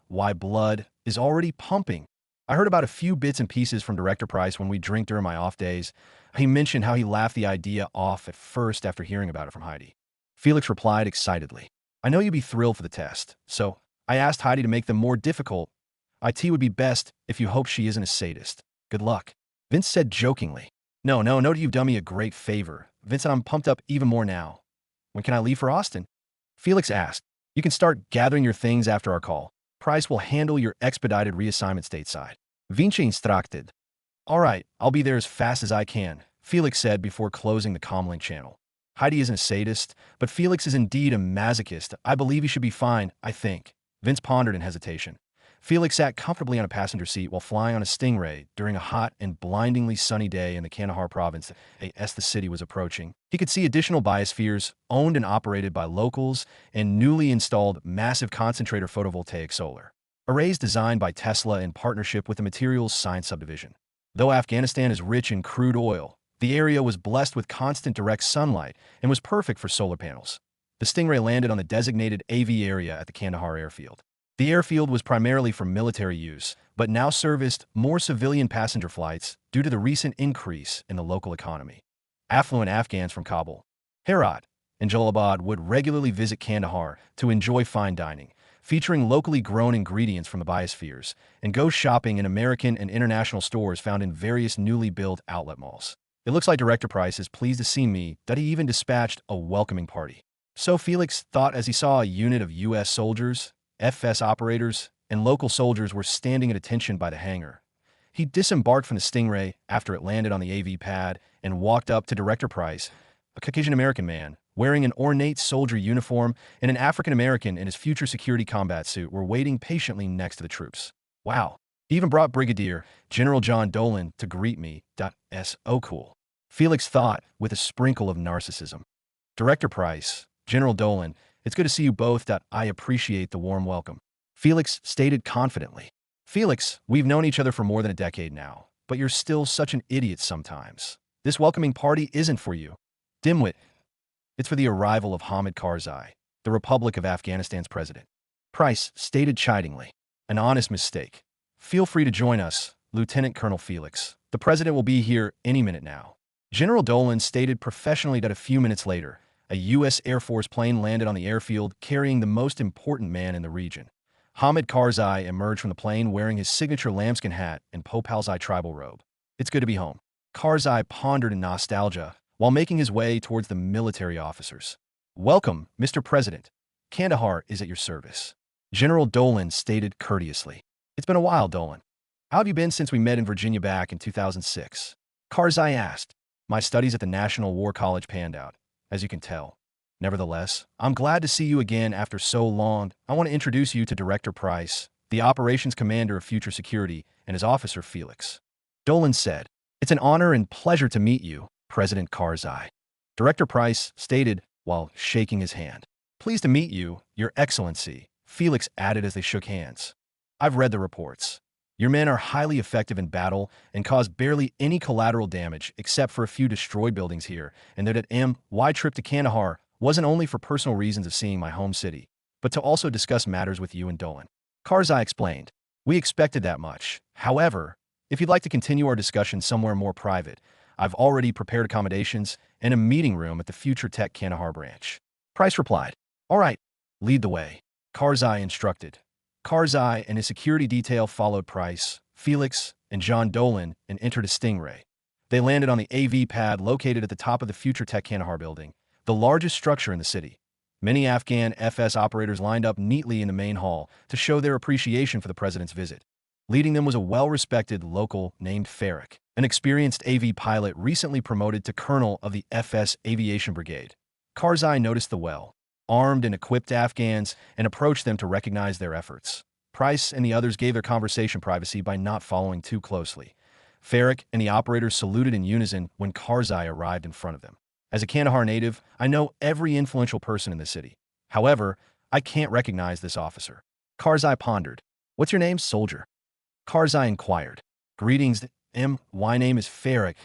my blood is already pumping. I heard about a few bits and pieces from Director Price when we drink during my off days. He mentioned how he laughed the idea off at first after hearing about it from Heidi. Felix replied excitedly. I know you'd be thrilled for the test, so I asked Heidi to make them more difficult. IT would be best if you hope she isn't a sadist. Good luck. Vince said jokingly. No, you've done me a great favor. Vincent, I'm pumped up even more now. When can I leave for Austin? Felix asked. You can start gathering your things after our call. Price will handle your expedited reassignment stateside. Vinci instructed. All right, I'll be there as fast as I can, Felix said before closing the Comlink channel. Heidi isn't a sadist, but Felix is indeed a masochist. I believe he should be fine, I think. Vince pondered in hesitation. Felix sat comfortably on a passenger seat while flying on a Stingray during a hot and blindingly sunny day in the Kandahar province as the city was approaching. He could see additional biospheres owned and operated by locals and newly installed massive concentrator photovoltaic solar arrays designed by Tesla in partnership with the Materials Science Subdivision. Though Afghanistan is rich in crude oil, the area was blessed with constant direct sunlight and was perfect for solar panels. The Stingray landed on the designated AV area at the Kandahar airfield. The airfield was primarily for military use, but now serviced more civilian passenger flights due to the recent increase in the local economy. Affluent Afghans from Kabul, Herat, and Jalalabad would regularly visit Kandahar to enjoy fine dining, featuring locally grown ingredients from the biospheres, and go shopping in American and international stores found in various newly built outlet malls. It looks like Director Price is pleased to see me that he even dispatched a welcoming party. So Felix thought as he saw a unit of U.S. soldiers, FS operators, and local soldiers were standing at attention by the hangar. He disembarked from the Stingray after it landed on the AV pad and walked up to Director Price, a Caucasian-American man, wearing an ornate soldier uniform, and an African-American in his future security combat suit were waiting patiently next to the troops. Wow. He even brought Brigadier General John Dalton to greet me. So cool. Felix thought with a sprinkle of narcissism. Director Price, General Dalton, it's good to see you both. I appreciate the warm welcome. Felix stated confidently. Felix, we've known each other for more than a decade now, but you're still such an idiot sometimes. This welcoming party isn't for you. Dimwit. It's for the arrival of Hamid Karzai, the Republic of Afghanistan's president. Price stated chidingly. An honest mistake. Feel free to join us, Lieutenant Colonel Felix. The president will be here any minute now. General Dolan stated professionally that a few minutes later, a U.S. Air Force plane landed on the airfield carrying the most important man in the region. Hamid Karzai emerged from the plane wearing his signature lambskin hat and Popalzai tribal robe. It's good to be home. Karzai pondered in nostalgia while making his way towards the military officers. Welcome, Mr. President. Kandahar is at your service. General Dolan stated courteously. It's been a while, Dolan. How have you been since we met in Virginia back in 2006? Karzai asked. My studies at the National War College panned out, as you can tell. Nevertheless, I'm glad to see you again after so long. I want to introduce you to Director Price, the operations commander of Future Security, and his officer Felix. Dolan said, It's an honor and pleasure to meet you, President Karzai. Director Price stated while shaking his hand. Pleased to meet you, Your Excellency, Felix added as they shook hands. I've read the reports. Your men are highly effective in battle and cause barely any collateral damage except for a few destroyed buildings here, and that my trip to Kandahar wasn't only for personal reasons of seeing my home city, but to also discuss matters with you and Dolan. Karzai explained. We expected that much. However, if you'd like to continue our discussion somewhere more private, I've already prepared accommodations and a meeting room at the Future Tech Kandahar branch. Price replied. All right, lead the way. Karzai instructed. Karzai and his security detail followed Price, Felix, and John Dolan and entered a Stingray. They landed on the AV pad located at the top of the Future Tech Kandahar building, the largest structure in the city. Many Afghan FS operators lined up neatly in the main hall to show their appreciation for the president's visit. Leading them was a well-respected local named Farrick, an experienced AV pilot recently promoted to colonel of the FS Aviation Brigade. Karzai noticed the well-armed and equipped Afghans and approached them to recognize their efforts. Price and the others gave their conversation privacy by not following too closely. Farrick and the operators saluted in unison when Karzai arrived in front of them. As a Kandahar native, I know every influential person in the city. However, I can't recognize this officer. Karzai pondered. What's your name, soldier? Karzai inquired. Greetings, my name is Farrick.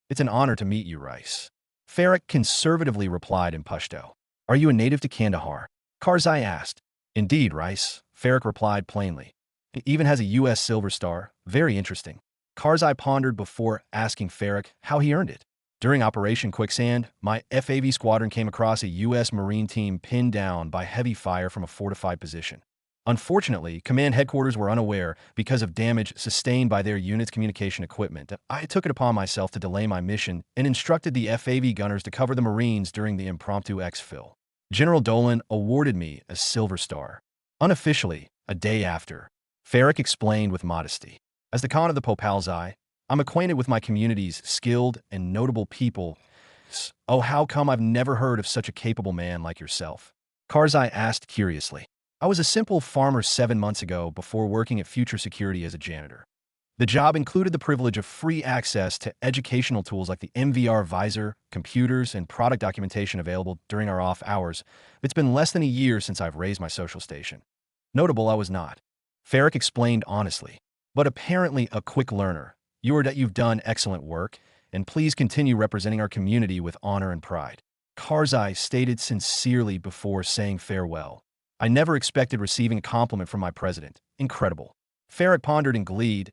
It's an honor to meet you, Rice. Farrick conservatively replied in Pashto. Are you a native to Kandahar? Karzai asked. Indeed, Rice, Farrick replied plainly. He even has a U.S. Silver Star. Very interesting. Karzai pondered before asking Farrick how he earned it. During Operation Quicksand, my FAV squadron came across a U.S. Marine team pinned down by heavy fire from a fortified position. Unfortunately, command headquarters were unaware because of damage sustained by their unit's communication equipment. I took it upon myself to delay my mission and instructed the FAV gunners to cover the Marines during the impromptu exfil. General Dolan awarded me a Silver Star. Unofficially, a day after. Farrick explained with modesty. As the Khan of the Popalzai, I'm acquainted with my community's skilled and notable people. Oh, how come I've never heard of such a capable man like yourself? Karzai asked curiously. I was a simple farmer 7 months ago before working at Future Security as a janitor. The job included the privilege of free access to educational tools like the MVR visor, computers, and product documentation available during our off hours. It's been less than a year since I've raised my social station. Notable I was not. Farrick explained honestly, but apparently a quick learner. You've done excellent work, and please continue representing our community with honor and pride. Karzai stated sincerely before saying farewell. I never expected receiving a compliment from my president. Incredible. Farragut pondered in glee.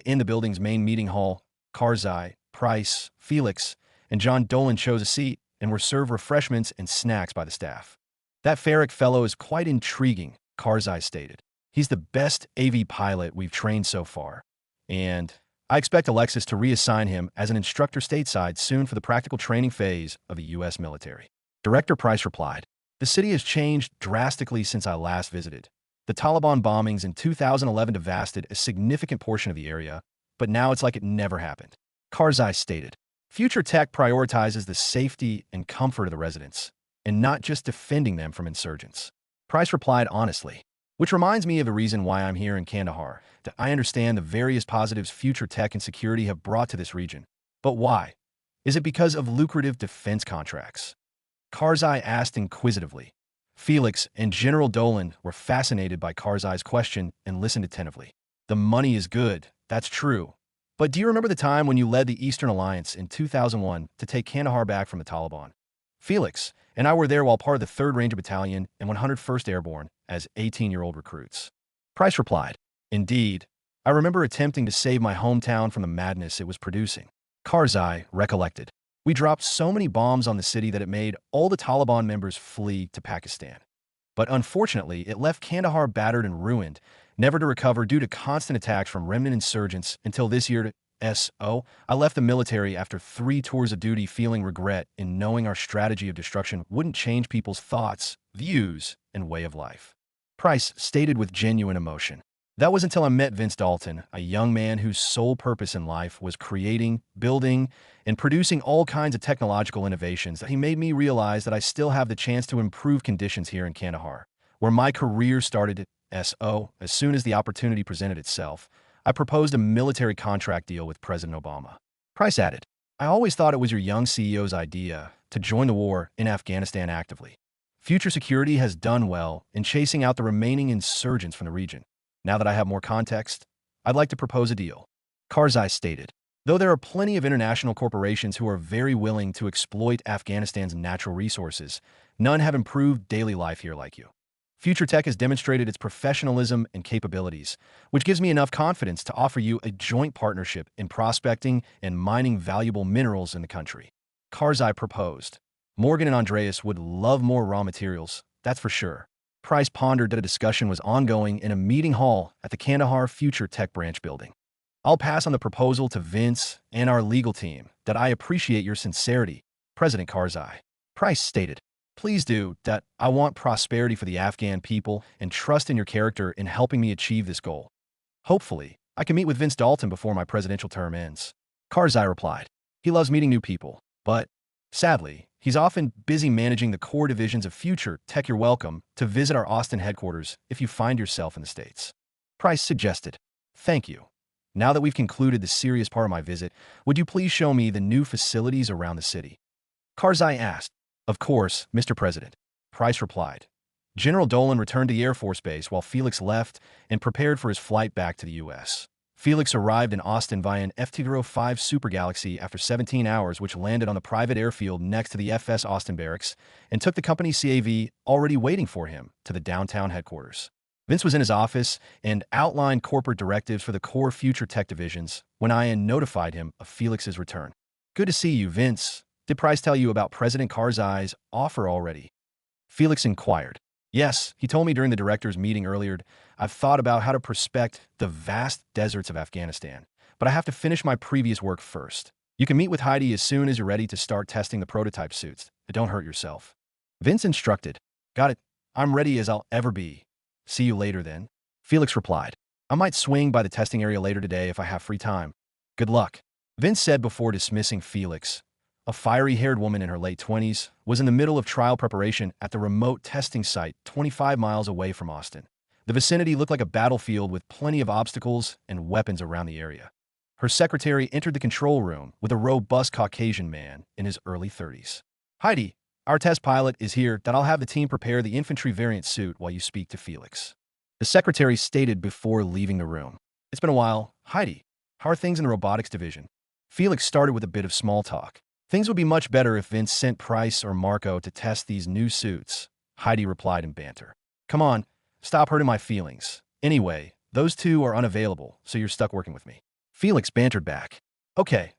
In the building's main meeting hall, Karzai, Price, Felix, and John Dolan chose a seat and were served refreshments and snacks by the staff. That Farragut fellow is quite intriguing, Karzai stated. He's the best AV pilot we've trained so far. And I expect Alexis to reassign him as an instructor stateside soon for the practical training phase of the U.S. military. Director Price replied, the city has changed drastically since I last visited. The Taliban bombings in 2011 devastated a significant portion of the area, but now it's like it never happened. Karzai stated, future tech prioritizes the safety and comfort of the residents, and not just defending them from insurgents. Price replied honestly, which reminds me of the reason why I'm here in Kandahar, that I understand the various positives future tech and security have brought to this region. But why? Is it because of lucrative defense contracts? Karzai asked inquisitively. Felix and General Dolan were fascinated by Karzai's question and listened attentively. The money is good, that's true. But do you remember the time when you led the Eastern Alliance in 2001 to take Kandahar back from the Taliban? Felix and I were there while part of the 3rd Ranger Battalion and 101st Airborne as 18-year-old recruits. Price replied, indeed, I remember attempting to save my hometown from the madness it was producing. Karzai recollected. We dropped so many bombs on the city that it made all the Taliban members flee to Pakistan. But unfortunately, it left Kandahar battered and ruined, never to recover due to constant attacks from remnant insurgents until this year. I left the military after 3 tours of duty feeling regret in knowing our strategy of destruction wouldn't change people's thoughts, views, and way of life. Price stated with genuine emotion. That was until I met Vince Dalton, a young man whose sole purpose in life was creating, building, and producing all kinds of technological innovations that he made me realize that I still have the chance to improve conditions here in Kandahar, where my career started. As soon as the opportunity presented itself, I proposed a military contract deal with President Obama. Price added, I always thought it was your young CEO's idea to join the war in Afghanistan actively. Future Security has done well in chasing out the remaining insurgents from the region. Now that I have more context, I'd like to propose a deal. Karzai stated, though there are plenty of international corporations who are very willing to exploit Afghanistan's natural resources, none have improved daily life here like you. Future Tech has demonstrated its professionalism and capabilities, which gives me enough confidence to offer you a joint partnership in prospecting and mining valuable minerals in the country. Karzai proposed. Morgan and Andreas would love more raw materials, that's for sure. Price pondered that a discussion was ongoing in a meeting hall at the Kandahar Future Tech Branch building. I'll pass on the proposal to Vince and our legal team that I appreciate your sincerity, President Karzai. Price stated, please do that. I want prosperity for the Afghan people and trust in your character in helping me achieve this goal. Hopefully, I can meet with Vince Dalton before my presidential term ends. Karzai replied, he loves meeting new people, but sadly, he's often busy managing the core divisions of Future Tech. You're welcome to visit our Austin headquarters if you find yourself in the States. Price suggested, thank you. Now that we've concluded the serious part of my visit, would you please show me the new facilities around the city? Karzai asked. Of course, Mr. President. Price replied. General Dolan returned to the Air Force Base while Felix left and prepared for his flight back to the U.S. Felix arrived in Austin via an F-5 Super Galaxy after 17 hours, which landed on the private airfield next to the FS Austin barracks and took the company CAV, already waiting for him, to the downtown headquarters. Vince was in his office and outlined corporate directives for the core Future Tech divisions when Ian notified him of Felix's return. Good to see you, Vince. Did Price tell you about President Karzai's offer already? Felix inquired. Yes, he told me during the directors' meeting earlier. I've thought about how to prospect the vast deserts of Afghanistan, but I have to finish my previous work first. You can meet with Heidi as soon as you're ready to start testing the prototype suits. Don't hurt yourself. Vince instructed. Got it. I'm ready as I'll ever be. See you later then. Felix replied. I might swing by the testing area later today if I have free time. Good luck. Vince said before dismissing Felix. A fiery-haired woman in her late 20s was in the middle of trial preparation at the remote testing site 25 miles away from Austin. The vicinity looked like a battlefield with plenty of obstacles and weapons around the area. Her secretary entered the control room with a robust Caucasian man in his early 30s. Heidi, our test pilot is here that I'll have the team prepare the infantry variant suit while you speak to Felix. The secretary stated before leaving the room. It's been a while. Heidi, how are things in the robotics division? Felix started with a bit of small talk. Things would be much better if Vince sent Price or Marco to test these new suits, Heidi replied in banter. Come on, stop hurting my feelings. Anyway, those two are unavailable, so you're stuck working with me. Felix bantered back. Okay,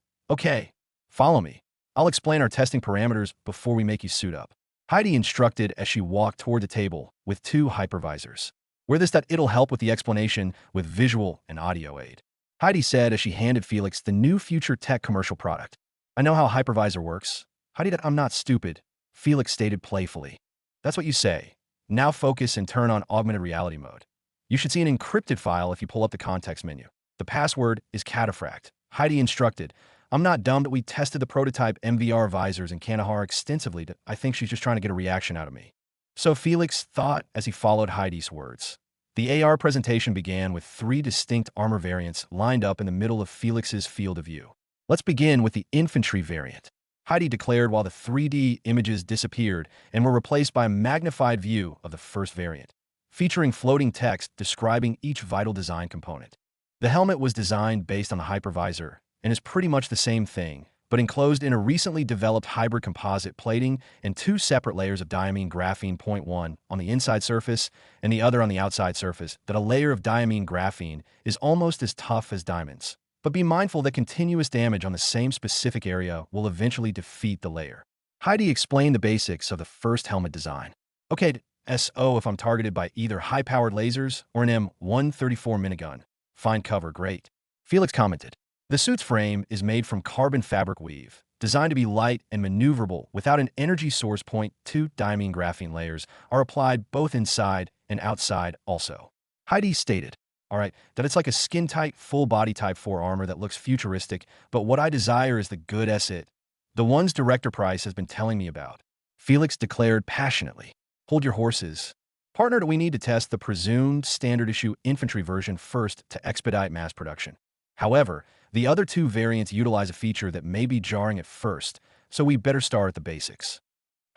follow me. I'll explain our testing parameters before we make you suit up. Heidi instructed as she walked toward the table with two hypervisors. Wear this that it'll help with the explanation with visual and audio aid. Heidi said as she handed Felix the new future tech commercial product. I know how a hypervisor works. Heidi, that I'm not stupid, Felix stated playfully. That's what you say. Now focus and turn on augmented reality mode. You should see an encrypted file if you pull up the context menu. The password is cataphract. Heidi instructed. I'm not dumb that we tested the prototype MVR visors in Kandahar extensively. I think she's just trying to get a reaction out of me. So Felix thought as he followed Heidi's words. The AR presentation began with 3 distinct armor variants lined up in the middle of Felix's field of view. Let's begin with the infantry variant, Heidi declared while the 3D images disappeared and were replaced by a magnified view of the first variant, featuring floating text describing each vital design component. The helmet was designed based on the hypervisor and is pretty much the same thing, but enclosed in a recently developed hybrid composite plating and 2 separate layers of diamine graphene, one on the inside surface and the other on the outside surface, that a layer of diamine graphene is almost as tough as diamonds. But be mindful that continuous damage on the same specific area will eventually defeat the layer. Heidi explained the basics of the first helmet design. Okay, SO if I'm targeted by either high-powered lasers or an M134 minigun. Find cover, great. Felix commented. The suit's frame is made from carbon fabric weave, designed to be light and maneuverable without an energy source. 2 diamine graphene layers are applied both inside and outside also. Heidi stated, all right, that it's like a skin-tight, full-body Type 4 armor that looks futuristic, but what I desire is the good S-it. The ones Director Price has been telling me about. Felix declared passionately. Hold your horses. Partner, do we need to test the presumed standard-issue infantry version first to expedite mass production? However, the other 2 variants utilize a feature that may be jarring at first, so we better start at the basics.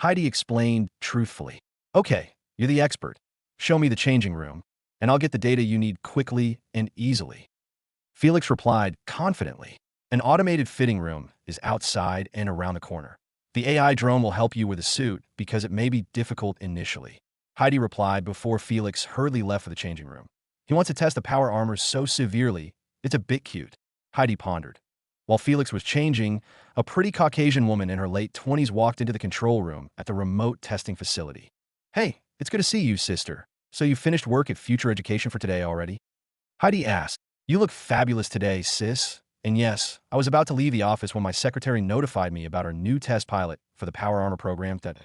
Heidi explained truthfully. Okay, you're the expert. Show me the changing room, and I'll get the data you need quickly and easily. Felix replied confidently. An automated fitting room is outside and around the corner. The AI drone will help you with the suit because it may be difficult initially. Heidi replied before Felix hurriedly left for the changing room. He wants to test the power armor so severely, it's a bit cute, Heidi pondered. While Felix was changing, a pretty Caucasian woman in her late 20s walked into the control room at the remote testing facility. Hey, it's good to see you, sister. So you finished work at Future Education for today already? Heidi asked. You look fabulous today, sis. And yes, I was about to leave the office when my secretary notified me about our new test pilot for the Power Armor program that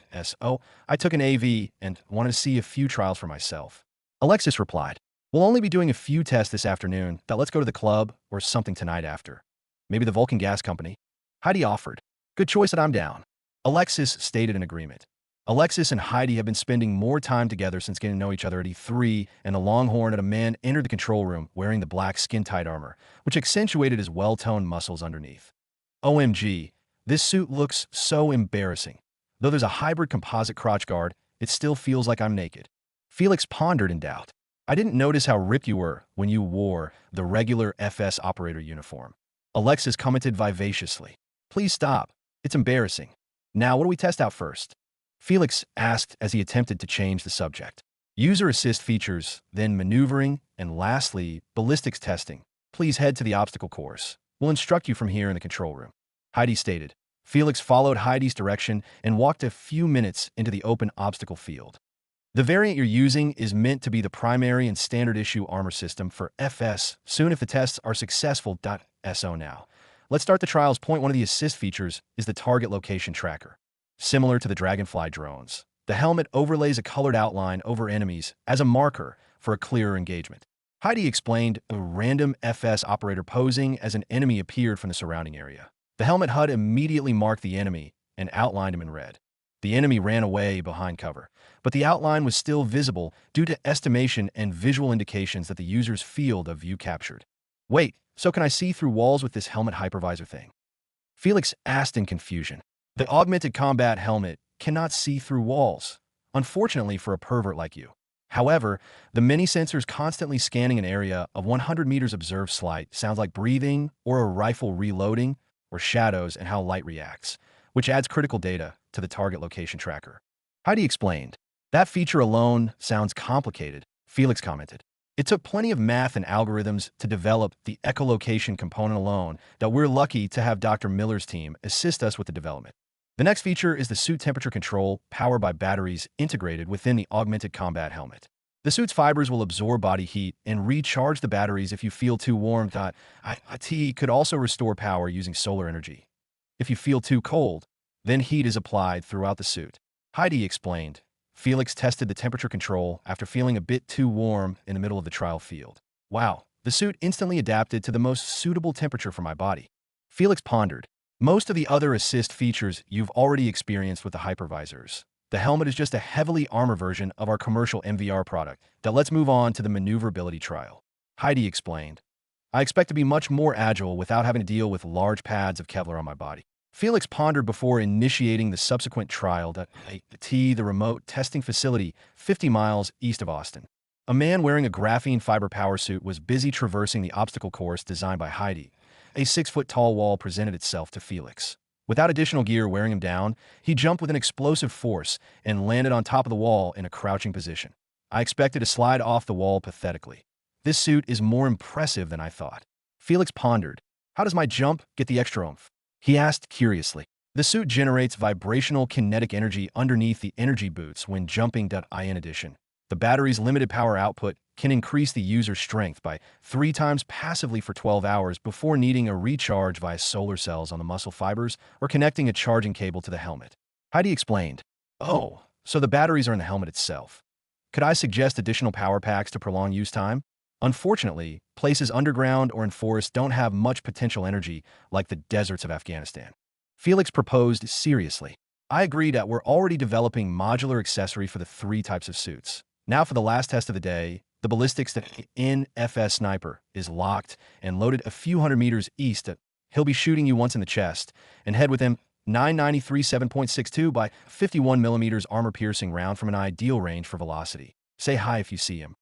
I took an AV and wanted to see a few trials for myself. Alexis replied, we'll only be doing a few tests this afternoon. Let's go to the club or something tonight after. Maybe the Vulcan Gas Company? Heidi offered. Good choice that I'm down. Alexis stated in agreement. Alexis and Heidi have been spending more time together since getting to know each other at E3, and the Longhorn and a man entered the control room wearing the black skin-tight armor, which accentuated his well-toned muscles underneath. OMG, this suit looks so embarrassing. Though there's a hybrid composite crotch guard, it still feels like I'm naked. Felix pondered in doubt. I didn't notice how ripped you were when you wore the regular FS operator uniform. Alexis commented vivaciously. Please stop. It's embarrassing. Now, what do we test out first? Felix asked as he attempted to change the subject. User assist features, then maneuvering, and lastly, ballistics testing. Please head to the obstacle course. We'll instruct you from here in the control room. Heidi stated. Felix followed Heidi's direction and walked a few minutes into the open obstacle field. The variant you're using is meant to be the primary and standard issue armor system for FS soon if the tests are successful. So now, let's start the trials. One of the assist features is the target location tracker. Similar to the Dragonfly drones, the helmet overlays a colored outline over enemies as a marker for a clearer engagement. Heidi explained a random FS operator posing as an enemy appeared from the surrounding area. The helmet HUD immediately marked the enemy and outlined him in red. The enemy ran away behind cover, but the outline was still visible due to estimation and visual indications that the user's field of view captured. Wait, so can I see through walls with this helmet hypervisor thing? Felix asked in confusion. The augmented combat helmet cannot see through walls, unfortunately for a pervert like you. However, the many sensors constantly scanning an area of 100 meters observed slight sounds like breathing or a rifle reloading or shadows and how light reacts. which adds critical data to the target location tracker. Heidi explained. That feature alone sounds complicated, Felix commented. It took plenty of math and algorithms to develop the echolocation component alone that we're lucky to have Dr. Miller's team assist us with the development. The next feature is the suit temperature control powered by batteries integrated within the augmented combat helmet. The suit's fibers will absorb body heat and recharge the batteries if you feel too warm. IT could also restore power using solar energy. If you feel too cold, then heat is applied throughout the suit. Heidi explained. Felix tested the temperature control after feeling a bit too warm in the middle of the trial field. Wow, the suit instantly adapted to the most suitable temperature for my body. Felix pondered. Most of the other assist features you've already experienced with the hypervisors. The helmet is just a heavily armored version of our commercial MVR product. Now let's move on to the maneuverability trial. Heidi explained. I expect to be much more agile without having to deal with large pads of Kevlar on my body. Felix pondered before initiating the subsequent trial at the remote testing facility 50 miles east of Austin. A man wearing a graphene fiber power suit was busy traversing the obstacle course designed by Heidi. A 6-foot-tall wall presented itself to Felix. Without additional gear wearing him down, he jumped with an explosive force and landed on top of the wall in a crouching position. I expected to slide off the wall pathetically. This suit is more impressive than I thought. Felix pondered. How does my jump get the extra oomph? He asked curiously. The suit generates vibrational kinetic energy underneath the energy boots when jumping. In addition, the battery's limited power output can increase the user's strength by 3 times passively for 12 hours before needing a recharge via solar cells on the muscle fibers or connecting a charging cable to the helmet. Heidi explained. Oh, so the batteries are in the helmet itself. Could I suggest additional power packs to prolong use time? Unfortunately, places underground or in forests don't have much potential energy like the deserts of Afghanistan. Felix proposed seriously. I agreed that we're already developing modular accessory for the 3 types of suits. Now for the last test of the day, the ballistics NFS sniper is locked and loaded a few hundred meters east. He'll be shooting you once in the chest and head with him 993 7.62 by 51 millimeters armor-piercing round from an ideal range for velocity. Say hi if you see him.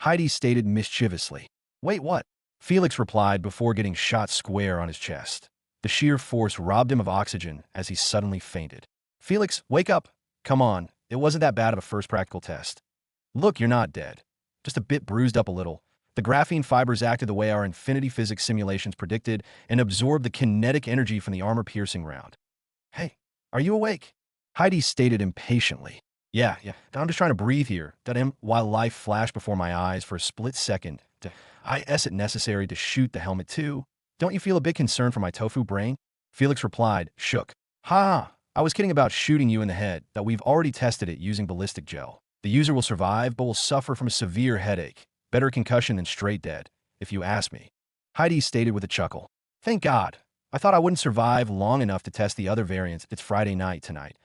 Heidi stated mischievously. Wait, what? Felix replied before getting shot square on his chest. The sheer force robbed him of oxygen as he suddenly fainted. Felix, wake up. Come on, it wasn't that bad of a first practical test. Look, you're not dead. Just a bit bruised up a little. The graphene fibers acted the way our infinity physics simulations predicted and absorbed the kinetic energy from the armor-piercing round. Hey, are you awake? Heidi stated impatiently. Yeah. I'm just trying to breathe here. While life flashed before my eyes for a split second. Is it necessary to shoot the helmet too? Don't you feel a bit concerned for my tofu brain? Felix replied, shook. Ha! I was kidding about shooting you in the head, that we've already tested it using ballistic gel. The user will survive, but will suffer from a severe headache. Better concussion than straight dead, if you ask me. Heidi stated with a chuckle. Thank God. I thought I wouldn't survive long enough to test the other variants. It's Friday night tonight.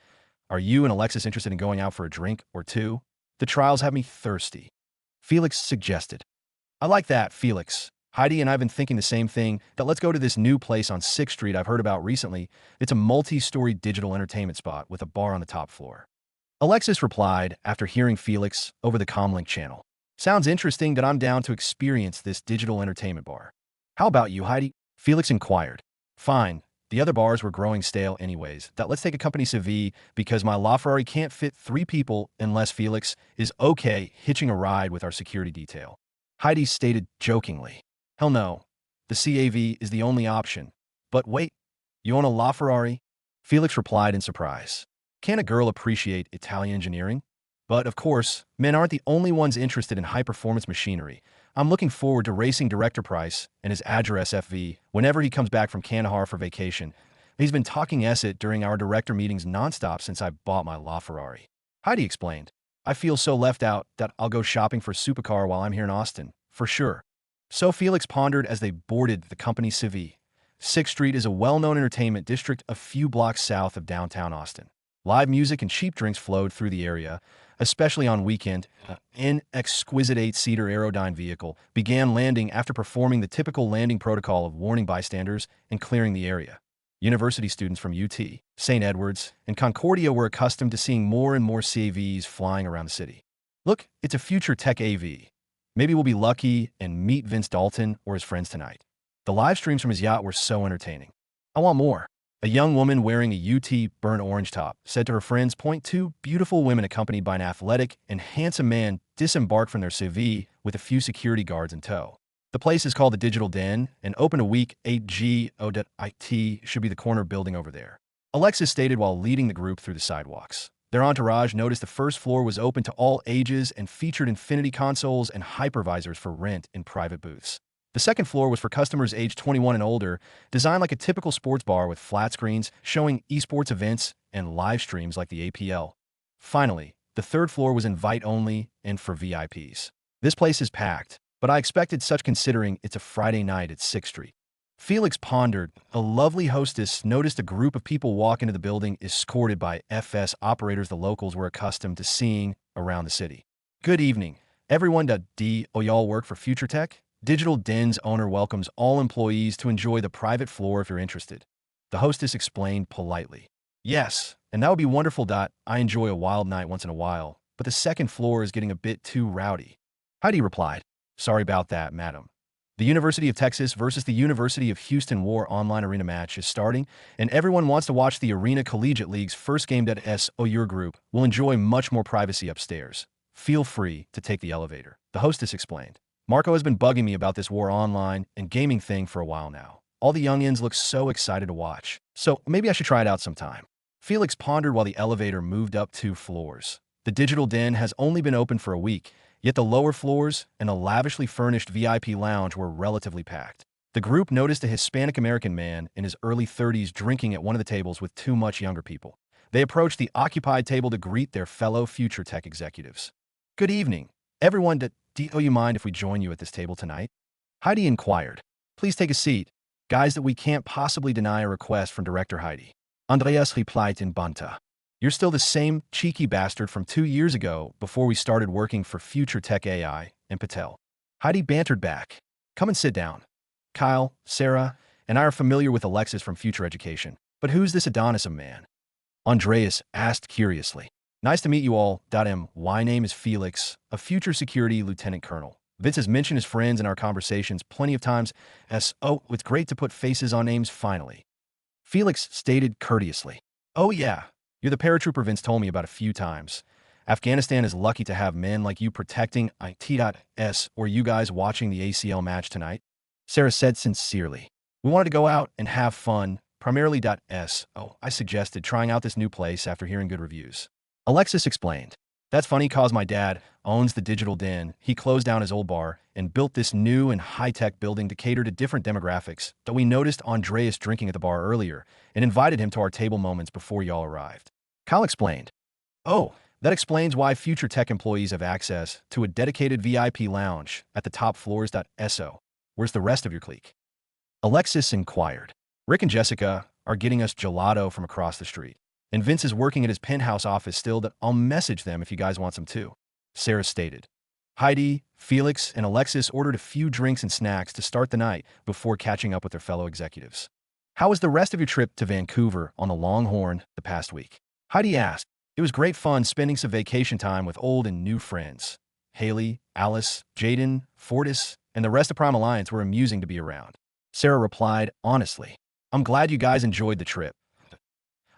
Are you and Alexis interested in going out for a drink or two? The trials have me thirsty. Felix suggested. I like that, Felix. Heidi and I have been thinking the same thing, that let's go to this new place on 6th Street I've heard about recently. It's a multi-story digital entertainment spot with a bar on the top floor. Alexis replied after hearing Felix over the Comlink channel. Sounds interesting that I'm down to experience this digital entertainment bar. How about you, Heidi? Felix inquired. Fine. The other bars were growing stale anyways. Let's take a company CV because my LaFerrari can't fit 3 people unless Felix is okay hitching a ride with our security detail. Heidi stated jokingly. Hell no. The CAV is the only option. But wait, you own a LaFerrari? Felix replied in surprise. Can a girl appreciate Italian engineering? But of course, men aren't the only ones interested in high-performance machinery. I'm looking forward to racing Director Price and his Adger SFV whenever he comes back from Kandahar for vacation. He's been talking it during our director meetings nonstop since I bought my LaFerrari. Heidi explained. I feel so left out that I'll go shopping for a supercar while I'm here in Austin, for sure. So Felix pondered as they boarded the company CV. 6th Street is a well-known entertainment district a few blocks south of downtown Austin. Live music and cheap drinks flowed through the area, especially on weekend. An exquisite 8-seater Aerodyne vehicle began landing after performing the typical landing protocol of warning bystanders and clearing the area. University students from UT, St. Edward's, and Concordia were accustomed to seeing more and more CAVs flying around the city. Look, it's a future tech AV. Maybe we'll be lucky and meet Vince Dalton or his friends tonight. The live streams from his yacht were so entertaining. I want more. A young woman wearing a UT burnt orange top said to her friends, two beautiful women accompanied by an athletic and handsome man disembarked from their CV with a few security guards in tow. The place is called the Digital Den and opened a week. 8G.IT should be the corner building over there, Alexis stated while leading the group through the sidewalks. Their entourage noticed the first floor was open to all ages and featured infinity consoles and hypervisors for rent in private booths. The second floor was for customers aged 21 and older, designed like a typical sports bar with flat screens showing esports events and live streams like the APL. Finally, the third floor was invite-only and for VIPs. This place is packed, but I expected such considering it's a Friday night at 6th Street. Felix pondered. A lovely hostess noticed a group of people walk into the building escorted by FS operators the locals were accustomed to seeing around the city. Good evening, everyone. Do y'all work for Future Tech? Digital Den's owner welcomes all employees to enjoy the private floor if you're interested. The hostess explained politely. Yes, and that would be wonderful. I enjoy a wild night once in a while, but the second floor is getting a bit too rowdy. Heidi replied. Sorry about that, madam. The University of Texas versus the University of Houston War Online Arena match is starting, and everyone wants to watch the Arena Collegiate League's first game. Your group will enjoy much more privacy upstairs. Feel free to take the elevator, the hostess explained. Marco has been bugging me about this War Online and gaming thing for a while now. All the youngins look so excited to watch, so maybe I should try it out sometime. Felix pondered while the elevator moved up 2 floors. The Digital Den has only been open for a week, yet the lower floors and a lavishly furnished VIP lounge were relatively packed. The group noticed a Hispanic-American man in his early 30s drinking at one of the tables with 2 much younger people. They approached the occupied table to greet their fellow Future Tech executives. Good evening, everyone. Do you mind if we join you at this table tonight? Heidi inquired. Please take a seat. Guys, that we can't possibly deny a request from Director Heidi. Andreas replied in Banta. You're still the same cheeky bastard from 2 years ago before we started working for Future Tech AI and Patel. Heidi bantered back. Come and sit down. Kyle, Sarah, and I are familiar with Alexis from Future Education. But who's this Adonis of man? Andreas asked curiously. Nice to meet you all. My name is Felix, a future security lieutenant colonel. Vince has mentioned his friends in our conversations plenty of times as, it's great to put faces on names finally. Felix stated courteously. Oh yeah, you're the paratrooper Vince told me about a few times. Afghanistan is lucky to have men like you protecting IT.S or you guys watching the ACL match tonight. Sarah said sincerely. We wanted to go out and have fun, primarily .S. I suggested trying out this new place after hearing good reviews. Alexis explained. That's funny cause my dad owns the Digital Den. He closed down his old bar and built this new and high-tech building to cater to different demographics. Though we noticed Andreas drinking at the bar earlier and invited him to our table moments before y'all arrived. Kyle explained. Oh, that explains why Future Tech employees have access to a dedicated VIP lounge at the top floors. So, where's the rest of your clique? Alexis inquired. Rick and Jessica are getting us gelato from across the street. And Vince is working at his penthouse office still. I'll message them if you guys want some too, Sarah stated. Heidi, Felix, and Alexis ordered a few drinks and snacks to start the night before catching up with their fellow executives. How was the rest of your trip to Vancouver on the Longhorn the past week? Heidi asked. It was great fun spending some vacation time with old and new friends. Haley, Alice, Jaden, Fortis, and the rest of Prime Alliance were amusing to be around. Sarah replied honestly. I'm glad you guys enjoyed the trip.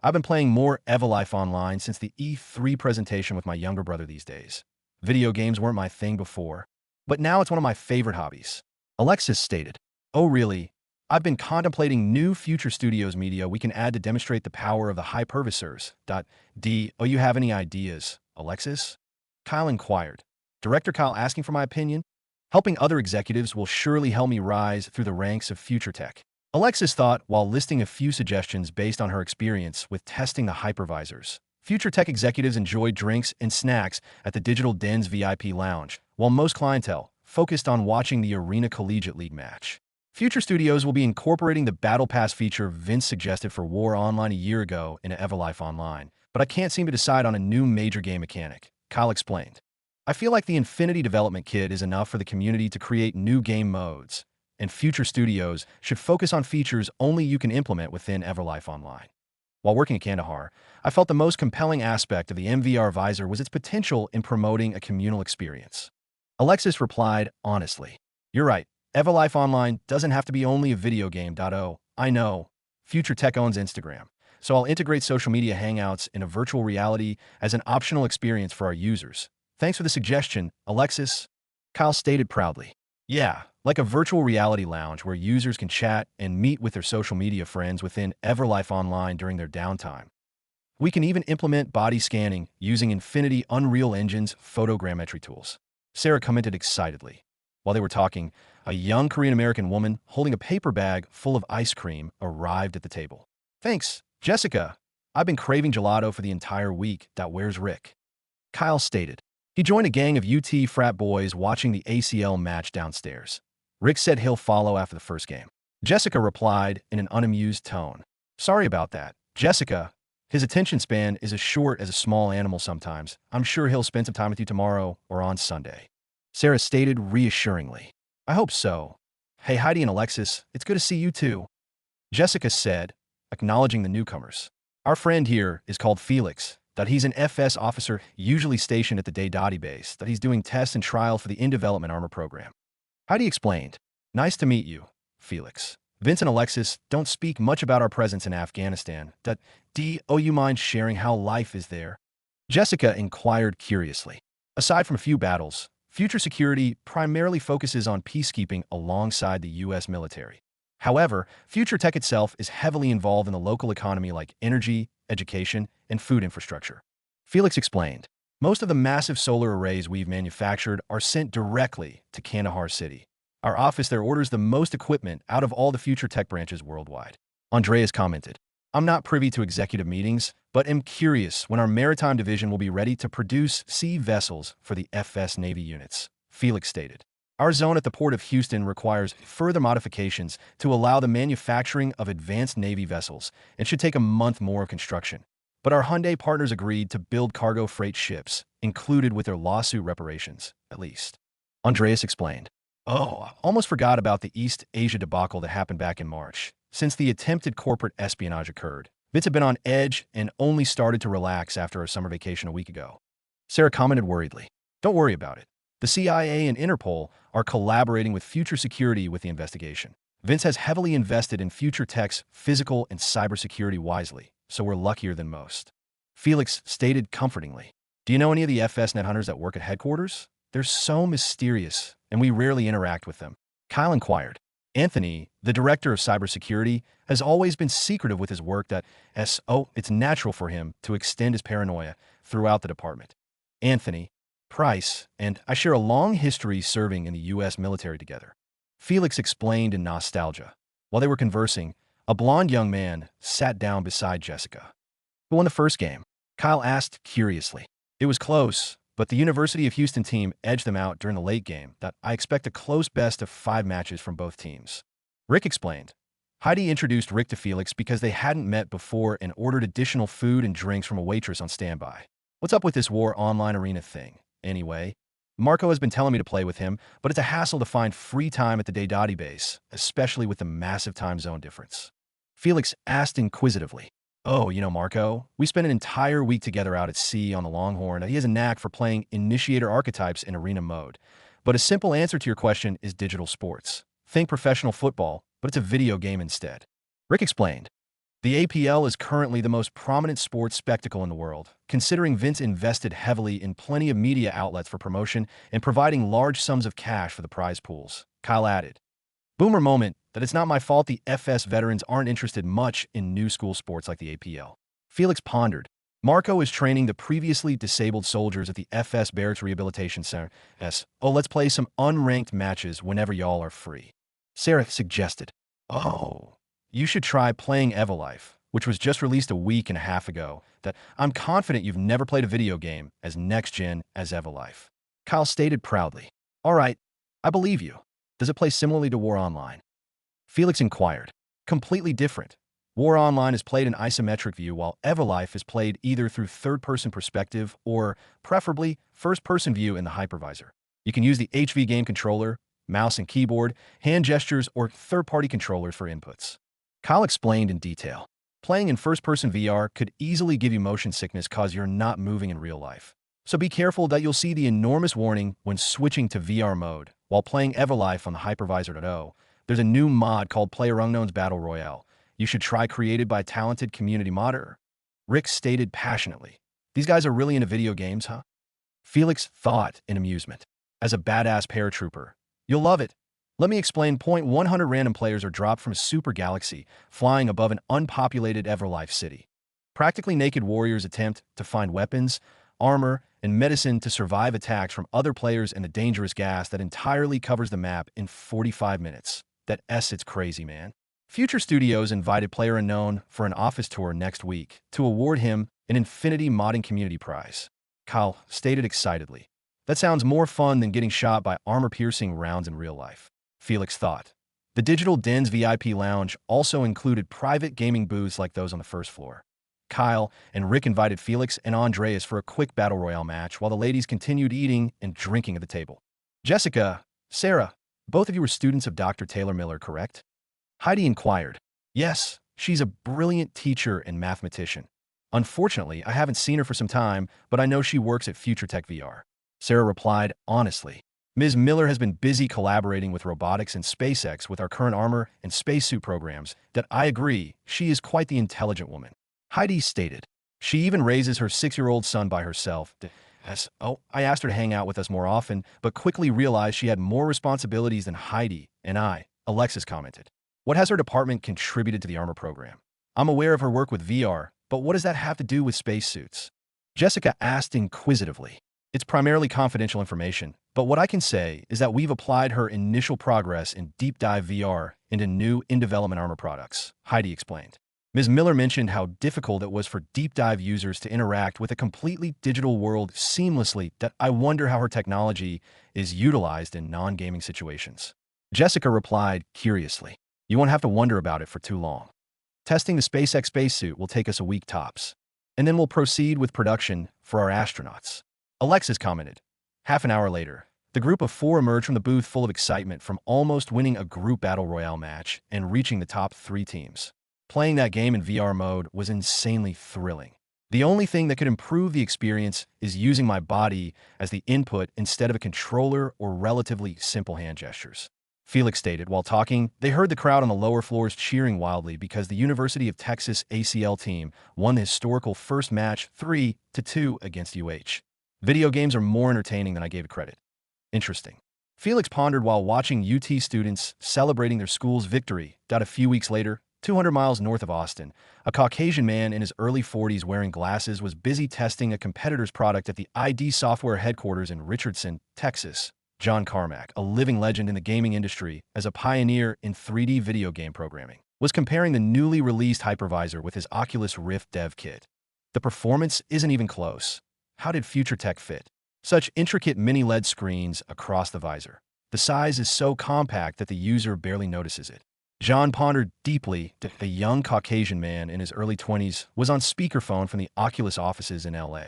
I've been playing more Everlife Online since the E3 presentation with my younger brother these days. Video games weren't my thing before, but now it's one of my favorite hobbies. Alexis stated, Oh really? I've been contemplating new Future Studios media we can add to demonstrate the power of the hypervisors. You have any ideas, Alexis? Kyle inquired. Director Kyle asking for my opinion? Helping other executives will surely help me rise through the ranks of Future Tech. Alexis thought while listing a few suggestions based on her experience with testing the hypervisors. Future Tech executives enjoyed drinks and snacks at the Digital Den's VIP lounge, while most clientele focused on watching the Arena Collegiate League match. Future Studios will be incorporating the Battle Pass feature Vince suggested for War Online a year ago in Everlife Online, but I can't seem to decide on a new major game mechanic, Kyle explained. I feel like the Infinity Development Kit is enough for the community to create new game modes, and Future Studios should focus on features only you can implement within Everlife Online. While working at Kandahar, I felt the most compelling aspect of the MVR visor was its potential in promoting a communal experience. Alexis replied honestly. You're right, Everlife Online doesn't have to be only a video game. I know. Future Tech owns Instagram, so I'll integrate social media hangouts in a virtual reality as an optional experience for our users. Thanks for the suggestion, Alexis, Kyle stated proudly. Yeah, like a virtual reality lounge where users can chat and meet with their social media friends within Everlife Online during their downtime. We can even implement body scanning using Infinity Unreal Engine's photogrammetry tools. Sarah commented excitedly. While they were talking, a young Korean-American woman holding a paper bag full of ice cream arrived at the table. Thanks, Jessica. I've been craving gelato for the entire week. Where's Rick? Kyle stated. He joined a gang of UT frat boys watching the ACL match downstairs. Rick said he'll follow after the first game. Jessica replied in an unamused tone. Sorry about that, Jessica. His attention span is as short as a small animal sometimes. I'm sure he'll spend some time with you tomorrow or on Sunday. Sarah stated reassuringly. I hope so. Hey Heidi and Alexis, it's good to see you too. Jessica said, acknowledging the newcomers. Our friend here is called Felix. He's an FS officer usually stationed at the Day base. He's doing tests and trials for the in-development armor program. Heidi explained. Nice to meet you, Felix. Vince and Alexis don't speak much about our presence in Afghanistan. Do you mind sharing how life is there? Jessica inquired curiously. Aside from a few battles, Future Security primarily focuses on peacekeeping alongside the U.S. military. However, Future Tech itself is heavily involved in the local economy like energy, education, and food infrastructure. Felix explained. Most of the massive solar arrays we've manufactured are sent directly to Kandahar City. Our office there orders the most equipment out of all the Future Tech branches worldwide. Andreas commented. I'm not privy to executive meetings, but am curious when our maritime division will be ready to produce sea vessels for the FS Navy units, Felix stated. Our zone at the Port of Houston requires further modifications to allow the manufacturing of advanced Navy vessels and should take a month more of construction. But our Hyundai partners agreed to build cargo freight ships, included with their lawsuit reparations, at least. Andreas explained. Oh, I almost forgot about the East Asia debacle that happened back in March. Since the attempted corporate espionage occurred, Vince had been on edge and only started to relax after a summer vacation a week ago. Sarah commented worriedly. Don't worry about it. The CIA and Interpol are collaborating with Future Security with the investigation. Vince has heavily invested in Future Tech's physical and cybersecurity wisely, so we're luckier than most. Felix stated comfortingly. Do you know any of the FS net hunters that work at headquarters? They're so mysterious, and we rarely interact with them. Kyle inquired. Anthony, the director of cybersecurity, has always been secretive with his work it's natural for him to extend his paranoia throughout the department. Anthony, Price, and I share a long history serving in the U.S. military together. Felix explained in nostalgia. While they were conversing, a blond young man sat down beside Jessica. Who won the first game? Kyle asked curiously. It was close, but the University of Houston team edged them out during the late game. I expect a close best of 5 matches from both teams. Rick explained. Heidi introduced Rick to Felix because they hadn't met before and ordered additional food and drinks from a waitress on standby. What's up with this war online arena thing? Anyway, Marco has been telling me to play with him, but it's a hassle to find free time at the Day base, especially with the massive time zone difference. Felix asked inquisitively. Oh, you know Marco? We spent an entire week together out at sea on the Longhorn. He has a knack for playing initiator archetypes in arena mode. But a simple answer to your question is digital sports. Think professional football, but it's a video game instead. Rick explained. The APL is currently the most prominent sports spectacle in the world, considering Vince invested heavily in plenty of media outlets for promotion and providing large sums of cash for the prize pools. Kyle added. Boomer moment that it's not my fault the FS veterans aren't interested much in new school sports like the APL. Felix pondered. Marco is training the previously disabled soldiers at the FS Barracks Rehabilitation Center. Let's play some unranked matches whenever y'all are free. Sarah suggested. Oh, you should try playing Everlife, which was just released a week and a half ago. I'm confident you've never played a video game as next-gen as Everlife. Kyle stated proudly. All right, I believe you. Does it play similarly to War Online? Felix inquired. Completely different. War Online is played in isometric view while Everlife is played either through third-person perspective or, preferably, first-person view in the hypervisor. You can use the HV game controller, mouse and keyboard, hand gestures, or third-party controllers for inputs. Kyle explained in detail. Playing in first-person VR could easily give you motion sickness cause you're not moving in real life. So be careful that you'll see the enormous warning when switching to VR mode. While playing Everlife on the Hypervisor.0, there's a new mod called PlayerUnknown's Battle Royale. You should try, created by talented community modder. Rick stated passionately. These guys are really into video games, huh? Felix thought in amusement. As a badass paratrooper, you'll love it. Let me explain. 100 random players are dropped from a super galaxy, flying above an unpopulated Everlife city. Practically naked warriors attempt to find weapons, armor, and medicine to survive attacks from other players and the dangerous gas that entirely covers the map in 45 minutes. It's crazy, man. Future Studios invited PlayerUnknown for an office tour next week to award him an Infinity Modding Community Prize. Kyle stated excitedly. That sounds more fun than getting shot by armor-piercing rounds in real life. Felix thought. The Digital Den's VIP lounge also included private gaming booths like those on the first floor. Kyle and Rick invited Felix and Andreas for a quick battle royale match while the ladies continued eating and drinking at the table. Jessica, Sarah, both of you were students of Dr. Taylor Miller, correct? Heidi inquired. Yes, she's a brilliant teacher and mathematician. Unfortunately, I haven't seen her for some time, but I know she works at Future Tech VR. Sarah replied honestly. Ms. Miller has been busy collaborating with robotics and SpaceX with our current armor and spacesuit programs. I agree, she is quite the intelligent woman. Heidi stated. She even raises her 6-year-old son by herself. I asked her to hang out with us more often, but quickly realized she had more responsibilities than Heidi and I, Alexis commented. What has her department contributed to the armor program? I'm aware of her work with VR, but what does that have to do with spacesuits? Jessica asked inquisitively. It's primarily confidential information, but what I can say is that we've applied her initial progress in Deep Dive VR into new in-development armor products, Heidi explained. Ms. Miller mentioned how difficult it was for Deep Dive users to interact with a completely digital world seamlessly. I wonder how her technology is utilized in non-gaming situations. Jessica replied curiously. You won't have to wonder about it for too long. Testing the SpaceX spacesuit will take us a week tops, and then we'll proceed with production for our astronauts. Alexis commented. Half an hour later, the group of 4 emerged from the booth full of excitement from almost winning a group battle royale match and reaching the top 3 teams. Playing that game in VR mode was insanely thrilling. The only thing that could improve the experience is using my body as the input instead of a controller or relatively simple hand gestures. Felix stated while talking. They heard the crowd on the lower floors cheering wildly because the University of Texas ACL team won the historical first match 3-2 against UH. Video games are more entertaining than I gave it credit. Interesting. Felix pondered while watching UT students celebrating their school's victory. A few weeks later, 200 miles north of Austin, a Caucasian man in his early 40s wearing glasses was busy testing a competitor's product at the ID Software headquarters in Richardson, Texas. John Carmack, a living legend in the gaming industry as a pioneer in 3D video game programming, was comparing the newly released hypervisor with his Oculus Rift dev kit. The performance isn't even close. How did Future Tech fit such intricate mini LED screens across the visor? The size is so compact that the user barely notices it. John pondered deeply. The young Caucasian man in his early 20s was on speakerphone from the Oculus offices in LA.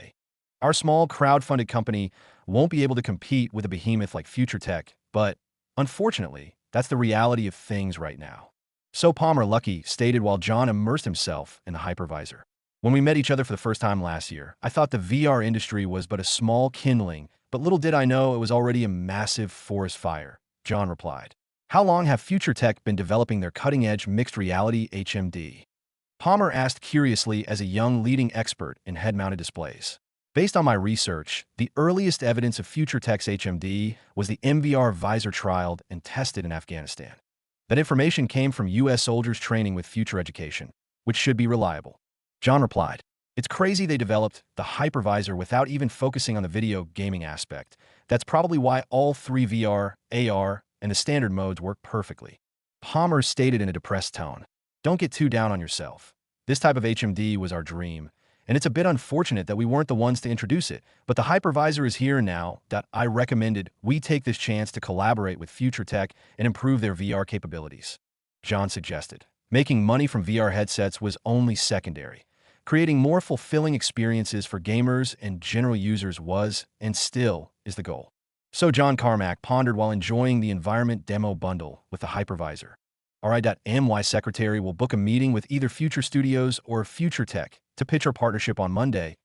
Our small crowd-funded company won't be able to compete with a behemoth like Future Tech, but unfortunately, that's the reality of things right now. So Palmer Lucky stated while John immersed himself in the hypervisor. When we met each other for the first time last year, I thought the VR industry was but a small kindling, but little did I know it was already a massive forest fire, John replied. How long have Future Tech been developing their cutting-edge mixed reality HMD? Palmer asked curiously as a young leading expert in head-mounted displays. Based on my research, the earliest evidence of Future Tech's HMD was the MVR visor trialed and tested in Afghanistan. That information came from U.S. soldiers training with Future Education, which should be reliable. John replied, It's crazy they developed the hypervisor without even focusing on the video gaming aspect. That's probably why all 3 VR, AR, and the standard modes work perfectly. Palmer stated in a depressed tone, Don't get too down on yourself. This type of HMD was our dream, and it's a bit unfortunate that we weren't the ones to introduce it, but the hypervisor is here now. I recommended we take this chance to collaborate with Future Tech and improve their VR capabilities. John suggested. Making money from VR headsets was only secondary. Creating more fulfilling experiences for gamers and general users was, and still, is the goal. So John Carmack pondered while enjoying the environment demo bundle with the hypervisor. RI.my secretary will book a meeting with either Future Studios or Future Tech to pitch our partnership on Monday.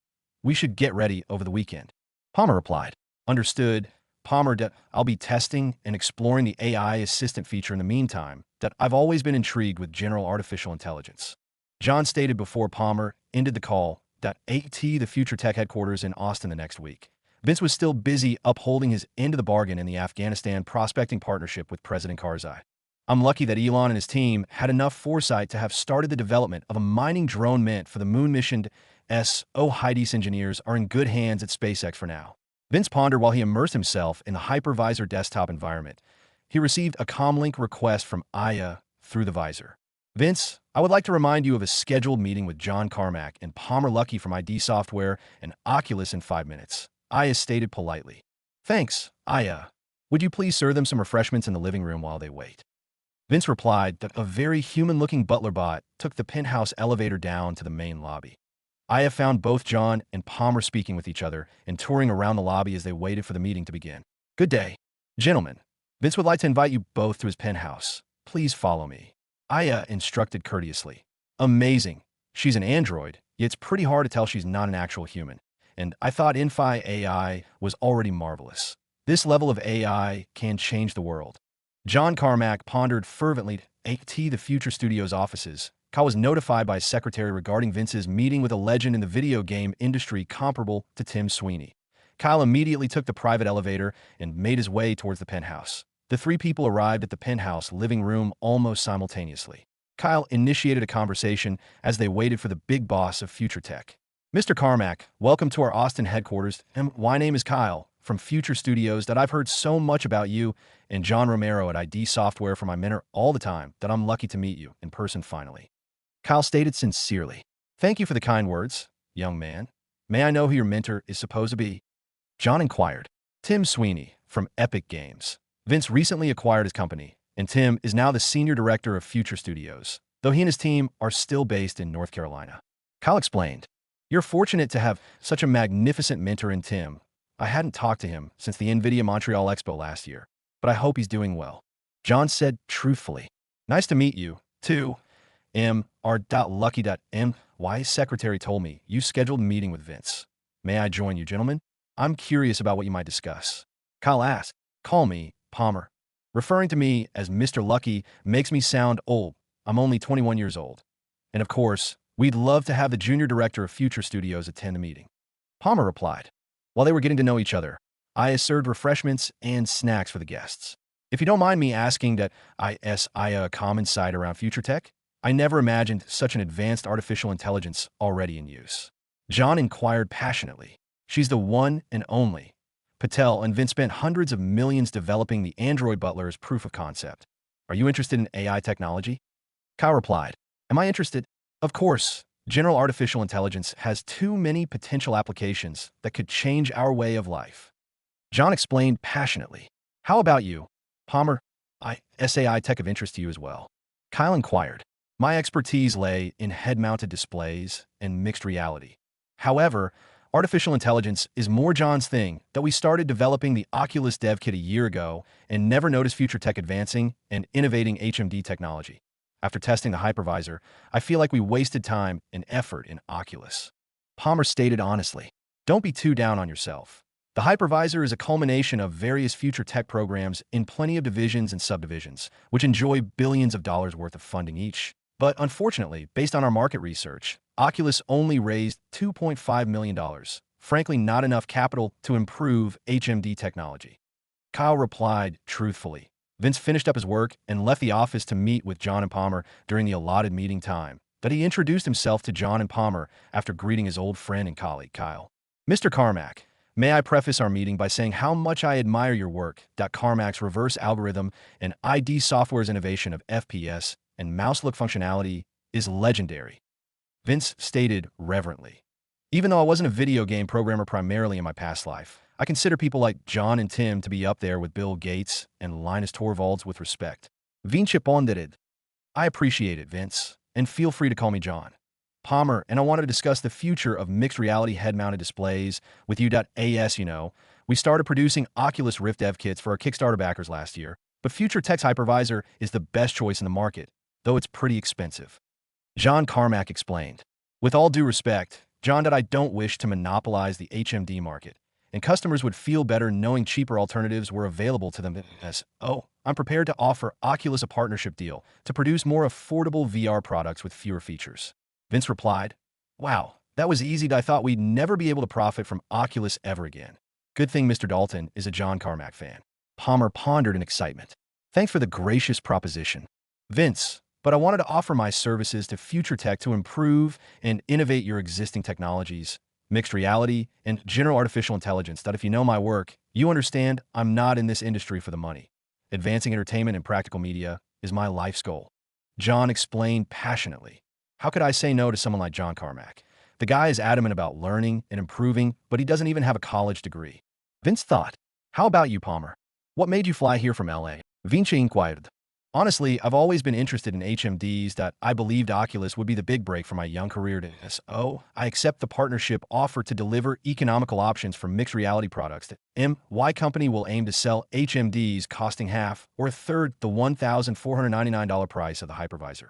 We should get ready over the weekend. Palmer replied. Understood. Palmer, I'll be testing and exploring the AI assistant feature in the meantime, that I've always been intrigued with general artificial intelligence. John stated before Palmer ended the call that the Future Tech headquarters in Austin the next week. Vince was still busy upholding his end of the bargain in the Afghanistan prospecting partnership with President Karzai. I'm lucky that Elon and his team had enough foresight to have started the development of a mining drone meant for the moon mission. Heidi's engineers are in good hands at SpaceX for now. Vince pondered while he immersed himself in the hypervisor desktop environment. He received a comlink request from Aya through the visor. Vince, I would like to remind you of a scheduled meeting with John Carmack and Palmer Luckey from ID Software and Oculus in 5 minutes. Aya stated politely. Thanks, Aya. Would you please serve them some refreshments in the living room while they wait? Vince replied that a very human-looking butler bot took the penthouse elevator down to the main lobby. Aya found both John and Palmer speaking with each other and touring around the lobby as they waited for the meeting to begin. Good day, gentlemen. Vince would like to invite you both to his penthouse. Please follow me. Aya instructed courteously. Amazing. She's an android, yet it's pretty hard to tell she's not an actual human. And I thought Infi AI was already marvelous. This level of AI can change the world. John Carmack pondered fervently the Future Studios offices. Kyle was notified by his secretary regarding Vince's meeting with a legend in the video game industry comparable to Tim Sweeney. Kyle immediately took the private elevator and made his way towards the penthouse. The three people arrived at the penthouse living room almost simultaneously. Kyle initiated a conversation as they waited for the big boss of Future Tech. Mr. Carmack, welcome to our Austin headquarters, and my name is Kyle from Future Studios that I've heard so much about you and John Romero at ID Software for my mentor all the time that I'm lucky to meet you in person finally. Kyle stated sincerely. Thank you for the kind words, young man. May I know who your mentor is supposed to be? John inquired. Tim Sweeney from Epic Games. Vince recently acquired his company, and Tim is now the senior director of Future Studios, though he and his team are still based in North Carolina. Kyle explained. You're fortunate to have such a magnificent mentor in Tim. I hadn't talked to him since the NVIDIA Montreal Expo last year, but I hope he's doing well. John said truthfully. Nice to meet you, too. Lucky.my's secretary told me you scheduled a meeting with Vince. May I join you, gentlemen? I'm curious about what you might discuss. Kyle asked. Call me Palmer. Referring to me as Mr. Lucky makes me sound old. I'm only 21 years old. And of course, we'd love to have the junior director of Future Studios attend the meeting. Palmer replied. While they were getting to know each other, Aya served refreshments and snacks for the guests. If you don't mind me asking that Aya a common sight around Future Tech? I never imagined such an advanced artificial intelligence already in use. John inquired passionately. She's the one and only. Patel and Vince spent hundreds of millions developing the android butler as proof of concept. Are you interested in AI technology? Kyle replied. Am I interested? Of course. General artificial intelligence has too many potential applications that could change our way of life. John explained passionately. How about you, Palmer? AI tech of interest to you as well. Kyle inquired. My expertise lay in head-mounted displays and mixed reality. However, artificial intelligence is more John's thing that we started developing the Oculus dev kit a year ago and never noticed Future Tech advancing and innovating HMD technology. After testing the hypervisor, I feel like we wasted time and effort in Oculus. Palmer stated honestly. Don't be too down on yourself. The hypervisor is a culmination of various Future Tech programs in plenty of divisions and subdivisions, which enjoy billions of dollars worth of funding each. But unfortunately, based on our market research, Oculus only raised $2.5 million, frankly not enough capital to improve HMD technology. Kyle replied truthfully. Vince finished up his work and left the office to meet with John and Palmer during the allotted meeting time. That he introduced himself to John and Palmer after greeting his old friend and colleague, Kyle. Mr. Carmack, may I preface our meeting by saying how much I admire your work. Carmack's reverse algorithm and ID Software's innovation of FPS and mouse look functionality is legendary. Vince stated reverently. Even though I wasn't a video game programmer primarily in my past life, I consider people like John and Tim to be up there with Bill Gates and Linus Torvalds with respect. Vince pondered. I appreciate it, Vince, and feel free to call me John. Palmer, and I wanted to discuss the future of mixed reality head-mounted displays with you. We started producing Oculus Rift dev kits for our Kickstarter backers last year, but Future Tech's hypervisor is the best choice in the market, though it's pretty expensive. John Carmack explained. With all due respect, John, that I don't wish to monopolize the HMD market, and customers would feel better knowing cheaper alternatives were available to them. As, oh, I'm prepared to offer Oculus a partnership deal to produce more affordable VR products with fewer features. Vince replied, wow, that was easy. I thought we'd never be able to profit from Oculus ever again. Good thing Mr. Dalton is a John Carmack fan. Palmer pondered in excitement. Thanks for the gracious proposition, Vince, but I wanted to offer my services to Future Tech to improve and innovate your existing technologies, mixed reality, and general artificial intelligence. That if you know my work, you understand I'm not in this industry for the money. Advancing entertainment and practical media is my life's goal. John explained passionately. How could I say no to someone like John Carmack? The guy is adamant about learning and improving, but he doesn't even have a college degree. Vince thought, how about you, Palmer? What made you fly here from LA? Vince inquired. Honestly, I've always been interested in HMDs. That I believed Oculus would be the big break for my young career. So I accept the partnership offer to deliver economical options for mixed reality products. My company will aim to sell HMDs costing half or a third the $1,499 price of the hypervisor.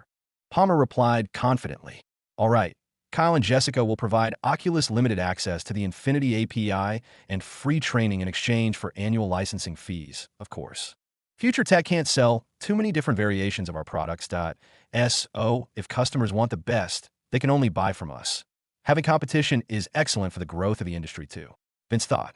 Palmer replied confidently. All right, Kyle and Jessica will provide Oculus limited access to the Infinity API and free training in exchange for annual licensing fees, of course. Future Tech can't sell too many different variations of our products. So, if customers want the best, they can only buy from us. Having competition is excellent for the growth of the industry too, Vince thought.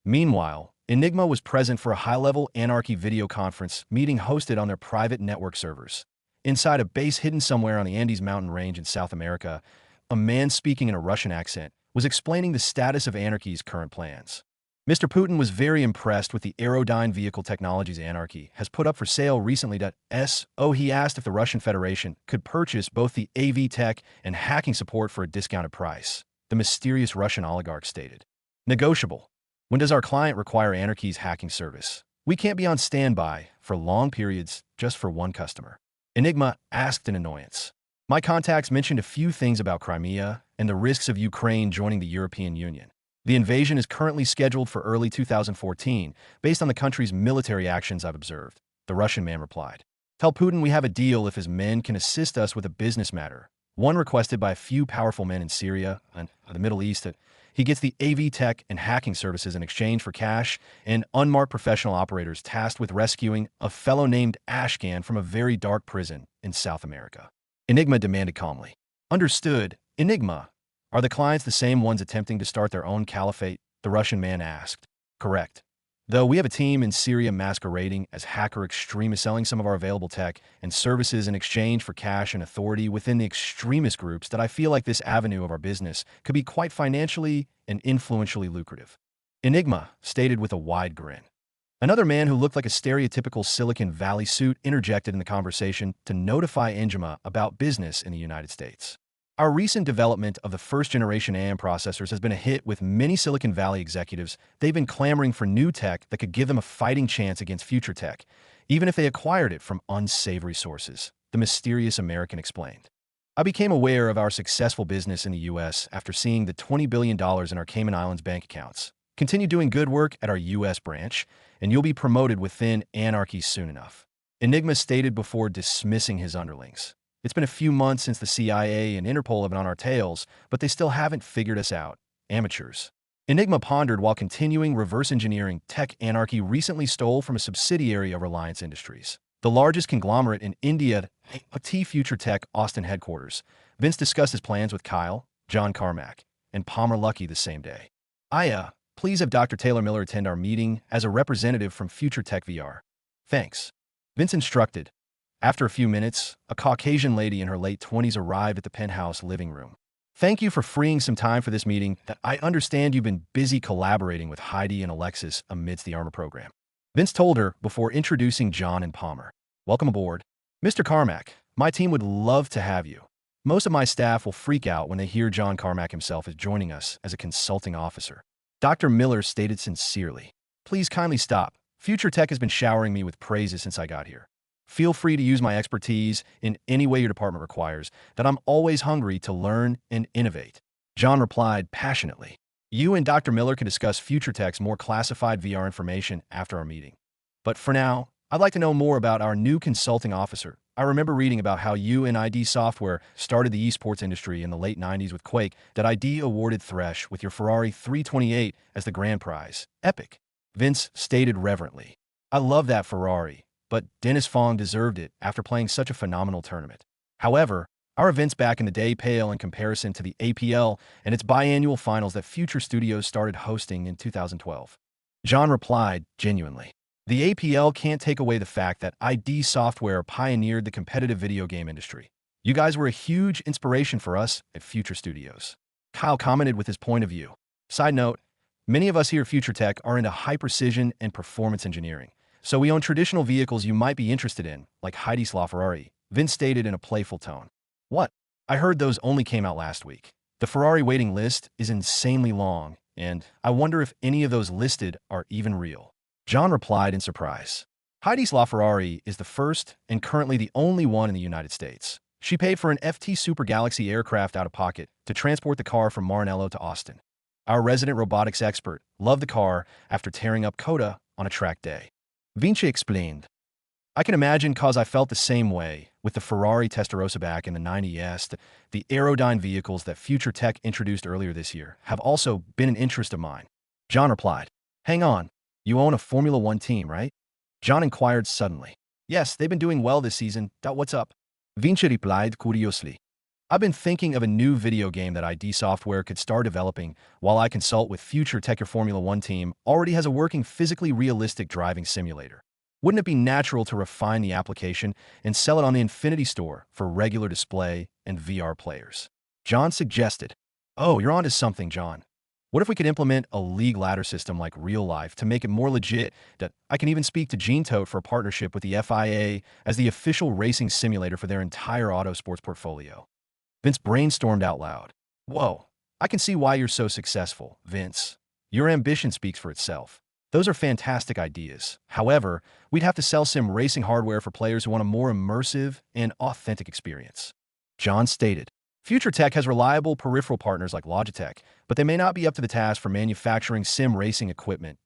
Meanwhile, Enigma was present for a high-level Anarchy video conference meeting hosted on their private network servers. Inside a base hidden somewhere on the Andes mountain range in South America, a man speaking in a Russian accent was explaining the status of Anarchy's current plans. Mr. Putin was very impressed with the Aerodyne vehicle technologies Anarchy has put up for sale recently. He asked if the Russian Federation could purchase both the AV tech and hacking support for a discounted price, the mysterious Russian oligarch stated. Negotiable. When does our client require Anarchy's hacking service? We can't be on standby for long periods just for one customer. Enigma asked in annoyance. My contacts mentioned a few things about Crimea and the risks of Ukraine joining the European Union. The invasion is currently scheduled for early 2014, based on the country's military actions I've observed, the Russian man replied. Tell Putin we have a deal if his men can assist us with a business matter, one requested by a few powerful men in Syria and the Middle East. He gets the AV tech and hacking services in exchange for cash and unmarked professional operators tasked with rescuing a fellow named Ashkan from a very dark prison in South America. Enigma demanded calmly. Understood, Enigma. Are the clients the same ones attempting to start their own caliphate? The Russian man asked. Correct. Though we have a team in Syria masquerading as hacker extremists selling some of our available tech and services in exchange for cash and authority within the extremist groups, that I feel like this avenue of our business could be quite financially and influentially lucrative. Enigma stated with a wide grin. Another man who looked like a stereotypical Silicon Valley suit interjected in the conversation to notify Enigma about business in the United States. Our recent development of the first-generation AM processors has been a hit with many Silicon Valley executives. They've been clamoring for new tech that could give them a fighting chance against future tech, even if they acquired it from unsavory sources, the mysterious American explained. I became aware of our successful business in the U.S. after seeing the $20 billion in our Cayman Islands bank accounts. Continue doing good work at our U.S. branch, and you'll be promoted within Anarchy soon enough. Enigma stated before dismissing his underlings. It's been a few months since the CIA and Interpol have been on our tails, but they still haven't figured us out. Amateurs. Enigma pondered while continuing reverse engineering tech Anarchy recently stole from a subsidiary of Reliance Industries, the largest conglomerate in India, Future Tech Austin headquarters. Vince discussed his plans with Kyle, John Carmack, and Palmer Luckey the same day. Please have Dr. Taylor Miller attend our meeting as a representative from Future Tech VR. Thanks. Vince instructed. After a few minutes, a Caucasian lady in her late 20s arrived at the penthouse living room. Thank you for freeing some time for this meeting. I understand you've been busy collaborating with Heidi and Alexis amidst the armor program. Vince told her before introducing John and Palmer. Welcome aboard. Mr. Carmack, my team would love to have you. Most of my staff will freak out when they hear John Carmack himself is joining us as a consulting officer. Dr. Miller stated sincerely. Please kindly stop. Future Tech has been showering me with praises since I got here. Feel free to use my expertise in any way your department requires, that I'm always hungry to learn and innovate. John replied passionately. You and Dr. Miller can discuss Future Tech's more classified VR information after our meeting. But for now, I'd like to know more about our new consulting officer, I remember reading about how you and ID Software started the esports industry in the late 90s with Quake, that ID awarded Thresh with your Ferrari 328 as the grand prize. Epic. Vince stated reverently. I love that Ferrari, but Dennis Fong deserved it after playing such a phenomenal tournament. However, our events back in the day pale in comparison to the APL and its biannual finals that Future Studios started hosting in 2012. John replied, genuinely. The APL can't take away the fact that ID Software pioneered the competitive video game industry. You guys were a huge inspiration for us at Future Studios. Kyle commented with his point of view. Side note, many of us here at Future Tech are into high precision and performance engineering, so we own traditional vehicles you might be interested in, like Heidi's LaFerrari, Vince stated in a playful tone. What? I heard those only came out last week. The Ferrari waiting list is insanely long, and I wonder if any of those listed are even real. John replied in surprise. Heidi's LaFerrari is the first and currently the only one in the United States. She paid for an FT Super Galaxy aircraft out of pocket to transport the car from Maranello to Austin. Our resident robotics expert loved the car after tearing up Coda on a track day. Vinci explained. I can imagine cause I felt the same way with the Ferrari Testarossa back in the 90s. The Aerodyne vehicles that Future Tech introduced earlier this year have also been an interest of mine. John replied, hang on, you own a Formula One team, right? John inquired suddenly. Yes, they've been doing well this season. What's up? Vinci replied curiously. I've been thinking of a new video game that ID Software could start developing while I consult with Future Tech. Your Formula One team already has a working physically realistic driving simulator. Wouldn't it be natural to refine the application and sell it on the Infinity Store for regular display and VR players? John suggested. Oh, you're onto something, John. What if we could implement a league ladder system like real life to make it more legit? That I can even speak to Gene Todt for a partnership with the FIA as the official racing simulator for their entire auto sports portfolio. Vince brainstormed out loud. Whoa, I can see why you're so successful, Vince. Your ambition speaks for itself. Those are fantastic ideas. However, we'd have to sell sim racing hardware for players who want a more immersive and authentic experience. John stated, Future Tech has reliable peripheral partners like Logitech, but they may not be up to the task for manufacturing sim racing equipment.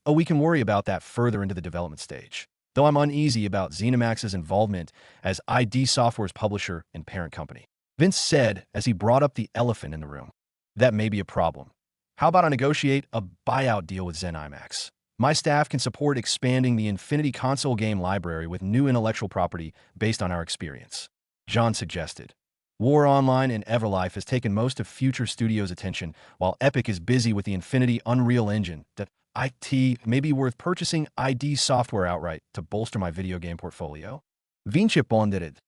We can worry about that further into the development stage. Though I'm uneasy about ZeniMax's involvement as ID Software's publisher and parent company. Vince said as he brought up the elephant in the room. That may be a problem. How about I negotiate a buyout deal with ZeniMax? My staff can support expanding the Infinity console game library with new intellectual property based on our experience. John suggested. War Online and Everlife has taken most of Future Studios' attention, while Epic is busy with the Infinity Unreal Engine. That IT may be worth purchasing ID Software outright to bolster my video game portfolio. Vinci pondered.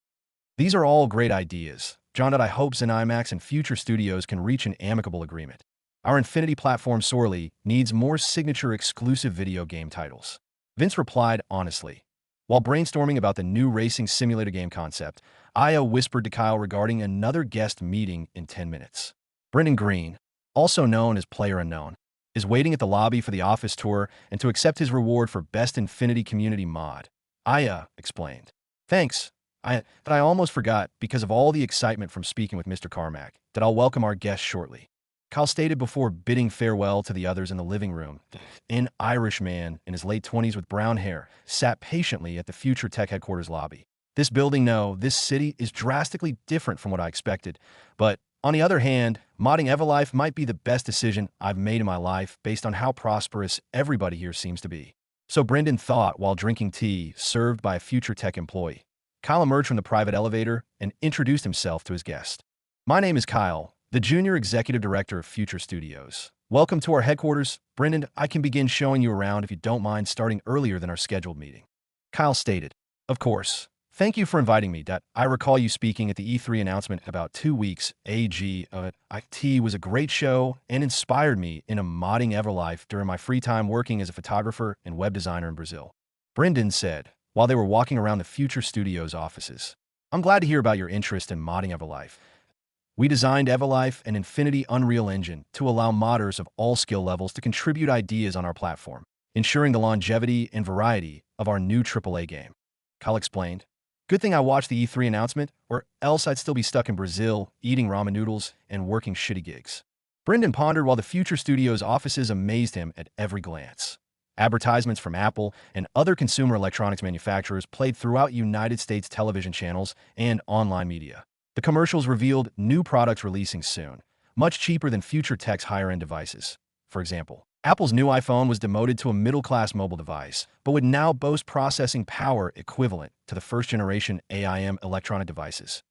These are all great ideas, John. I hope ZeniMax and Future Studios can reach an amicable agreement. Our Infinity platform sorely needs more signature exclusive video game titles. Vince replied honestly. While brainstorming about the new racing simulator game concept, Aya whispered to Kyle regarding another guest meeting in 10 minutes. Brendan Green, also known as Player Unknown, is waiting at the lobby for the office tour and to accept his reward for Best Infinity Community Mod. Aya explained. Thanks. I almost forgot because of all the excitement from speaking with Mr. Carmack that I'll welcome our guest shortly. Kyle stated before bidding farewell to the others in the living room. An Irish man in his late 20s with brown hair sat patiently at the Future Tech headquarters lobby. This building, no, this city is drastically different from what I expected. But on the other hand, modding Everlife might be the best decision I've made in my life based on how prosperous everybody here seems to be. So Brendan thought while drinking tea served by a Future Tech employee. Kyle emerged from the private elevator and introduced himself to his guest. My name is Kyle, the Junior Executive Director of Future Studios. Welcome to our headquarters. Brendan, I can begin showing you around if you don't mind starting earlier than our scheduled meeting. Kyle stated, Of course. Thank you for inviting me. I recall you speaking at the E3 announcement about 2 weeks. IT was a great show and inspired me in a modding Everlife during my free time working as a photographer and web designer in Brazil. Brendan said, while they were walking around the Future Studios offices. I'm glad to hear about your interest in modding Everlife. We designed Everlife and Infinity Unreal Engine to allow modders of all skill levels to contribute ideas on our platform, ensuring the longevity and variety of our new AAA game. Kyle explained, Good thing I watched the E3 announcement, or else I'd still be stuck in Brazil, eating ramen noodles and working shitty gigs. Brendan pondered while the Future Studios offices amazed him at every glance. Advertisements from Apple and other consumer electronics manufacturers played throughout United States television channels and online media. The commercials revealed new products releasing soon, much cheaper than future tech's higher-end devices. For example, Apple's new iPhone was demoted to a middle-class mobile device, but would now boast processing power equivalent to the first-generation AIM electronic devices.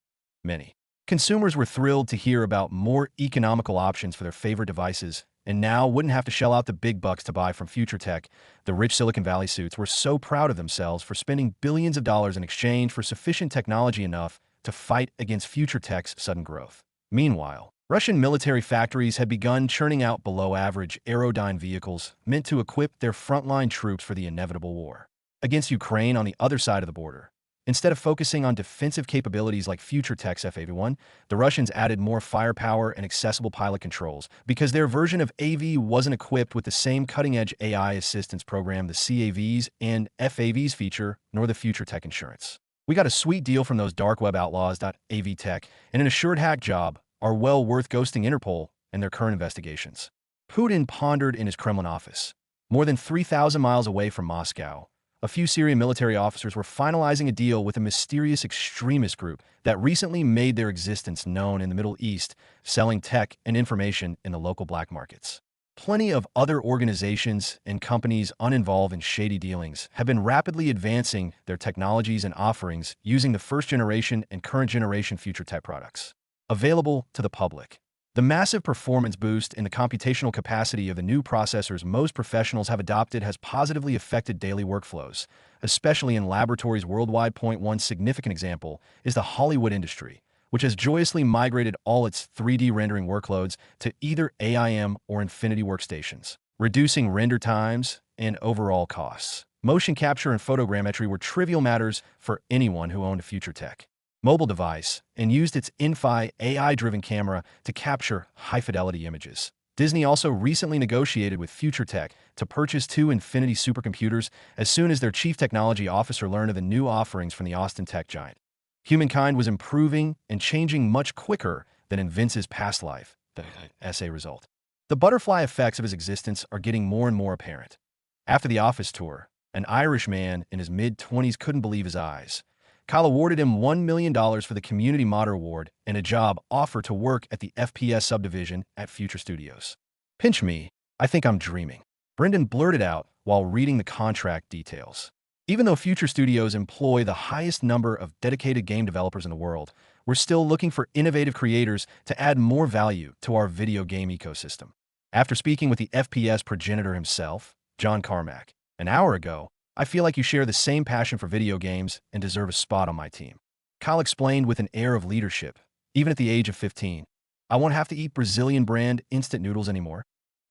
Many consumers were thrilled to hear about more economical options for their favorite devices and now wouldn't have to shell out the big bucks to buy from future tech. The rich Silicon Valley suits were so proud of themselves for spending billions of dollars in exchange for sufficient technology enough to fight against future tech's sudden growth. Meanwhile, Russian military factories had begun churning out below-average Aerodyne vehicles meant to equip their frontline troops for the inevitable war against Ukraine on the other side of the border. Instead of focusing on defensive capabilities like future tech's F-81, the Russians added more firepower and accessible pilot controls because their version of AV wasn't equipped with the same cutting-edge AI assistance program the CAVs and FAVs feature, nor the future tech insurance. We got a sweet deal from those dark web outlaws. AV Tech and an assured hack job are well worth ghosting Interpol and their current investigations. Putin pondered in his Kremlin office. More than 3,000 miles away from Moscow, a few Syrian military officers were finalizing a deal with a mysterious extremist group that recently made their existence known in the Middle East, selling tech and information in the local black markets. Plenty of other organizations and companies uninvolved in shady dealings have been rapidly advancing their technologies and offerings using the first-generation and current-generation future tech products available to the public. The massive performance boost in the computational capacity of the new processors most professionals have adopted has positively affected daily workflows, especially in laboratories worldwide. One significant example is the Hollywood industry, which has joyously migrated all its 3D rendering workloads to either AIM or Infinity workstations, reducing render times and overall costs. Motion capture and photogrammetry were trivial matters for anyone who owned a future tech mobile device and used its Infi AI-driven camera to capture high-fidelity images. Disney also recently negotiated with Future Tech to purchase 2 Infinity supercomputers as soon as their chief technology officer learned of the new offerings from the Austin tech giant. Humankind was improving and changing much quicker than in Vince's past life, the essay result. The butterfly effects of his existence are getting more and more apparent. After the office tour, an Irish man in his mid-20s couldn't believe his eyes. Kyle awarded him $1 million for the Community Modder Award and a job offer to work at the FPS subdivision at Future Studios. Pinch me, I think I'm dreaming, Brendan blurted out while reading the contract details. Even though Future Studios employ the highest number of dedicated game developers in the world, we're still looking for innovative creators to add more value to our video game ecosystem. After speaking with the FPS progenitor himself, John Carmack, an hour ago, I feel like you share the same passion for video games and deserve a spot on my team. Kyle explained with an air of leadership. Even at the age of 15, I won't have to eat Brazilian brand instant noodles anymore.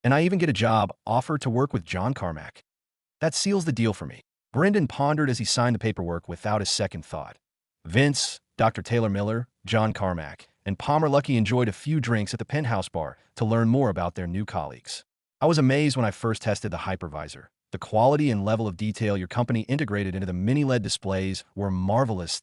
And I even get a job offer to work with John Carmack. That seals the deal for me. Brendan pondered as he signed the paperwork without a second thought. Vince, Dr. Taylor Miller, John Carmack, and Palmer Luckey enjoyed a few drinks at the Penthouse Bar to learn more about their new colleagues. I was amazed when I first tested the hypervisor. The quality and level of detail your company integrated into the mini-LED displays were marvelous.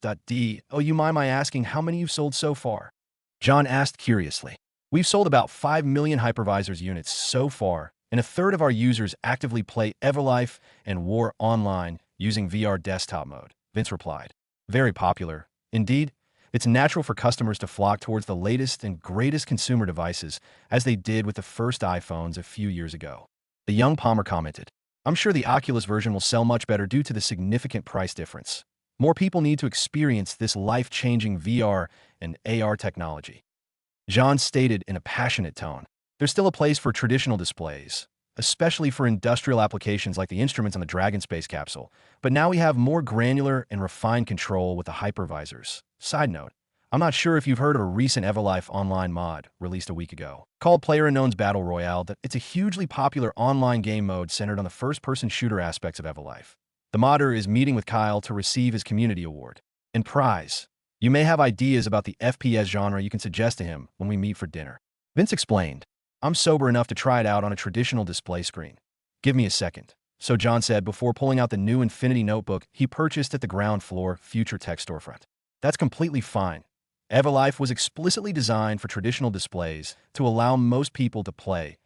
Oh, you mind my asking how many you've sold so far? John asked curiously. We've sold about 5 million hypervisors units so far, and a third of our users actively play Everlife and War Online using VR desktop mode, Vince replied. Very popular. Indeed, it's natural for customers to flock towards the latest and greatest consumer devices, as they did with the first iPhones a few years ago. The young Palmer commented, I'm sure the Oculus version will sell much better due to the significant price difference. More people need to experience this life-changing VR and AR technology. John stated in a passionate tone, there's still a place for traditional displays, especially for industrial applications like the instruments on the Dragon space capsule, but now we have more granular and refined control with the hypervisors. Side note, I'm not sure if you've heard of a recent Everlife online mod released a week ago, called PlayerUnknown's Battle Royale. That it's a hugely popular online game mode centered on the first-person shooter aspects of Everlife. The modder is meeting with Kyle to receive his community award and prize. You may have ideas about the FPS genre you can suggest to him when we meet for dinner. Vince explained, I'm sober enough to try it out on a traditional display screen. Give me a second. So John said before pulling out the new Infinity notebook he purchased at the ground floor Future Tech storefront. That's completely fine. Everlife was explicitly designed for traditional displays to allow most people to play.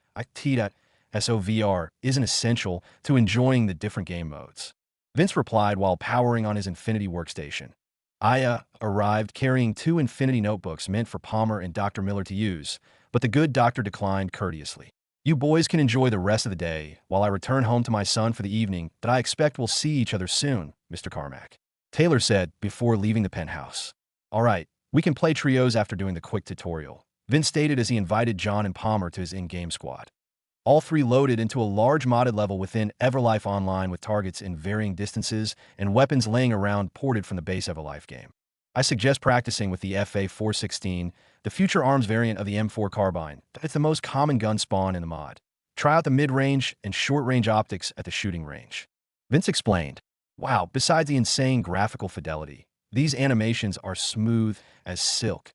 SOVR isn't essential to enjoying the different game modes. Vince replied while powering on his Infinity workstation. Aya arrived carrying 2 Infinity notebooks meant for Palmer and Dr. Miller to use, but the good doctor declined courteously. You boys can enjoy the rest of the day while I return home to my son for the evening that I expect we'll see each other soon, Mr. Carmack. Taylor said before leaving the penthouse. All right, we can play trios after doing the quick tutorial, Vince stated as he invited John and Palmer to his in-game squad. All 3 loaded into a large modded level within Everlife Online with targets in varying distances and weapons laying around ported from the base Everlife game. I suggest practicing with the FA-416, the future arms variant of the M4 carbine. It's the most common gun spawn in the mod. Try out the mid-range and short-range optics at the shooting range. Vince explained, wow, besides the insane graphical fidelity, these animations are smooth as silk.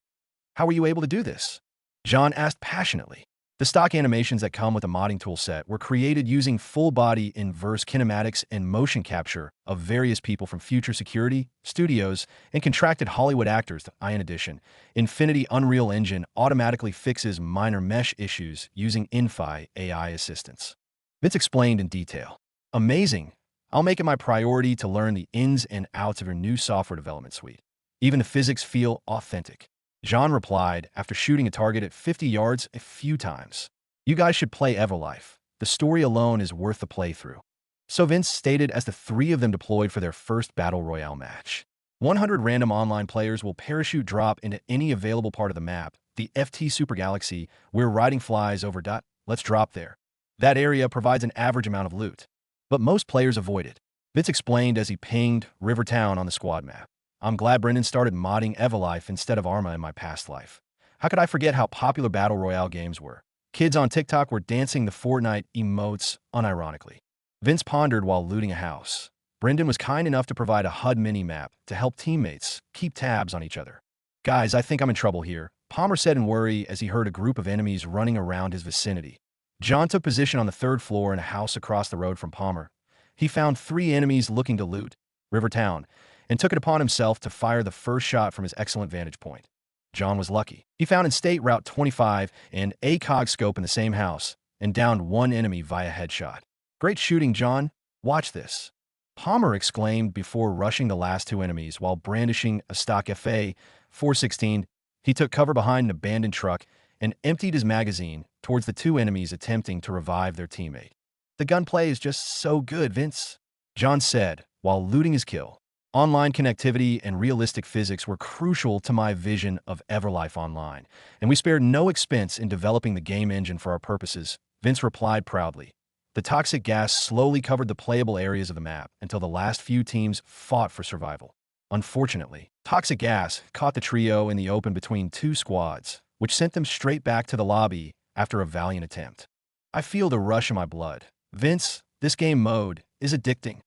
How were you able to do this? John asked passionately. The stock animations that come with a modding toolset were created using full-body inverse kinematics and motion capture of various people from Future Security, studios, and contracted Hollywood actors. In addition, Infinity Unreal Engine automatically fixes minor mesh issues using Infi AI assistance. Vince explained in detail. Amazing. I'll make it my priority to learn the ins and outs of your new software development suite. Even the physics feel authentic. John replied after shooting a target at 50 yards a few times. You guys should play Everlife. The story alone is worth the playthrough. So Vince stated as the 3 of them deployed for their first Battle Royale match. 100 random online players will parachute drop into any available part of the map, the FT Super Galaxy, where riding flies over. Let's drop there. That area provides an average amount of loot, but most players avoid it. Vince explained as he pinged Rivertown on the squad map. I'm glad Brendan started modding Everlife instead of Arma in my past life. How could I forget how popular Battle Royale games were? Kids on TikTok were dancing the Fortnite emotes unironically. Vince pondered while looting a house. Brendan was kind enough to provide a HUD mini-map to help teammates keep tabs on each other. Guys, I think I'm in trouble here, Palmer said in worry as he heard a group of enemies running around his vicinity. John took position on the 3rd floor in a house across the road from Palmer. He found 3 enemies looking to loot Rivertown, and took it upon himself to fire the first shot from his excellent vantage point. John was lucky. He found in State Route 25 and a cog scope in the same house, and downed 1 enemy via headshot. Great shooting, John. Watch this. Palmer exclaimed before rushing the last 2 enemies while brandishing a stock FA-416. He took cover behind an abandoned truck and emptied his magazine towards the 2 enemies attempting to revive their teammate. The gunplay is just so good, Vince, John said while looting his kill. Online connectivity and realistic physics were crucial to my vision of Everlife Online, and we spared no expense in developing the game engine for our purposes, Vince replied proudly. The toxic gas slowly covered the playable areas of the map until the last few teams fought for survival. Unfortunately, toxic gas caught the trio in the open between 2 squads, which sent them straight back to the lobby after a valiant attempt. I feel the rush in my blood. Vince, this game mode is addicting,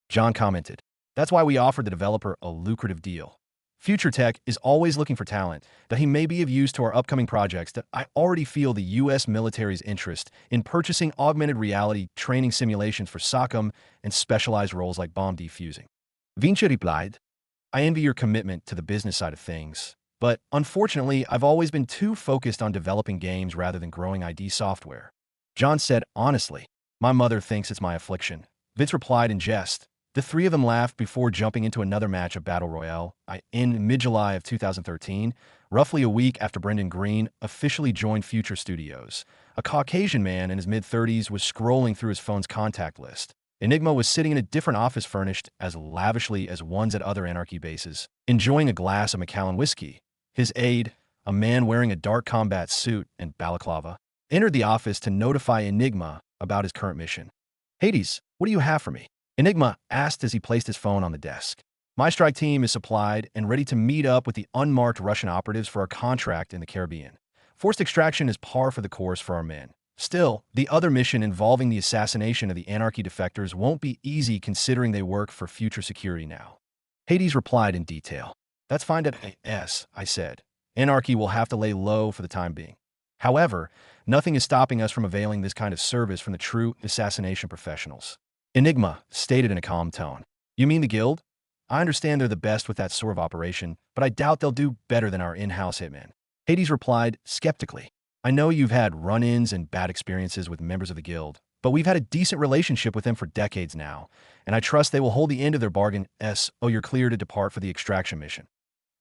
John commented. That's why we offered the developer a lucrative deal. Future Tech is always looking for talent that he may be of use to our upcoming projects. That I already feel the U.S. military's interest in purchasing augmented reality training simulations for SOCOM and specialized roles like bomb defusing. Vince replied, I envy your commitment to the business side of things, but unfortunately, I've always been too focused on developing games rather than growing ID software. John said, honestly, my mother thinks it's my affliction. Vince replied in jest. The 3 of them laughed before jumping into another match of Battle Royale in mid-July of 2013, roughly a week after Brendan Green officially joined Future Studios. A Caucasian man in his mid-30s was scrolling through his phone's contact list. Enigma was sitting in a different office furnished as lavishly as ones at other Anarchy bases, enjoying a glass of Macallan whiskey. His aide, a man wearing a dark combat suit and balaclava, entered the office to notify Enigma about his current mission. Hades, what do you have for me? Enigma asked as he placed his phone on the desk. My strike team is supplied and ready to meet up with the unmarked Russian operatives for our contract in the Caribbean. Forced extraction is par for the course for our men. Still, the other mission involving the assassination of the Anarchy defectors won't be easy considering they work for Future Security now. Hades replied in detail. That's fine at S, I said. Anarchy will have to lay low for the time being. However, nothing is stopping us from availing this kind of service from the true assassination professionals. Enigma stated in a calm tone. You mean the Guild? I understand they're the best with that sort of operation, but I doubt they'll do better than our in-house hitmen. Hades replied skeptically. I know you've had run-ins and bad experiences with members of the Guild, but we've had a decent relationship with them for decades now, and I trust they will hold the end of their bargain. Oh, you're clear to depart for the extraction mission.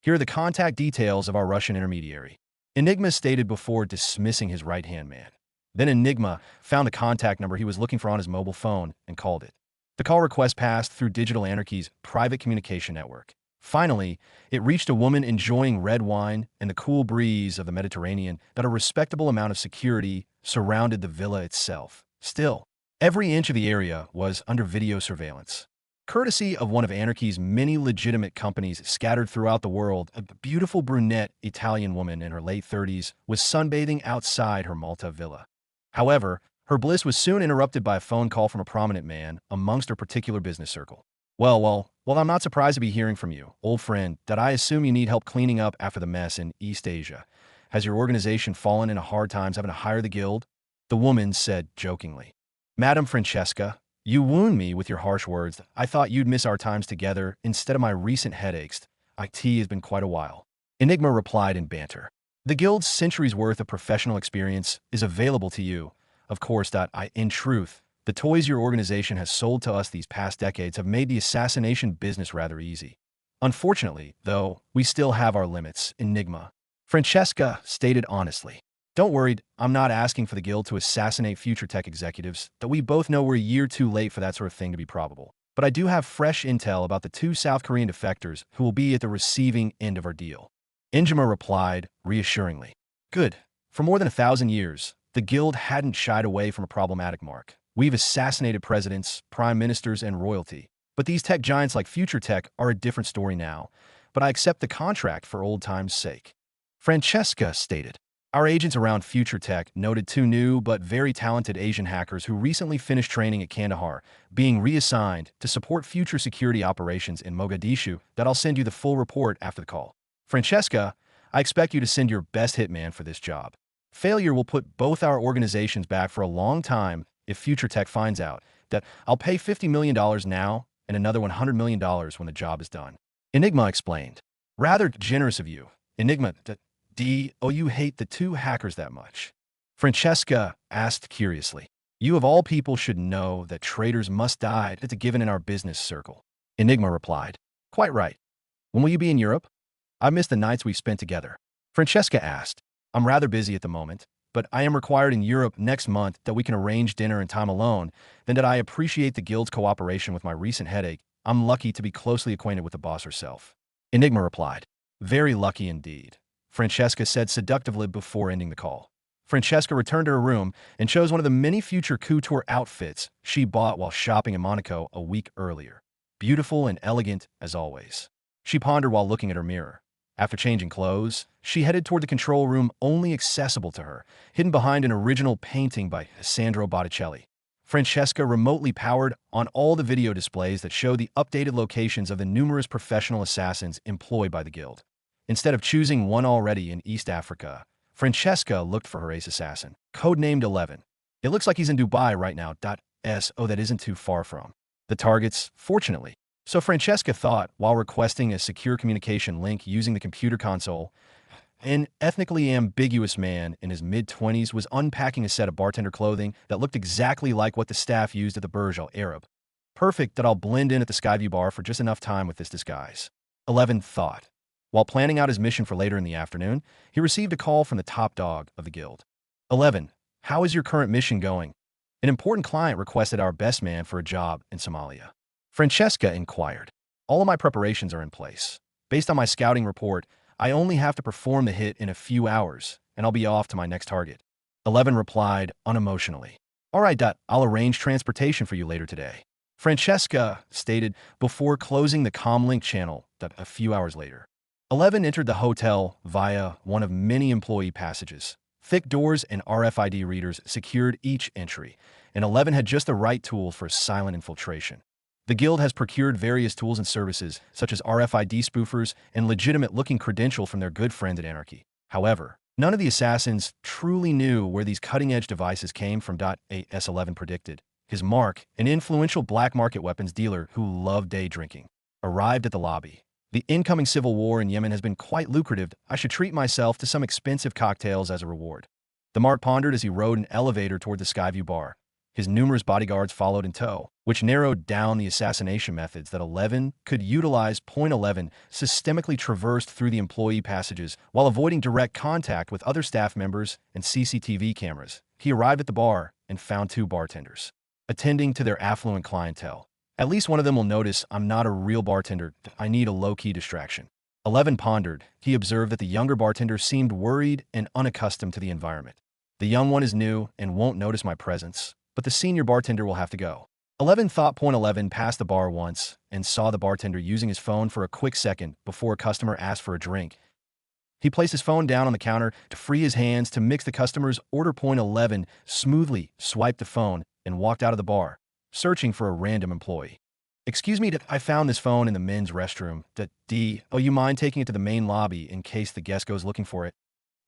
Here are the contact details of our Russian intermediary. Enigma stated before dismissing his right-hand man. Then Enigma found the contact number he was looking for on his mobile phone and called it. The call request passed through Digital Anarchy's private communication network. Finally, it reached a woman enjoying red wine and the cool breeze of the Mediterranean that a respectable amount of security surrounded the villa itself. Still, every inch of the area was under video surveillance. Courtesy of one of Anarchy's many legitimate companies scattered throughout the world, a beautiful brunette Italian woman in her late 30s was sunbathing outside her Malta villa. However, her bliss was soon interrupted by a phone call from a prominent man amongst her particular business circle. Well, I'm not surprised to be hearing from you, old friend, that I assume you need help cleaning up after the mess in East Asia. Has your organization fallen into hard times having to hire the guild? The woman said jokingly. Madam Francesca, you wound me with your harsh words. I thought you'd miss our times together instead of my recent headaches. IT has been quite a while. Enigma replied in banter. The guild's centuries' worth of professional experience is available to you. Of course, in truth, the toys your organization has sold to us these past decades have made the assassination business rather easy. Unfortunately, though, we still have our limits, Enigma. Francesca stated honestly. Don't worry, I'm not asking for the guild to assassinate future tech executives, though we both know we're a year too late for that sort of thing to be probable. But I do have fresh intel about the 2 South Korean defectors who will be at the receiving end of our deal. Enigma replied reassuringly. Good. For more than 1,000 years, the guild hadn't shied away from a problematic mark. We've assassinated presidents, prime ministers, and royalty. But these tech giants like Future Tech are a different story now. But I accept the contract for old time's sake. Francesca stated. Our agents around Future Tech noted 2 new but very talented Asian hackers who recently finished training at Kandahar, being reassigned to support future security operations in Mogadishu. That I'll send you the full report after the call. Francesca, I expect you to send your best hitman for this job. Failure will put both our organizations back for a long time if Future Tech finds out that I'll pay $50 million now and another $100 million when the job is done. Enigma explained. Rather generous of you. Enigma, you hate the 2 hackers that much? Francesca asked curiously. You of all people should know that traitors must die. It's a given in our business circle. Enigma replied. Quite right. When will you be in Europe? I miss the nights we've spent together. Francesca asked. I'm rather busy at the moment, but I am required in Europe next month that we can arrange dinner and time alone. Then that I appreciate the guild's cooperation with my recent headache. I'm lucky to be closely acquainted with the boss herself. Enigma replied. Very lucky indeed. Francesca said seductively before ending the call. Francesca returned to her room and chose one of the many future couture outfits she bought while shopping in Monaco a week earlier. Beautiful and elegant as always. She pondered while looking at her mirror. After changing clothes, she headed toward the control room only accessible to her, hidden behind an original painting by Sandro Botticelli. Francesca remotely powered on all the video displays that show the updated locations of the numerous professional assassins employed by the guild. Instead of choosing one already in East Africa, Francesca looked for her ace assassin, codenamed 11. It looks like he's in Dubai right now. That isn't too far from the targets, fortunately. So Francesca thought, while requesting a secure communication link using the computer console, an ethnically ambiguous man in his mid-20s was unpacking a set of bartender clothing that looked exactly like what the staff used at the Burj Al Arab. Perfect that I'll blend in at the Skyview bar for just enough time with this disguise. 11 thought. While planning out his mission for later in the afternoon, he received a call from the top dog of the guild. 11. How is your current mission going? An important client requested our best man for a job in Somalia. Francesca inquired. All of my preparations are in place. Based on my scouting report, I only have to perform the hit in a few hours, and I'll be off to my next target. 11 replied unemotionally. All right, I'll arrange transportation for you later today. Francesca stated before closing the comlink channel a few hours later. 11 entered the hotel via one of many employee passages. Thick doors and RFID readers secured each entry, and 11 had just the right tools for silent infiltration. The guild has procured various tools and services, such as RFID spoofers and legitimate-looking credential from their good friends at Anarchy. However, none of the assassins truly knew where these cutting-edge devices came from. S11 predicted. His mark, an influential black market weapons dealer who loved day drinking, arrived at the lobby. The incoming civil war in Yemen has been quite lucrative. I should treat myself to some expensive cocktails as a reward. The mark pondered as he rode an elevator toward the Skyview bar. His numerous bodyguards followed in tow, which narrowed down the assassination methods that 11 could utilize. Point 11 systemically traversed through the employee passages while avoiding direct contact with other staff members and CCTV cameras. He arrived at the bar and found two bartenders attending to their affluent clientele. At least one of them will notice I'm not a real bartender. I need a low-key distraction. 11 pondered. He observed that the younger bartender seemed worried and unaccustomed to the environment. The young one is new and won't notice my presence, but the senior bartender will have to go. 11 thought. Point 11 passed the bar once and saw the bartender using his phone for a quick second before a customer asked for a drink. He placed his phone down on the counter to free his hands to mix the customer's order. Point 11 smoothly swiped the phone and walked out of the bar, searching for a random employee. Excuse me, I found this phone in the men's restroom. Oh, you mind taking it to the main lobby in case the guest goes looking for it?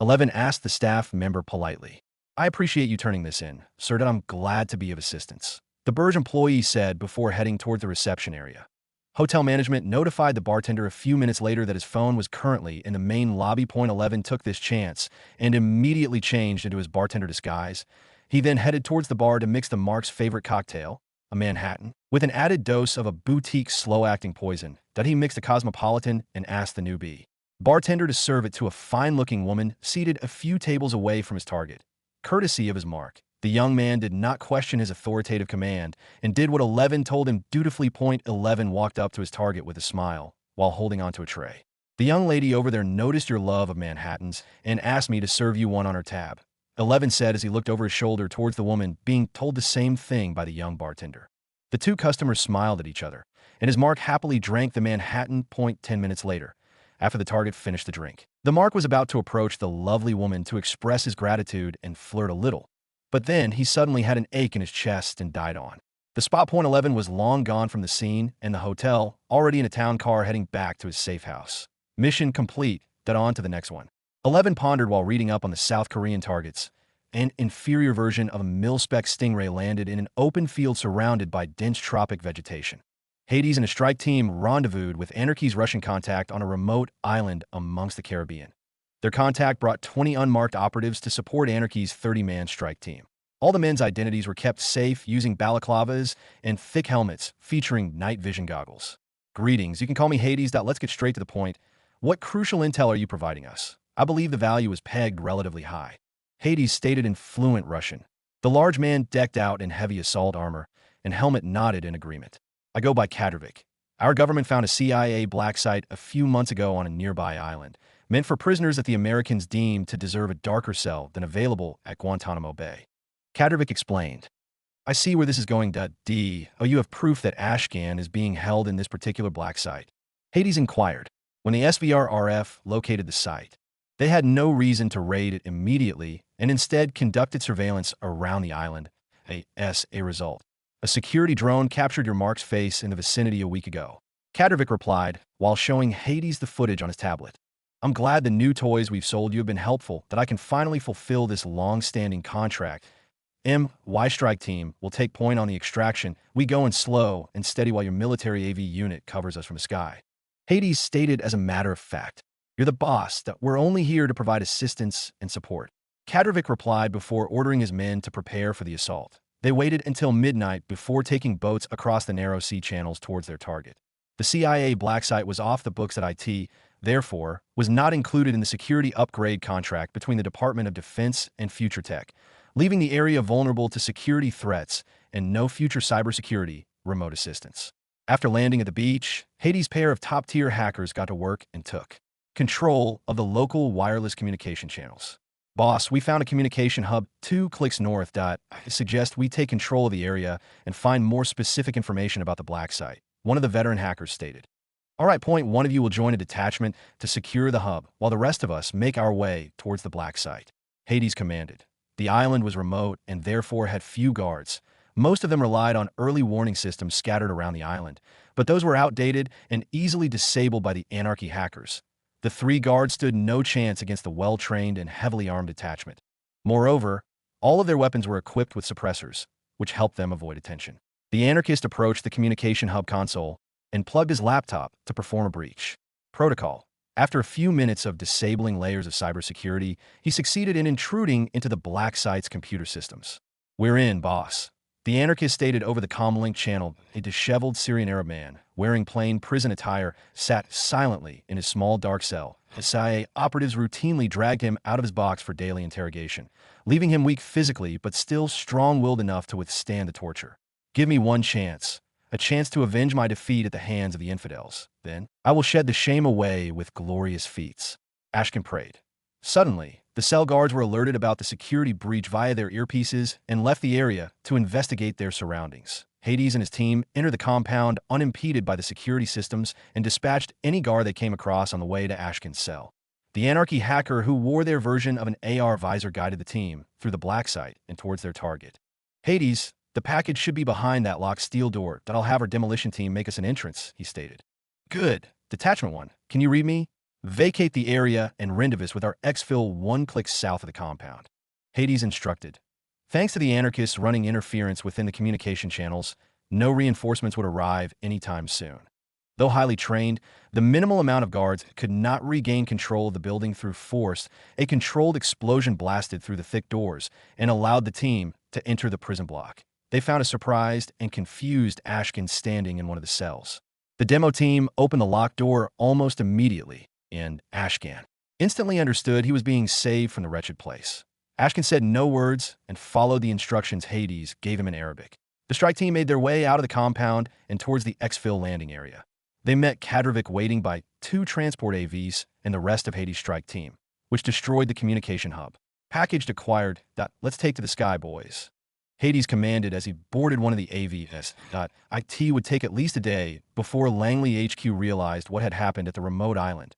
11 asked the staff member politely. I appreciate you turning this in, sir. I'm glad to be of assistance, the Burge employee said before heading toward the reception area. Hotel management notified the bartender a few minutes later that his phone was currently in the main lobby. Point 11 took this chance and immediately changed into his bartender disguise. He then headed towards the bar to mix the Mark's favorite cocktail, a Manhattan, with an added dose of a boutique slow-acting poison. He mixed a Cosmopolitan and asked the newbie bartender to serve it to a fine-looking woman seated a few tables away from his target. Courtesy of his Mark, the young man did not question his authoritative command and did what 11 told him dutifully. Point 11 walked up to his target with a smile while holding onto a tray. The young lady over there noticed your love of Manhattans and asked me to serve you one on her tab, 11 said as he looked over his shoulder towards the woman, being told the same thing by the young bartender. The two customers smiled at each other, and as Mark happily drank the Manhattan. Point 10 minutes later, after the target finished the drink, the Mark was about to approach the lovely woman to express his gratitude and flirt a little. But then he suddenly had an ache in his chest and died on the spot. Point 11 was long gone from the scene and the hotel, already in a town car heading back to his safe house. Mission complete. On to the next one. 11 pondered while reading up on the South Korean targets. An inferior version of a mil-spec Stingray landed in an open field surrounded by dense tropic vegetation. Hades and a strike team rendezvoused with Anarchy's Russian contact on a remote island amongst the Caribbean. Their contact brought 20 unmarked operatives to support Anarchy's 30-man strike team. All the men's identities were kept safe using balaclavas and thick helmets featuring night vision goggles. Greetings, you can call me Hades. Let's get straight to the point. What crucial intel are you providing us? I believe the value is pegged relatively high, Hades stated in fluent Russian. The large man decked out in heavy assault armor and helmet nodded in agreement. I go by Kadrovic. Our government found a CIA black site a few months ago on a nearby island, meant for prisoners that the Americans deemed to deserve a darker cell than available at Guantanamo Bay. Kadrovic explained. I see where this is going. Oh, you have proof that Ashgan is being held in this particular black site? Hades inquired. When the SVRRF located the site, they had no reason to raid it immediately and instead conducted surveillance around the island. As a result, a security drone captured your Mark's face in the vicinity a week ago. Kadrovic replied while showing Hades the footage on his tablet. I'm glad the new toys we've sold you have been helpful, that I can finally fulfill this long-standing contract. My strike team will take point on the extraction. We go in slow and steady while your military AV unit covers us from the sky. Hades stated as a matter of fact. You're the boss, that we're only here to provide assistance and support. Kadrovic replied before ordering his men to prepare for the assault. They waited until midnight before taking boats across the narrow sea channels towards their target. The CIA black site was off the books at IT, therefore, was not included in the security upgrade contract between the Department of Defense and Future Tech, leaving the area vulnerable to security threats and no future cybersecurity remote assistance. After landing at the beach, Hades' pair of top-tier hackers got to work and took control of the local wireless communication channels. Boss, we found a communication hub 2 clicks north. I suggest we take control of the area and find more specific information about the black site, one of the veteran hackers stated. All right, one of you will join a detachment to secure the hub, while the rest of us make our way towards the black site, Hades commanded. The island was remote and therefore had few guards. Most of them relied on early warning systems scattered around the island, but those were outdated and easily disabled by the Anarchy hackers. The 3 guards stood no chance against the well-trained and heavily armed detachment. Moreover, all of their weapons were equipped with suppressors, which helped them avoid attention. The anarchist approached the communication hub console and plugged his laptop to perform a breach protocol. After a few minutes of disabling layers of cybersecurity, he succeeded in intruding into the black site's computer systems. We're in, boss. The anarchist stated over the comlink channel. A disheveled Syrian Arab man, wearing plain prison attire, sat silently in his small dark cell as CIA operatives routinely dragged him out of his box for daily interrogation, leaving him weak physically but still strong-willed enough to withstand the torture. Give me one chance, a chance to avenge my defeat at the hands of the infidels. Then I will shed the shame away with glorious feats. Ashkin prayed. Suddenly, the cell guards were alerted about the security breach via their earpieces and left the area to investigate their surroundings. Hades and his team entered the compound unimpeded by the security systems and dispatched any guard they came across on the way to Ashkin's cell. The anarchy hacker who wore their version of an AR visor guided the team through the black site and towards their target. Hades, the package should be behind that locked steel door that I'll have our demolition team make us an entrance, he stated. Good. Detachment 1, can you read me? Vacate the area and rendezvous with our exfil 1 click south of the compound. Hades instructed. Thanks to the anarchists running interference within the communication channels, no reinforcements would arrive anytime soon. Though highly trained, the minimal amount of guards could not regain control of the building through force. A controlled explosion blasted through the thick doors and allowed the team to enter the prison block. They found a surprised and confused Ashkin standing in one of the cells. The demo team opened the locked door almost immediately, and Ashkin instantly understood he was being saved from the wretched place. Ashkin said no words and followed the instructions Hades gave him in Arabic. The strike team made their way out of the compound and towards the exfil landing area. They met Kadrovic waiting by 2 transport AVs and the rest of Hades' strike team, which destroyed the communication hub. Packaged acquired. Let's take to the sky, boys. Hades commanded as he boarded one of the AVs. IT would take at least a day before Langley HQ realized what had happened at the remote island,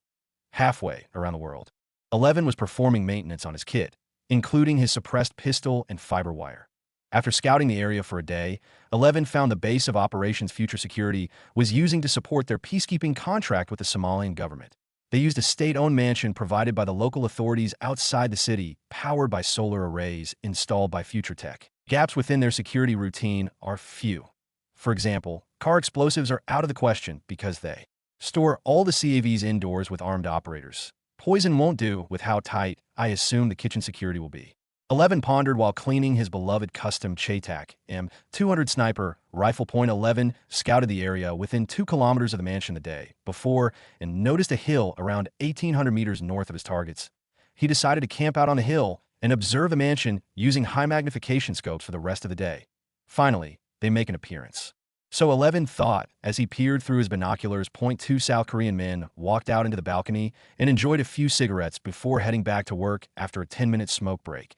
halfway around the world. 11 was performing maintenance on his kit, including his suppressed pistol and fiber wire. After scouting the area for a day, 11 found the base of operations Future Security was using to support their peacekeeping contract with the Somalian government. They used a state-owned mansion provided by the local authorities outside the city, powered by solar arrays installed by Future Tech. Gaps within their security routine are few. For example, car explosives are out of the question because they store all the CAVs indoors with armed operators. Poison won't do with how tight I assume the kitchen security will be. 11 pondered while cleaning his beloved custom Chaytak M200 sniper rifle. 11 scouted the area within 2 kilometers of the mansion the day before and noticed a hill around 1,800 meters north of his targets. He decided to camp out on the hill and observe the mansion using high magnification scopes for the rest of the day. Finally, they make an appearance. So 11 thought as he peered through his binoculars. 2 South Korean men walked out into the balcony and enjoyed a few cigarettes before heading back to work after a 10-minute smoke break.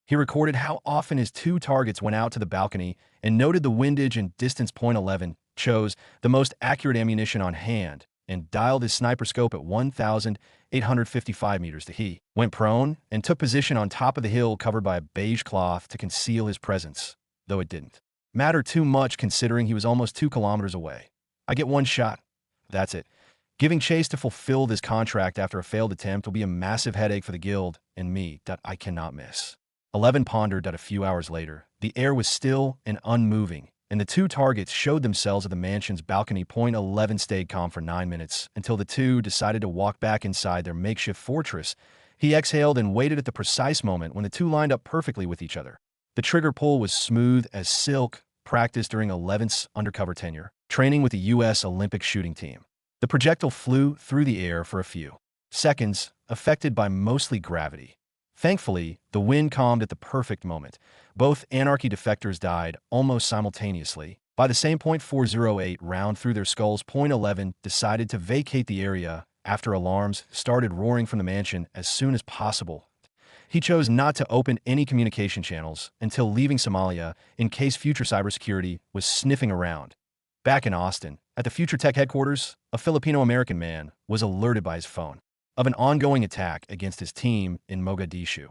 He recorded how often his 2 targets went out to the balcony and noted the windage and distance. 11 chose the most accurate ammunition on hand and dialed his sniper scope at 1,855 meters. He went prone and took position on top of the hill covered by a beige cloth to conceal his presence, though it didn't matter too much considering he was almost 2 kilometers away. I get one shot. That's it. Giving chase to fulfill this contract after a failed attempt will be a massive headache for the guild and me. I cannot miss. 11 pondered that a few hours later, the air was still and unmoving, and the 2 targets showed themselves at the mansion's balcony. 11 stayed calm for 9 minutes until the 2 decided to walk back inside their makeshift fortress. He exhaled and waited at the precise moment when the 2 lined up perfectly with each other. The trigger pull was smooth as silk, practiced during 11's undercover tenure, training with the U.S. Olympic shooting team. The projectile flew through the air for a few seconds, affected by mostly gravity. Thankfully, the wind calmed at the perfect moment. Both anarchy defectors died almost simultaneously. By the same .408 round through their skulls. 11 decided to vacate the area after alarms started roaring from the mansion as soon as possible. He chose not to open any communication channels until leaving Somalia in case Future Cybersecurity was sniffing around. Back in Austin, at the Future Tech headquarters, a Filipino-American man was alerted by his phone of an ongoing attack against his team in Mogadishu.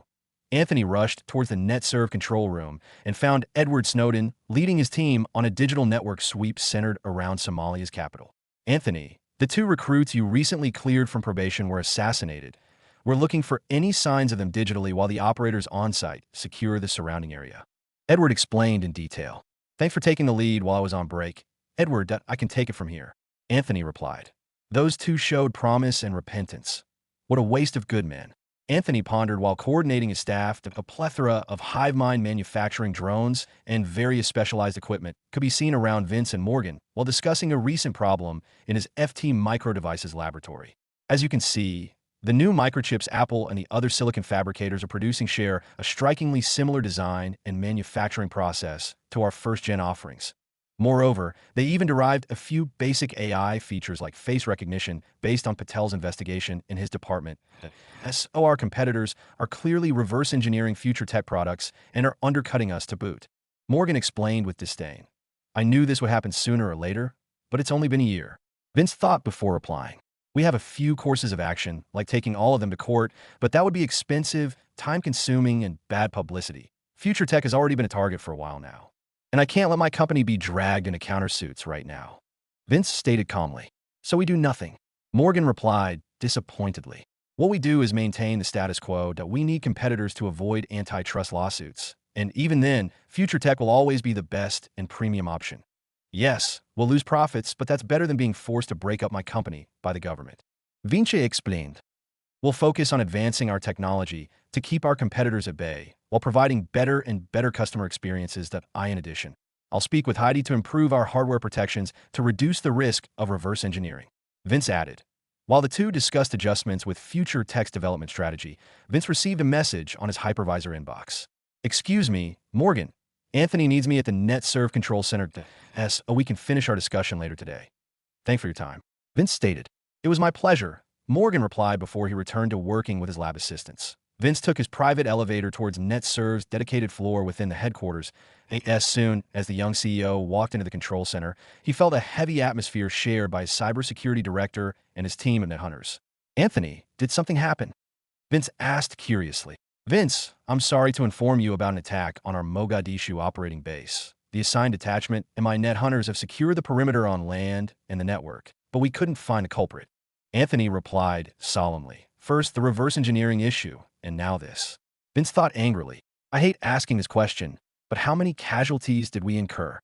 Anthony rushed towards the NetServe control room and found Edward Snowden leading his team on a digital network sweep centered around Somalia's capital. Anthony, the 2 recruits you recently cleared from probation were assassinated. We're looking for any signs of them digitally while the operators on-site secure the surrounding area. Edward explained in detail. Thanks for taking the lead while I was on break. Edward, I can take it from here. Anthony replied. Those 2 showed promise and repentance. What a waste of good men. Anthony pondered while coordinating his staff that a plethora of hive mind manufacturing drones and various specialized equipment could be seen around Vince and Morgan while discussing a recent problem in his FT Microdevices laboratory. As you can see, the new microchips Apple and the other silicon fabricators are producing share a strikingly similar design and manufacturing process to our first-gen offerings. Moreover, they even derived a few basic AI features like face recognition based on Patel's investigation in his department. So our competitors are clearly reverse engineering future tech products and are undercutting us to boot. Morgan explained with disdain. I knew this would happen sooner or later, but it's only been a year. Vince thought before replying. We have a few courses of action, like taking all of them to court, but that would be expensive, time-consuming, and bad publicity. Future tech has already been a target for a while now. And I can't let my company be dragged into countersuits right now. Vince stated calmly. So we do nothing. Morgan replied, disappointedly. What we do is maintain the status quo that we need competitors to avoid antitrust lawsuits. And even then, future tech will always be the best and premium option. Yes, we'll lose profits, but that's better than being forced to break up my company by the government. Vinci explained. We'll focus on advancing our technology to keep our competitors at bay, while providing better and better customer experiences that in addition. I'll speak with Heidi to improve our hardware protections to reduce the risk of reverse engineering. Vince added. While the two discussed adjustments with future tech's development strategy, Vince received a message on his hypervisor inbox. Excuse me, Morgan. Anthony needs me at the NetServe Control Center. We can finish our discussion later today. Thanks for your time. Vince stated. It was my pleasure, Morgan replied before he returned to working with his lab assistants. Vince took his private elevator towards NetServe's dedicated floor within the headquarters. As soon as the young CEO walked into the control center, he felt a heavy atmosphere shared by his cybersecurity director and his team of NetHunters. Anthony, did something happen? Vince asked curiously. Vince, I'm sorry to inform you about an attack on our Mogadishu operating base. The assigned detachment and my NetHunters have secured the perimeter on land and the network, but we couldn't find a culprit. Anthony replied solemnly. First, the reverse engineering issue, and now this. Vince thought angrily. I hate asking this question, but how many casualties did we incur?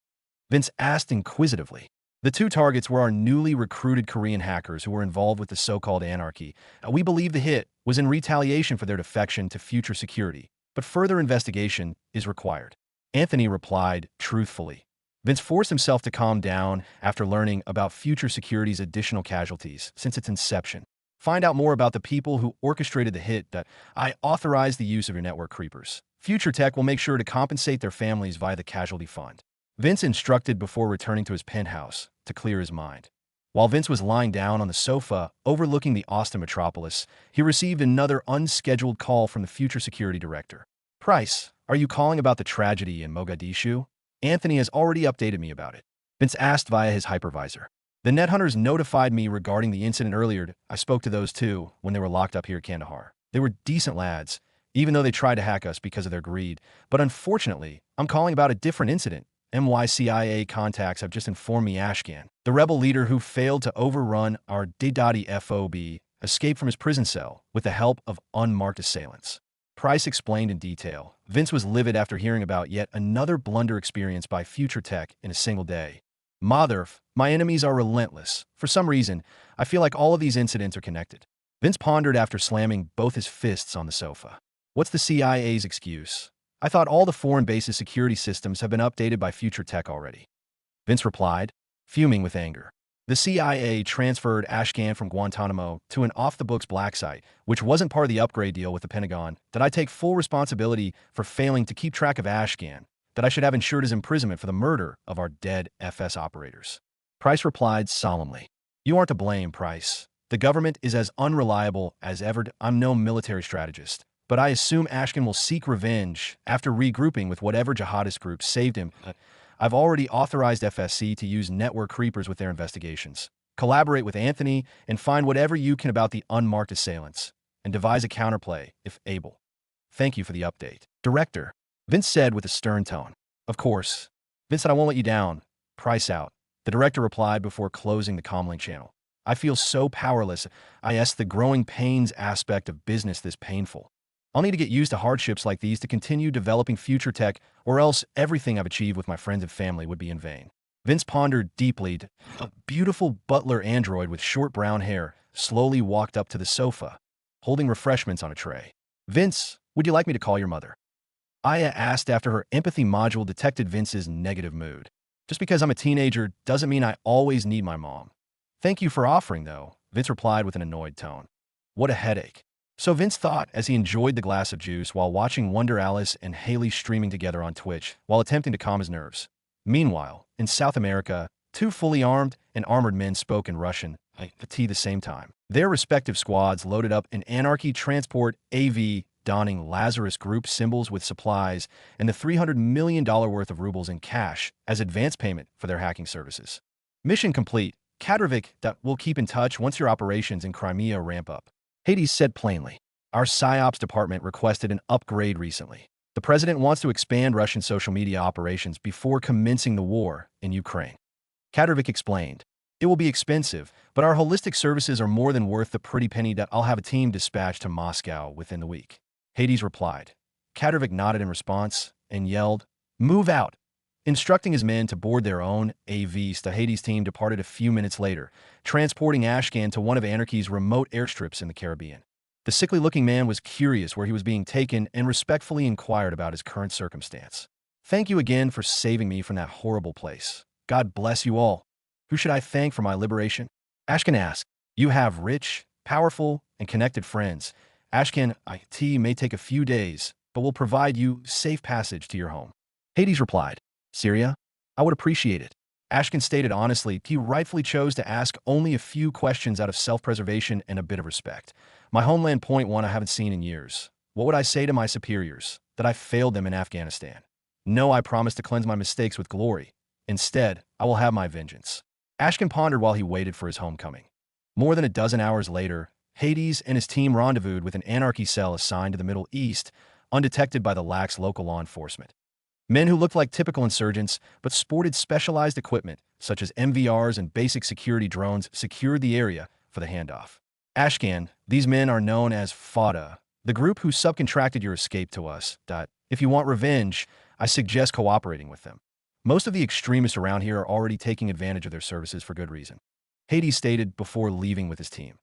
Vince asked inquisitively. The two targets were our newly recruited Korean hackers who were involved with the so-called anarchy. We believe the hit was in retaliation for their defection to future security, but further investigation is required. Anthony replied truthfully. Vince forced himself to calm down after learning about future security's additional casualties since its inception. Find out more about the people who orchestrated the hit that I authorized the use of your network creepers. Future Tech will make sure to compensate their families via the casualty fund. Vince instructed before returning to his penthouse to clear his mind. While Vince was lying down on the sofa overlooking the Austin metropolis, he received another unscheduled call from the future security director. Price, are you calling about the tragedy in Mogadishu? Anthony has already updated me about it. Vince asked via his hypervisor. The NetHunters notified me regarding the incident earlier. I spoke to those two when they were locked up here at Kandahar. They were decent lads, even though they tried to hack us because of their greed. But unfortunately, I'm calling about a different incident. MYCIA contacts have just informed me Ashkan, the rebel leader who failed to overrun our Didati FOB, escaped from his prison cell with the help of unmarked assailants. Price explained in detail. Vince was livid after hearing about yet another blunder experienced by Future Tech in a single day. Motherf, my enemies are relentless. For some reason, I feel like all of these incidents are connected. Vince pondered after slamming both his fists on the sofa. What's the CIA's excuse? I thought all the foreign bases' security systems have been updated by Future Tech already. Vince replied, fuming with anger. The CIA transferred Ashkan from Guantanamo to an off-the-books black site, which wasn't part of the upgrade deal with the Pentagon, that I take full responsibility for failing to keep track of Ashkan, that I should have ensured his imprisonment for the murder of our dead FS operators. Price replied solemnly. You aren't to blame, Price. The government is as unreliable as ever. I'm no military strategist, but I assume Ashkan will seek revenge after regrouping with whatever jihadist group saved him. I've already authorized FSC to use network creepers with their investigations. Collaborate with Anthony and find whatever you can about the unmarked assailants, and devise a counterplay, if able. Thank you for the update. Director, Vince said with a stern tone. Of course. Vince said I won't let you down. Price out. The director replied before closing the comlink channel. I feel so powerless. The growing pains aspect of business this painful. I'll need to get used to hardships like these to continue developing Future Tech, or else everything I've achieved with my friends and family would be in vain. Vince pondered deeply. A beautiful butler android with short brown hair slowly walked up to the sofa. holding refreshments on a tray. Vince, would you like me to call your mother? Aya asked after her empathy module detected Vince's negative mood. Just because I'm a teenager doesn't mean I always need my mom. Thank you for offering, though, Vince replied with an annoyed tone. What a headache. So Vince thought as he enjoyed the glass of juice while watching Wonder Alice and Haley streaming together on Twitch while attempting to calm his nerves. Meanwhile, in South America, two fully armed and armored men spoke in Russian at the same time. Their respective squads loaded up an Anarchy Transport AV donning Lazarus Group symbols with supplies and the $300 million worth of rubles in cash as advance payment for their hacking services. Mission complete. Kadrovic, that will keep in touch once your operations in Crimea ramp up. Hades said plainly. Our PsyOps department requested an upgrade recently. The president wants to expand Russian social media operations before commencing the war in Ukraine. Kadrovic explained. It will be expensive, but our holistic services are more than worth the pretty penny that I'll have a team dispatched to Moscow within the week. Hades replied. Kadrovic nodded in response and yelled, Move out! Instructing his men to board their own AVs, the Hades team departed a few minutes later, transporting Ashkan to one of Anarchy's remote airstrips in the Caribbean. The sickly-looking man was curious where he was being taken and respectfully inquired about his current circumstance. Thank you again for saving me from that horrible place. God bless you all. Who should I thank for my liberation? Ashkan asked. You have rich, powerful, and connected friends. Ashkan, IT may take a few days, but will provide you safe passage to your home. Hades replied. Syria? I would appreciate it. Ashkan stated honestly he rightfully chose to ask only a few questions out of self-preservation and a bit of respect. My homeland .1 I haven't seen in years. What would I say to my superiors? That I failed them in Afghanistan. No, I promise to cleanse my mistakes with glory. Instead, I will have my vengeance. Ashkan pondered while he waited for his homecoming. More than a dozen hours later, Hades and his team rendezvoused with an anarchy cell assigned to the Middle East, undetected by the lax local law enforcement. Men who looked like typical insurgents but sported specialized equipment, such as MVRs and basic security drones, secured the area for the handoff. Ashkan, these men are known as FADA, the group who subcontracted your escape to us. If you want revenge, I suggest cooperating with them. Most of the extremists around here are already taking advantage of their services for good reason. Hades stated before leaving with his team.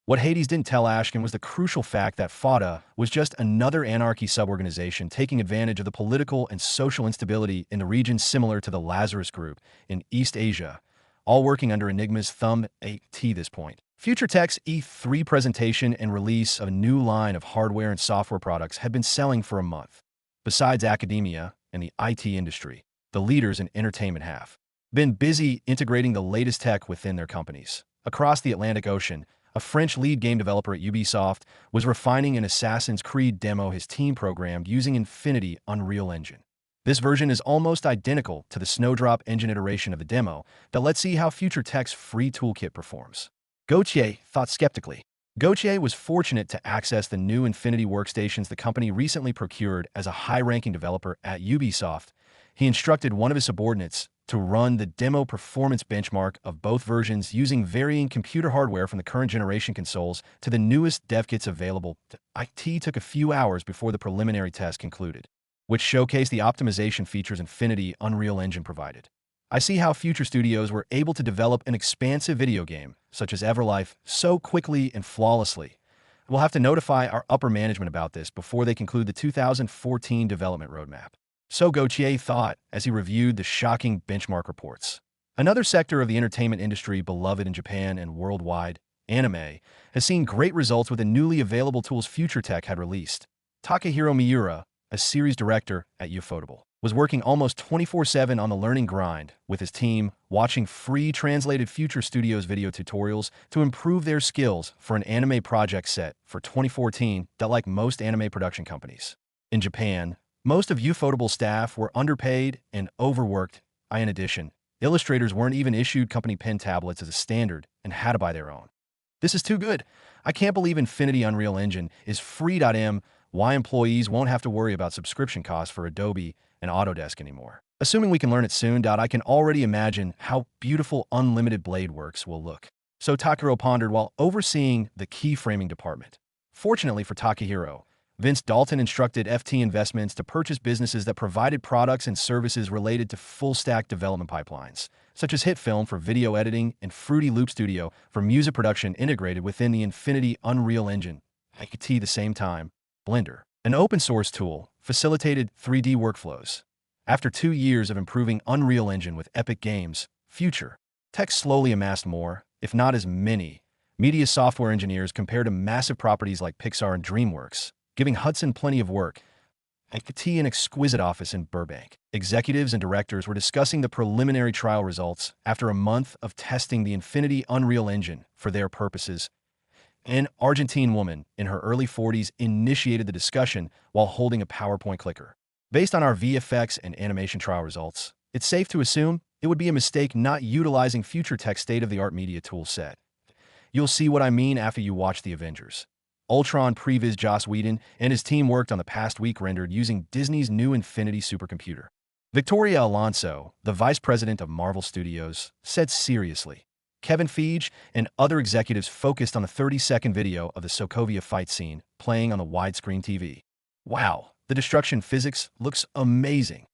What Hades didn't tell Ashkan was the crucial fact that FADA was just another anarchy suborganization taking advantage of the political and social instability in the region similar to the Lazarus Group in East Asia, all working under Enigma's thumb at this point. Future Tech's E3 presentation and release of a new line of hardware and software products had been selling for a month. Besides academia and the IT industry, the leaders in entertainment have been busy integrating the latest tech within their companies. Across the Atlantic Ocean, a French lead game developer at Ubisoft was refining an Assassin's Creed demo his team programmed using Infinity Unreal Engine. This version is almost identical to the Snowdrop engine iteration of the demo, but let's see how Future Tech's free toolkit performs. Gauthier thought skeptically. Gauthier was fortunate to access the new Infinity workstations the company recently procured as a high-ranking developer at Ubisoft. He instructed one of his subordinates to run the demo performance benchmark of both versions using varying computer hardware from the current generation consoles to the newest dev kits available. IT took a few hours before the preliminary test concluded, which showcased the optimization features Infinity Unreal Engine provided. I see how future studios were able to develop an expansive video game, such as Everlife, so quickly and flawlessly. We'll have to notify our upper management about this before they conclude the 2014 development roadmap. So Gauthier thought as he reviewed the shocking benchmark reports. Another sector of the entertainment industry beloved in Japan and worldwide, anime, has seen great results with the newly available tools Future Tech had released. Takahiro Miura, a series director at Ufotable, was working almost 24/7 on the learning grind with his team, watching free translated Future Studios video tutorials to improve their skills for an anime project set for 2014 that like most anime production companies. In Japan, most of Ufotable staff were underpaid and overworked. In addition, illustrators weren't even issued company pen tablets as a standard and had to buy their own. This is too good. I can't believe Infinity Unreal Engine is free.m. Why employees won't have to worry about subscription costs for Adobe and Autodesk anymore. Assuming we can learn it soon, I can already imagine how beautiful Unlimited Blade Works will look. So Takahiro pondered while overseeing the keyframing department. Fortunately for Takahiro, Vince Dalton instructed FT Investments to purchase businesses that provided products and services related to full-stack development pipelines, such as HitFilm for video editing and Fruity Loop Studio for music production integrated within the Infinity Unreal Engine. At the same time, Blender, an open-source tool, facilitated 3D workflows. After 2 years of improving Unreal Engine with Epic Games, Future Tech slowly amassed more, if not as many, media software engineers compared to massive properties like Pixar and DreamWorks, giving Hudson plenty of work. At an exquisite office in Burbank, executives and directors were discussing the preliminary trial results after a month of testing the Infinity Unreal Engine for their purposes. An Argentine woman in her early 40s initiated the discussion while holding a PowerPoint clicker. Based on our VFX and animation trial results, it's safe to assume it would be a mistake not utilizing Future Tech's state-of-the-art media tool set. You'll see what I mean after you watch The Avengers. Ultron previs Joss Whedon and his team worked on the past week rendered using Disney's new Infinity supercomputer. Victoria Alonso, the vice president of Marvel Studios, said seriously. Kevin Feige and other executives focused on the 30-second video of the Sokovia fight scene playing on the widescreen TV. Wow, the destruction physics looks amazing.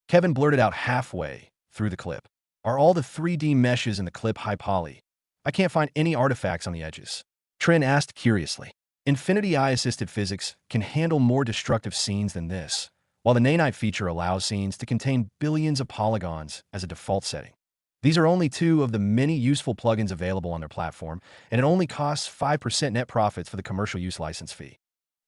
Kevin blurted out halfway through the clip. Are all the 3D meshes in the clip high poly? I can't find any artifacts on the edges. Trin asked curiously. Infinity Eye-assisted physics can handle more destructive scenes than this, while the Nanite feature allows scenes to contain billions of polygons as a default setting. These are only 2 of the many useful plugins available on their platform, and it only costs 5% net profits for the commercial use license fee.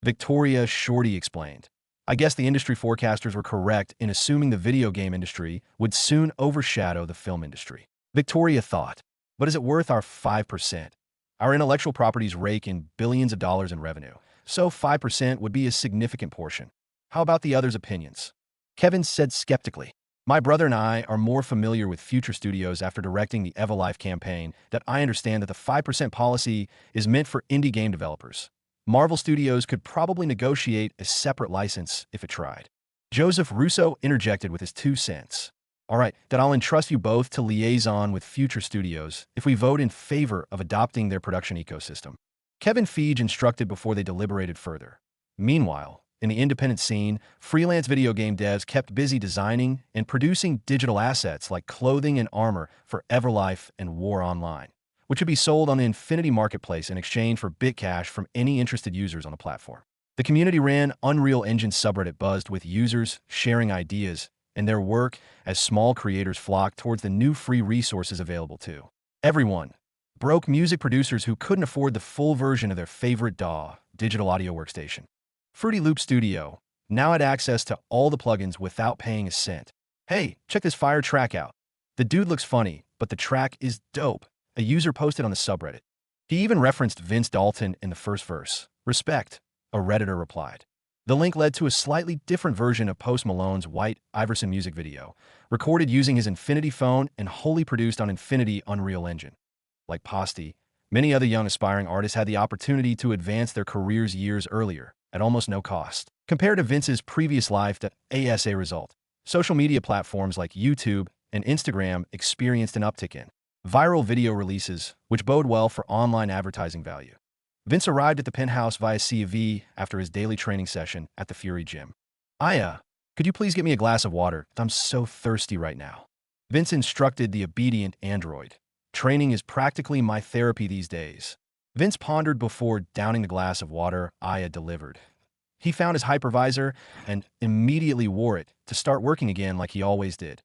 Victoria Shorty explained. I guess the industry forecasters were correct in assuming the video game industry would soon overshadow the film industry. Victoria thought, but is it worth our 5%? Our intellectual properties rake in billions of dollars in revenue, so 5% would be a significant portion. How about the others' opinions? Kevin said skeptically. My brother and I are more familiar with Future Studios after directing the EvoLife campaign that I understand that the 5% policy is meant for indie game developers. Marvel Studios could probably negotiate a separate license if it tried. Joseph Russo interjected with his 2 cents. All right, then I'll entrust you both to liaison with Future Studios if we vote in favor of adopting their production ecosystem. Kevin Feige instructed before they deliberated further. Meanwhile, in the independent scene, freelance video game devs kept busy designing and producing digital assets like clothing and armor for EverLife and War Online, which would be sold on the Infinity Marketplace in exchange for Bitcash from any interested users on the platform. The community-ran Unreal Engine subreddit buzzed with users sharing ideas and their work as small creators flocked towards the new free resources available to everyone. Broke music producers who couldn't afford the full version of their favorite DAW, digital audio workstation. Fruity Loop Studio now had access to all the plugins without paying a cent. Hey, check this fire track out. The dude looks funny, but the track is dope, a user posted on the subreddit. He even referenced Vince Dalton in the first verse. Respect, a Redditor replied. The link led to a slightly different version of Post Malone's White Iverson music video, recorded using his Infinity phone and wholly produced on Infinity Unreal Engine. Like Posty, many other young aspiring artists had the opportunity to advance their careers years earlier, at almost no cost. Compared to Vince's previous life, the ASA result, social media platforms like YouTube and Instagram experienced an uptick in viral video releases, which bode well for online advertising value. Vince arrived at the penthouse via C/V after his daily training session at the Fury Gym. Aya, could you please get me a glass of water? I'm so thirsty right now. Vince instructed the obedient android. Training is practically my therapy these days. Vince pondered before downing the glass of water Aya delivered. He found his hypervisor and immediately wore it to start working again like he always did.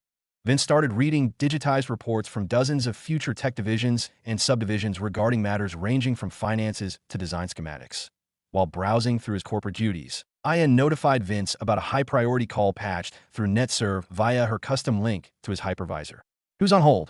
Vince started reading digitized reports from dozens of Future Tech divisions and subdivisions regarding matters ranging from finances to design schematics. While browsing through his corporate duties, Aya notified Vince about a high-priority call patched through NetServe via her custom link to his hypervisor. Who's on hold?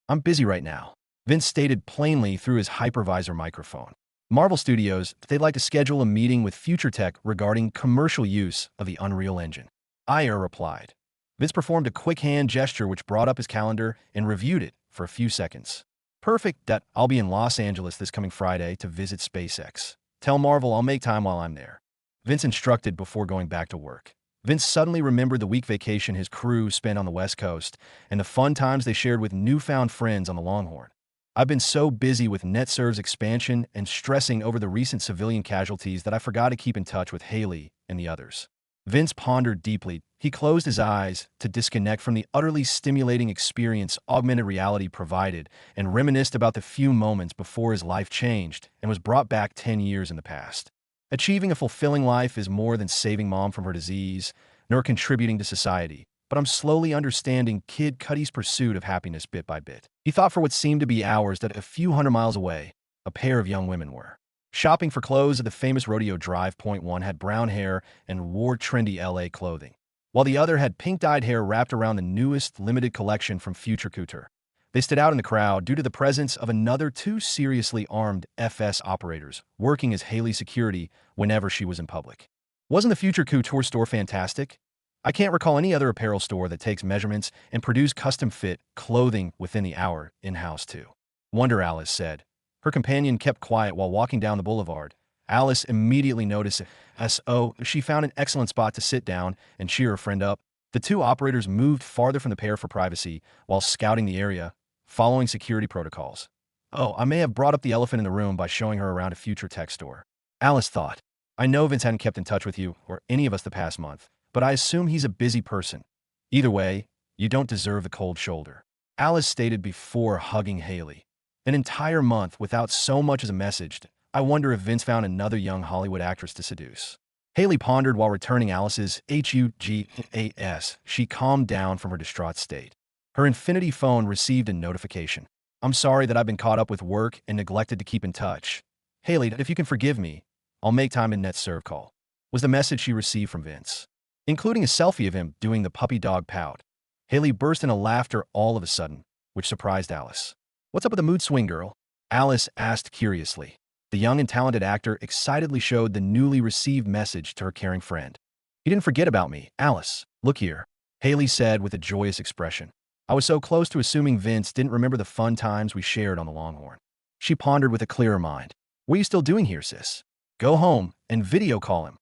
I'm busy right now, Vince stated plainly through his hypervisor microphone. Marvel Studios, they'd like to schedule a meeting with Future Tech regarding commercial use of the Unreal Engine. Aya replied. Vince performed a quick hand gesture which brought up his calendar and reviewed it for a few seconds. Perfect. I'll be in Los Angeles this coming Friday to visit SpaceX. Tell Marvel I'll make time while I'm there, Vince instructed before going back to work. Vince suddenly remembered the week vacation his crew spent on the West Coast and the fun times they shared with newfound friends on the Longhorn. I've been so busy with NetServe's expansion and stressing over the recent civilian casualties that I forgot to keep in touch with Haley and the others. Vince pondered deeply. He closed his eyes to disconnect from the utterly stimulating experience augmented reality provided and reminisced about the few moments before his life changed and was brought back 10 years in the past. Achieving a fulfilling life is more than saving mom from her disease, nor contributing to society. But I'm slowly understanding Kid Cudi's pursuit of happiness bit by bit. He thought for what seemed to be hours that a few hundred miles away, a pair of young women were shopping for clothes at the famous Rodeo Drive. One had brown hair and wore trendy LA clothing, while the other had pink-dyed hair wrapped around the newest limited collection from Future Couture. They stood out in the crowd due to the presence of another two seriously armed FS operators working as Haley's security whenever she was in public. Wasn't the Future Couture store fantastic? I can't recall any other apparel store that takes measurements and produce custom-fit clothing within the hour in-house too. Wonder Alice said. Her companion kept quiet while walking down the boulevard. Alice immediately noticed S.O. She found an excellent spot to sit down and cheer her friend up. The two operators moved farther from the pair for privacy while scouting the area, following security protocols. Oh, I may have brought up the elephant in the room by showing her around a future tech store. Alice thought. I know Vince hadn't kept in touch with you or any of us the past month, but I assume he's a busy person. Either way, you don't deserve the cold shoulder. Alice stated before hugging Haley. An entire month without so much as a message. I wonder if Vince found another young Hollywood actress to seduce. Haley pondered while returning Alice's HUGAS. She calmed down from her distraught state. Her Infinity phone received a notification. I'm sorry that I've been caught up with work and neglected to keep in touch. Haley, if you can forgive me, I'll make time in net serve call, was the message she received from Vince, including a selfie of him doing the puppy dog pout. Haley burst into laughter all of a sudden, which surprised Alice. What's up with the mood swing, girl? Alice asked curiously. The young and talented actor excitedly showed the newly received message to her caring friend. You didn't forget about me, Alice. Look here, Haley said with a joyous expression. I was so close to assuming Vince didn't remember the fun times we shared on the Longhorn. She pondered with a clearer mind. What are you still doing here, sis? Go home and video call him.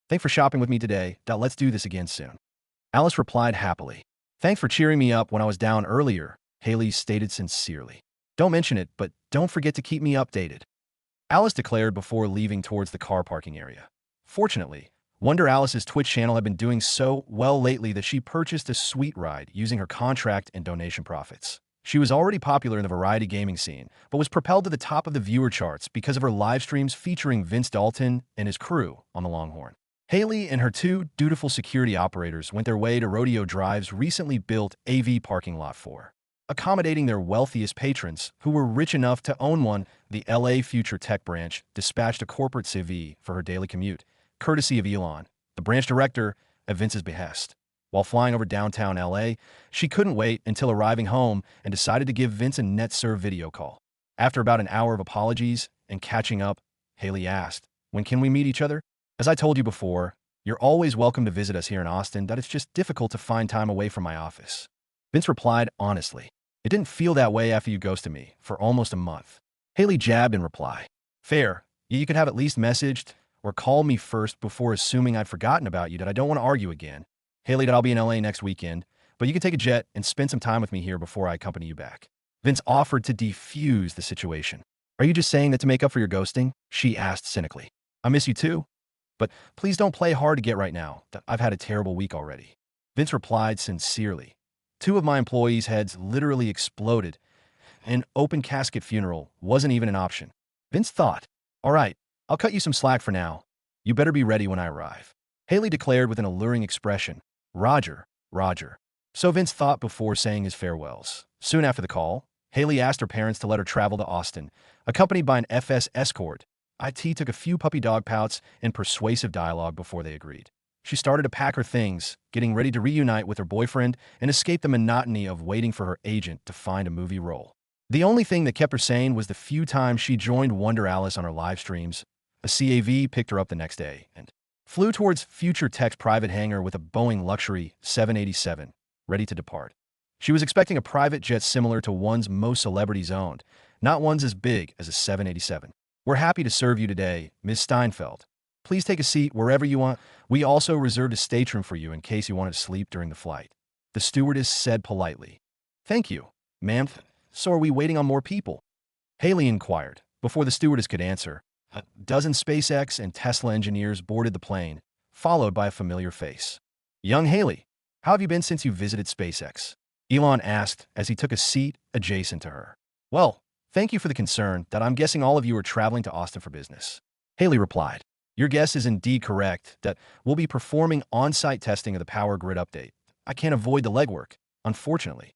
Thanks for shopping with me today. Let's do this again soon. Alice replied happily. Thanks for cheering me up when I was down earlier, Haley stated sincerely. Don't mention it, but don't forget to keep me updated, Alice declared before leaving towards the car parking area. Fortunately, Wonder Alice's Twitch channel had been doing so well lately that she purchased a sweet ride using her contract and donation profits. She was already popular in the variety gaming scene, but was propelled to the top of the viewer charts because of her live streams featuring Vince Dalton and his crew on the Longhorn. Haley and her two dutiful security operators went their way to Rodeo Drive's recently built AV parking lot for accommodating their wealthiest patrons who were rich enough to own one. The LA Future Tech branch dispatched a corporate CV for her daily commute, courtesy of Elon, the branch director, at Vince's behest. While flying over downtown LA, she couldn't wait until arriving home and decided to give Vince a net-serve video call. After about an hour of apologies and catching up, Haley asked, when can we meet each other? As I told you before, you're always welcome to visit us here in Austin, that it's just difficult to find time away from my office. Vince replied honestly. It didn't feel that way after you ghosted me for almost a month. Haley jabbed in reply. Fair. You could have at least messaged or called me first before assuming I'd forgotten about you, that I don't want to argue again. Haley, that I'll be in LA next weekend, but you can take a jet and spend some time with me here before I accompany you back. Vince offered to defuse the situation. Are you just saying that to make up for your ghosting? She asked cynically. I miss you too. But please don't play hard to get right now, that I've had a terrible week already. Vince replied sincerely. 2 of my employees' heads literally exploded. An open casket funeral wasn't even an option. Vince thought, all right, I'll cut you some slack for now. You better be ready when I arrive. Haley declared with an alluring expression. Roger, Roger. So Vince thought before saying his farewells. Soon after the call, Haley asked her parents to let her travel to Austin, accompanied by an FS escort. IT took a few puppy dog pouts and persuasive dialogue before they agreed. She started to pack her things, getting ready to reunite with her boyfriend and escape the monotony of waiting for her agent to find a movie role. The only thing that kept her sane was the few times she joined Wonder Alice on her live streams. A CAV picked her up the next day and flew towards Future Tech's private hangar with a Boeing Luxury 787, ready to depart. She was expecting a private jet similar to ones most celebrities owned, not ones as big as a 787. We're happy to serve you today, Ms. Steinfeld. Please take a seat wherever you want. We also reserved a stateroom for you in case you wanted to sleep during the flight. The stewardess said politely. Thank you, ma'am. So are we waiting on more people? Haley inquired. Before the stewardess could answer, a dozen SpaceX and Tesla engineers boarded the plane, followed by a familiar face. Young Haley, how have you been since you visited SpaceX? Elon asked as he took a seat adjacent to her. Well, thank you for the concern that I'm guessing all of you are traveling to Austin for business. Haley replied. Your guess is indeed correct that we'll be performing on-site testing of the power grid update. I can't avoid the legwork, unfortunately.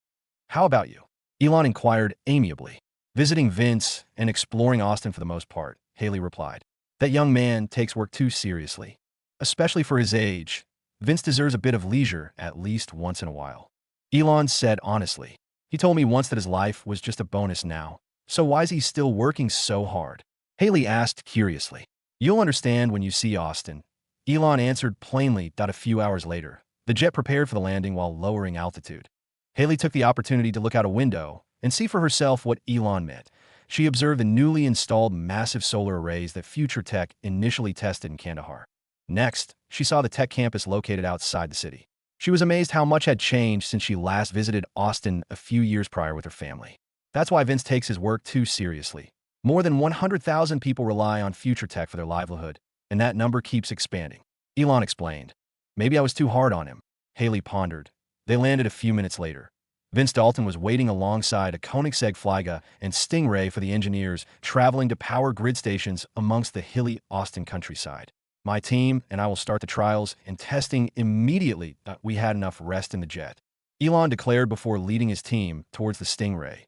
How about you? Elon inquired amiably. Visiting Vince and exploring Austin for the most part, Haley replied. That young man takes work too seriously. Especially for his age. Vince deserves a bit of leisure at least once in a while. Elon said honestly. He told me once that his life was just a bonus now. So why is he still working so hard? Haley asked curiously. You'll understand when you see Austin. Elon answered plainly that a few hours later. The jet prepared for the landing while lowering altitude. Haley took the opportunity to look out a window and see for herself what Elon meant. She observed the newly installed massive solar arrays that Future Tech initially tested in Kandahar. Next, she saw the tech campus located outside the city. She was amazed how much had changed since she last visited Austin a few years prior with her family. That's why Vince takes his work too seriously. More than 100,000 people rely on Future Tech for their livelihood, and that number keeps expanding. Elon explained. Maybe I was too hard on him. Haley pondered. They landed a few minutes later. Vince Dalton was waiting alongside a Koenigsegg Flieger and Stingray for the engineers traveling to power grid stations amongst the hilly Austin countryside. My team and I will start the trials and testing immediately that we had enough rest in the jet. Elon declared before leading his team towards the Stingray.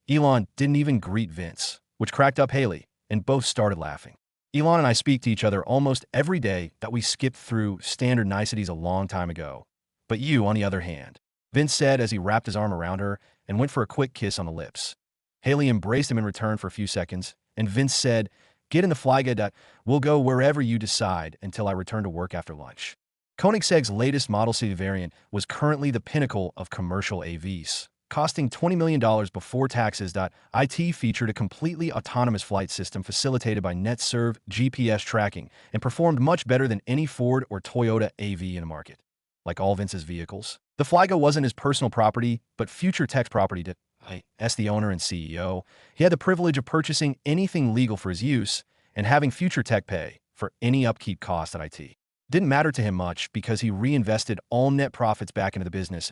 Elon didn't even greet Vince, which cracked up Haley, and both started laughing. Elon and I speak to each other almost every day that we skipped through standard niceties a long time ago. But you, on the other hand, Vince said as he wrapped his arm around her and went for a quick kiss on the lips. Haley embraced him in return for a few seconds, and Vince said, Get in the Flieger, we'll go wherever you decide until I return to work after lunch. Koenigsegg's latest Model C variant was currently the pinnacle of commercial AVs, costing $20 million before taxes. It featured a completely autonomous flight system facilitated by NetServe GPS tracking and performed much better than any Ford or Toyota AV in the market. Like all Vince's vehicles, the Flieger wasn't his personal property, but Future Tech's property. As the owner and CEO, he had the privilege of purchasing anything legal for his use and having Future Tech pay for any upkeep cost at IT. Didn't matter to him much because he reinvested all net profits back into the business.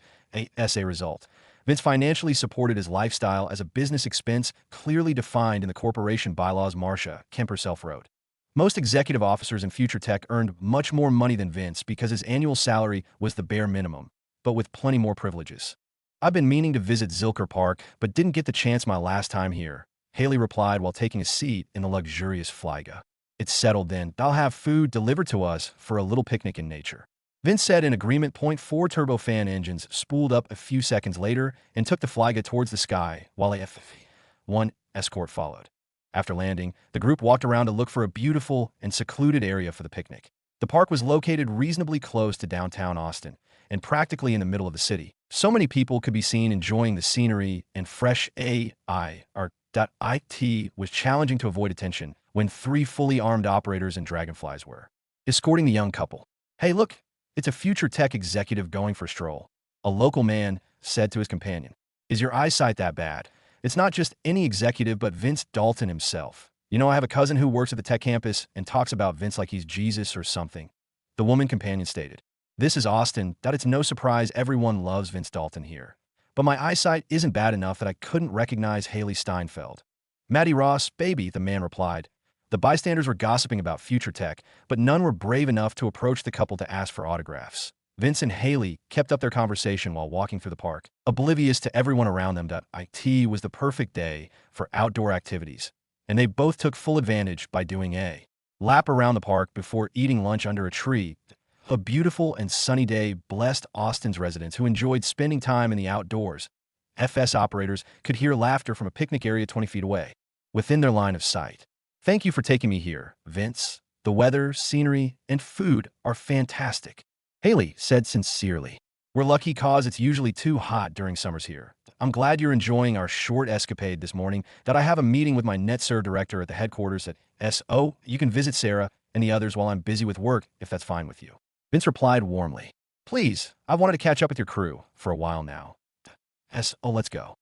As a result, Vince financially supported his lifestyle as a business expense clearly defined in the corporation bylaws. Marcia Kemp herself wrote. Most executive officers in Future Tech earned much more money than Vince because his annual salary was the bare minimum, but with plenty more privileges. I've been meaning to visit Zilker Park, but didn't get the chance my last time here, Haley replied while taking a seat in the luxurious Flieger. It's settled then. I'll have food delivered to us for a little picnic in nature. Vince said in agreement. 4 turbofan engines spooled up a few seconds later and took the Flieger towards the sky while a F-1 escort followed. After landing, the group walked around to look for a beautiful and secluded area for the picnic. The park was located reasonably close to downtown Austin and practically in the middle of the city. So many people could be seen enjoying the scenery and fresh AI. It was challenging to avoid attention when 3 fully armed operators and dragonflies were escorting the young couple. Hey, look, it's a Future Tech executive going for a stroll, a local man said to his companion. Is your eyesight that bad? It's not just any executive, but Vince Dalton himself. You know, I have a cousin who works at the tech campus and talks about Vince like he's Jesus or something. The woman companion stated. This is Austin, that it's no surprise everyone loves Vince Dalton here. But my eyesight isn't bad enough that I couldn't recognize Haley Steinfeld. Maddie Ross, baby, the man replied. The bystanders were gossiping about Future Tech, but none were brave enough to approach the couple to ask for autographs. Vince and Haley kept up their conversation while walking through the park, oblivious to everyone around them. It was the perfect day for outdoor activities, and they both took full advantage by doing a lap around the park before eating lunch under a tree. A beautiful and sunny day blessed Austin's residents who enjoyed spending time in the outdoors. FS operators could hear laughter from a picnic area 20 feet away, within their line of sight. Thank you for taking me here, Vince. The weather, scenery, and food are fantastic, Haley said sincerely. We're lucky cause it's usually too hot during summers here. I'm glad you're enjoying our short escapade this morning. That I have a meeting with my NetServe director at the headquarters at SO. You can visit Sarah and the others while I'm busy with work, if that's fine with you. Vince replied warmly. Please, I've wanted to catch up with your crew for a while now. SO, let's go.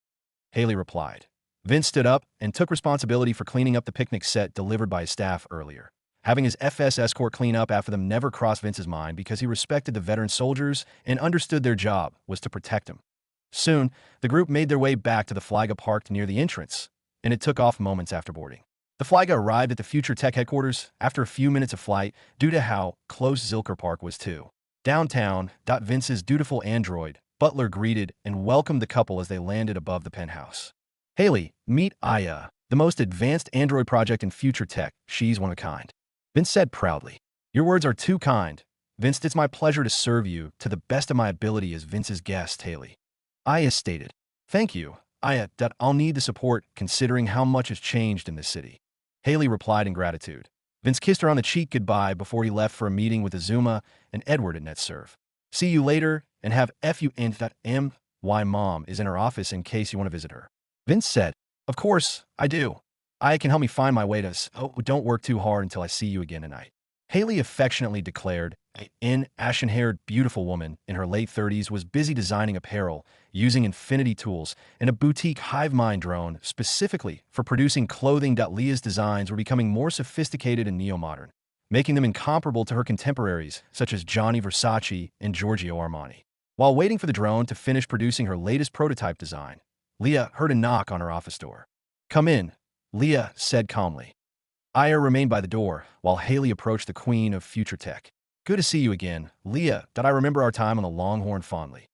Haley replied. Vince stood up and took responsibility for cleaning up the picnic set delivered by his staff earlier. Having his FS escort clean up after them never crossed Vince's mind because he respected the veteran soldiers and understood their job was to protect him. Soon, the group made their way back to the Flieger parked near the entrance, and it took off moments after boarding. The Flyga arrived at the Future Tech headquarters after a few minutes of flight due to how close Zilker Park was to downtown. Vince's dutiful android, Butler, greeted and welcomed the couple as they landed above the penthouse. Haley, meet Aya, the most advanced android project in Future Tech. She's one of a kind. Vince said proudly. Your words are too kind. Vince, it's my pleasure to serve you to the best of my ability as Vince's guest, Haley. Aya stated. Thank you, Aya. I'll need the support considering how much has changed in this city. Haley replied in gratitude. Vince kissed her on the cheek goodbye before he left for a meeting with Azuma and Edward at NetServe. See you later, and have FUN. My mom is in her office in case you want to visit her. Vince said, Of course, I do. Aya can help me find my way to don't work too hard until I see you again tonight. Haley affectionately declared. An ashen-haired, beautiful woman in her late 30s was busy designing apparel using Infinity tools and a boutique hive mind drone specifically for producing clothing. Leah's designs were becoming more sophisticated and neo-modern, making them incomparable to her contemporaries such as Gianni Versace and Giorgio Armani. While waiting for the drone to finish producing her latest prototype design, Leah heard a knock on her office door. Come in, Leah said calmly. Aya remained by the door while Haley approached the queen of Future Tech. Good to see you again, Leah. I remember our time on the Longhorn fondly.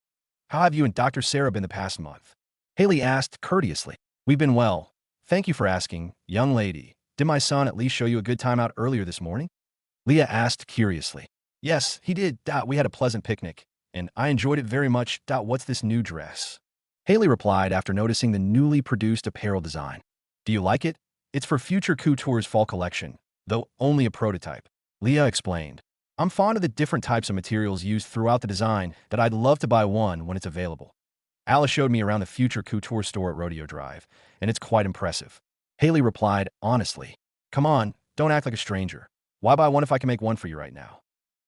How have you and Dr. Sarah been the past month? Haley asked courteously. We've been well. Thank you for asking, young lady. Did my son at least show you a good time out earlier this morning? Leah asked curiously. Yes, he did. We had a pleasant picnic, and I enjoyed it very much. What's this new dress? Haley replied after noticing the newly produced apparel design. Do you like it? It's for Future Couture's fall collection, though only a prototype. Leah explained. I'm fond of the different types of materials used throughout the design that I'd love to buy one when it's available. Alice showed me around the Future Couture store at Rodeo Drive, and it's quite impressive. Haley replied honestly. Come on, don't act like a stranger. Why buy one if I can make one for you right now?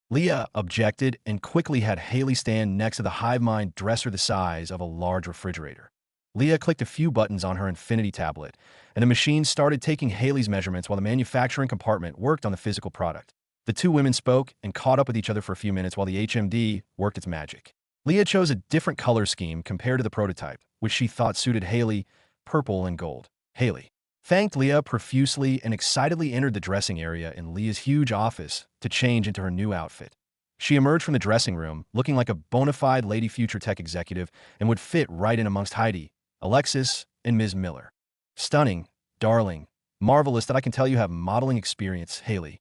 Leah objected and quickly had Haley stand next to the hive mind dresser the size of a large refrigerator. Leah clicked a few buttons on her Infinity tablet, and the machine started taking Haley's measurements while the manufacturing compartment worked on the physical product. The two women spoke and caught up with each other for a few minutes while the HMD worked its magic. Leah chose a different color scheme compared to the prototype, which she thought suited Haley, purple and gold. Haley thanked Leah profusely and excitedly entered the dressing area in Leah's huge office to change into her new outfit. She emerged from the dressing room looking like a bona fide Lady Future Tech executive and would fit right in amongst Heidi, Alexis, and Ms. Miller. Stunning, darling, marvelous. That I can tell you have modeling experience, Haley.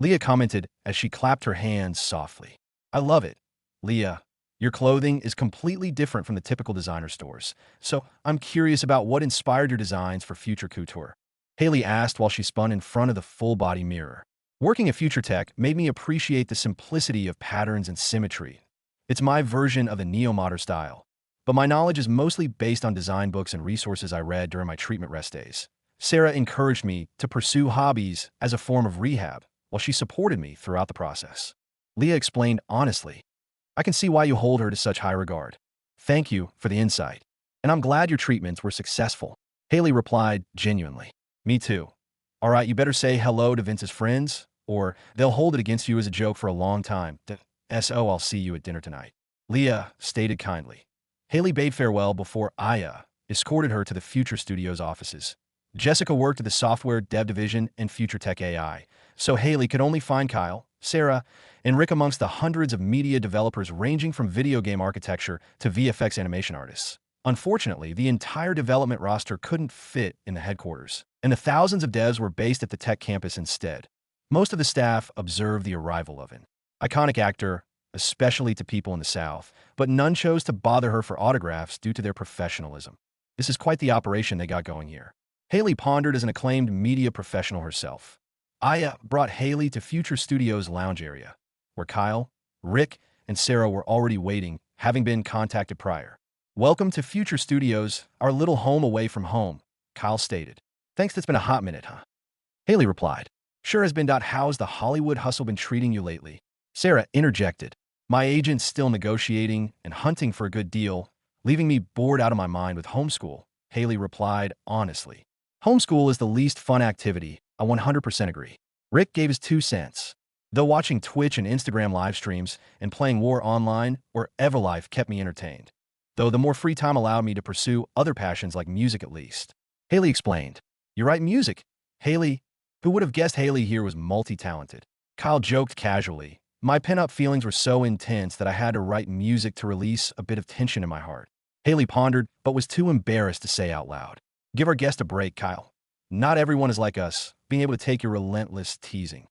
Leah commented as she clapped her hands softly. I love it. Leah, your clothing is completely different from the typical designer stores, so I'm curious about what inspired your designs for Future Couture. Haley asked while she spun in front of the full-body mirror. Working at Future Tech made me appreciate the simplicity of patterns and symmetry. It's my version of the neo-modern style, but my knowledge is mostly based on design books and resources I read during my treatment rest days. Sarah encouraged me to pursue hobbies as a form of rehab, while she supported me throughout the process. Leah explained honestly. I can see why you hold her to such high regard. Thank you for the insight, and I'm glad your treatments were successful. Haley replied genuinely. Me too. All right, you better say hello to Vince's friends, or they'll hold it against you as a joke for a long time. I'll see you at dinner tonight. Leah stated kindly. Haley bade farewell before Aya escorted her to the Future Studios offices. Jessica worked at the software dev division in Future Tech AI, so Haley could only find Kyle, Sarah, and Rick amongst the hundreds of media developers ranging from video game architecture to VFX animation artists. Unfortunately, the entire development roster couldn't fit in the headquarters, and the thousands of devs were based at the tech campus instead. Most of the staff observed the arrival of an iconic actor, especially to people in the South, but none chose to bother her for autographs due to their professionalism. This is quite the operation they got going here. Haley pondered as an acclaimed media professional herself. Aya brought Haley to Future Studios' lounge area, where Kyle, Rick, and Sarah were already waiting, having been contacted prior. Welcome to Future Studios, our little home away from home, Kyle stated. Thanks, it's been a hot minute, huh? Haley replied. Sure has been. How's the Hollywood hustle been treating you lately? Sarah interjected. My agent's still negotiating and hunting for a good deal, leaving me bored out of my mind with homeschool, Haley replied honestly. Homeschool is the least fun activity. I 100% agree. Rick gave his 2 cents. Though watching Twitch and Instagram live streams and playing War Online or Everlife kept me entertained. Though the more free time allowed me to pursue other passions like music at least. Haley explained. You write music. Haley, who would have guessed Haley here was multi-talented? Kyle joked casually. My pent-up feelings were so intense that I had to write music to release a bit of tension in my heart. Haley pondered, but was too embarrassed to say out loud. Give our guest a break, Kyle. Not everyone is like us, being able to take your relentless teasing.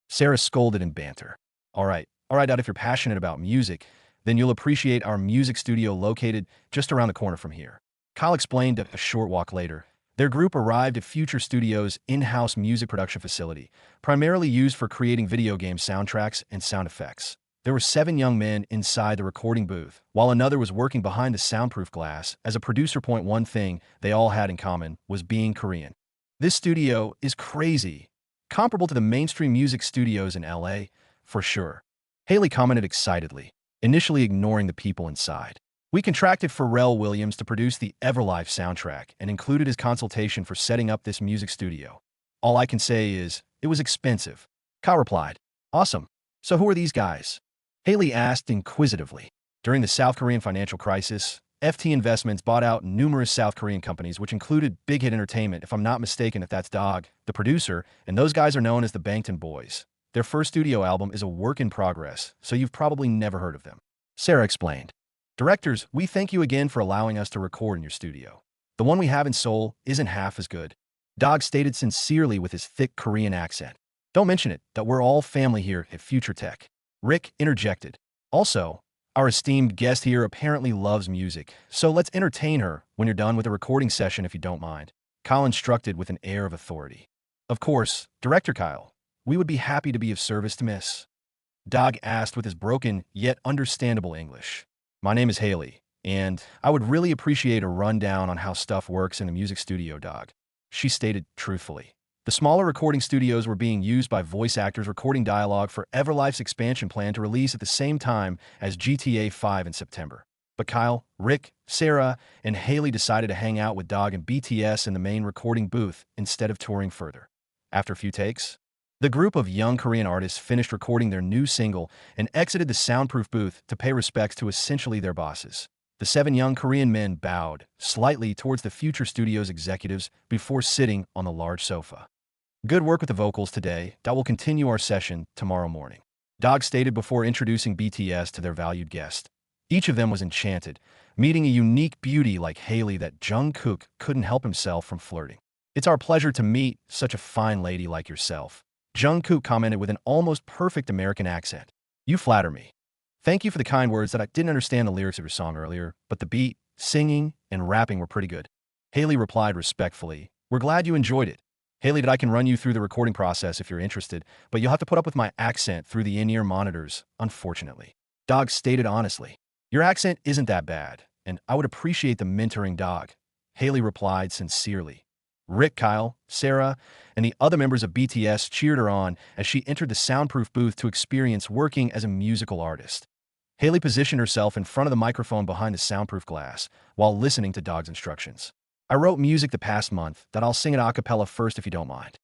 Sarah scolded in banter. All right, Dad, if you're passionate about music, then you'll appreciate our music studio located just around the corner from here. Kyle explained a short walk later. Their group arrived at Future Studios' in-house music production facility, primarily used for creating video game soundtracks and sound effects. There were 7 young men inside the recording booth, while another was working behind the soundproof glass. As a producer point, one thing they all had in common was being Korean. This studio is crazy, comparable to the mainstream music studios in LA, for sure. Haley commented excitedly, initially ignoring the people inside. We contracted Pharrell Williams to produce the Everlife soundtrack and included his consultation for setting up this music studio. All I can say is, it was expensive. Kyle replied. Awesome. So who are these guys? Haley asked inquisitively. During the South Korean financial crisis, FT Investments bought out numerous South Korean companies, which included Big Hit Entertainment, if I'm not mistaken, if that's Dog, the producer, and those guys are known as the Bangtan Boys. Their first studio album is a work in progress, so you've probably never heard of them. Sarah explained. Directors, we thank you again for allowing us to record in your studio. The one we have in Seoul isn't half as good. Dog stated sincerely with his thick Korean accent. Don't mention it, that we're all family here at Future Tech. Rick interjected. Also, our esteemed guest here apparently loves music, so let's entertain her when you're done with the recording session if you don't mind. Kyle instructed with an air of authority. Of course, Director Kyle. We would be happy to be of service to Miss. Dog asked with his broken yet understandable English. My name is Haley, and I would really appreciate a rundown on how stuff works in a music studio, Dog. She stated truthfully. The smaller recording studios were being used by voice actors recording dialogue for Everlife's expansion plan to release at the same time as GTA 5 in September. But Kyle, Rick, Sarah, and Haley decided to hang out with Dog and BTS in the main recording booth instead of touring further. After a few takes, the group of young Korean artists finished recording their new single and exited the soundproof booth to pay respects to essentially their bosses. The 7 young Korean men bowed slightly towards the Future Studios executives before sitting on the large sofa. Good work with the vocals today. That will continue our session tomorrow morning. Dog stated before introducing BTS to their valued guest. Each of them was enchanted, meeting a unique beauty like Haley that Jungkook couldn't help himself from flirting. It's our pleasure to meet such a fine lady like yourself. Jungkook commented with an almost perfect American accent. You flatter me. Thank you for the kind words that I didn't understand the lyrics of your song earlier, but the beat, singing, and rapping were pretty good. Haley replied respectfully. We're glad you enjoyed it. Haley, I can run you through the recording process if you're interested, but you'll have to put up with my accent through the in-ear monitors, unfortunately. Dog stated honestly. Your accent isn't that bad, and I would appreciate the mentoring, Dog. Haley replied sincerely. Rick, Kyle, Sarah, and the other members of BTS cheered her on as she entered the soundproof booth to experience working as a musical artist. Haley positioned herself in front of the microphone behind the soundproof glass while listening to Dog's instructions. I wrote music the past month that I'll sing it a cappella first if you don't mind.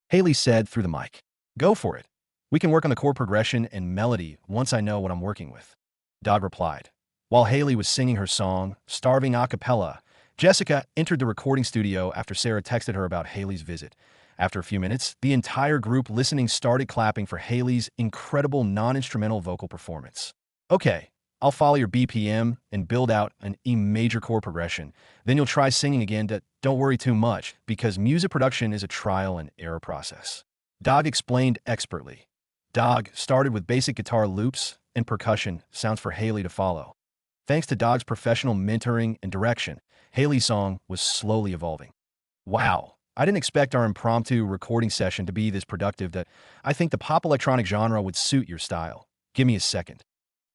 Haley said through the mic. Go for it. We can work on the chord progression and melody once I know what I'm working with. Dog replied. While Haley was singing her song, Starving a cappella, Jessica entered the recording studio after Sarah texted her about Haley's visit. After a few minutes, the entire group listening started clapping for Haley's incredible non-instrumental vocal performance. Okay, I'll follow your BPM and build out an E major chord progression. Then you'll try singing again. Don't worry too much, because music production is a trial and error process. Dog explained expertly. Dog started with basic guitar loops and percussion sounds for Haley to follow. Thanks to Dog's professional mentoring and direction, Haley's song was slowly evolving. Wow, I didn't expect our impromptu recording session to be this productive. I think the pop electronic genre would suit your style. Give me a second.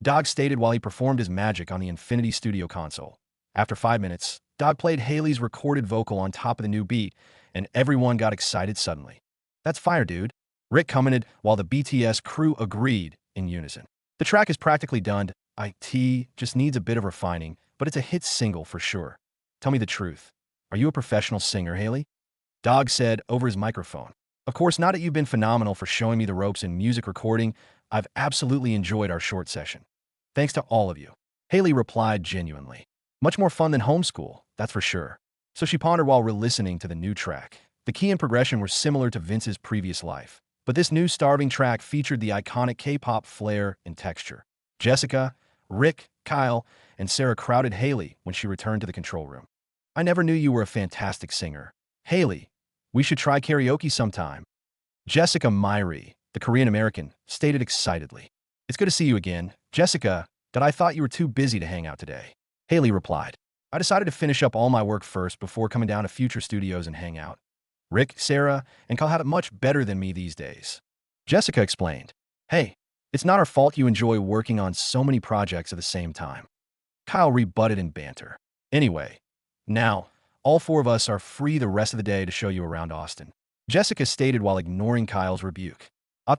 Dog stated while he performed his magic on the Infinity Studio console. After 5 minutes, Dog played Haley's recorded vocal on top of the new beat, and everyone got excited suddenly. That's fire, dude. Rick commented while the BTS crew agreed in unison. The track is practically done. It just needs a bit of refining, but it's a hit single for sure. Tell me the truth. Are you a professional singer, Haley? Dog said over his microphone. Of course, not that you've been phenomenal for showing me the ropes in music recording. I've absolutely enjoyed our short session. Thanks to all of you. Haley replied genuinely. Much more fun than homeschool, that's for sure. So she pondered while re-listening to the new track. The key and progression were similar to Vince's previous life, but this new starving track featured the iconic K-pop flair and texture. Jessica, Rick, Kyle, and Sarah crowded Haley when she returned to the control room. I never knew you were a fantastic singer. Haley, we should try karaoke sometime. Jessica Myrie, the Korean-American, stated excitedly. It's good to see you again. Jessica, that I thought you were too busy to hang out today. Haley replied. I decided to finish up all my work first before coming down to Future Studios and hang out. Rick, Sarah, and Kyle have it much better than me these days. Jessica explained. Hey, it's not our fault you enjoy working on so many projects at the same time. Kyle rebutted in banter. Anyway, now, all four of us are free the rest of the day to show you around Austin. Jessica stated while ignoring Kyle's rebuke.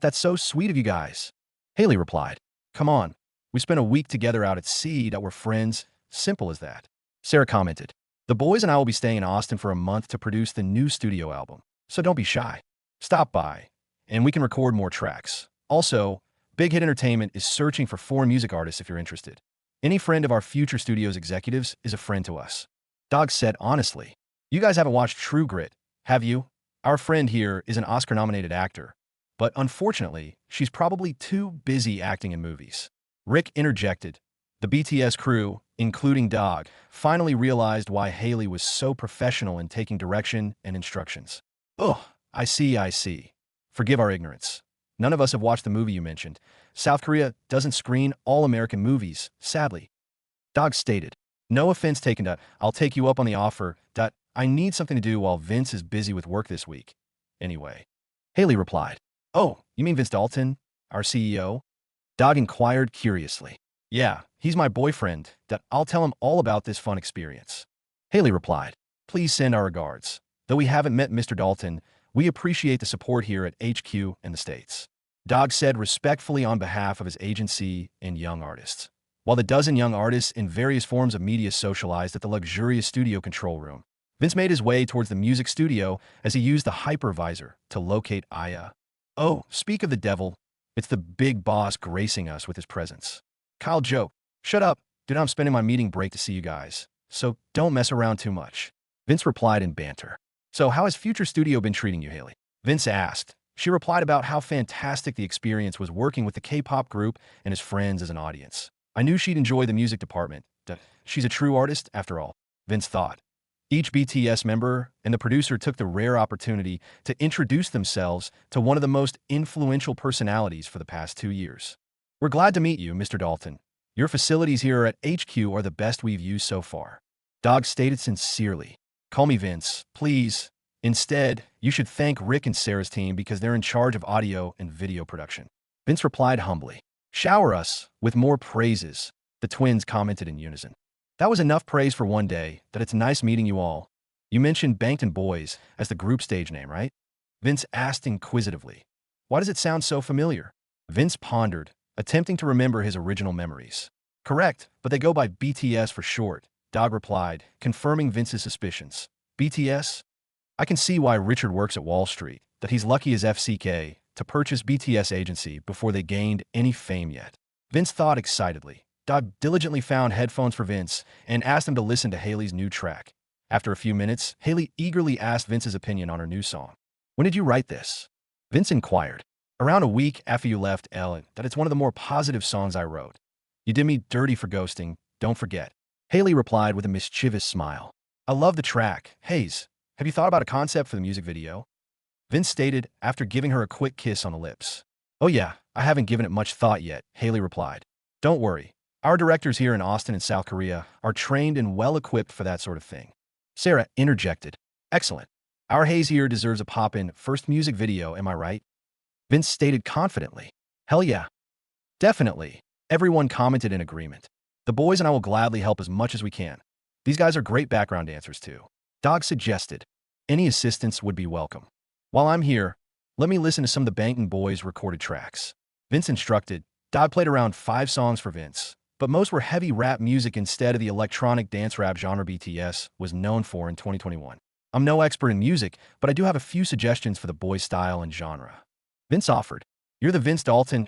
That's so sweet of you guys. Haley replied. Come on, we spent a week together out at sea that we're friends. Simple as that. Sarah commented. The boys and I will be staying in Austin for a month to produce the new studio album, so don't be shy. Stop by, and we can record more tracks. Also, Big Hit Entertainment is searching for 4 music artists if you're interested. Any friend of our Future Studios executives is a friend to us. Dog said honestly. You guys haven't watched True Grit, have you? Our friend here is an Oscar-nominated actor, but unfortunately, she's probably too busy acting in movies. Rick interjected. The BTS crew, including Dog, finally realized why Haley was so professional in taking direction and instructions. Oh, I see. Forgive our ignorance. None of us have watched the movie you mentioned. South Korea doesn't screen all American movies, sadly. Dog stated. No offense taken. I'll take you up on the offer. I need something to do while Vince is busy with work this week. Anyway. Haley replied. Oh, you mean Vince Dalton, our CEO? Dog inquired curiously. Yeah, he's my boyfriend. I'll tell him all about this fun experience. Haley replied. Please send our regards. Though we haven't met Mr. Dalton, we appreciate the support here at HQ and the States. Dog said respectfully on behalf of his agency and young artists. While the dozen young artists in various forms of media socialized at the luxurious studio control room, Vince made his way towards the music studio as he used the hypervisor to locate Aya. Oh, speak of the devil, it's the big boss gracing us with his presence. Kyle joked, shut up, dude, I'm spending my meeting break to see you guys, so don't mess around too much. Vince replied in banter. So how has Future Studio been treating you, Haley? Vince asked. She replied about how fantastic the experience was working with the K-pop group and his friends as an audience. I knew she'd enjoy the music department. She's a true artist, after all, Vince thought. Each BTS member and the producer took the rare opportunity to introduce themselves to one of the most influential personalities for the past 2 years. We're glad to meet you, Mr. Dalton. Your facilities here at HQ are the best we've used so far. Dog stated sincerely. Call me Vince, please. Instead, you should thank Rick and Sarah's team because they're in charge of audio and video production. Vince replied humbly. Shower us with more praises, the twins commented in unison. That was enough praise for one day. It's nice meeting you all. You mentioned Bangtan Boys as the group stage name, right? Vince asked inquisitively. Why does it sound so familiar? Vince pondered, attempting to remember his original memories. Correct, but they go by BTS for short, Dog replied, confirming Vince's suspicions. BTS? I can see why Richard works at Wall Street, that he's lucky as FCK to purchase BTS agency before they gained any fame yet. Vince thought excitedly. Dog diligently found headphones for Vince and asked him to listen to Haley's new track. After a few minutes, Haley eagerly asked Vince's opinion on her new song. When did you write this? Vince inquired. Around a week after you left Ellen, it's one of the more positive songs I wrote. You did me dirty for ghosting, don't forget. Haley replied with a mischievous smile. I love the track. Hayes, have you thought about a concept for the music video? Vince stated after giving her a quick kiss on the lips. Oh yeah, I haven't given it much thought yet, Haley replied. Don't worry. Our directors here in Austin and South Korea are trained and well-equipped for that sort of thing. Sarah interjected. Excellent. Our Hayes here deserves a pop-in first music video, am I right? Vince stated confidently. Hell yeah. Definitely. Everyone commented in agreement. The boys and I will gladly help as much as we can. These guys are great background dancers too. Dog suggested. Any assistance would be welcome. While I'm here, let me listen to some of the Bangtan Boys recorded tracks. Vince instructed. Dog played around 5 songs for Vince, but most were heavy rap music instead of the electronic dance rap genre BTS was known for in 2021. I'm no expert in music, but I do have a few suggestions for the boys' style and genre. Vince offered. You're the Vince Dalton,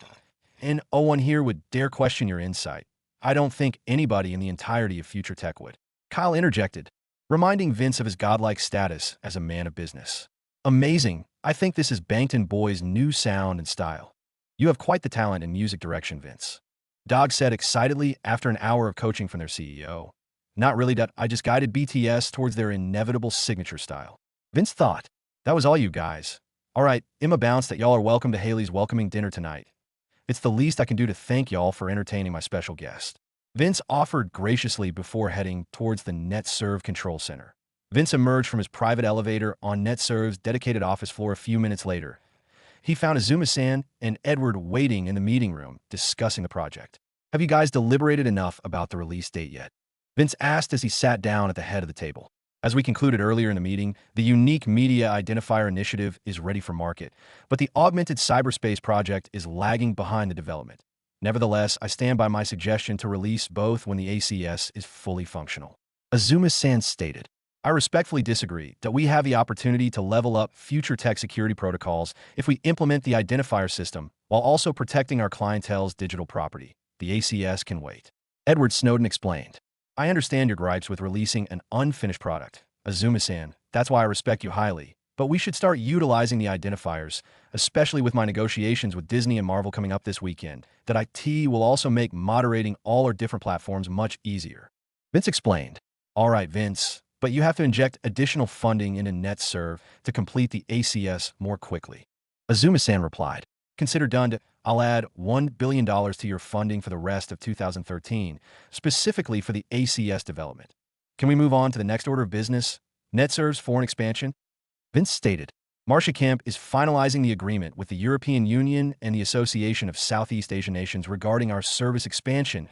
and no one here would dare question your insight. I don't think anybody in the entirety of Future Tech would. Kyle interjected, reminding Vince of his godlike status as a man of business. Amazing. I think this is Bangtan Boy's new sound and style. You have quite the talent in music direction, Vince. Dog said excitedly after an hour of coaching from their CEO. Not really, Dad. I just guided BTS towards their inevitable signature style. Vince thought, that was all you guys. All right, Emma bounced that y'all are welcome to Haley's welcoming dinner tonight. It's the least I can do to thank y'all for entertaining my special guest. Vince offered graciously before heading towards the NetServe control center. Vince emerged from his private elevator on NetServe's dedicated office floor a few minutes later. He found Azuma-san and Edward waiting in the meeting room, discussing the project. Have you guys deliberated enough about the release date yet? Vince asked as he sat down at the head of the table. As we concluded earlier in the meeting, the unique media identifier initiative is ready for market, but the augmented cyberspace project is lagging behind the development. Nevertheless, I stand by my suggestion to release both when the ACS is fully functional. Azuma-san stated, I respectfully disagree that we have the opportunity to level up future tech security protocols if we implement the identifier system while also protecting our clientele's digital property. The ACS can wait. Edward Snowden explained, I understand your gripes with releasing an unfinished product. Azuma-san, that's why I respect you highly. But we should start utilizing the identifiers, especially with my negotiations with Disney and Marvel coming up this weekend, that IT will also make moderating all our different platforms much easier. Vince explained, all right, Vince, but you have to inject additional funding into NetServe to complete the ACS more quickly. Azuma-san replied, consider done. I'll add $1 billion to your funding for the rest of 2013, specifically for the ACS development. Can we move on to the next order of business? NetServe's foreign expansion? Vince stated, Marcia Kemp is finalizing the agreement with the European Union and the Association of Southeast Asian Nations regarding our service expansion.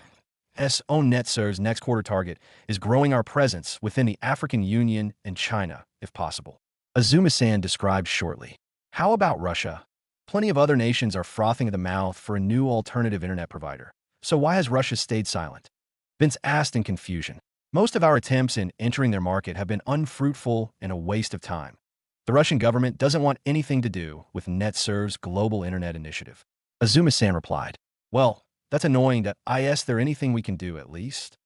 own NetServe's next quarter target is growing our presence within the African Union and China, if possible. Azuma-san described shortly. How about Russia? Plenty of other nations are frothing at the mouth for a new alternative internet provider. So why has Russia stayed silent? Vince asked in confusion. Most of our attempts in entering their market have been unfruitful and a waste of time. The Russian government doesn't want anything to do with NetServe's global internet initiative. Azuma-san replied, well, that's annoying that is there anything we can do at least?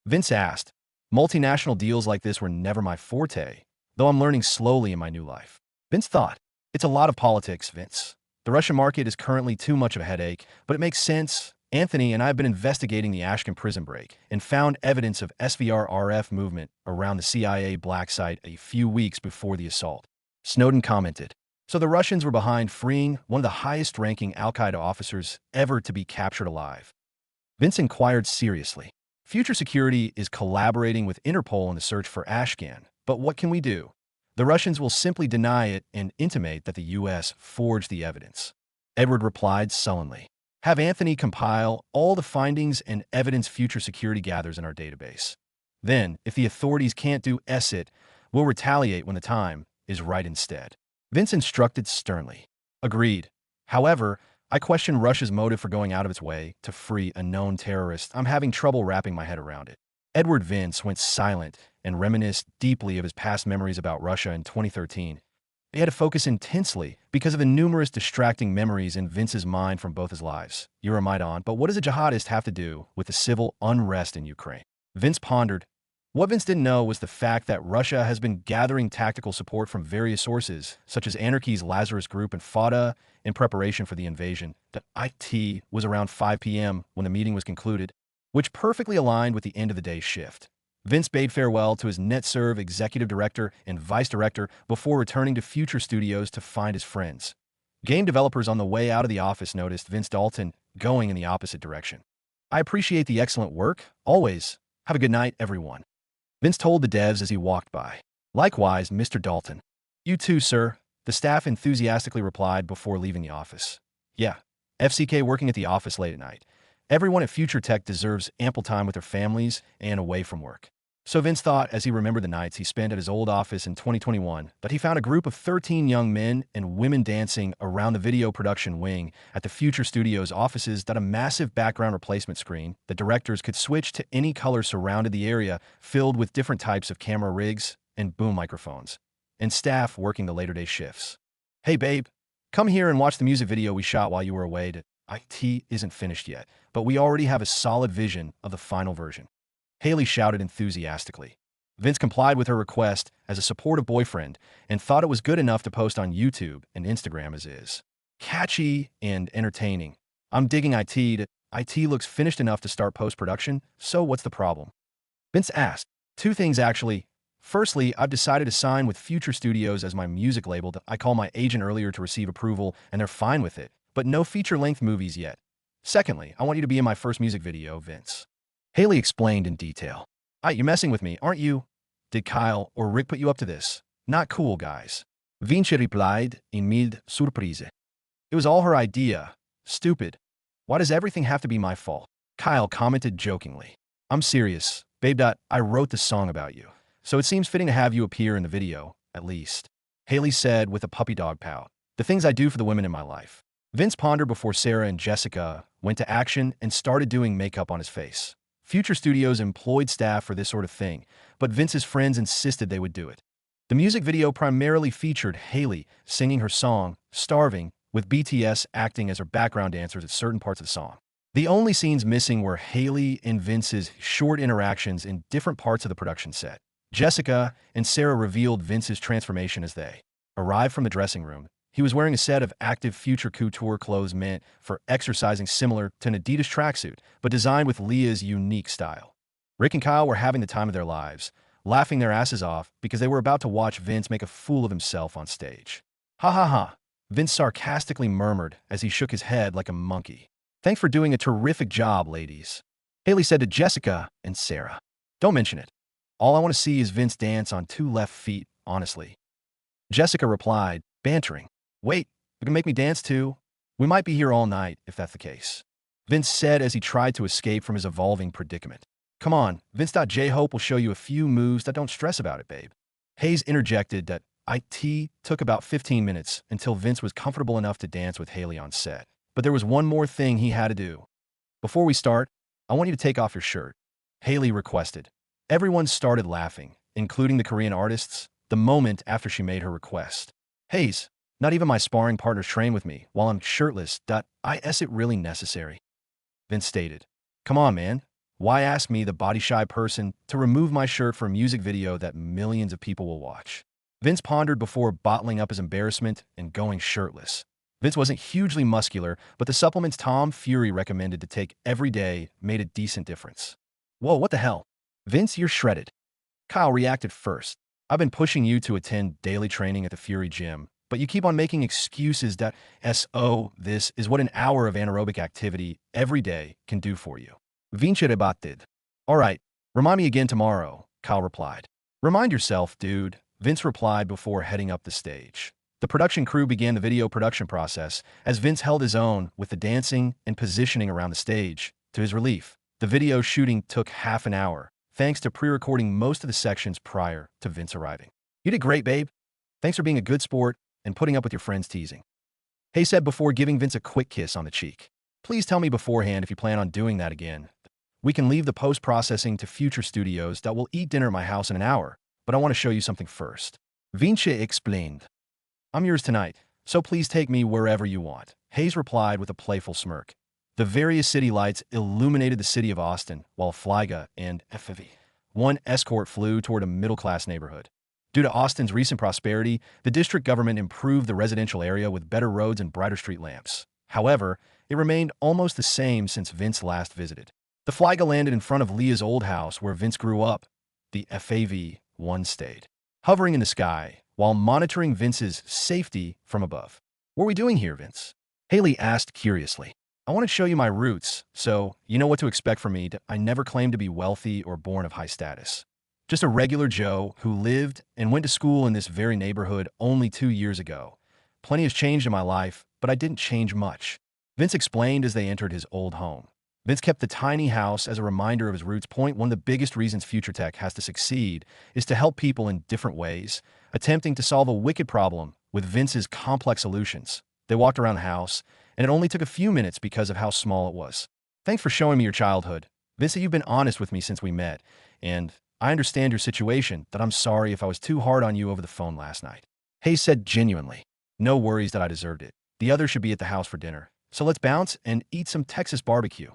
Vince asked, multinational deals like this were never my forte, though I'm learning slowly in my new life. Vince thought, it's a lot of politics, Vince. The Russian market is currently too much of a headache, but it makes sense. Anthony and I have been investigating the Ashken prison break and found evidence of SVR-RF movement around the CIA black site a few weeks before the assault. Snowden commented, so the Russians were behind freeing one of the highest-ranking al-Qaeda officers ever to be captured alive. Vince inquired seriously. Future Security is collaborating with Interpol in the search for Ashkan, but what can we do? The Russians will simply deny it and intimate that the U.S. forged the evidence. Edward replied sullenly. Have Anthony compile all the findings and evidence Future Security gathers in our database. Then, if the authorities can't do it, we'll retaliate when the time is right instead. Vince instructed sternly. Agreed. However, I question Russia's motive for going out of its way to free a known terrorist. I'm having trouble wrapping my head around it. Edward Vince went silent and reminisced deeply of his past memories about Russia in 2013. He had to focus intensely because of the numerous distracting memories in Vince's mind from both his lives. Euromaidan, but what does a jihadist have to do with the civil unrest in Ukraine? Vince pondered. What Vince didn't know was the fact that Russia has been gathering tactical support from various sources, such as Anarchy's Lazarus Group and FATA, in preparation for the invasion. That IT was around 5 p.m. when the meeting was concluded, which perfectly aligned with the end of the day's shift. Vince bade farewell to his NetServe executive director and vice director before returning to Future Studios to find his friends. Game developers on the way out of the office noticed Vince Dalton going in the opposite direction. I appreciate the excellent work, always. Have a good night, everyone. Vince told the devs as he walked by. Likewise, Mr. Dalton. You too, sir, the staff enthusiastically replied before leaving the office. Yeah, FCK working at the office late at night. Everyone at Future Tech deserves ample time with their families and away from work. So Vince thought as he remembered the nights he spent at his old office in 2021 that he found a group of 13 young men and women dancing around the video production wing at the Future Studios offices that a massive background replacement screen that directors could switch to any color surrounded the area filled with different types of camera rigs and boom microphones, and staff working the later day shifts. Hey babe, come here and watch the music video we shot while you were away. IT isn't finished yet, but we already have a solid vision of the final version. Haley shouted enthusiastically. Vince complied with her request as a supportive boyfriend and thought it was good enough to post on YouTube and Instagram as is. Catchy and entertaining. I'm digging IT. IT looks finished enough to start post-production, so what's the problem? Vince asked. Two things, actually. Firstly, I've decided to sign with Future Studios as my music label. I called my agent earlier to receive approval, and they're fine with it, but no feature-length movies yet. Secondly, I want you to be in my first music video, Vince. Haley explained in detail. You're messing with me, aren't you? Did Kyle or Rick put you up to this? Not cool, guys. Vince replied in mid-surprise. It was all her idea. Stupid. Why does everything have to be my fault? Kyle commented jokingly. I'm serious. Babe. I wrote the song about you, so it seems fitting to have you appear in the video, at least. Haley said with a puppy dog pout. The things I do for the women in my life. Vince pondered before Sarah and Jessica went to action and started doing makeup on his face. Future Studios employed staff for this sort of thing, but Vince's friends insisted they would do it. The music video primarily featured Haley singing her song, Starving, with BTS acting as her background dancers at certain parts of the song. The only scenes missing were Haley and Vince's short interactions in different parts of the production set. Jessica and Sarah revealed Vince's transformation as they arrived from the dressing room. He was wearing a set of active Future couture clothes meant for exercising, similar to an Adidas tracksuit, but designed with Leah's unique style. Rick and Kyle were having the time of their lives, laughing their asses off because they were about to watch Vince make a fool of himself on stage. Ha ha ha, Vince sarcastically murmured as he shook his head like a monkey. Thanks for doing a terrific job, ladies. Haley said to Jessica and Sarah. Don't mention it. All I want to see is Vince dance on two left feet, honestly. Jessica replied, bantering. Wait, you can make me dance too? We might be here all night, if that's the case. Vince said as he tried to escape from his evolving predicament. Come on, Vince.J-Hope will show you a few moves that don't stress about it, babe. Hayes interjected that IT took about 15 minutes until Vince was comfortable enough to dance with Haley on set. But there was one more thing he had to do. Before we start, I want you to take off your shirt, Haley requested. Everyone started laughing, including the Korean artists, the moment after she made her request. Hayes, not even my sparring partners train with me while I'm shirtless. Is it really necessary? Vince stated. Come on, man. Why ask me, the body-shy person, to remove my shirt for a music video that millions of people will watch? Vince pondered before bottling up his embarrassment and going shirtless. Vince wasn't hugely muscular, but the supplements Tom Fury recommended to take every day made a decent difference. Whoa, what the hell? Vince, you're shredded. Kyle reacted first. I've been pushing you to attend daily training at the Fury gym, but you keep on making excuses. This is what an hour of anaerobic activity every day can do for you. Vince rebatted. All right, remind me again tomorrow, Kyle replied. Remind yourself, dude, Vince replied before heading up the stage. The production crew began the video production process as Vince held his own with the dancing and positioning around the stage. To his relief, the video shooting took half an hour, thanks to pre-recording most of the sections prior to Vince arriving. You did great, babe. Thanks for being a good sport and putting up with your friends' teasing. Hay said before giving Vince a quick kiss on the cheek. Please tell me beforehand if you plan on doing that again. We can leave the post-processing to Future Studios that will eat dinner at my house in an hour, but I want to show you something first. Vince explained. I'm yours tonight, so please take me wherever you want, Hayes replied with a playful smirk. The various city lights illuminated the city of Austin, while Flyga and one escort flew toward a middle-class neighborhood. Due to Austin's recent prosperity, the district government improved the residential area with better roads and brighter street lamps. However, it remained almost the same since Vince last visited. The Flyga landed in front of Leah's old house where Vince grew up. The FAV-1 stayed, hovering in the sky, while monitoring Vince's safety from above. What are we doing here, Vince? Haley asked curiously. I want to show you my roots, so you know what to expect from me. I never claimed to be wealthy or born of high status. Just a regular Joe who lived and went to school in this very neighborhood only 2 years ago. Plenty has changed in my life, but I didn't change much, Vince explained as they entered his old home. Vince kept the tiny house as a reminder of his roots. One of the biggest reasons Future Tech has to succeed is to help people in different ways, attempting to solve a wicked problem with Vince's complex solutions. They walked around the house, and it only took a few minutes because of how small it was. Thanks for showing me your childhood. Vince, you've been honest with me since we met, and I understand your situation, that I'm sorry if I was too hard on you over the phone last night. Hayes said genuinely. No worries, that I deserved it. The others should be at the house for dinner, so let's bounce and eat some Texas barbecue.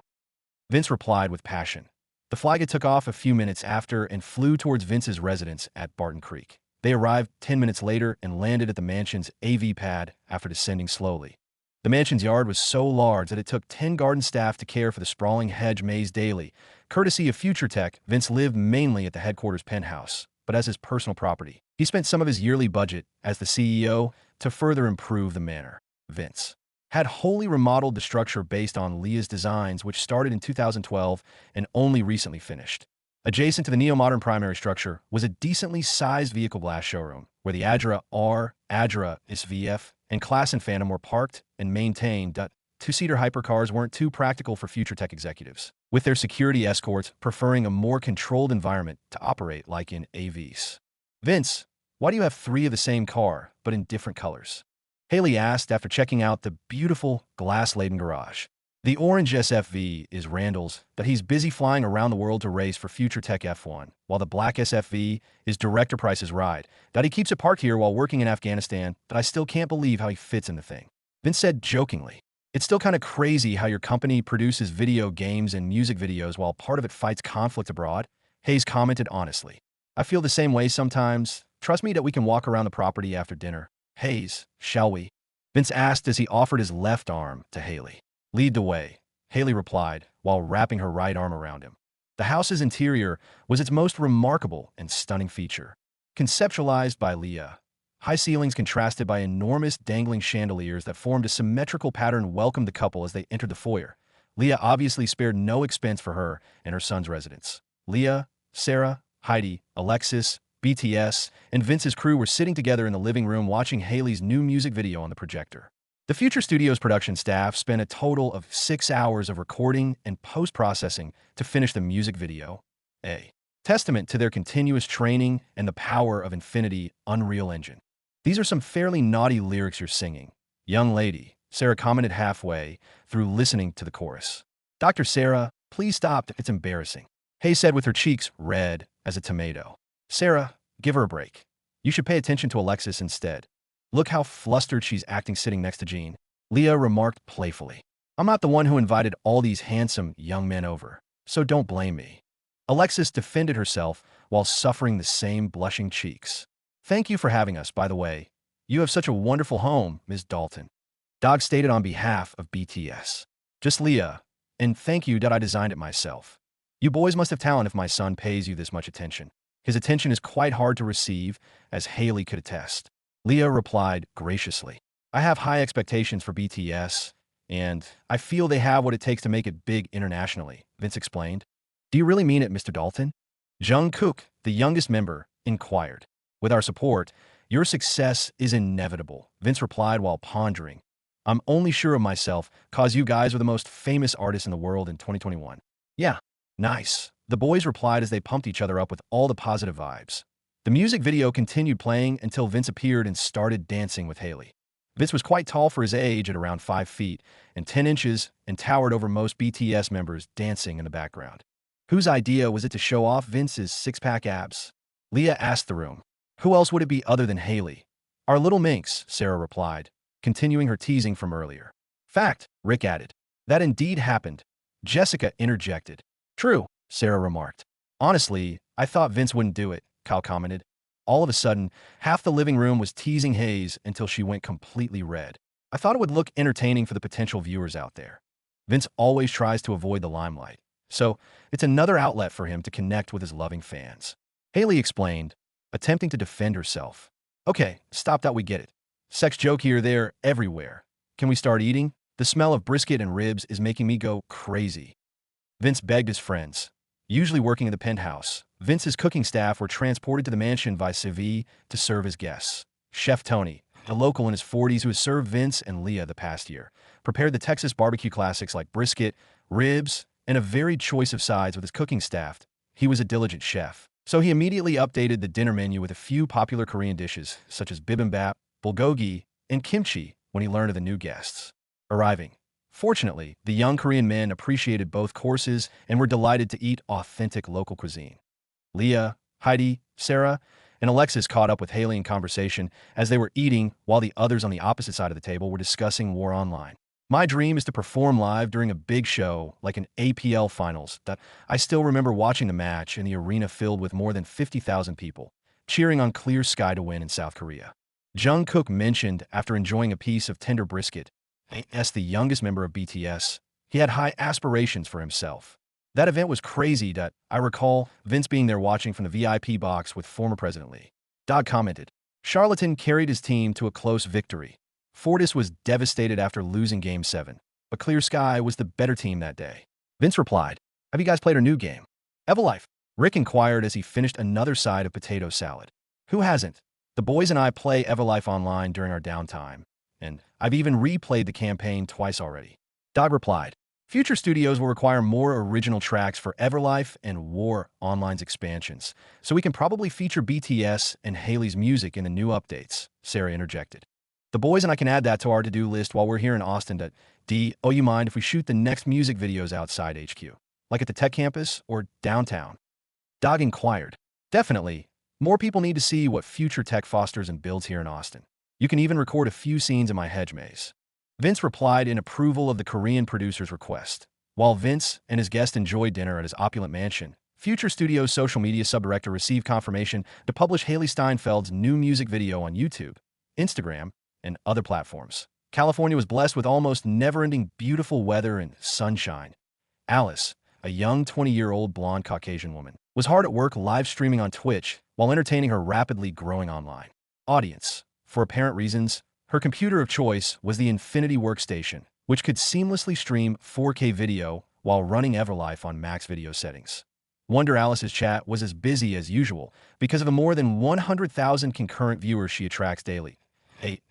Vince replied with passion. The Flyga took off a few minutes after and flew towards Vince's residence at Barton Creek. They arrived 10 minutes later and landed at the mansion's AV pad after descending slowly. The mansion's yard was so large that it took 10 garden staff to care for the sprawling hedge maze daily. Courtesy of Future Tech, Vince lived mainly at the headquarters penthouse, but as his personal property. He spent some of his yearly budget as the CEO to further improve the manor. Vince had wholly remodeled the structure based on Leah's designs, which started in 2012 and only recently finished. Adjacent to the neo-modern primary structure was a decently sized vehicle glass showroom, where the Adra R, Adra SVF, and Class and Phantom were parked and maintained. Two-seater hypercars weren't too practical for Future Tech executives, with their security escorts preferring a more controlled environment to operate like in AVs. Vince, why do you have 3 of the same car, but in different colors? Haley asked after checking out the beautiful glass-laden garage. The orange SFV is Randall's, that he's busy flying around the world to race for Future Tech F1, while the black SFV is Director Price's ride, that he keeps it parked here while working in Afghanistan, that I still can't believe how he fits in the thing. Vince said jokingly, "It's still kind of crazy how your company produces video games and music videos while part of it fights conflict abroad." Hayes commented honestly. "I feel the same way sometimes. Trust me that we can walk around the property after dinner." "Hayes, shall we?" Vince asked as he offered his left arm to Haley. "Lead the way," Haley replied, while wrapping her right arm around him. The house's interior was its most remarkable and stunning feature. Conceptualized by Leah, high ceilings contrasted by enormous dangling chandeliers that formed a symmetrical pattern welcomed the couple as they entered the foyer. Leah obviously spared no expense for her and her son's residence. Leah, Sarah, Heidi, Alexis, BTS, and Vince's crew were sitting together in the living room watching Haley's new music video on the projector. The Future Studios production staff spent a total of 6 hours of recording and post-processing to finish the music video, a testament to their continuous training and the power of Infinity Unreal Engine. "These are some fairly naughty lyrics you're singing, young lady," Sarah commented halfway through listening to the chorus. "Dr. Sarah, please stop, it's embarrassing," Hay said with her cheeks red as a tomato. "Sarah, give her a break. You should pay attention to Alexis instead. Look how flustered she's acting sitting next to Jean," Leah remarked playfully. "I'm not the one who invited all these handsome young men over, so don't blame me." Alexis defended herself while suffering the same blushing cheeks. "Thank you for having us, by the way. You have such a wonderful home, Ms. Dalton," Dog stated on behalf of BTS. "Just Leah, and thank you that I designed it myself. You boys must have talent if my son pays you this much attention. His attention is quite hard to receive, as Haley could attest." Leah replied graciously. "I have high expectations for BTS, and I feel they have what it takes to make it big internationally," Vince explained. "Do you really mean it, Mr. Dalton?" Jungkook, the youngest member, inquired. "With our support, your success is inevitable," Vince replied while pondering. "I'm only sure of myself cause you guys are the most famous artists in the world in 2021. "Yeah, nice," the boys replied as they pumped each other up with all the positive vibes. The music video continued playing until Vince appeared and started dancing with Haley. Vince was quite tall for his age at around 5 feet and 10 inches and towered over most BTS members dancing in the background. Whose idea was it to show off Vince's six-pack abs? Leah asked the room. Who else would it be other than Haley? "Our little minx," Sarah replied, continuing her teasing from earlier. "Fact," Rick added. "That indeed happened." Jessica interjected. "True," Sarah remarked. "Honestly, I thought Vince wouldn't do it," Kyle commented. All of a sudden, half the living room was teasing Hayes until she went completely red. "I thought it would look entertaining for the potential viewers out there. Vince always tries to avoid the limelight, so it's another outlet for him to connect with his loving fans." Haley explained, attempting to defend herself. "Okay, stop that, we get it. Sex joke here, there, everywhere. Can we start eating? The smell of brisket and ribs is making me go crazy." Vince begged his friends. Usually working in the penthouse, Vince's cooking staff were transported to the mansion by CV to serve as guests. Chef Tony, a local in his 40s who has served Vince and Leah the past year, prepared the Texas barbecue classics like brisket, ribs, and a varied choice of sides with his cooking staff. He was a diligent chef, so he immediately updated the dinner menu with a few popular Korean dishes such as bibimbap, bulgogi, and kimchi when he learned of the new guests arriving. Fortunately, the young Korean men appreciated both courses and were delighted to eat authentic local cuisine. Leah, Heidi, Sarah, and Alexis caught up with Haley in conversation as they were eating, while the others on the opposite side of the table were discussing War Online. My dream is to perform live during a big show like an APL finals. I still remember watching the match in the arena filled with more than 50,000 people, cheering on Clear Sky to win in South Korea. Jungkook mentioned after enjoying a piece of tender brisket, as the youngest member of BTS, he had high aspirations for himself. That event was crazy. I recall Vince being there watching from the VIP box with former President Lee. Dog commented, Charlatan carried his team to a close victory. Fortis was devastated after losing Game 7, but Clear Sky was the better team that day. Vince replied, have you guys played our new game? Everlife? Rick inquired as he finished another side of potato salad. Who hasn't? The boys and I play Everlife online during our downtime, and I've even replayed the campaign twice already. Dog replied, future studios will require more original tracks for Everlife and War Online's expansions, so we can probably feature BTS and Haley's music in the new updates, Sarah interjected. The boys and I can add that to our to-do list while we're here in Austin. Oh, you mind if we shoot the next music videos outside HQ, like at the tech campus or downtown? Dog inquired. Definitely. More people need to see what future tech fosters and builds here in Austin. You can even record a few scenes in my hedge maze. Vince replied in approval of the Korean producer's request. While Vince and his guest enjoyed dinner at his opulent mansion, Future Studios' social media subdirector received confirmation to publish Haley Steinfeld's new music video on YouTube, Instagram, and other platforms. California was blessed with almost never-ending beautiful weather and sunshine. Alice, a young 20-year-old blonde Caucasian woman, was hard at work live streaming on Twitch while entertaining her rapidly growing online audience. For apparent reasons, her computer of choice was the Infinity Workstation, which could seamlessly stream 4K video while running Everlife on max video settings. Wonder Alice's chat was as busy as usual because of the more than 100,000 concurrent viewers she attracts daily.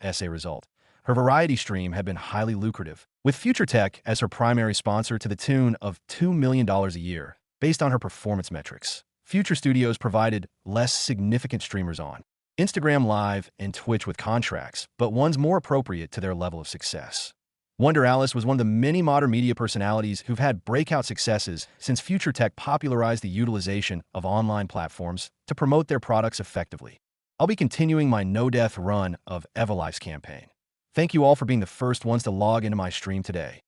As a result, her variety stream had been highly lucrative, with Future Tech as her primary sponsor to the tune of $2 million a year, based on her performance metrics. Future Studios provided less significant streamers on Instagram Live and Twitch with contracts, but ones more appropriate to their level of success. Wonder Alice was one of the many modern media personalities who've had breakout successes since Future Tech popularized the utilization of online platforms to promote their products effectively. I'll be continuing my no-death run of Everlife's campaign. Thank you all for being the first ones to log into my stream today.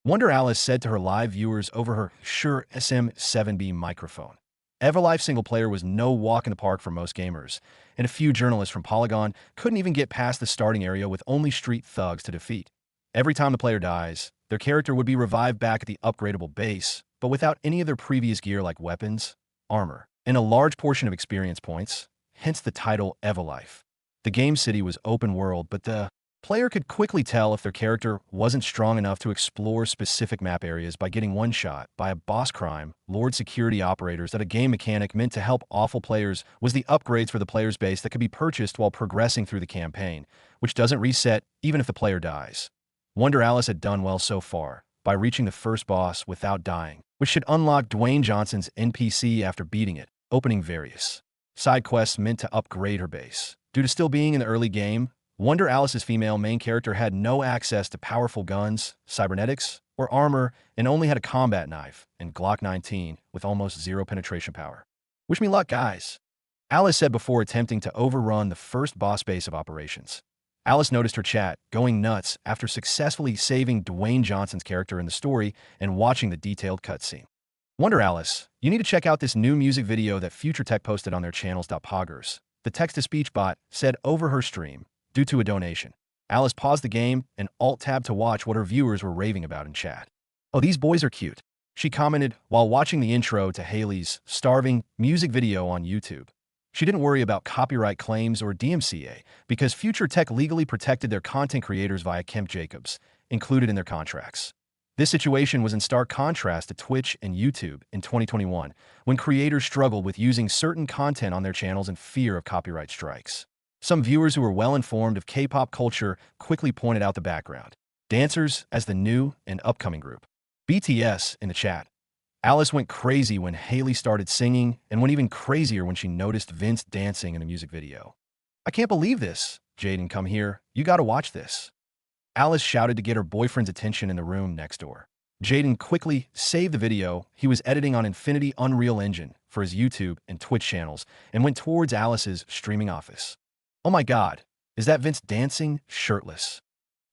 Wonder Alice said to her live viewers over her Shure SM7B microphone. Everlife single player was no walk in the park for most gamers, and a few journalists from Polygon couldn't even get past the starting area with only street thugs to defeat. Every time the player dies, their character would be revived back at the upgradable base, but without any of their previous gear like weapons, armor, and a large portion of experience points. Hence the title Everlife. The game city was open world, but the player could quickly tell if their character wasn't strong enough to explore specific map areas by getting one-shot by a boss crime, Lord Security operators. That a game mechanic meant to help awful players was the upgrades for the player's base that could be purchased while progressing through the campaign, which doesn't reset even if the player dies. Wonder Alice had done well so far by reaching the first boss without dying, which should unlock Dwayne Johnson's NPC after beating it, opening various side quests meant to upgrade her base. Due to still being in the early game, Wonder Alice's female main character had no access to powerful guns, cybernetics, or armor, and only had a combat knife and Glock 19 with almost zero penetration power. Wish me luck, guys, Alice said before attempting to overrun the first boss base of operations. Alice noticed her chat going nuts after successfully saving Dwayne Johnson's character in the story and watching the detailed cutscene. Wonder Alice, you need to check out this new music video that Future Tech posted on their channels. Poggers, the text-to-speech bot, said over her stream, due to a donation. Alice paused the game and alt-tabbed to watch what her viewers were raving about in chat. Oh, these boys are cute, she commented while watching the intro to Haley's Starving music video on YouTube. She didn't worry about copyright claims or DMCA because Future Tech legally protected their content creators via Kemp Jacobs, included in their contracts. This situation was in stark contrast to Twitch and YouTube in 2021, when creators struggled with using certain content on their channels in fear of copyright strikes. Some viewers who were well-informed of K-pop culture quickly pointed out the background dancers as the new and upcoming group. BTS in the chat. Alice went crazy when Haley started singing and went even crazier when she noticed Vince dancing in the music video. I can't believe this. Jaden, come here. You gotta watch this. Alice shouted to get her boyfriend's attention in the room next door. Jaden quickly saved the video he was editing on Infinity Unreal Engine for his YouTube and Twitch channels and went towards Alice's streaming office. Oh my God, is that Vince dancing shirtless?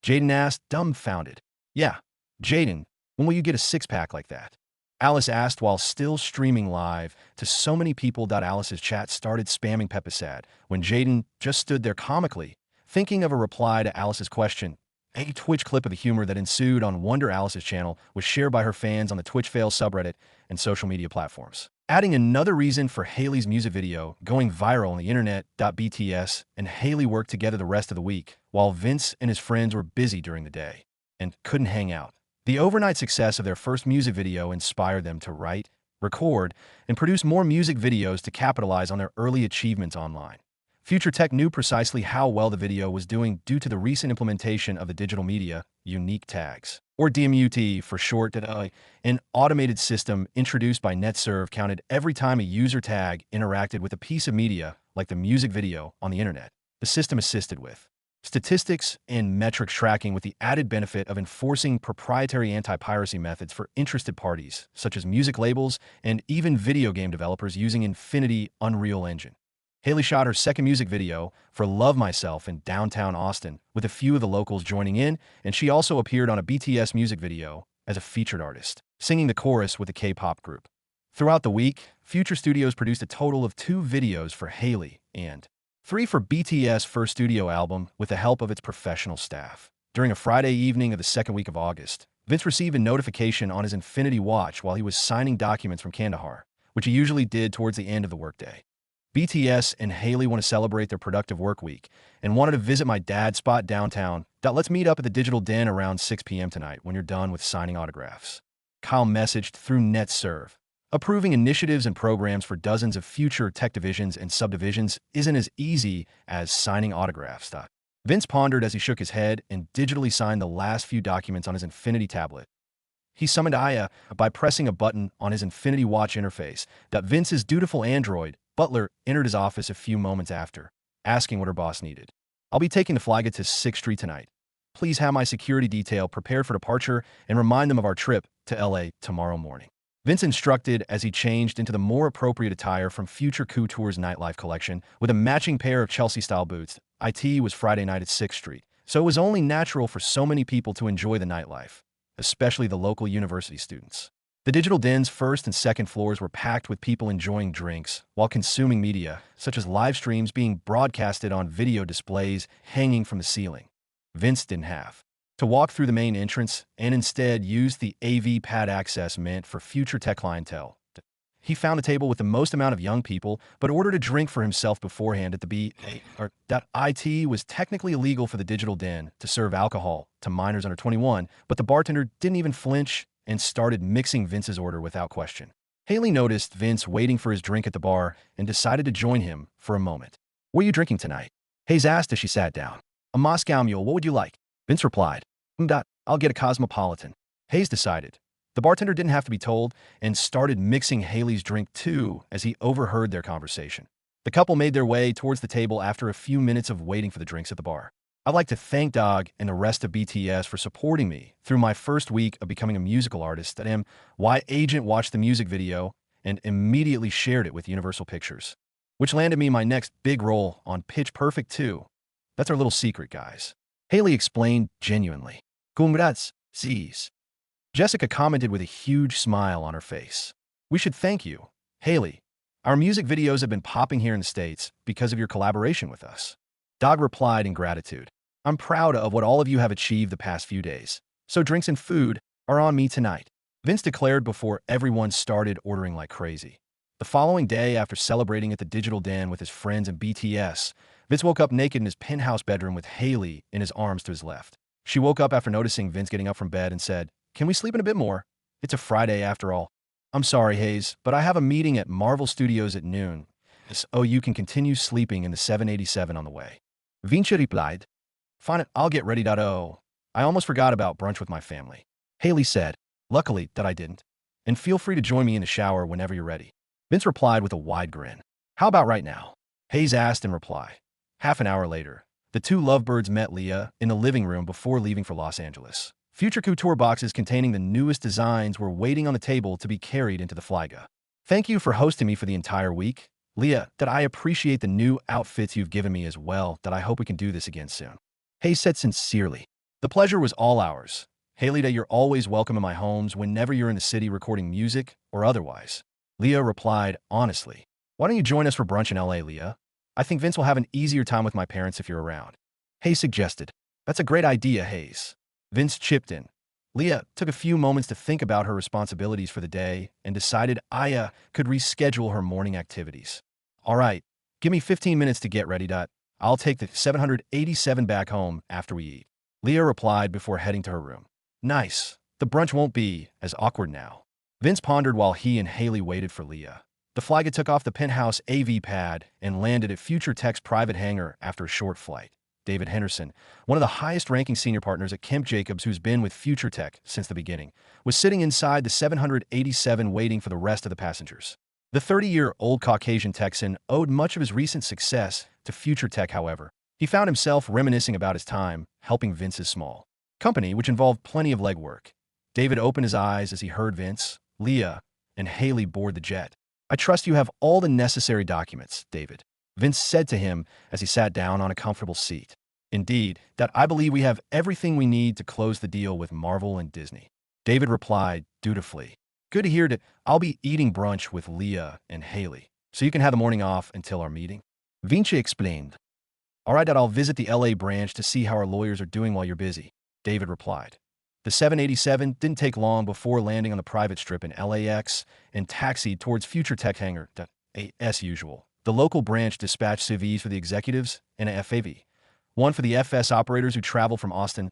Jaden asked, dumbfounded. Yeah, Jaden, when will you get a six-pack like that? Alice asked while still streaming live to so many people that Alice's chat started spamming Peppa when Jaden just stood there comically, thinking of a reply to Alice's question. A Twitch clip of the humor that ensued on Wonder Alice's channel was shared by her fans on the Twitch Fail subreddit and social media platforms, adding another reason for Haley's music video going viral on the internet. BTS and Haley worked together the rest of the week, while Vince and his friends were busy during the day and couldn't hang out. The overnight success of their first music video inspired them to write, record, and produce more music videos to capitalize on their early achievements online. Future Tech knew precisely how well the video was doing due to the recent implementation of the digital media unique tags, or DMUT for short. An automated system introduced by NetServe counted every time a user tag interacted with a piece of media, like the music video, on the internet. The system assisted with statistics and metrics tracking, with the added benefit of enforcing proprietary anti-piracy methods for interested parties, such as music labels and even video game developers using Infinity Unreal Engine. Haley shot her second music video for Love Myself in downtown Austin, with a few of the locals joining in, and she also appeared on a BTS music video as a featured artist, singing the chorus with the K-pop group. Throughout the week, Future Studios produced a total of 2 videos for Haley and 3 for BTS' first studio album with the help of its professional staff. During a Friday evening of the second week of August, Vince received a notification on his Infinity Watch while he was signing documents from Kandahar, which he usually did towards the end of the workday. BTS and Haley want to celebrate their productive work week and wanted to visit my dad's spot downtown. Let's meet up at the Digital Den around 6 p.m. tonight when you're done with signing autographs. Kyle messaged through NetServe. Approving initiatives and programs for dozens of future tech divisions and subdivisions isn't as easy as signing autographs. Vince pondered as he shook his head and digitally signed the last few documents on his Infinity tablet. He summoned Aya by pressing a button on his Infinity Watch interface. Vince's dutiful android, Butler, entered his office a few moments after, asking what her boss needed. I'll be taking the Flyga to 6th Street tonight. Please have my security detail prepared for departure and remind them of our trip to LA tomorrow morning. Vince instructed as he changed into the more appropriate attire from Future Couture's nightlife collection with a matching pair of Chelsea-style boots. IT was Friday night at 6th Street, so it was only natural for so many people to enjoy the nightlife, especially the local university students. The Digital Den's first and second floors were packed with people enjoying drinks while consuming media, such as live streams being broadcasted on video displays hanging from the ceiling. Vince didn't have to walk through the main entrance and instead used the AV pad access meant for Future Tech clientele. He found a table with the most amount of young people, but ordered a drink for himself beforehand at the IT was technically illegal for the Digital Den to serve alcohol to minors under 21, but the bartender didn't even flinch and started mixing Vince's order without question. Haley noticed Vince waiting for his drink at the bar and decided to join him for a moment. What are you drinking tonight? Hayes asked as she sat down. A Moscow Mule, what would you like? Vince replied. I'll get a Cosmopolitan. Hayes decided. The bartender didn't have to be told and started mixing Haley's drink too as he overheard their conversation. The couple made their way towards the table after a few minutes of waiting for the drinks at the bar. I'd like to thank Dog and the rest of BTS for supporting me through my first week of becoming a musical artist. My agent watched the music video and immediately shared it with Universal Pictures, which landed me my next big role on Pitch Perfect 2. That's our little secret, guys. Haley explained genuinely. Congrats, sis. Jessica commented with a huge smile on her face. We should thank you, Haley. Our music videos have been popping here in the States because of your collaboration with us. Dog replied in gratitude. I'm proud of what all of you have achieved the past few days, so drinks and food are on me tonight. Vince declared before everyone started ordering like crazy. The following day, after celebrating at the Digital Den with his friends and BTS, Vince woke up naked in his penthouse bedroom with Haley in his arms to his left. She woke up after noticing Vince getting up from bed and said, "Can we sleep in a bit more? It's a Friday after all." "I'm sorry, Hayes, but I have a meeting at Marvel Studios at noon, so you can continue sleeping in the 787 on the way." Vince replied, "Fine, I'll get ready. I almost forgot about brunch with my family." Haley said, "Luckily that I didn't. And feel free to join me in the shower whenever you're ready." Vince replied with a wide grin. "How about right now?" Hayes asked in reply. Half an hour later, the two lovebirds met Leah in the living room before leaving for Los Angeles. Future Couture boxes containing the newest designs were waiting on the table to be carried into the Flyga. "Thank you for hosting me for the entire week. Leah, I appreciate the new outfits you've given me as well. I hope we can do this again soon." Hayes said sincerely. "The pleasure was all ours. Haley, that you're always welcome in my homes whenever you're in the city recording music or otherwise. Leah replied, honestly. Why don't you join us for brunch in LA, Leah? I think Vince will have an easier time with my parents if you're around. Hayes suggested. That's a great idea, Hayes. Vince chipped in. Leah took a few moments to think about her responsibilities for the day and decided Aya could reschedule her morning activities. All right, give me 15 minutes to get ready. I'll take the 787 back home after we eat. Leah replied before heading to her room. Nice. The brunch won't be as awkward now. Vince pondered while he and Haley waited for Leah. The flight took off the penthouse AV pad and landed at Future Tech's private hangar after a short flight. David Henderson, one of the highest-ranking senior partners at Kemp Jacobs who's been with Future Tech since the beginning, was sitting inside the 787 waiting for the rest of the passengers. The 30-year-old Caucasian Texan owed much of his recent success to Future Tech, however. He found himself reminiscing about his time helping Vince's small company, which involved plenty of legwork. David opened his eyes as he heard Vince, Leah, and Haley board the jet. I trust you have all the necessary documents, David. Vince said to him as he sat down on a comfortable seat. Indeed, that I believe we have everything we need to close the deal with Marvel and Disney. David replied dutifully. Good to hear that I'll be eating brunch with Leah and Haley, so you can have the morning off until our meeting. Vinci explained. All right, that I'll visit the LA branch to see how our lawyers are doing while you're busy, David replied. The 787 didn't take long before landing on the private strip in LAX and taxied towards Future Tech hangar. As usual, the local branch dispatched CVs for the executives and a FAV, one for the FS operators who traveled from Austin.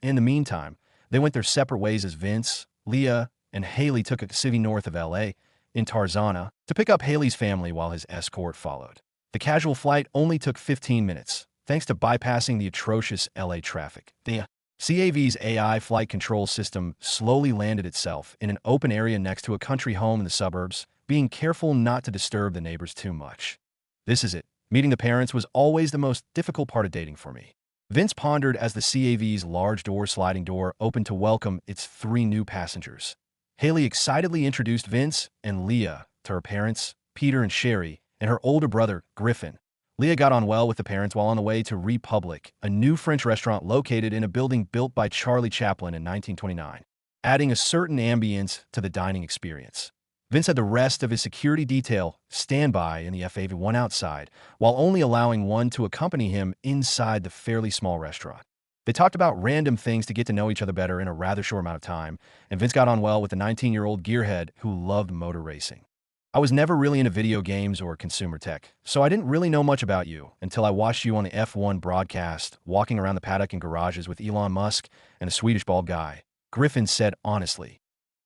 In the meantime, they went their separate ways as Vince, Leah, and Haley took a CV north of LA in Tarzana to pick up Haley's family while his escort followed. The casual flight only took 15 minutes, thanks to bypassing the atrocious LA traffic. The CAV's AI flight control system slowly landed itself in an open area next to a country home in the suburbs, being careful not to disturb the neighbors too much. This is it. Meeting the parents was always the most difficult part of dating for me. Vince pondered as the CAV's large sliding door opened to welcome its 3 new passengers. Haley excitedly introduced Vince and Leah to her parents, Peter and Sherry, and her older brother, Griffin. Leah got on well with the parents while on the way to Republic, a new French restaurant located in a building built by Charlie Chaplin in 1929, adding a certain ambience to the dining experience. Vince had the rest of his security detail stand by in the FAV1 outside, while only allowing one to accompany him inside the fairly small restaurant. They talked about random things to get to know each other better in a rather short amount of time, and Vince got on well with the 19-year-old gearhead who loved motor racing. I was never really into video games or consumer tech, so I didn't really know much about you until I watched you on the F1 broadcast, walking around the paddock and garages with Elon Musk and a Swedish bald guy. Griffin said honestly.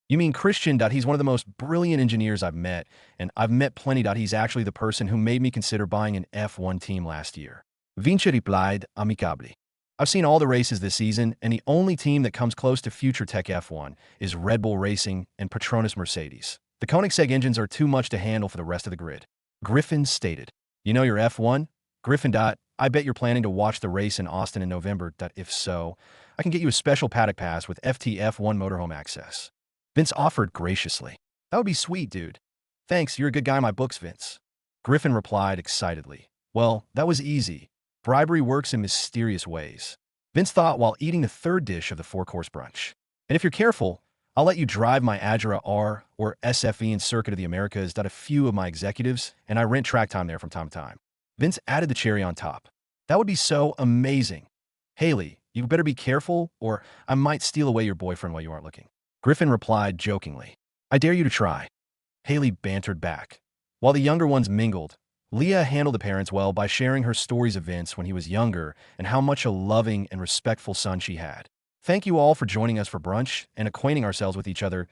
You mean Christian? He's one of the most brilliant engineers I've met, and I've met plenty. He's actually the person who made me consider buying an F1 team last year. Vinci replied amicably. I've seen all the races this season, and the only team that comes close to Future Tech F1 is Red Bull Racing and Petronas Mercedes. The Koenigsegg engines are too much to handle for the rest of the grid. Griffin stated. You know your F1? Griffin. I bet you're planning to watch the race in Austin in November. If so, I can get you a special paddock pass with FTF1 motorhome access. Vince offered graciously. That would be sweet, dude. Thanks, you're a good guy in my books, Vince. Griffin replied excitedly. Well, that was easy. Bribery works in mysterious ways. Vince thought while eating the 3rd dish of the 4-course brunch. And if you're careful, I'll let you drive my Agera R or SFE in Circuit of the Americas. A few of my executives, and I rent track time there from time to time. Vince added the cherry on top. That would be so amazing. Haley, you better be careful, or I might steal away your boyfriend while you aren't looking. Griffin replied jokingly. I dare you to try. Haley bantered back. While the younger ones mingled, Leah handled the parents well by sharing her stories of Vince when he was younger and how much a loving and respectful son she had. Thank you all for joining us for brunch and acquainting ourselves with each other.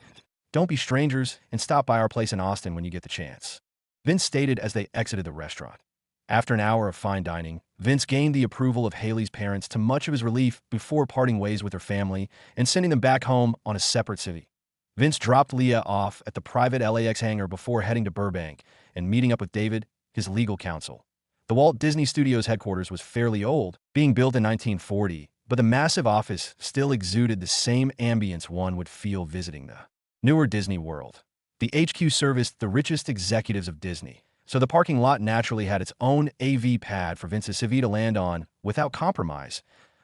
Don't be strangers and stop by our place in Austin when you get the chance. Vince stated as they exited the restaurant. After an hour of fine dining, Vince gained the approval of Haley's parents to much of his relief before parting ways with her family and sending them back home on a separate city. Vince dropped Leah off at the private LAX hangar before heading to Burbank and meeting up with David, his legal counsel. The Walt Disney Studios headquarters was fairly old, being built in 1940, but the massive office still exuded the same ambience one would feel visiting the newer Disney World. The HQ serviced the richest executives of Disney, so the parking lot naturally had its own AV pad for Vince's CV to land on without compromise,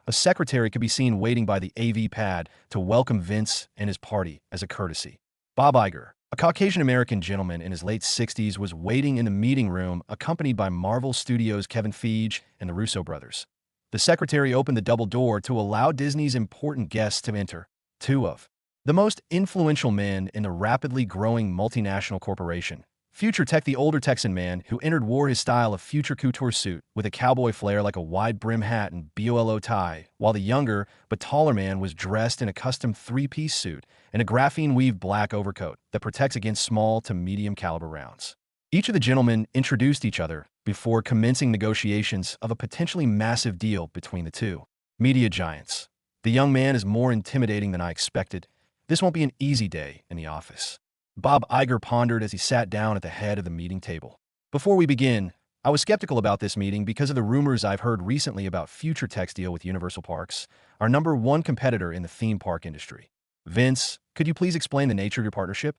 A secretary could be seen waiting by the AV pad to welcome Vince and his party as a courtesy. Bob Iger, a Caucasian-American gentleman in his late 60s, was waiting in the meeting room accompanied by Marvel Studios' Kevin Feige and the Russo brothers. The secretary opened the double door to allow Disney's important guests to enter, two of the most influential men in the rapidly growing multinational corporation. Future Tech, the older Texan man who entered, wore his style of future couture suit with a cowboy flair like a wide-brim hat and BOLO tie, while the younger but taller man was dressed in a custom three-piece suit and a graphene-weave black overcoat that protects against small to medium-caliber rounds. Each of the gentlemen introduced each other before commencing negotiations of a potentially massive deal between the two media giants. The young man is more intimidating than I expected. This won't be an easy day in the office, Bob Iger pondered as he sat down at the head of the meeting table. Before we begin, I was skeptical about this meeting because of the rumors I've heard recently about Future Tech's deal with Universal Parks, our #1 competitor in the theme park industry. Vince, could you please explain the nature of your partnership?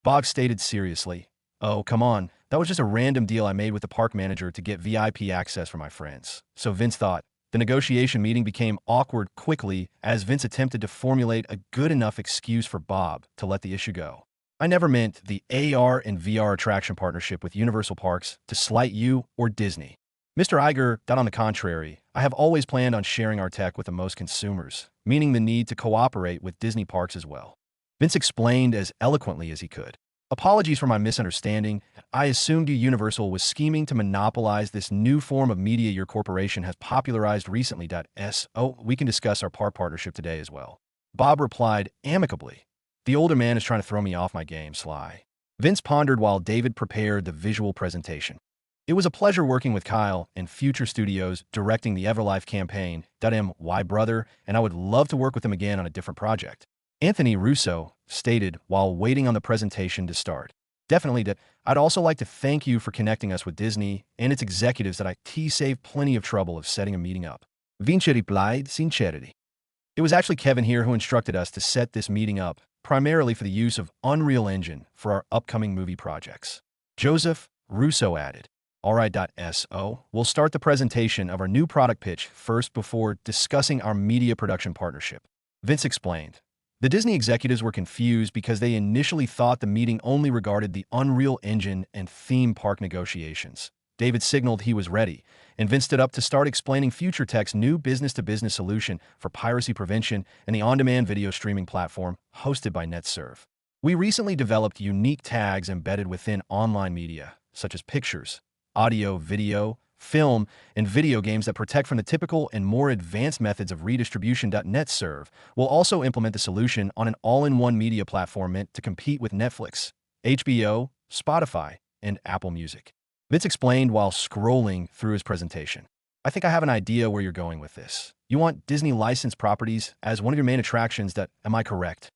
Bob stated seriously. Oh, come on. That was just a random deal I made with the park manager to get VIP access for my friends. So Vince thought. The negotiation meeting became awkward quickly as Vince attempted to formulate a good enough excuse for Bob to let the issue go. I never meant the AR and VR attraction partnership with Universal Parks to slight you or Disney. Mr. Iger, that on the contrary, I have always planned on sharing our tech with the most consumers, meaning the need to cooperate with Disney parks as well. Vince explained as eloquently as he could. Apologies for my misunderstanding. I assumed Universal was scheming to monopolize this new form of media your corporation has popularized recently. So we can discuss our park partnership today as well. Bob replied amicably. The older man is trying to throw me off my game, Sly. Vince pondered while David prepared the visual presentation. It was a pleasure working with Kyle and Future Studios directing the Everlife campaign. My brother, and I would love to work with him again on a different project. Anthony Russo stated while waiting on the presentation to start. Definitely, I'd also like to thank you for connecting us with Disney and its executives that IT saved plenty of trouble of setting a meeting up. Vince replied, sincerity. It was actually Kevin here who instructed us to set this meeting up, primarily for the use of Unreal Engine for our upcoming movie projects. Joseph Russo added. Alright, we'll start the presentation of our new product pitch first before discussing our media production partnership. Vince explained. The Disney executives were confused because they initially thought the meeting only regarded the Unreal Engine and theme park negotiations. David signaled he was ready, and Vince stood up to start explaining Future Tech's new business-to-business solution for piracy prevention and the on-demand video streaming platform hosted by NetServe. We recently developed unique tags embedded within online media, such as pictures, audio, video, film, and video games that protect from the typical and more advanced methods of redistribution. NetServe will also implement the solution on an all-in-one media platform meant to compete with Netflix, HBO, Spotify, and Apple Music. Vince explained while scrolling through his presentation. I think I have an idea where you're going with this. You want Disney licensed properties as one of your main attractions. Am I correct?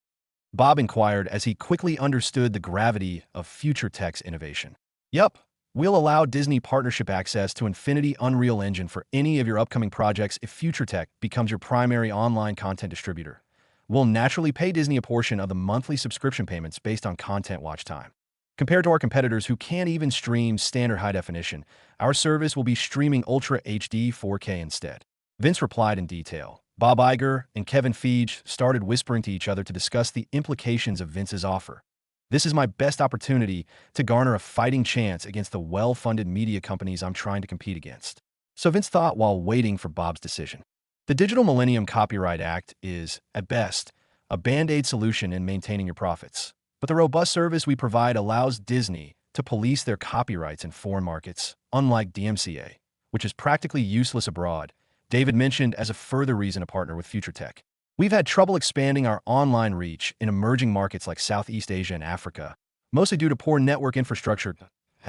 Bob inquired as he quickly understood the gravity of Future Tech's innovation. Yup. We'll allow Disney partnership access to Infinity Unreal Engine for any of your upcoming projects if Future Tech becomes your primary online content distributor. We'll naturally pay Disney a portion of the monthly subscription payments based on content watch time. Compared to our competitors who can't even stream standard high definition, our service will be streaming Ultra HD 4K instead. Vince replied in detail. Bob Iger and Kevin Feige started whispering to each other to discuss the implications of Vince's offer. This is my best opportunity to garner a fighting chance against the well-funded media companies I'm trying to compete against. So Vince thought while waiting for Bob's decision. The Digital Millennium Copyright Act is, at best, a band-aid solution in maintaining your profits. But the robust service we provide allows Disney to police their copyrights in foreign markets, unlike DMCA, which is practically useless abroad, David mentioned as a further reason to partner with Future Tech. We've had trouble expanding our online reach in emerging markets like Southeast Asia and Africa, mostly due to poor network infrastructure.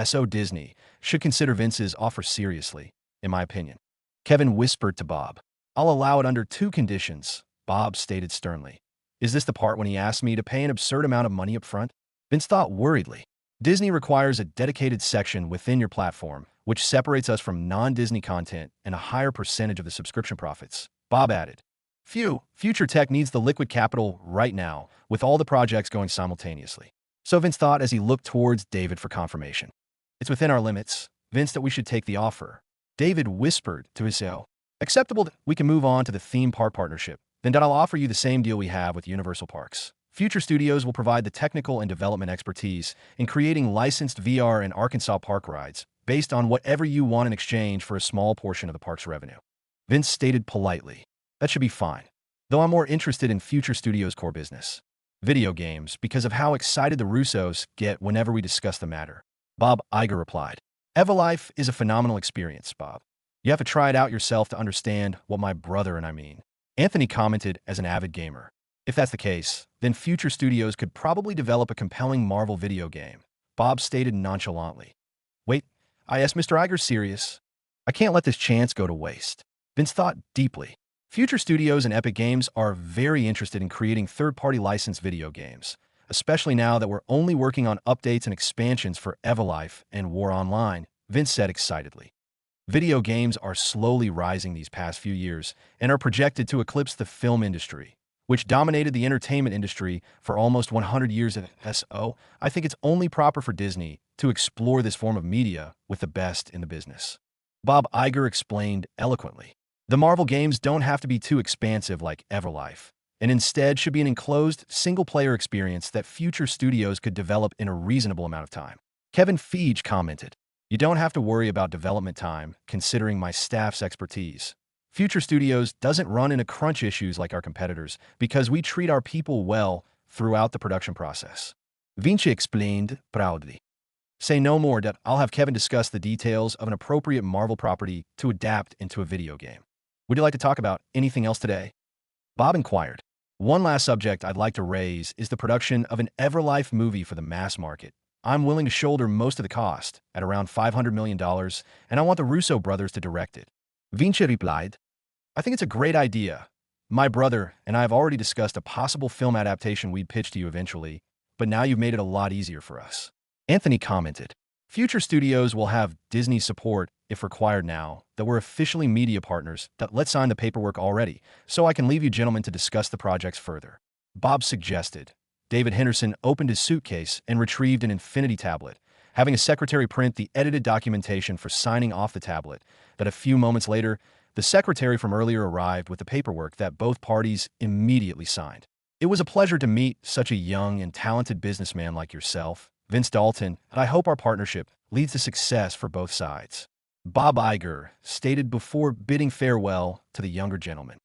So Disney should consider Vince's offer seriously, in my opinion. Kevin whispered to Bob. I'll allow it under 2 conditions, Bob stated sternly. Is this the part when he asked me to pay an absurd amount of money up front? Vince thought worriedly. Disney requires a dedicated section within your platform, which separates us from non-Disney content and a higher percentage of the subscription profits, Bob added. Future Tech needs the liquid capital right now, with all the projects going simultaneously. So Vince thought as he looked towards David for confirmation. It's within our limits, Vince, that we should take the offer. David whispered to his CEO. Acceptable. We can move on to the theme park partnership. Then I'll offer you the same deal we have with Universal Parks. Future Studios will provide the technical and development expertise in creating licensed VR and Arkansas park rides based on whatever you want in exchange for a small portion of the park's revenue. Vince stated politely. That should be fine. Though I'm more interested in Future Studios' core business. Video games, because of how excited the Russos get whenever we discuss the matter. Bob Iger replied. Everlife is a phenomenal experience, Bob. You have to try it out yourself to understand what my brother and I mean. Anthony commented as an avid gamer. If that's the case, then Future Studios could probably develop a compelling Marvel video game. Bob stated nonchalantly. Wait, I asked Mr. Iger serious. I can't let this chance go to waste. Vince thought deeply. Future Studios and Epic Games are very interested in creating third-party licensed video games, especially now that we're only working on updates and expansions for Everlife and War Online, Vince said excitedly. Video games are slowly rising these past few years and are projected to eclipse the film industry, which dominated the entertainment industry for almost 100 years. So, I think it's only proper for Disney to explore this form of media with the best in the business. Bob Iger explained eloquently. The Marvel games don't have to be too expansive like Everlife, and instead should be an enclosed, single-player experience that Future Studios could develop in a reasonable amount of time. Kevin Feige commented, You don't have to worry about development time, considering my staff's expertise. Future Studios doesn't run into crunch issues like our competitors because we treat our people well throughout the production process. Vinci explained proudly. Say no more that I'll have Kevin discuss the details of an appropriate Marvel property to adapt into a video game. Would you like to talk about anything else today? Bob inquired. One last subject I'd like to raise is the production of an Everlife movie for the mass market. I'm willing to shoulder most of the cost, at around $500 million, and I want the Russo brothers to direct it. Vinci replied, I think it's a great idea. My brother and I have already discussed a possible film adaptation we'd pitch to you eventually, but now you've made it a lot easier for us. Anthony commented, Future Studios will have Disney's support if required now that we're officially media partners. Let's sign the paperwork already, so I can leave you gentlemen to discuss the projects further. Bob suggested. David Henderson opened his suitcase and retrieved an infinity tablet, having a secretary print the edited documentation for signing off the tablet. That a few moments later, the secretary from earlier arrived with the paperwork that both parties immediately signed. It was a pleasure to meet such a young and talented businessman like yourself, Vince Dalton, and I hope our partnership leads to success for both sides. Bob Iger stated before bidding farewell to the younger gentleman.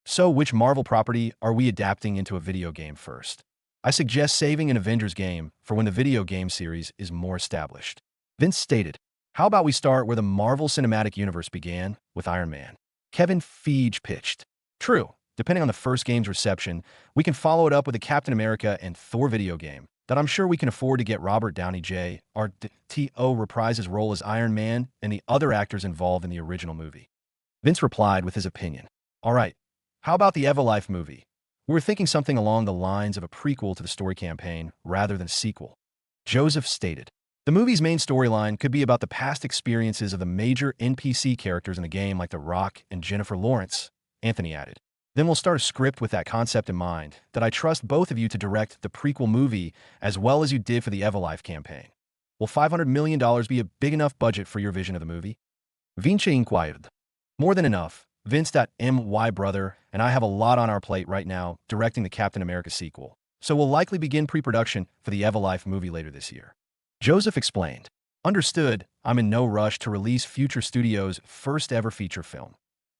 So which Marvel property are we adapting into a video game first? I suggest saving an Avengers game for when the video game series is more established. Vince stated, how about we start where the Marvel Cinematic Universe began, with Iron Man? Kevin Feige pitched. True, depending on the first game's reception, we can follow it up with a Captain America and Thor video game that I'm sure we can afford to get Robert Downey Jr. reprise his role as Iron Man and the other actors involved in the original movie. Vince replied with his opinion. All right, how about the Everlife movie? We were thinking something along the lines of a prequel to the story campaign rather than a sequel. Joseph stated, the movie's main storyline could be about the past experiences of the major NPC characters in the game like The Rock and Jennifer Lawrence, Anthony added. Then we'll start a script with that concept in mind that I trust both of you to direct the prequel movie as well as you did for the Everlife campaign. Will $500 million be a big enough budget for your vision of the movie? Vinci inquired. More than enough. Vince.my brother and I have a lot on our plate right now directing the Captain America sequel, so we'll likely begin pre-production for the Everlife movie later this year. Joseph explained. Understood, I'm in no rush to release Future Studios' first ever feature film.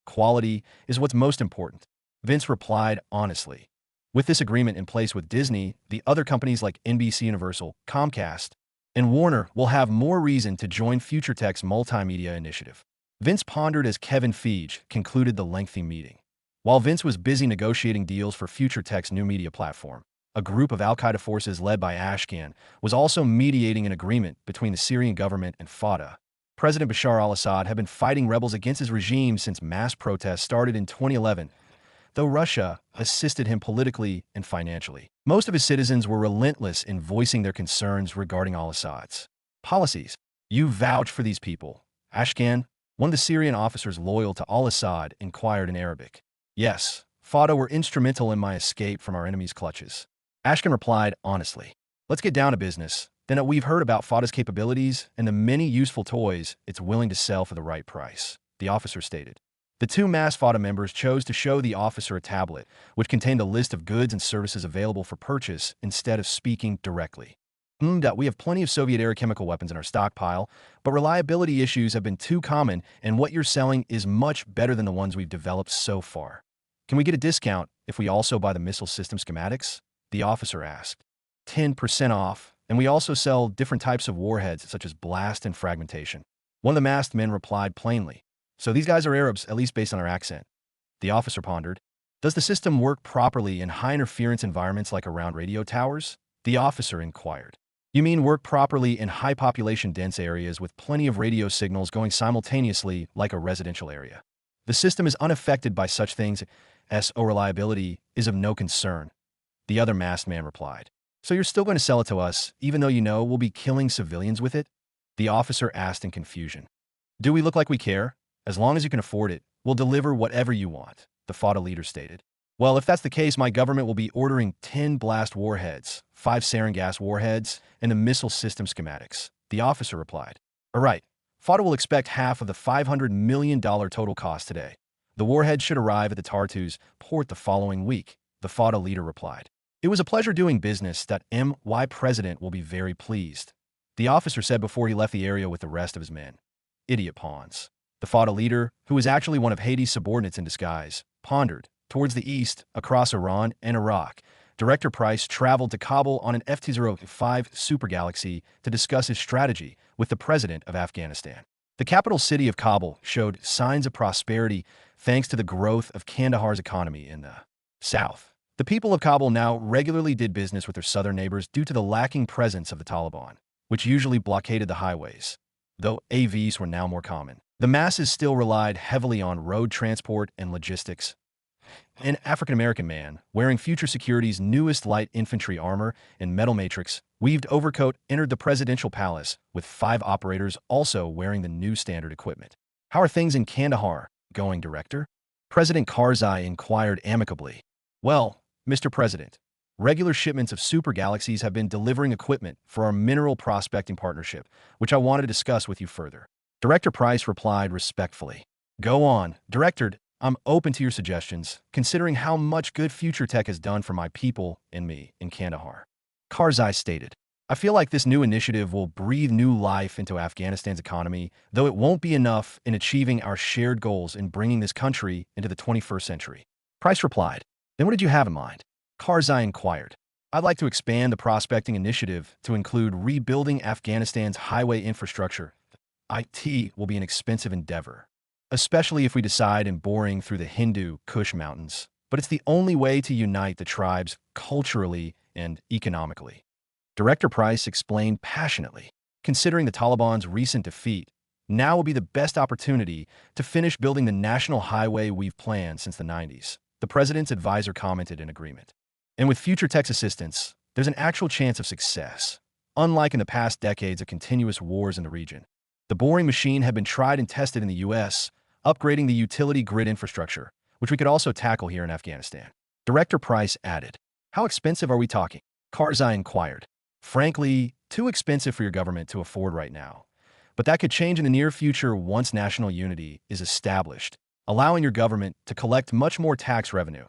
Quality is what's most important. Vince replied honestly. With this agreement in place with Disney, the other companies like NBC Universal, Comcast, and Warner will have more reason to join FutureTech's multimedia initiative. Vince pondered as Kevin Feige concluded the lengthy meeting. While Vince was busy negotiating deals for FutureTech's new media platform, a group of al-Qaeda forces led by Ashkan was also mediating an agreement between the Syrian government and Fatah. President Bashar al-Assad had been fighting rebels against his regime since mass protests started in 2011, though Russia assisted him politically and financially. Most of his citizens were relentless in voicing their concerns regarding al-Assad's policies. You vouch for these people. Ashkan, one of the Syrian officers loyal to al-Assad, inquired in Arabic. Yes, Fatah were instrumental in my escape from our enemy's clutches. Ashkan replied honestly. Let's get down to business. Then we've heard about Fatah's capabilities and the many useful toys it's willing to sell for the right price, the officer stated. The two mass FATA members chose to show the officer a tablet, which contained a list of goods and services available for purchase instead of speaking directly. We have plenty of Soviet-era chemical weapons in our stockpile, but reliability issues have been too common, and what you're selling is much better than the ones we've developed so far. Can we get a discount if we also buy the missile system schematics? The officer asked. 10% off, and we also sell different types of warheads such as blast and fragmentation. One of the masked men replied plainly. So these guys are Arabs, at least based on their accent. The officer pondered. Does the system work properly in high-interference environments like around radio towers? The officer inquired. You mean work properly in high-population dense areas with plenty of radio signals going simultaneously like a residential area? The system is unaffected by such things as reliability is of no concern. The other masked man replied. So you're still going to sell it to us, even though you know we'll be killing civilians with it? The officer asked in confusion. Do we look like we care? As long as you can afford it, we'll deliver whatever you want, the FATA leader stated. Well, if that's the case, my government will be ordering 10 blast warheads, 5 sarin gas warheads, and the missile system schematics, the officer replied. All right, FATA will expect half of the $500 million total cost today. The warheads should arrive at the Tartus port the following week, the FATA leader replied. It was a pleasure doing business. My president will be very pleased, the officer said before he left the area with the rest of his men. Idiot pawns. The FATA leader, who was actually one of Haiti's subordinates in disguise, pondered. Towards the east, across Iran and Iraq, Director Price traveled to Kabul on an FT-05 Super Galaxy to discuss his strategy with the president of Afghanistan. The capital city of Kabul showed signs of prosperity thanks to the growth of Kandahar's economy in the south. The people of Kabul now regularly did business with their southern neighbors due to the lacking presence of the Taliban, which usually blockaded the highways, though AVs were now more common. The masses still relied heavily on road transport and logistics. An African-American man, wearing Future Security's newest light infantry armor and metal matrix, weaved overcoat, entered the presidential palace, with 5 operators also wearing the new standard equipment. How are things in Kandahar going, Director? President Karzai inquired amicably. Well, Mr. President, regular shipments of super galaxies have been delivering equipment for our mineral prospecting partnership, which I wanted to discuss with you further. Director Price replied respectfully. Go on, Director. I'm open to your suggestions, considering how much good future tech has done for my people and me in Kandahar. Karzai stated, I feel like this new initiative will breathe new life into Afghanistan's economy, though it won't be enough in achieving our shared goals in bringing this country into the 21st century. Price replied, Then what did you have in mind? Karzai inquired. I'd like to expand the prospecting initiative to include rebuilding Afghanistan's highway infrastructure. IT will be an expensive endeavor, especially if we decide in boring through the Hindu Kush Mountains. But it's the only way to unite the tribes culturally and economically. Director Price explained passionately. Considering the Taliban's recent defeat, now will be the best opportunity to finish building the national highway we've planned since the 90s. The president's advisor commented in agreement. And with future tech's assistance, there's an actual chance of success. Unlike in the past decades of continuous wars in the region, the boring machine had been tried and tested in the U.S., upgrading the utility grid infrastructure, which we could also tackle here in Afghanistan. Director Price added, How expensive are we talking? Karzai inquired. Frankly, too expensive for your government to afford right now. But that could change in the near future once national unity is established, allowing your government to collect much more tax revenue.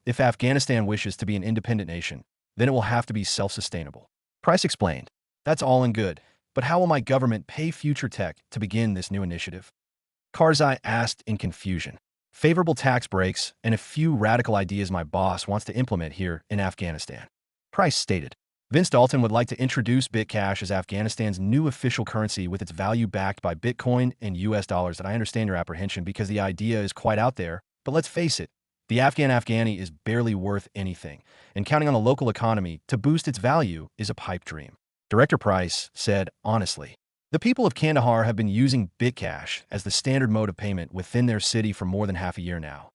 If Afghanistan wishes to be an independent nation, then it will have to be self-sustainable. Price explained, That's all and good, but how will my government pay future tech to begin this new initiative? Karzai asked in confusion. Favorable tax breaks and a few radical ideas my boss wants to implement here in Afghanistan. Price stated. Vince Dalton would like to introduce BitCash as Afghanistan's new official currency with its value backed by Bitcoin and US dollars. And I understand your apprehension because the idea is quite out there, but let's face it, the Afghani is barely worth anything, and counting on the local economy to boost its value is a pipe dream. Director Price said honestly. The people of Kandahar have been using BitCash as the standard mode of payment within their city for more than half a year now.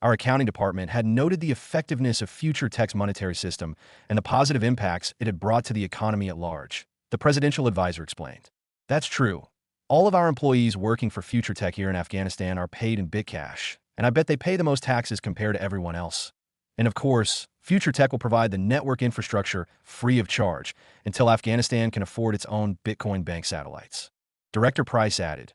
Our accounting department had noted the effectiveness of future tech's monetary system and the positive impacts it had brought to the economy at large, the presidential advisor explained. That's true. All of our employees working for future tech here in Afghanistan are paid in BitCash, and I bet they pay the most taxes compared to everyone else. And of course, future tech will provide the network infrastructure free of charge until Afghanistan can afford its own Bitcoin bank satellites. Director Price added,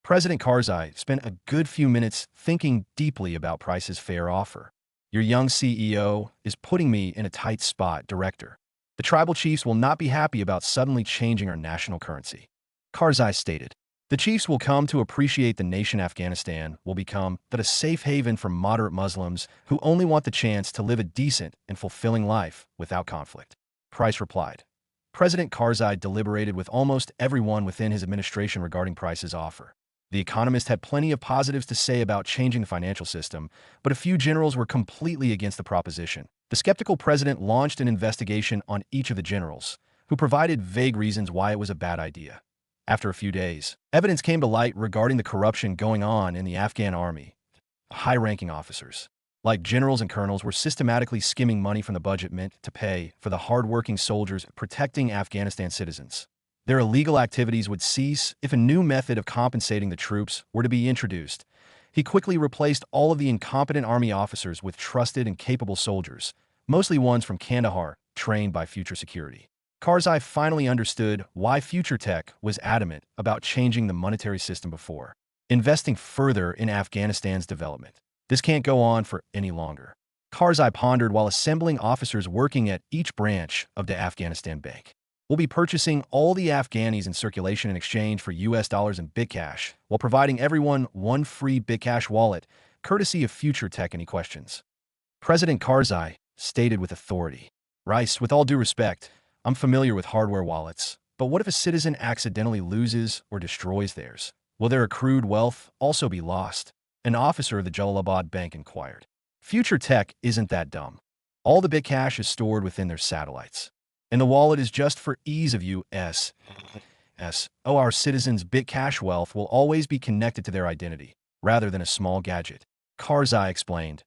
President Karzai spent a good few minutes thinking deeply about Price's fair offer. Your young CEO is putting me in a tight spot, Director. The tribal chiefs will not be happy about suddenly changing our national currency. Karzai stated. The chiefs will come to appreciate the nation Afghanistan will become that a safe haven for moderate Muslims who only want the chance to live a decent and fulfilling life without conflict. Price replied. President Karzai deliberated with almost everyone within his administration regarding Price's offer. The Economist had plenty of positives to say about changing the financial system, but a few generals were completely against the proposition. The skeptical president launched an investigation on each of the generals, who provided vague reasons why it was a bad idea. After a few days, evidence came to light regarding the corruption going on in the Afghan army. High-ranking officers, like generals and colonels, were systematically skimming money from the budget meant to pay for the hard-working soldiers protecting Afghanistan citizens. Their illegal activities would cease if a new method of compensating the troops were to be introduced. He quickly replaced all of the incompetent army officers with trusted and capable soldiers, mostly ones from Kandahar, trained by Future Security. Karzai finally understood why Future Tech was adamant about changing the monetary system before investing further in Afghanistan's development. This can't go on for any longer. Karzai pondered while assembling officers working at each branch of the Afghanistan Bank. We'll be purchasing all the Afghanis in circulation in exchange for US dollars and Bitcash, while providing everyone one free Bitcash wallet, courtesy of Future Tech. Any questions? President Karzai stated with authority. Rice, with all due respect, I'm familiar with hardware wallets, but what if a citizen accidentally loses or destroys theirs? Will their accrued wealth also be lost? An officer of the Jalalabad Bank inquired. Future Tech isn't that dumb. All the Bitcash is stored within their satellites, and the wallet is just for ease of use. Our citizens' Bitcash wealth will always be connected to their identity, rather than a small gadget. Karzai explained.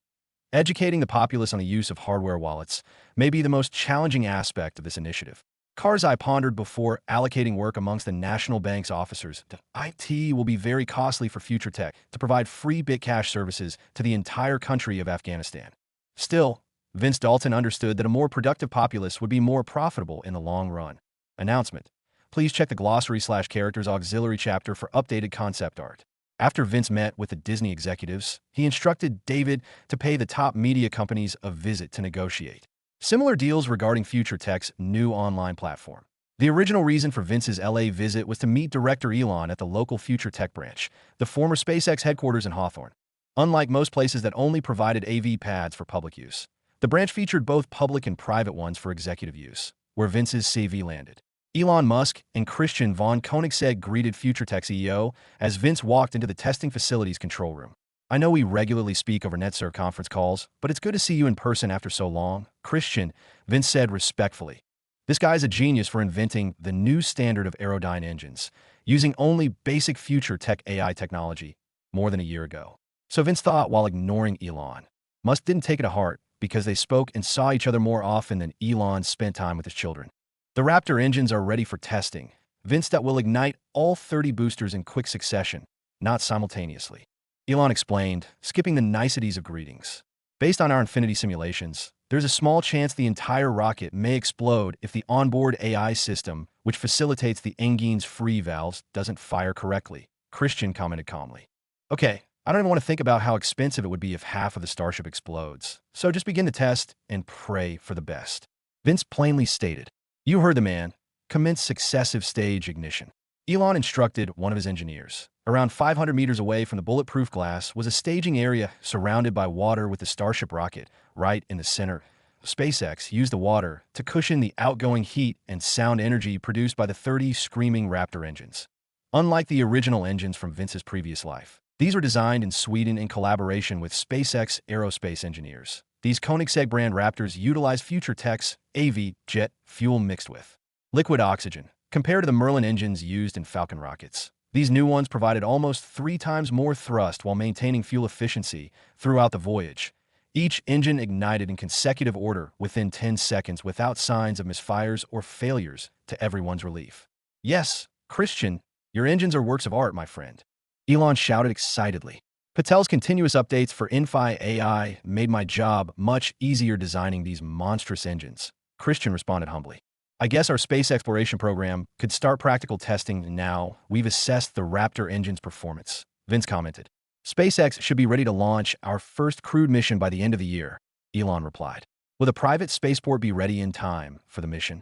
Educating the populace on the use of hardware wallets may be the most challenging aspect of this initiative. Karzai pondered before allocating work amongst the national bank's officers. IT will be very costly for Future Tech to provide free Bitcash services to the entire country of Afghanistan. Still, Vince Dalton understood that a more productive populace would be more profitable in the long run. Announcement. Please check the glossary/characters auxiliary chapter for updated concept art. After Vince met with the Disney executives, he instructed David to pay the top media companies a visit to negotiate similar deals regarding Future Tech's new online platform. The original reason for Vince's LA visit was to meet Director Elon at the local Future Tech branch, the former SpaceX headquarters in Hawthorne. Unlike most places that only provided AV pads for public use, the branch featured both public and private ones for executive use, where Vince's CV landed. Elon Musk and Christian von Koenigsegg greeted Future Tech CEO as Vince walked into the testing facility's control room. I know we regularly speak over NetServe conference calls, but it's good to see you in person after so long, Christian, Vince said respectfully. This guy's a genius for inventing the new standard of Aerodyne engines, using only basic Future Tech AI technology more than a year ago. So Vince thought while ignoring Elon. Musk didn't take it to heart because they spoke and saw each other more often than Elon spent time with his children. The Raptor engines are ready for testing. Vince that will ignite all 30 boosters in quick succession, not simultaneously. Elon explained, skipping the niceties of greetings. Based on our Infinity simulations, there's a small chance the entire rocket may explode if the onboard AI system, which facilitates the engine's free valves, doesn't fire correctly, Christian commented calmly. Okay, I don't even want to think about how expensive it would be if half of the Starship explodes. So just begin the test and pray for the best. Vince plainly stated. You heard the man. Commence successive stage ignition. Elon instructed one of his engineers. Around 500 meters away from the bulletproof glass was a staging area surrounded by water with the Starship rocket right in the center. SpaceX used the water to cushion the outgoing heat and sound energy produced by the 30 screaming Raptor engines. Unlike the original engines from Vince's previous life, these were designed in Sweden in collaboration with SpaceX aerospace engineers. These Koenigsegg brand Raptors utilize Future Tech's AV jet fuel mixed with liquid oxygen, compared to the Merlin engines used in Falcon rockets. These new ones provided almost 3 times more thrust while maintaining fuel efficiency throughout the voyage. Each engine ignited in consecutive order within 10 seconds without signs of misfires or failures, to everyone's relief. Yes, Christian, your engines are works of art, my friend. Elon shouted excitedly. Patel's continuous updates for Infi AI made my job much easier designing these monstrous engines. Christian responded humbly. I guess our space exploration program could start practical testing now. We've assessed the Raptor engine's performance. Vince commented. SpaceX should be ready to launch our first crewed mission by the end of the year, Elon replied. Will the private spaceport be ready in time for the mission?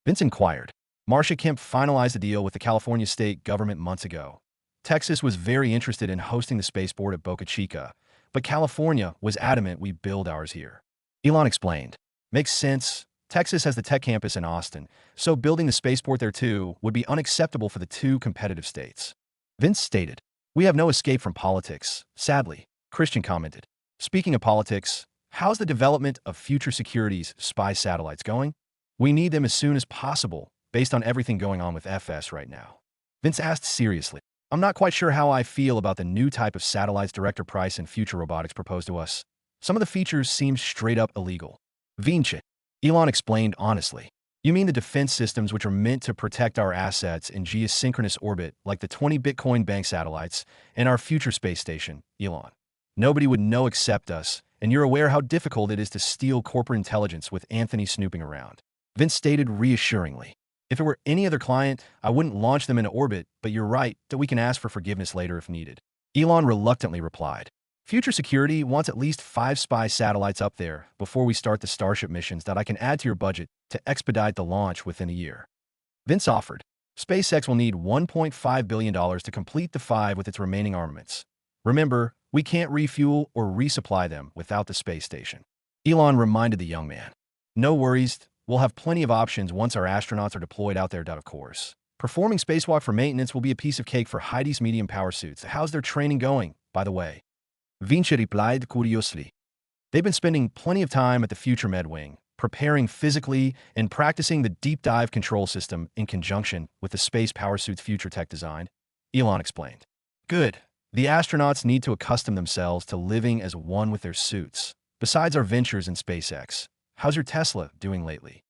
Vince inquired. Marcia Kemp finalized a deal with the California state government months ago. Texas was very interested in hosting the spaceport at Boca Chica, but California was adamant we build ours here. Elon explained. Makes sense. Texas has the tech campus in Austin, so building the spaceport there too would be unacceptable for the two competitive states. Vince stated. We have no escape from politics, sadly, Christian commented. Speaking of politics, how's the development of future securities spy satellites going? We need them as soon as possible, based on everything going on with FS right now. Vince asked seriously. I'm not quite sure how I feel about the new type of satellites Director Price and Future Robotics proposed to us. Some of the features seem straight up illegal. Vinci. Elon explained honestly. You mean the defense systems which are meant to protect our assets in geosynchronous orbit like the 20 Bitcoin bank satellites and our future space station, Elon. Nobody would know except us, and you're aware how difficult it is to steal corporate intelligence with Anthony snooping around. Vince stated reassuringly. If it were any other client, I wouldn't launch them into orbit, but you're right that we can ask for forgiveness later if needed. Elon reluctantly replied. Future Security wants at least 5 spy satellites up there before we start the Starship missions that I can add to your budget to expedite the launch within a year. Vince offered. SpaceX will need $1.5 billion to complete the 5 with its remaining armaments. Remember, we can't refuel or resupply them without the space station. Elon reminded the young man. No worries, we'll have plenty of options once our astronauts are deployed out there, of course. Performing spacewalk for maintenance will be a piece of cake for Heidi's medium power suits. How's their training going, by the way? Vinci replied curiously. They've been spending plenty of time at the Future Med Wing, preparing physically and practicing the deep dive control system in conjunction with the space power suit's future tech design, Elon explained. Good. The astronauts need to accustom themselves to living as one with their suits. Besides our ventures in SpaceX, how's your Tesla doing lately?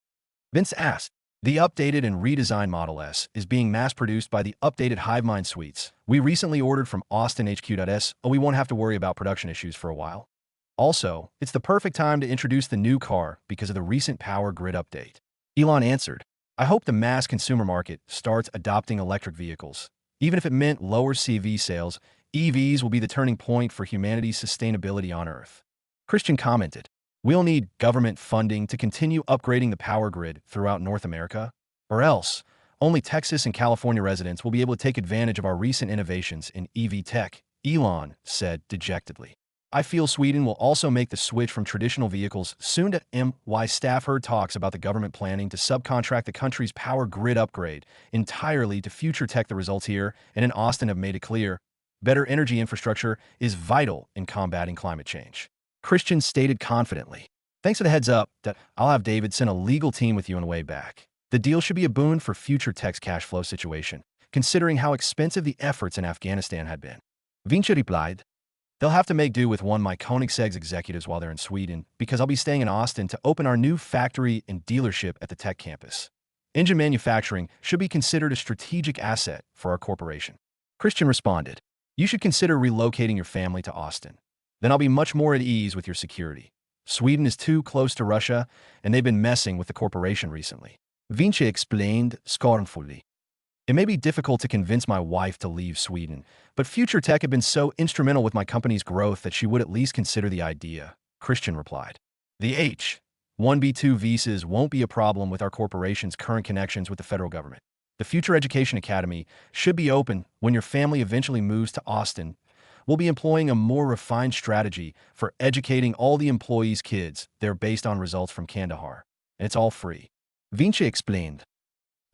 Vince asked. The updated and redesigned Model S is being mass-produced by the updated HiveMind suites we recently ordered from Austin HQ.S, so we won't have to worry about production issues for a while. Also, it's the perfect time to introduce the new car because of the recent power grid update. Elon answered, I hope the mass consumer market starts adopting electric vehicles. Even if it meant lower CV sales, EVs will be the turning point for humanity's sustainability on Earth. Christian commented, we'll need government funding to continue upgrading the power grid throughout North America, or else only Texas and California residents will be able to take advantage of our recent innovations in EV tech, Elon said dejectedly. I feel Sweden will also make the switch from traditional vehicles soon to my staff heard talks about the government planning to subcontract the country's power grid upgrade entirely to Future Tech. The results here and in Austin have made it clear, better energy infrastructure is vital in combating climate change. Christian stated confidently. Thanks for the heads up that I'll have David send a legal team with you on the way back. The deal should be a boon for Future Tech's cash flow situation, considering how expensive the efforts in Afghanistan had been. Vinci replied, they'll have to make do with one of my Koenigsegg's executives while they're in Sweden, because I'll be staying in Austin to open our new factory and dealership at the tech campus. Engine manufacturing should be considered a strategic asset for our corporation. Christian responded, you should consider relocating your family to Austin. Then I'll be much more at ease with your security. Sweden is too close to Russia, and they've been messing with the corporation recently. Vinci explained scornfully. It may be difficult to convince my wife to leave Sweden, but Future Tech had been so instrumental with my company's growth that she would at least consider the idea, Christian replied. The H-1B2 visas won't be a problem with our corporation's current connections with the federal government. The Future Education Academy should be open when your family eventually moves to Austin. We'll be employing a more refined strategy for educating all the employees' kids. They're based on results from Kandahar. And it's all free. Vinci explained.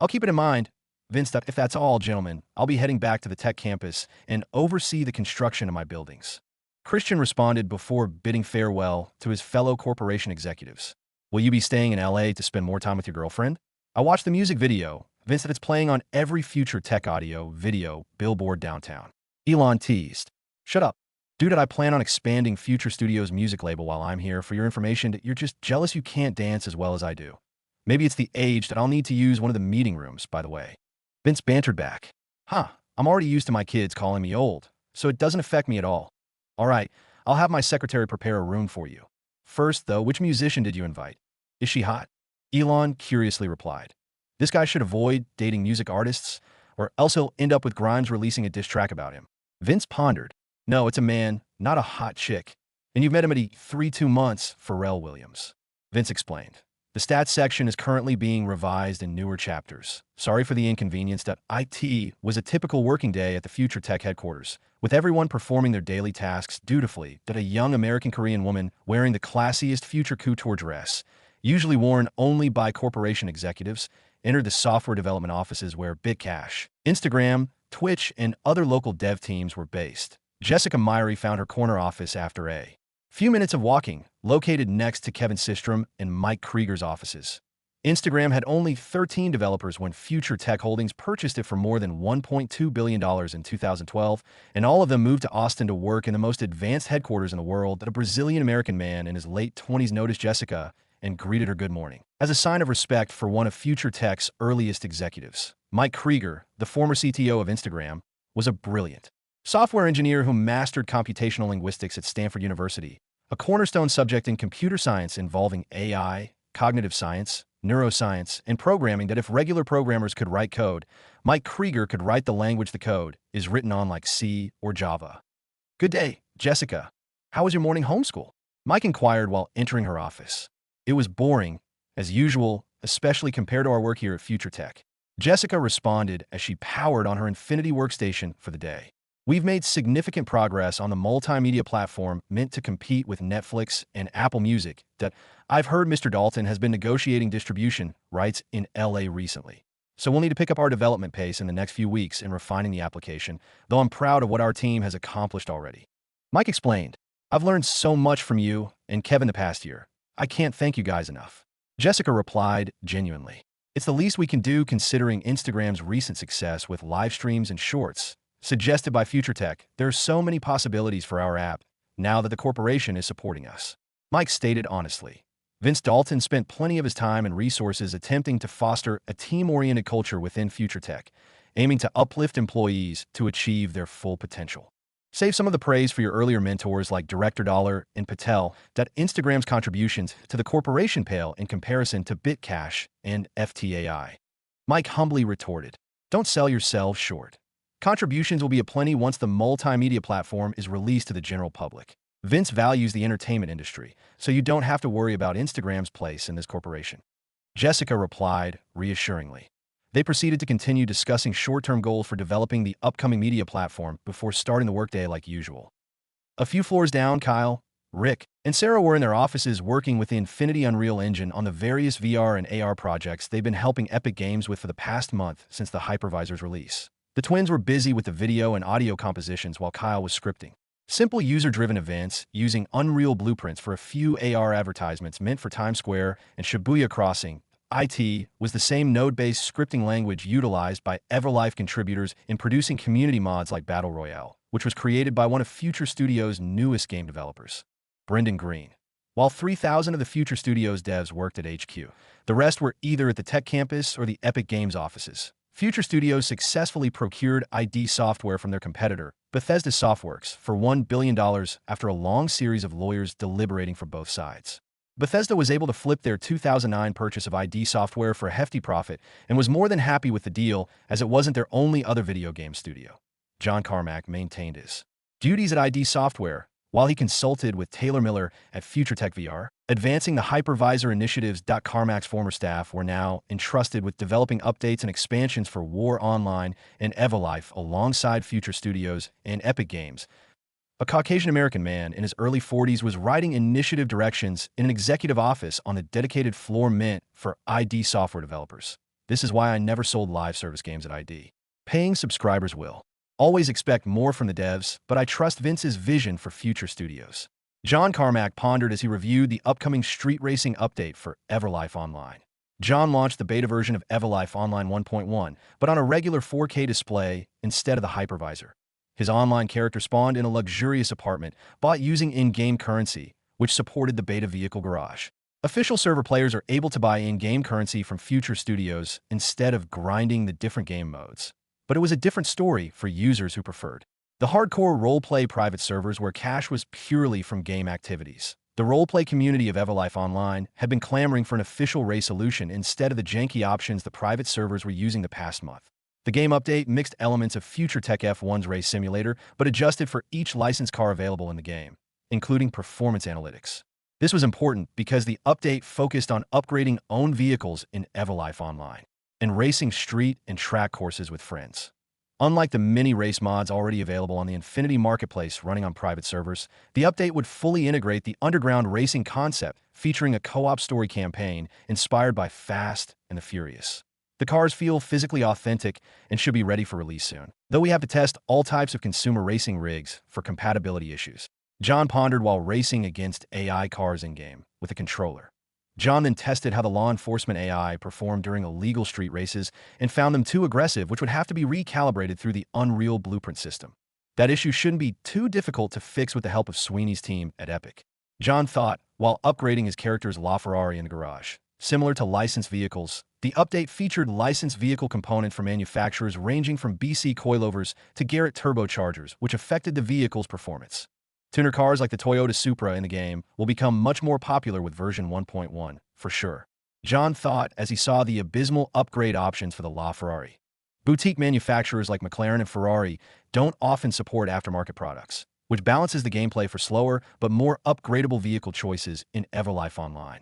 I'll keep it in mind, Vince, that if that's all, gentlemen, I'll be heading back to the tech campus and oversee the construction of my buildings. Christian responded before bidding farewell to his fellow corporation executives. Will you be staying in LA to spend more time with your girlfriend? I watched the music video, Vince, that it's playing on every Future Tech audio, video, billboard downtown. Elon teased. Shut up. Dude, I plan on expanding Future Studios' music label while I'm here. For your information, you're just jealous you can't dance as well as I do. Maybe it's the age that I'll need to use one of the meeting rooms, by the way. Vince bantered back. I'm already used to my kids calling me old, so it doesn't affect me at all. All right, I'll have my secretary prepare a room for you. First, though, which musician did you invite? Is she hot? Elon curiously replied. This guy should avoid dating music artists, or else he'll end up with Grimes releasing a diss track about him. Vince pondered. No, it's a man, not a hot chick. And you've met him at 2 months, Pharrell Williams. Vince explained. The stats section is currently being revised in newer chapters. Sorry for the inconvenience. It was a typical working day at the Future Tech headquarters, with everyone performing their daily tasks dutifully. A young American-Korean woman wearing the classiest future couture dress, usually worn only by corporation executives, entered the software development offices where Bitcash, Instagram, Twitch, and other local dev teams were based. Jessica Myrie found her corner office after a few minutes of walking, located next to Kevin Systrom and Mike Krieger's offices. Instagram had only 13 developers when Future Tech Holdings purchased it for more than $1.2 billion in 2012, and all of them moved to Austin to work in the most advanced headquarters in the world. That a Brazilian-American man in his late 20s noticed Jessica and greeted her good morning. As a sign of respect for one of Future Tech's earliest executives, Mike Krieger, the former CTO of Instagram, was a brilliant software engineer who mastered computational linguistics at Stanford University, a cornerstone subject in computer science involving AI, cognitive science, neuroscience, and programming. That if regular programmers could write code, Mike Krieger could write the language the code is written on, like C or Java. Good day, Jessica. How was your morning homeschool? Mike inquired while entering her office. It was boring, as usual, especially compared to our work here at Future Tech. Jessica responded as she powered on her Infinity workstation for the day. We've made significant progress on the multimedia platform meant to compete with Netflix and Apple Music. That I've heard Mr. Dalton has been negotiating distribution rights in LA recently. So we'll need to pick up our development pace in the next few weeks in refining the application, though I'm proud of what our team has accomplished already. Mike explained, I've learned so much from you and Kevin the past year. I can't thank you guys enough. Jessica replied genuinely. It's the least we can do considering Instagram's recent success with live streams and shorts. Suggested by Future Tech, there are so many possibilities for our app now that the corporation is supporting us. Mike stated honestly. Vince Dalton spent plenty of his time and resources attempting to foster a team-oriented culture within Future Tech, aiming to uplift employees to achieve their full potential. Save some of the praise for your earlier mentors like Director Dollar and Patel. That Instagram's contributions to the corporation pale in comparison to Bitcash and FTAI. Mike humbly retorted, don't sell yourselves short. Contributions will be aplenty once the multimedia platform is released to the general public. Vince values the entertainment industry, so you don't have to worry about Instagram's place in this corporation. Jessica replied reassuringly. They proceeded to continue discussing short-term goals for developing the upcoming media platform before starting the workday like usual. A few floors down, Kyle, Rick, and Sarah were in their offices working with the Infinity Unreal Engine on the various VR and AR projects they've been helping Epic Games with for the past month since the hypervisor's release. The twins were busy with the video and audio compositions while Kyle was scripting. Simple user-driven events using Unreal blueprints for a few AR advertisements meant for Times Square and Shibuya Crossing. IT was the same node-based scripting language utilized by Everlife contributors in producing community mods like Battle Royale, which was created by one of Future Studios' newest game developers, Brendan Green. While 3,000 of the Future Studios devs worked at HQ, the rest were either at the Tech Campus or the Epic Games offices. Future Studios successfully procured ID software from their competitor, Bethesda Softworks, for $1 billion after a long series of lawyers deliberating for both sides. Bethesda was able to flip their 2009 purchase of ID software for a hefty profit and was more than happy with the deal, as it wasn't their only other video game studio. John Carmack maintained his duties at ID Software, while he consulted with Taylor Miller at Future Tech VR, advancing the hypervisor initiatives. Carmack's former staff were now entrusted with developing updates and expansions for War Online and Everlife alongside Future Studios and Epic Games. A Caucasian-American man in his early 40s was writing initiative directions in an executive office on the dedicated floor meant for ID software developers. This is why I never sold live service games at ID. Paying subscribers will always expect more from the devs, but I trust Vince's vision for Future Studios. John Carmack pondered as he reviewed the upcoming street racing update for Everlife Online. John launched the beta version of Everlife Online 1.1, but on a regular 4K display instead of the hypervisor. His online character spawned in a luxurious apartment bought using in-game currency, which supported the beta vehicle garage. Official server players are able to buy in-game currency from Future Studios instead of grinding the different game modes. But it was a different story for users who preferred the hardcore role-play private servers where cash was purely from game activities. The roleplay community of Everlife Online had been clamoring for an official race solution instead of the janky options the private servers were using the past month. The game update mixed elements of future Tech F1's race simulator, but adjusted for each licensed car available in the game, including performance analytics. This was important because the update focused on upgrading owned vehicles in Everlife Online and racing street and track courses with friends. Unlike the many race mods already available on the Infinity Marketplace running on private servers, the update would fully integrate the underground racing concept, featuring a co-op story campaign inspired by Fast and the Furious. The cars feel physically authentic and should be ready for release soon, though we have to test all types of consumer racing rigs for compatibility issues. John pondered while racing against AI cars in-game with a controller. John then tested how the law enforcement AI performed during illegal street races and found them too aggressive, which would have to be recalibrated through the Unreal Blueprint system. That issue shouldn't be too difficult to fix with the help of Sweeney's team at Epic. John thought, while upgrading his character's LaFerrari in the garage. Similar to licensed vehicles, the update featured licensed vehicle components from manufacturers ranging from BC coilovers to Garrett turbochargers, which affected the vehicle's performance. Tuner cars like the Toyota Supra in the game will become much more popular with version 1.1, for sure. John thought as he saw the abysmal upgrade options for the LaFerrari. Boutique manufacturers like McLaren and Ferrari don't often support aftermarket products, which balances the gameplay for slower but more upgradable vehicle choices in Everlife Online.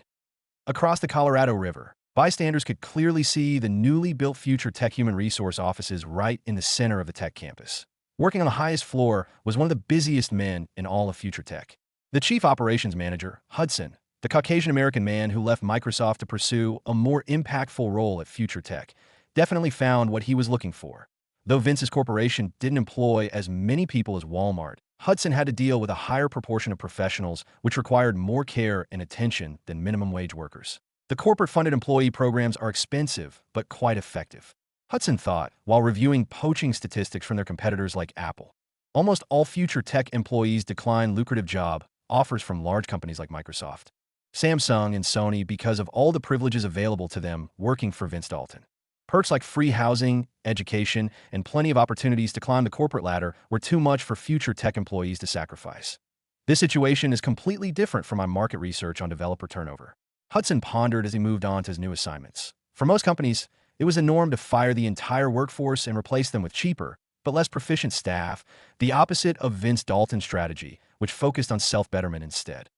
Across the Colorado River, bystanders could clearly see the newly built Future Tech Human Resource offices right in the center of the tech campus. Working on the highest floor was one of the busiest men in all of Future Tech. The chief operations manager, Hudson, the Caucasian-American man who left Microsoft to pursue a more impactful role at Future Tech, definitely found what he was looking for. Though Vince's corporation didn't employ as many people as Walmart, Hudson had to deal with a higher proportion of professionals which required more care and attention than minimum wage workers. The corporate-funded employee programs are expensive, but quite effective. Hudson thought, while reviewing poaching statistics from their competitors like Apple. Almost all Future Tech employees decline lucrative job offers from large companies like Microsoft, Samsung, and Sony because of all the privileges available to them working for Vince Dalton. Perks like free housing, education, and plenty of opportunities to climb the corporate ladder were too much for Future Tech employees to sacrifice. This situation is completely different from my market research on developer turnover. Hudson pondered as he moved on to his new assignments. For most companies, it was a norm to fire the entire workforce and replace them with cheaper, but less proficient staff, the opposite of Vince Dalton's strategy, which focused on self-betterment instead.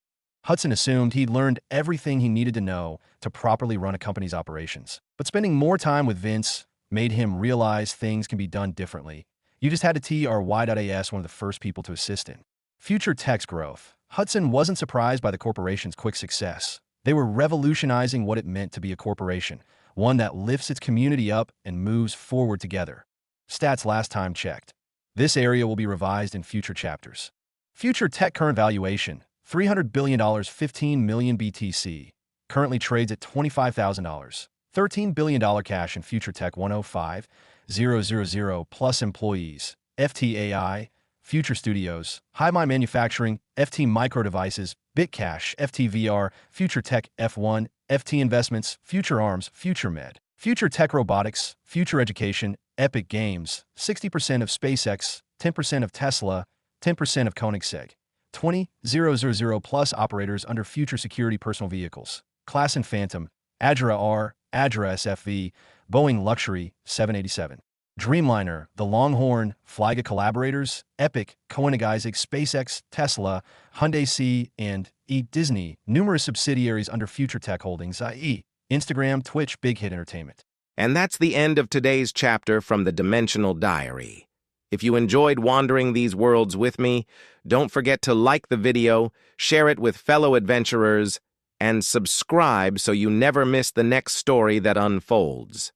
Hudson assumed he'd learned everything he needed to know to properly run a company's operations, but spending more time with Vince made him realize things can be done differently. You just had to TRY.AS one of the first people to assist in Future Tech's growth. Hudson wasn't surprised by the corporation's quick success. They were revolutionizing what it meant to be a corporation, one that lifts its community up and moves forward together. Stats last time checked. This area will be revised in future chapters. Future Tech current valuation, $300 billion, 15 million BTC. Currently trades at $25,000. $13 billion cash in Future Tech 105,000 plus employees. FTAI, Future Studios, Highmind Manufacturing, FT Micro Devices, Bitcash, FTVR, Future Tech F1, FT Investments, Future Arms, Future Med, Future Tech Robotics, Future Education, Epic Games, 60% of SpaceX, 10% of Tesla, 10% of Koenigsegg, 20,000 plus operators under Future Security personal vehicles, Class and Phantom, Adra R, Adra SFV, Boeing Luxury 787. Dreamliner, The Longhorn, Flyga Collaborators, Epic, Koenigsegg, SpaceX, Tesla, Hyundai C, and Disney, numerous subsidiaries under Future Tech Holdings, i.e. Instagram, Twitch, Big Hit Entertainment. And that's the end of today's chapter from the Dimensional Diary. If you enjoyed wandering these worlds with me, don't forget to like the video, share it with fellow adventurers, and subscribe so you never miss the next story that unfolds.